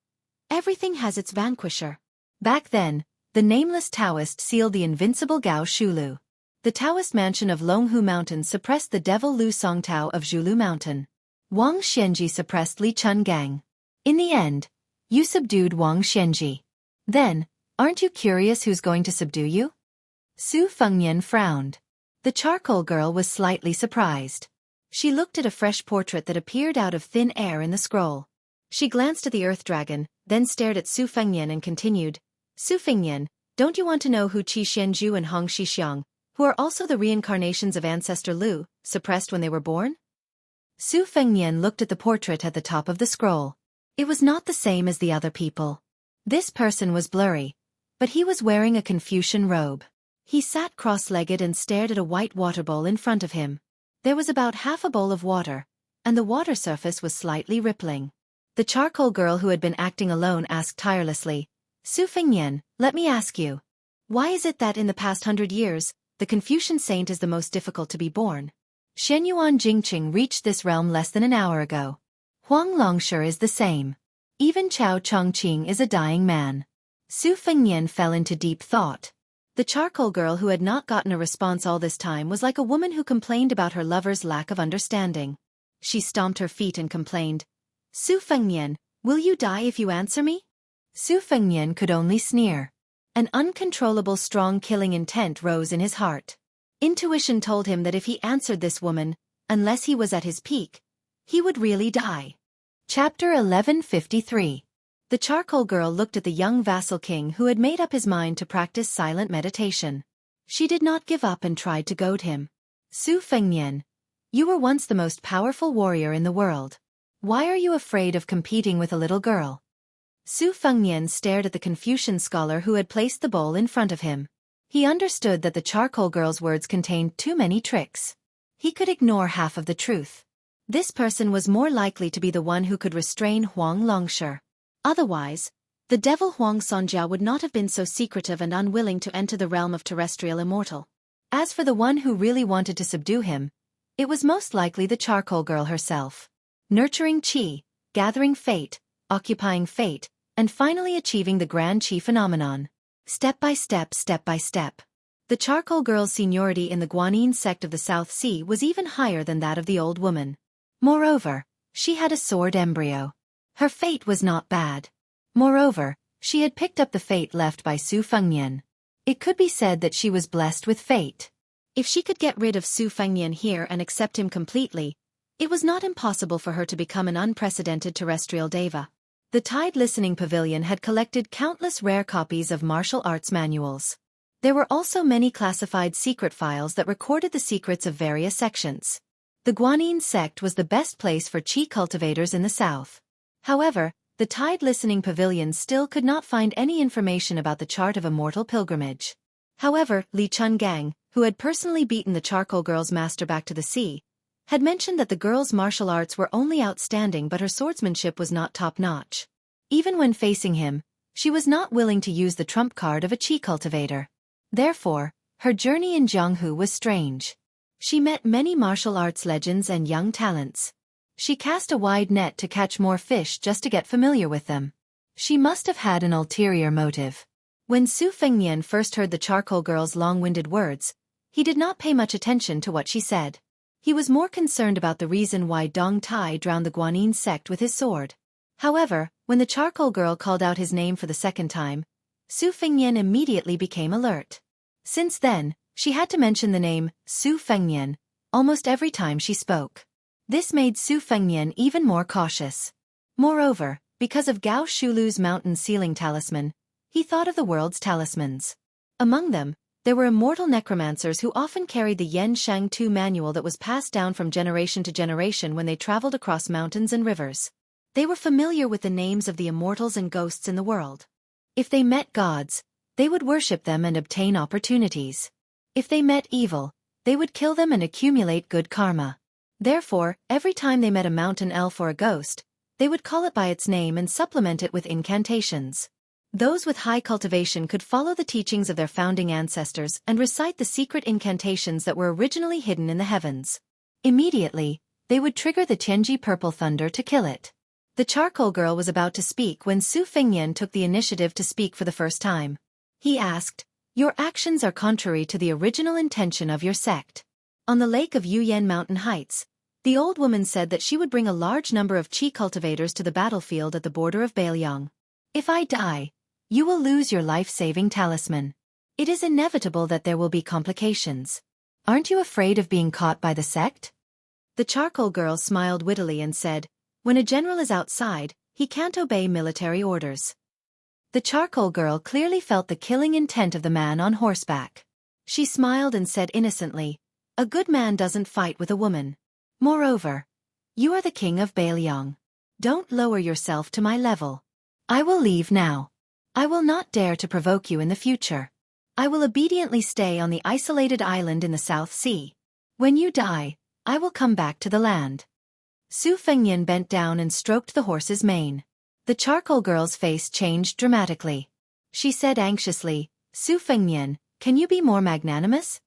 everything has its vanquisher. Back then, the nameless Taoist sealed the invincible Gao Shulu. The Taoist mansion of Longhu Mountain suppressed the devil Lu Songtao of Zhulu Mountain. Wang Xianji suppressed Li Chungang. In the end, you subdued Wang Xianji. Then, aren't you curious who's going to subdue you? Su Fengnian frowned. The charcoal girl was slightly surprised. She looked at a fresh portrait that appeared out of thin air in the scroll. She glanced at the earth dragon, then stared at Su Fengnian and continued, Su Fengnian, don't you want to know who Qi Xianzhu and Hong Shixiang, who are also the reincarnations of ancestor Lu, suppressed when they were born? Su Fengnian looked at the portrait at the top of the scroll. It was not the same as the other people. This person was blurry, but he was wearing a Confucian robe. He sat cross-legged and stared at a white water bowl in front of him. There was about half a bowl of water, and the water surface was slightly rippling. The charcoal girl who had been acting alone asked tirelessly, Su Fengnian, let me ask you. Why is it that in the past 100 years, the Confucian saint is the most difficult to be born? Shenyuan Jingqing reached this realm less than an hour ago. Huang Longshi is the same. Even Chao Chongqing is a dying man. Su Fengnian fell into deep thought. The charcoal girl who had not gotten a response all this time was like a woman who complained about her lover's lack of understanding. She stomped her feet and complained, Su Fengnian, will you die if you answer me? Su Fengnian could only sneer. An uncontrollable strong killing intent rose in his heart. Intuition told him that if he answered this woman, unless he was at his peak, he would really die. Chapter 1153. The charcoal girl looked at the young vassal king who had made up his mind to practice silent meditation. She did not give up and tried to goad him. Su Fengnian, you were once the most powerful warrior in the world. Why are you afraid of competing with a little girl? Su Fengnian stared at the Confucian scholar who had placed the bowl in front of him. He understood that the charcoal girl's words contained too many tricks. He could ignore half of the truth. This person was more likely to be the one who could restrain Huang Longshi. Otherwise, the devil Huang Songjia would not have been so secretive and unwilling to enter the realm of terrestrial immortal. As for the one who really wanted to subdue him, it was most likely the charcoal girl herself. Nurturing qi, gathering fate, occupying fate, and finally achieving the grand qi phenomenon. Step by step, step by step. The charcoal girl's seniority in the Guanyin sect of the South Sea was even higher than that of the old woman. Moreover, she had a sword embryo. Her fate was not bad. Moreover, she had picked up the fate left by Su Fengnian. It could be said that she was blessed with fate. If she could get rid of Su Fengnian here and accept him completely, it was not impossible for her to become an unprecedented terrestrial deva. The Tide Listening Pavilion had collected countless rare copies of martial arts manuals. There were also many classified secret files that recorded the secrets of various sections. The Guanyin sect was the best place for qi cultivators in the south. However, the Tide Listening Pavilion still could not find any information about the chart of immortal pilgrimage. However, Li Chungang, who had personally beaten the charcoal girl's master back to the sea, had mentioned that the girl's martial arts were only outstanding but her swordsmanship was not top-notch. Even when facing him, she was not willing to use the trump card of a qi cultivator. Therefore, her journey in Jianghu was strange. She met many martial arts legends and young talents. She cast a wide net to catch more fish just to get familiar with them. She must have had an ulterior motive. When Su Fengnian first heard the charcoal girl's long-winded words, he did not pay much attention to what she said. He was more concerned about the reason why Dong Tai drowned the Guanyin sect with his sword. However, when the charcoal girl called out his name for the second time, Su Fengnian immediately became alert. Since then, she had to mention the name Su Fengnian almost every time she spoke. This made Su Fengnian even more cautious. Moreover, because of Gao Shulu's mountain sealing talisman, he thought of the world's talismans. Among them, there were immortal necromancers who often carried the Yen Shang Tu manual that was passed down from generation to generation when they traveled across mountains and rivers. They were familiar with the names of the immortals and ghosts in the world. If they met gods, they would worship them and obtain opportunities. If they met evil, they would kill them and accumulate good karma. Therefore, every time they met a mountain elf or a ghost, They would call it by its name and supplement it with incantations. Those with high cultivation could follow the teachings of their founding ancestors and recite the secret incantations that were originally hidden in the heavens. Immediately, they would trigger the Tianji purple thunder to kill it. The charcoal girl was about to speak when Su Fengnian took the initiative to speak for the first time. He asked, "Your actions are contrary to the original intention of your sect." On the lake of Yuyan Mountain Heights, the old woman said that she would bring a large number of qi cultivators to the battlefield at the border of Beiliang. "If I die, you will lose your life-saving talisman. It is inevitable that there will be complications. Aren't you afraid of being caught by the sect?" The charcoal girl smiled wittily and said, "When a general is outside, he can't obey military orders." The charcoal girl clearly felt the killing intent of the man on horseback. She smiled and said innocently, "A good man doesn't fight with a woman. Moreover, you are the king of Beiliang. Don't lower yourself to my level. I will leave now. I will not dare to provoke you in the future. I will obediently stay on the isolated island in the South Sea. When you die, I will come back to the land." Su Fengnian bent down and stroked the horse's mane. The charcoal girl's face changed dramatically. She said anxiously, "Su Fengnian, can you be more magnanimous?"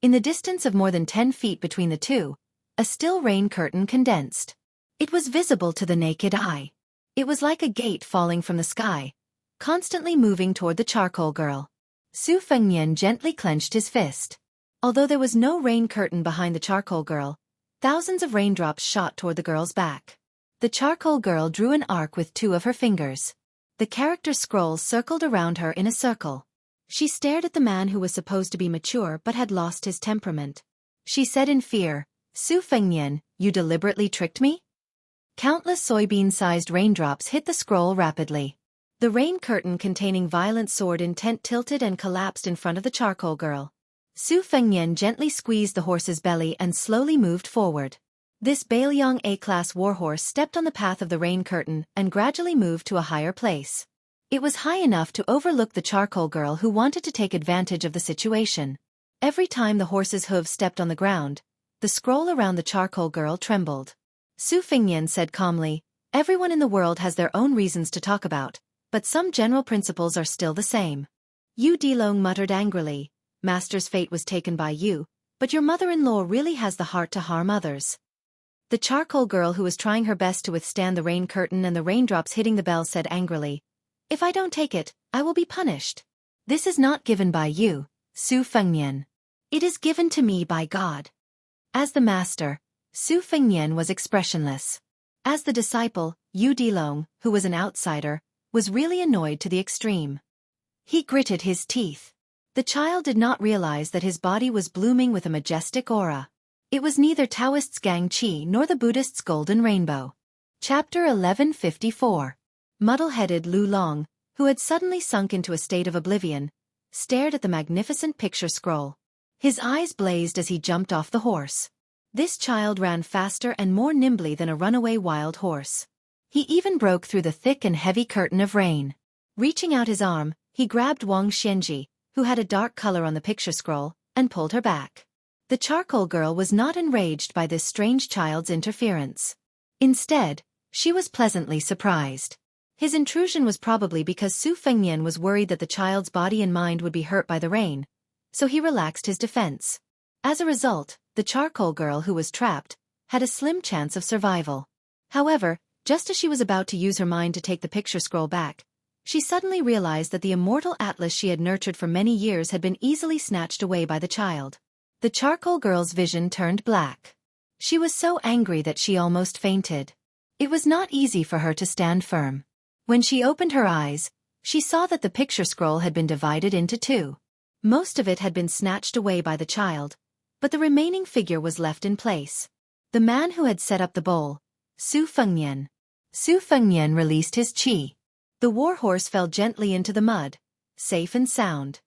In the distance of more than 10 feet between the two, a still rain curtain condensed. It was visible to the naked eye. It was like a gate falling from the sky, constantly moving toward the charcoal girl. Su Fengnian gently clenched his fist. Although there was no rain curtain behind the charcoal girl, thousands of raindrops shot toward the girl's back. The charcoal girl drew an arc with 2 of her fingers. The character scrolls circled around her in a circle. She stared at the man who was supposed to be mature but had lost his temperament. She said in fear, "Su Fengnian, you deliberately tricked me?" Countless soybean-sized raindrops hit the scroll rapidly. The rain curtain containing violent sword intent tilted and collapsed in front of the charcoal girl. Su Fengnian gently squeezed the horse's belly and slowly moved forward. This Beiliang A-class warhorse stepped on the path of the rain curtain and gradually moved to a higher place. It was high enough to overlook the charcoal girl who wanted to take advantage of the situation. Every time the horse's hooves stepped on the ground, the scroll around the charcoal girl trembled. Su Fengnian said calmly, "Everyone in the world has their own reasons to talk about, but some general principles are still the same." Yu Dilong muttered angrily, "Master's fate was taken by you, but your mother-in-law really has the heart to harm others." The charcoal girl who was trying her best to withstand the rain curtain and the raindrops hitting the bell said angrily, "If I don't take it, I will be punished. This is not given by you, Su Fengnian. It is given to me by God." As the master, Su Fengnian was expressionless. As the disciple, Yu Dilong, who was an outsider, was really annoyed to the extreme. He gritted his teeth. The child did not realize that his body was blooming with a majestic aura. It was neither Taoist's Gang Qi nor the Buddhist's golden rainbow. Chapter 1154. Muddle-headed Lu Long, who had suddenly sunk into a state of oblivion, stared at the magnificent picture scroll. His eyes blazed as he jumped off the horse. This child ran faster and more nimbly than a runaway wild horse. He even broke through the thick and heavy curtain of rain. Reaching out his arm, he grabbed Wang Xianji, who had a dark color on the picture scroll, and pulled her back. The charcoal girl was not enraged by this strange child's interference. Instead, she was pleasantly surprised. His intrusion was probably because Su Fengnian was worried that the child's body and mind would be hurt by the rain, so he relaxed his defense. As a result, the charcoal girl who was trapped had a slim chance of survival. However, just as she was about to use her mind to take the picture scroll back, she suddenly realized that the immortal atlas she had nurtured for many years had been easily snatched away by the child. The charcoal girl's vision turned black. She was so angry that she almost fainted. It was not easy for her to stand firm. When she opened her eyes, she saw that the picture scroll had been divided into 2. Most of it had been snatched away by the child, but the remaining figure was left in place. The man who had set up the bowl, Su Fengnian. Su Fengnian released his qi. The warhorse fell gently into the mud, safe and sound.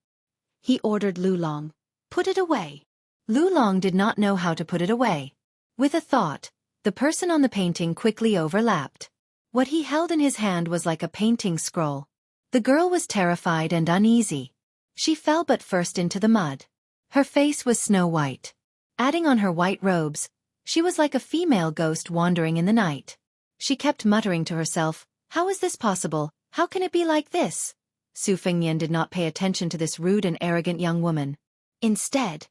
He ordered Lu Long, "Put it away." Lu Long did not know how to put it away. With a thought, the person on the painting quickly overlapped. What he held in his hand was like a painting scroll. The girl was terrified and uneasy. She fell but first into the mud. Her face was snow-white. Adding on her white robes, she was like a female ghost wandering in the night. She kept muttering to herself, "How is this possible? How can it be like this?" Su Fengnian did not pay attention to this rude and arrogant young woman. Instead,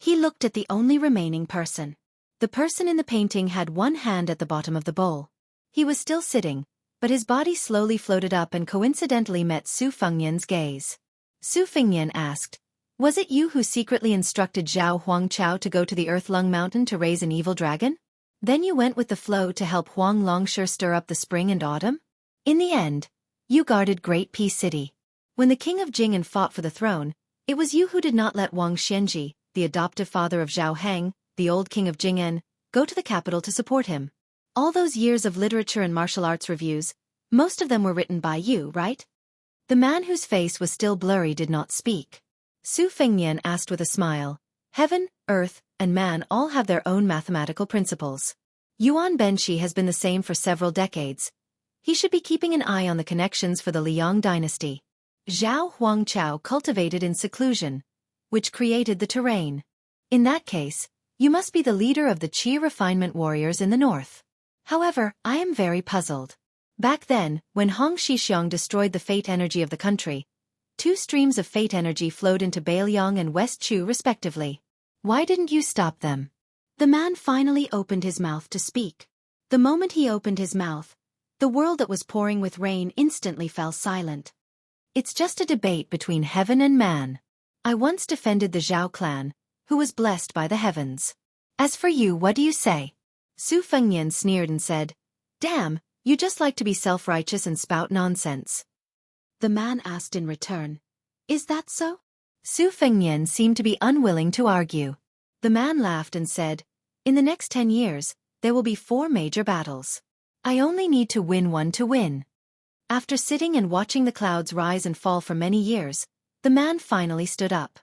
he looked at the only remaining person. The person in the painting had one hand at the bottom of the bowl. He was still sitting, but his body slowly floated up and coincidentally met Su Fengnian's gaze. Su Fengnian asked, "Was it you who secretly instructed Zhao Huangchao to go to the Earthlung Mountain to raise an evil dragon? Then you went with the flow to help Huang Longshi stir up the spring and autumn? In the end, you guarded Great Peace City. When the king of Jing'an fought for the throne, it was you who did not let Wang Xianxia, the adoptive father of Zhao Heng, the old king of Jing'an, go to the capital to support him. All those years of literature and martial arts reviews, most of them were written by you, right?" The man whose face was still blurry did not speak. Su Fengnian asked with a smile, "Heaven, earth, and man all have their own mathematical principles. Yuan Benshi has been the same for several decades. He should be keeping an eye on the connections for the Liang dynasty. Zhao Huangchao cultivated in seclusion, which created the terrain. In that case, you must be the leader of the Qi refinement warriors in the north. However, I am very puzzled. Back then, when Hong Shixiang destroyed the fate energy of the country, 2 streams of fate energy flowed into Beiliang and West Chu respectively. Why didn't you stop them?" The man finally opened his mouth to speak. The moment he opened his mouth, the world that was pouring with rain instantly fell silent. "It's just a debate between heaven and man. I once defended the Zhao clan, who was blessed by the heavens. As for you, what do you say?" Su Fengnian sneered and said, "Damn, you just like to be self-righteous and spout nonsense." The man asked in return, "Is that so?" Su Fengnian seemed to be unwilling to argue. The man laughed and said, "In the next 10 years, there will be 4 major battles. I only need to win one to win." After sitting and watching the clouds rise and fall for many years, the man finally stood up.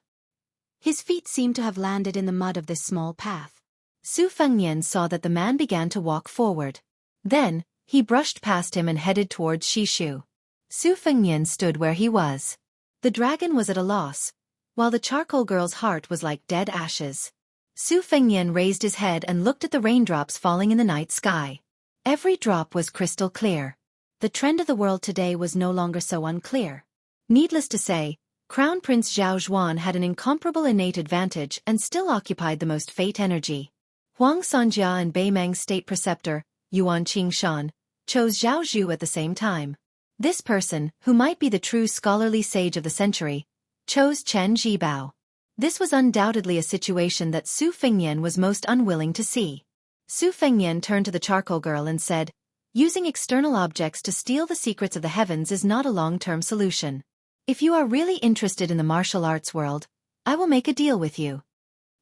His feet seemed to have landed in the mud of this small path. Su Fengnian saw that the man began to walk forward. Then, he brushed past him and headed towards Shishu. Su Fengnian stood where he was. The dragon was at a loss, while the charcoal girl's heart was like dead ashes. Su Fengnian raised his head and looked at the raindrops falling in the night sky. Every drop was crystal clear. The trend of the world today was no longer so unclear. Needless to say, Crown Prince Zhao Zhuan had an incomparable innate advantage and still occupied the most fate energy. Huang Sanjia and Beimang's state preceptor, Yuan Qingshan, chose Zhao Zhu at the same time. This person, who might be the true scholarly sage of the century, chose Chen Zhibao. This was undoubtedly a situation that Su Fengnian was most unwilling to see. Su Fengnian turned to the charcoal girl and said, "Using external objects to steal the secrets of the heavens is not a long-term solution. If you are really interested in the martial arts world, I will make a deal with you."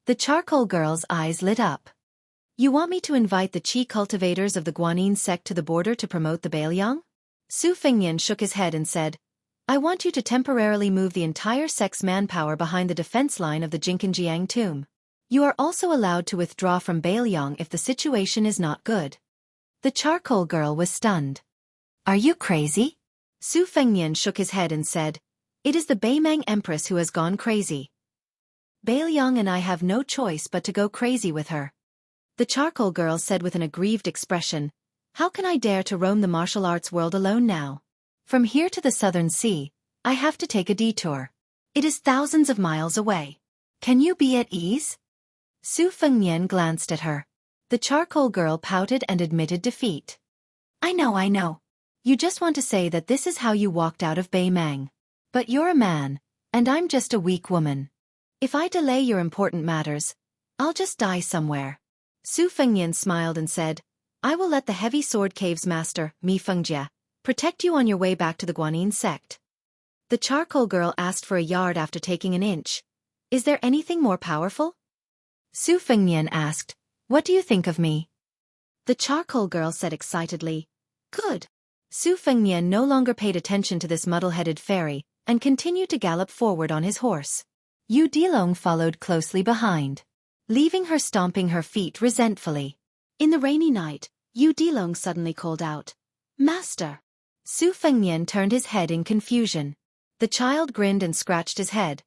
The charcoal girl's eyes lit up. "You want me to invite the Qi cultivators of the Guanyin sect to the border to promote the Beiliang?" Su Fengnian shook his head and said, "I want you to temporarily move the entire sect's manpower behind the defense line of the Jinkanjiang tomb. You are also allowed to withdraw from Beiliang if the situation is not good." The charcoal girl was stunned. "Are you crazy?" Su Fengnian shook his head and said, "It is the Beimang Empress who has gone crazy. Beiliang and I have no choice but to go crazy with her." The charcoal girl said with an aggrieved expression, "How can I dare to roam the martial arts world alone now? From here to the Southern Sea, I have to take a detour. It is thousands of miles away. Can you be at ease?" Su Fengnian glanced at her. The charcoal girl pouted and admitted defeat. I know. You just want to say that this is how you walked out of Beimang. But you're a man, and I'm just a weak woman. If I delay your important matters, I'll just die somewhere." Su Fengnian smiled and said, "I will let the Heavy Sword Cave's master, Mi Fengjie, protect you on your way back to the Guanyin sect." The charcoal girl asked for a yard after taking an inch. "Is there anything more powerful?" Su Fengnian asked, "What do you think of me?" The charcoal girl said excitedly, "Good." Su Fengnian no longer paid attention to this muddle-headed fairy, and continued to gallop forward on his horse. Yu Dilong followed closely behind, leaving her stomping her feet resentfully. In the rainy night, Yu Dilong suddenly called out, "Master!" Su Fengnian turned his head in confusion. The child grinned and scratched his head,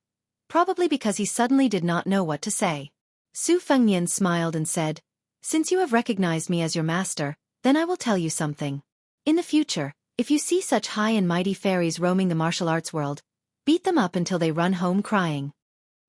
probably because he suddenly did not know what to say. Su Fengnian smiled and said, "Since you have recognized me as your master, Then I will tell you something. In the future, if you see such high and mighty fairies roaming the martial arts world, beat them up until they run home crying.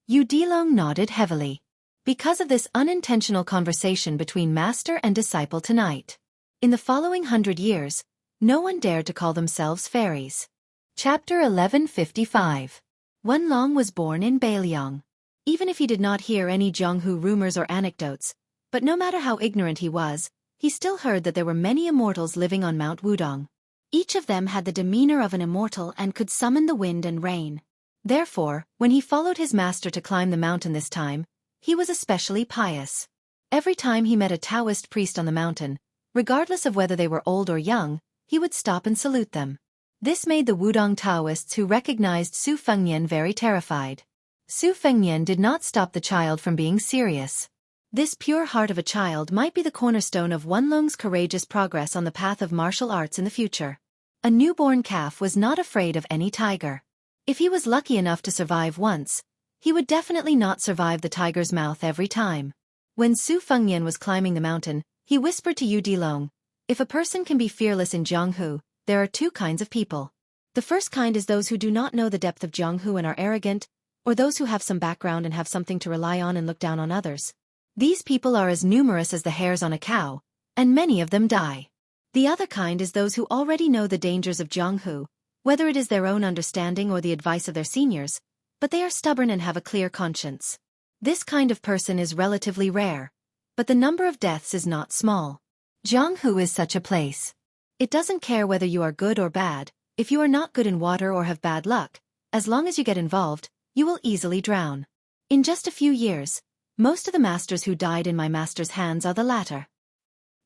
Yu Dilong nodded heavily. Because of this unintentional conversation between master and disciple tonight, in the following 100 years, no one dared to call themselves fairies. Chapter 1155. Wenlong was born in Beiliang. Even if he did not hear any Jianghu rumors or anecdotes, but no matter how ignorant he was, he still heard that there were many immortals living on Mount Wudong. Each of them had the demeanor of an immortal and could summon the wind and rain. Therefore, when he followed his master to climb the mountain this time, he was especially pious. Every time he met a Taoist priest on the mountain, regardless of whether they were old or young, he would stop and salute them. This made the Wudong Taoists who recognized Su Fengnian very terrified. Su Fengnian did not stop the child from being serious. This pure heart of a child might be the cornerstone of Wenlong's courageous progress on the path of martial arts in the future. A newborn calf was not afraid of any tiger. If he was lucky enough to survive once, he would definitely not survive the tiger's mouth every time. When Su Fengnian was climbing the mountain, he whispered to Yu Dilong, "If a person can be fearless in Jianghu, there are two kinds of people. The first kind is those who do not know the depth of Jianghu and are arrogant, or those who have some background and have something to rely on and look down on others. These people are as numerous as the hairs on a cow, and many of them die. The other kind is those who already know the dangers of Jianghu, whether it is their own understanding or the advice of their seniors, but they are stubborn and have a clear conscience. This kind of person is relatively rare, but the number of deaths is not small. Jianghu is such a place. It doesn't care whether you are good or bad. If you are not good in water or have bad luck, as long as you get involved, you will easily drown. In just a few years, most of the masters who died in my master's hands are the latter.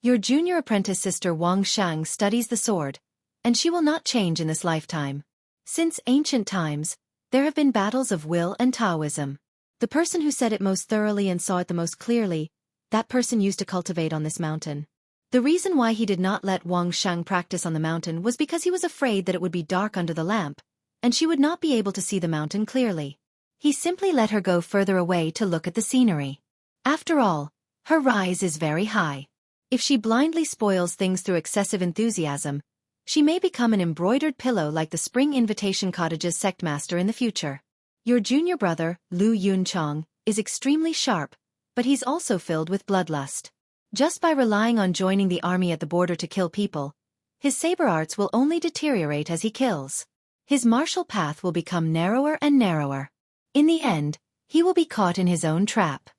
Your junior apprentice sister Wang Shang studies the sword, and she will not change in this lifetime. Since ancient times, there have been battles of will and Taoism. The person who said it most thoroughly and saw it the most clearly, that person used to cultivate on this mountain. The reason why he did not let Wang Shang practice on the mountain was because he was afraid that it would be dark under the lamp, and she would not be able to see the mountain clearly. He simply let her go further away to look at the scenery. After all, her rise is very high. If she blindly spoils things through excessive enthusiasm, she may become an embroidered pillow like the Spring Invitation Cottage's sectmaster in the future. Your junior brother, Lu Yunchong, is extremely sharp, but he's also filled with bloodlust. Just by relying on joining the army at the border to kill people, his saber arts will only deteriorate as he kills. His martial path will become narrower and narrower. In the end, he will be caught in his own trap.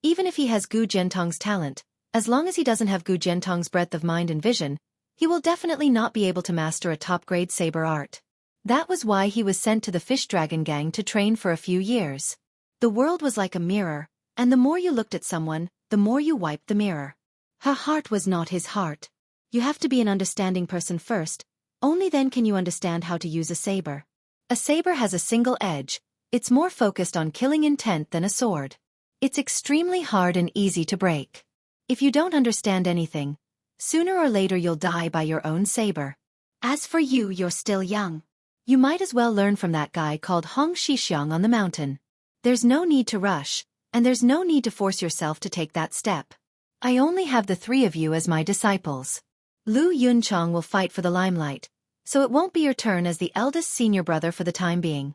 Even if he has Gu Jiantong's talent, as long as he doesn't have Gu Jiantong's breadth of mind and vision, he will definitely not be able to master a top-grade saber art. That was why he was sent to the Fish Dragon Gang to train for a few years. The world was like a mirror, and the more you looked at someone, the more you wiped the mirror. Her heart was not his heart. You have to be an understanding person first, only then can you understand how to use a saber. A saber has a single edge. It's more focused on killing intent than a sword. It's extremely hard and easy to break. If you don't understand anything, sooner or later you'll die by your own saber. As for you, you're still young. You might as well learn from that guy called Hong Shixiang on the mountain. There's no need to rush, and there's no need to force yourself to take that step. I only have the three of you as my disciples. Lu Yunchong will fight for the limelight, so it won't be your turn as the eldest senior brother for the time being.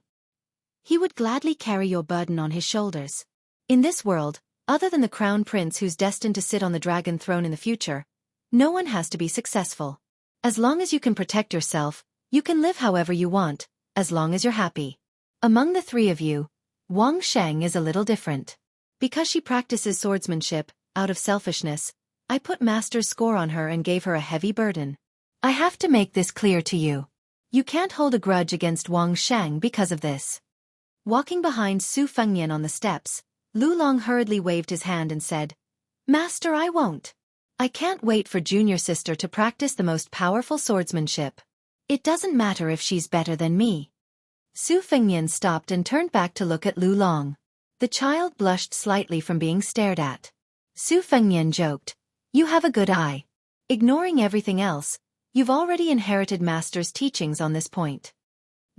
He would gladly carry your burden on his shoulders. In this world, other than the crown prince who's destined to sit on the dragon throne in the future, no one has to be successful. As long as you can protect yourself, you can live however you want, as long as you're happy. Among the three of you, Wang Sheng is a little different. Because she practices swordsmanship, out of selfishness, I put master's score on her and gave her a heavy burden. I have to make this clear to you. You can't hold a grudge against Wang Sheng because of this. Walking behind Su Fengnian on the steps, Lu Long hurriedly waved his hand and said, "Master, I won't. I can't wait for junior sister to practice the most powerful swordsmanship. It doesn't matter if she's better than me." Su Fengnian stopped and turned back to look at Lu Long. The child blushed slightly from being stared at. Su Fengnian joked, "You have a good eye. Ignoring everything else, you've already inherited master's teachings on this point."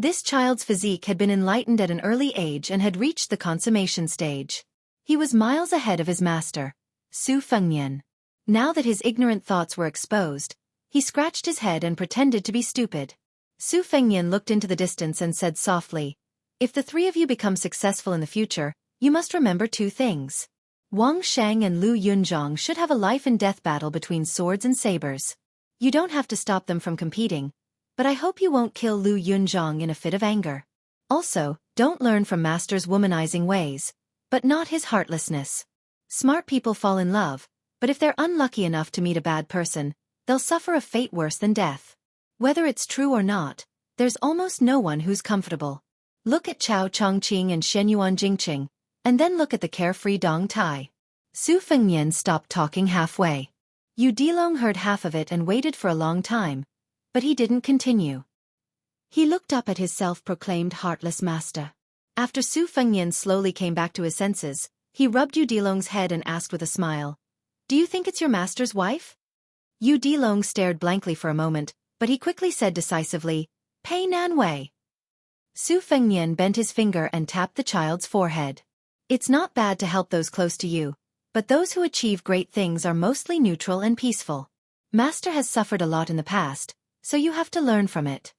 This child's physique had been enlightened at an early age and had reached the consummation stage. He was miles ahead of his master, Su Fengnian. Now that his ignorant thoughts were exposed, he scratched his head and pretended to be stupid. Su Fengnian looked into the distance and said softly, "If the three of you become successful in the future, you must remember two things. Wang Sheng and Lu Yunzhong should have a life-and-death battle between swords and sabers. You don't have to stop them from competing, but I hope you won't kill Lu Yunzhong in a fit of anger. Also, don't learn from Master's womanizing ways, but not his heartlessness. Smart people fall in love, but if they're unlucky enough to meet a bad person, they'll suffer a fate worse than death. Whether it's true or not, there's almost no one who's comfortable. Look at Chao Chongqing and Shenyuan Jingqing, and then look at the carefree Dong Tai." Su Fengnian stopped talking halfway. Yu Dilong heard half of it and waited for a long time, but he didn't continue. He looked up at his self-proclaimed heartless master. After Su Fengnian slowly came back to his senses, he rubbed Yu Dilong's head and asked with a smile, "Do you think it's your master's wife?" Yu Dilong stared blankly for a moment, but he quickly said decisively, "Pei Nan Wei." Su Fengnian bent his finger and tapped the child's forehead. "It's not bad to help those close to you, but those who achieve great things are mostly neutral and peaceful. Master has suffered a lot in the past, so you have to learn from it."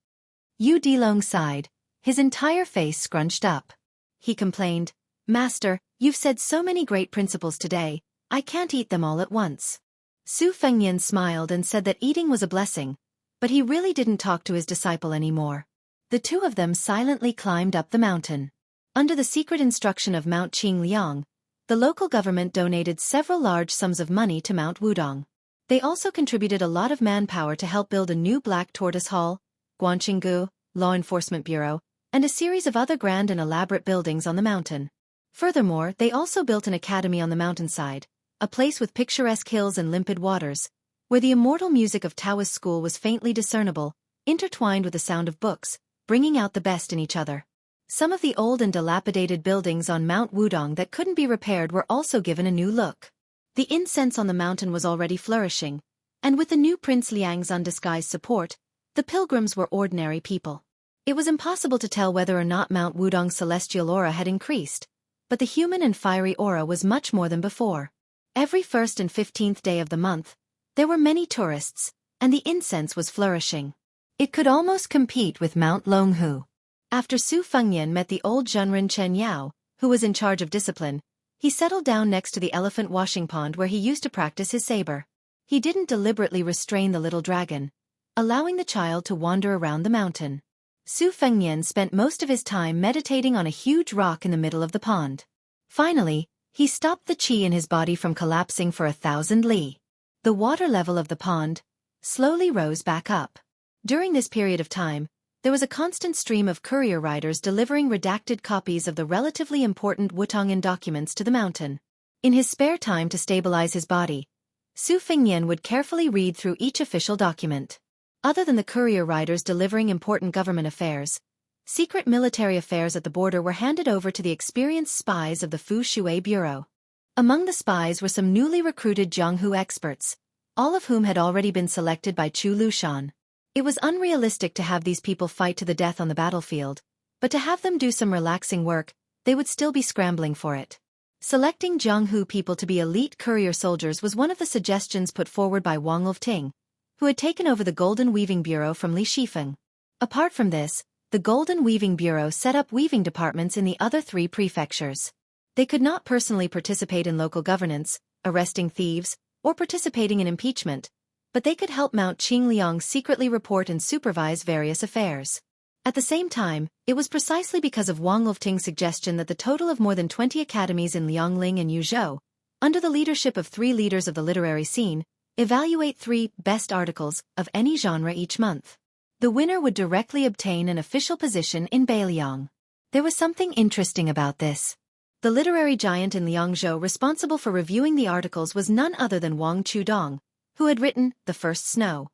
Yu Dilong sighed, his entire face scrunched up. He complained, "Master, you've said so many great principles today, I can't eat them all at once." Su Fengnian smiled and said that eating was a blessing, but he really didn't talk to his disciple anymore. The two of them silently climbed up the mountain. Under the secret instruction of Mount Qingliang, the local government donated several large sums of money to Mount Wudong. They also contributed a lot of manpower to help build a new Black Tortoise Hall, Guanqinggu, Law Enforcement Bureau, and a series of other grand and elaborate buildings on the mountain. Furthermore, they also built an academy on the mountainside, a place with picturesque hills and limpid waters, where the immortal music of Taoist school was faintly discernible, intertwined with the sound of books, bringing out the best in each other. Some of the old and dilapidated buildings on Mount Wudong that couldn't be repaired were also given a new look. The incense on the mountain was already flourishing, and with the new Prince Liang's undisguised support, the pilgrims were ordinary people. It was impossible to tell whether or not Mount Wudong's celestial aura had increased, but the human and fiery aura was much more than before. Every 1st and 15th day of the month, there were many tourists, and the incense was flourishing. It could almost compete with Mount Longhu. After Su Fengnian met the old Zhenren Chen Yao, who was in charge of discipline, he settled down next to the elephant washing pond where he used to practice his saber. He didn't deliberately restrain the little dragon, allowing the child to wander around the mountain. Su Fengnian spent most of his time meditating on a huge rock in the middle of the pond. Finally, he stopped the qi in his body from collapsing for 1,000 li. The water level of the pond slowly rose back up. During this period of time, there was a constant stream of courier riders delivering redacted copies of the relatively important Wutongan documents to the mountain. In his spare time to stabilize his body, Su Fengnian would carefully read through each official document. Other than the courier riders delivering important government affairs, secret military affairs at the border were handed over to the experienced spies of the Fu Shui Bureau. Among the spies were some newly recruited Jianghu experts, all of whom had already been selected by Chu Lushan. It was unrealistic to have these people fight to the death on the battlefield, but to have them do some relaxing work, they would still be scrambling for it. Selecting Jianghu people to be elite courier soldiers was one of the suggestions put forward by Wang Lifting, who had taken over the Golden Weaving Bureau from Li Shifeng. Apart from this, the Golden Weaving Bureau set up weaving departments in the other 3 prefectures. They could not personally participate in local governance, arresting thieves, or participating in impeachment, but they could help Mount Qingliang secretly report and supervise various affairs. At the same time, it was precisely because of Wang Lifting's suggestion that the total of more than 20 academies in Liangling and Yuzhou, under the leadership of 3 leaders of the literary scene, evaluate 3 best articles of any genre each month. The winner would directly obtain an official position in Beiliang. There was something interesting about this. The literary giant in Liangzhou responsible for reviewing the articles was none other than Wang Chudong, who had written The First Snow.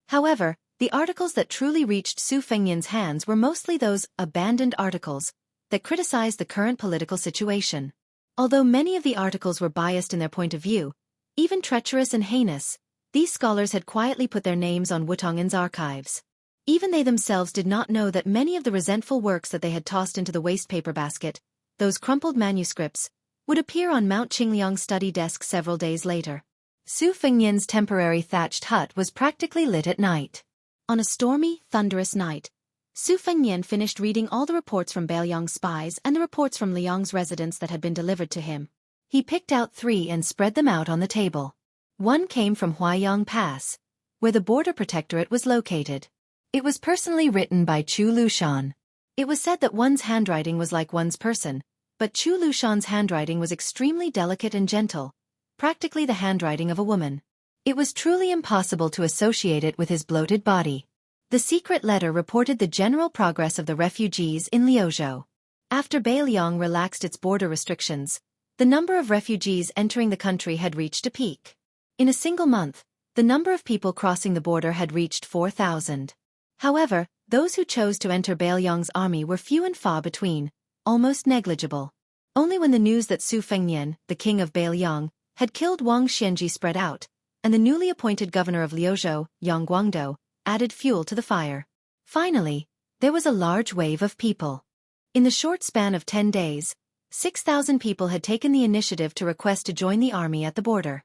However, the articles that truly reached Su Fengnian's hands were mostly those abandoned articles that criticized the current political situation. Although many of the articles were biased in their point of view, even treacherous and heinous, these scholars had quietly put their names on Wutong'an's archives. Even they themselves did not know that many of the resentful works that they had tossed into the waste paper basket, those crumpled manuscripts, would appear on Mount Qingliang's study desk several days later. Su Fengnian's temporary thatched hut was practically lit at night. On a stormy, thunderous night, Su Fengnian finished reading all the reports from Bailiang's spies and the reports from Liang's residence that had been delivered to him. He picked out 3 and spread them out on the table. One came from Huaiyang Pass, where the border protectorate was located. It was personally written by Chu Lushan. It was said that one's handwriting was like one's person, but Chu Lushan's handwriting was extremely delicate and gentle, practically the handwriting of a woman. It was truly impossible to associate it with his bloated body. The secret letter reported the general progress of the refugees in Liuzhou. After Bailiang relaxed its border restrictions, the number of refugees entering the country had reached a peak. In a single month, the number of people crossing the border had reached 4,000. However, those who chose to enter Bailiang's army were few and far between, almost negligible. Only when the news that Su Fengnian, the king of Bailiang, had killed Wang Xianji spread out, and the newly appointed governor of Liuzhou, Yang Guangdou, added fuel to the fire. Finally, there was a large wave of people. In the short span of 10 days, 6,000 people had taken the initiative to request to join the army at the border.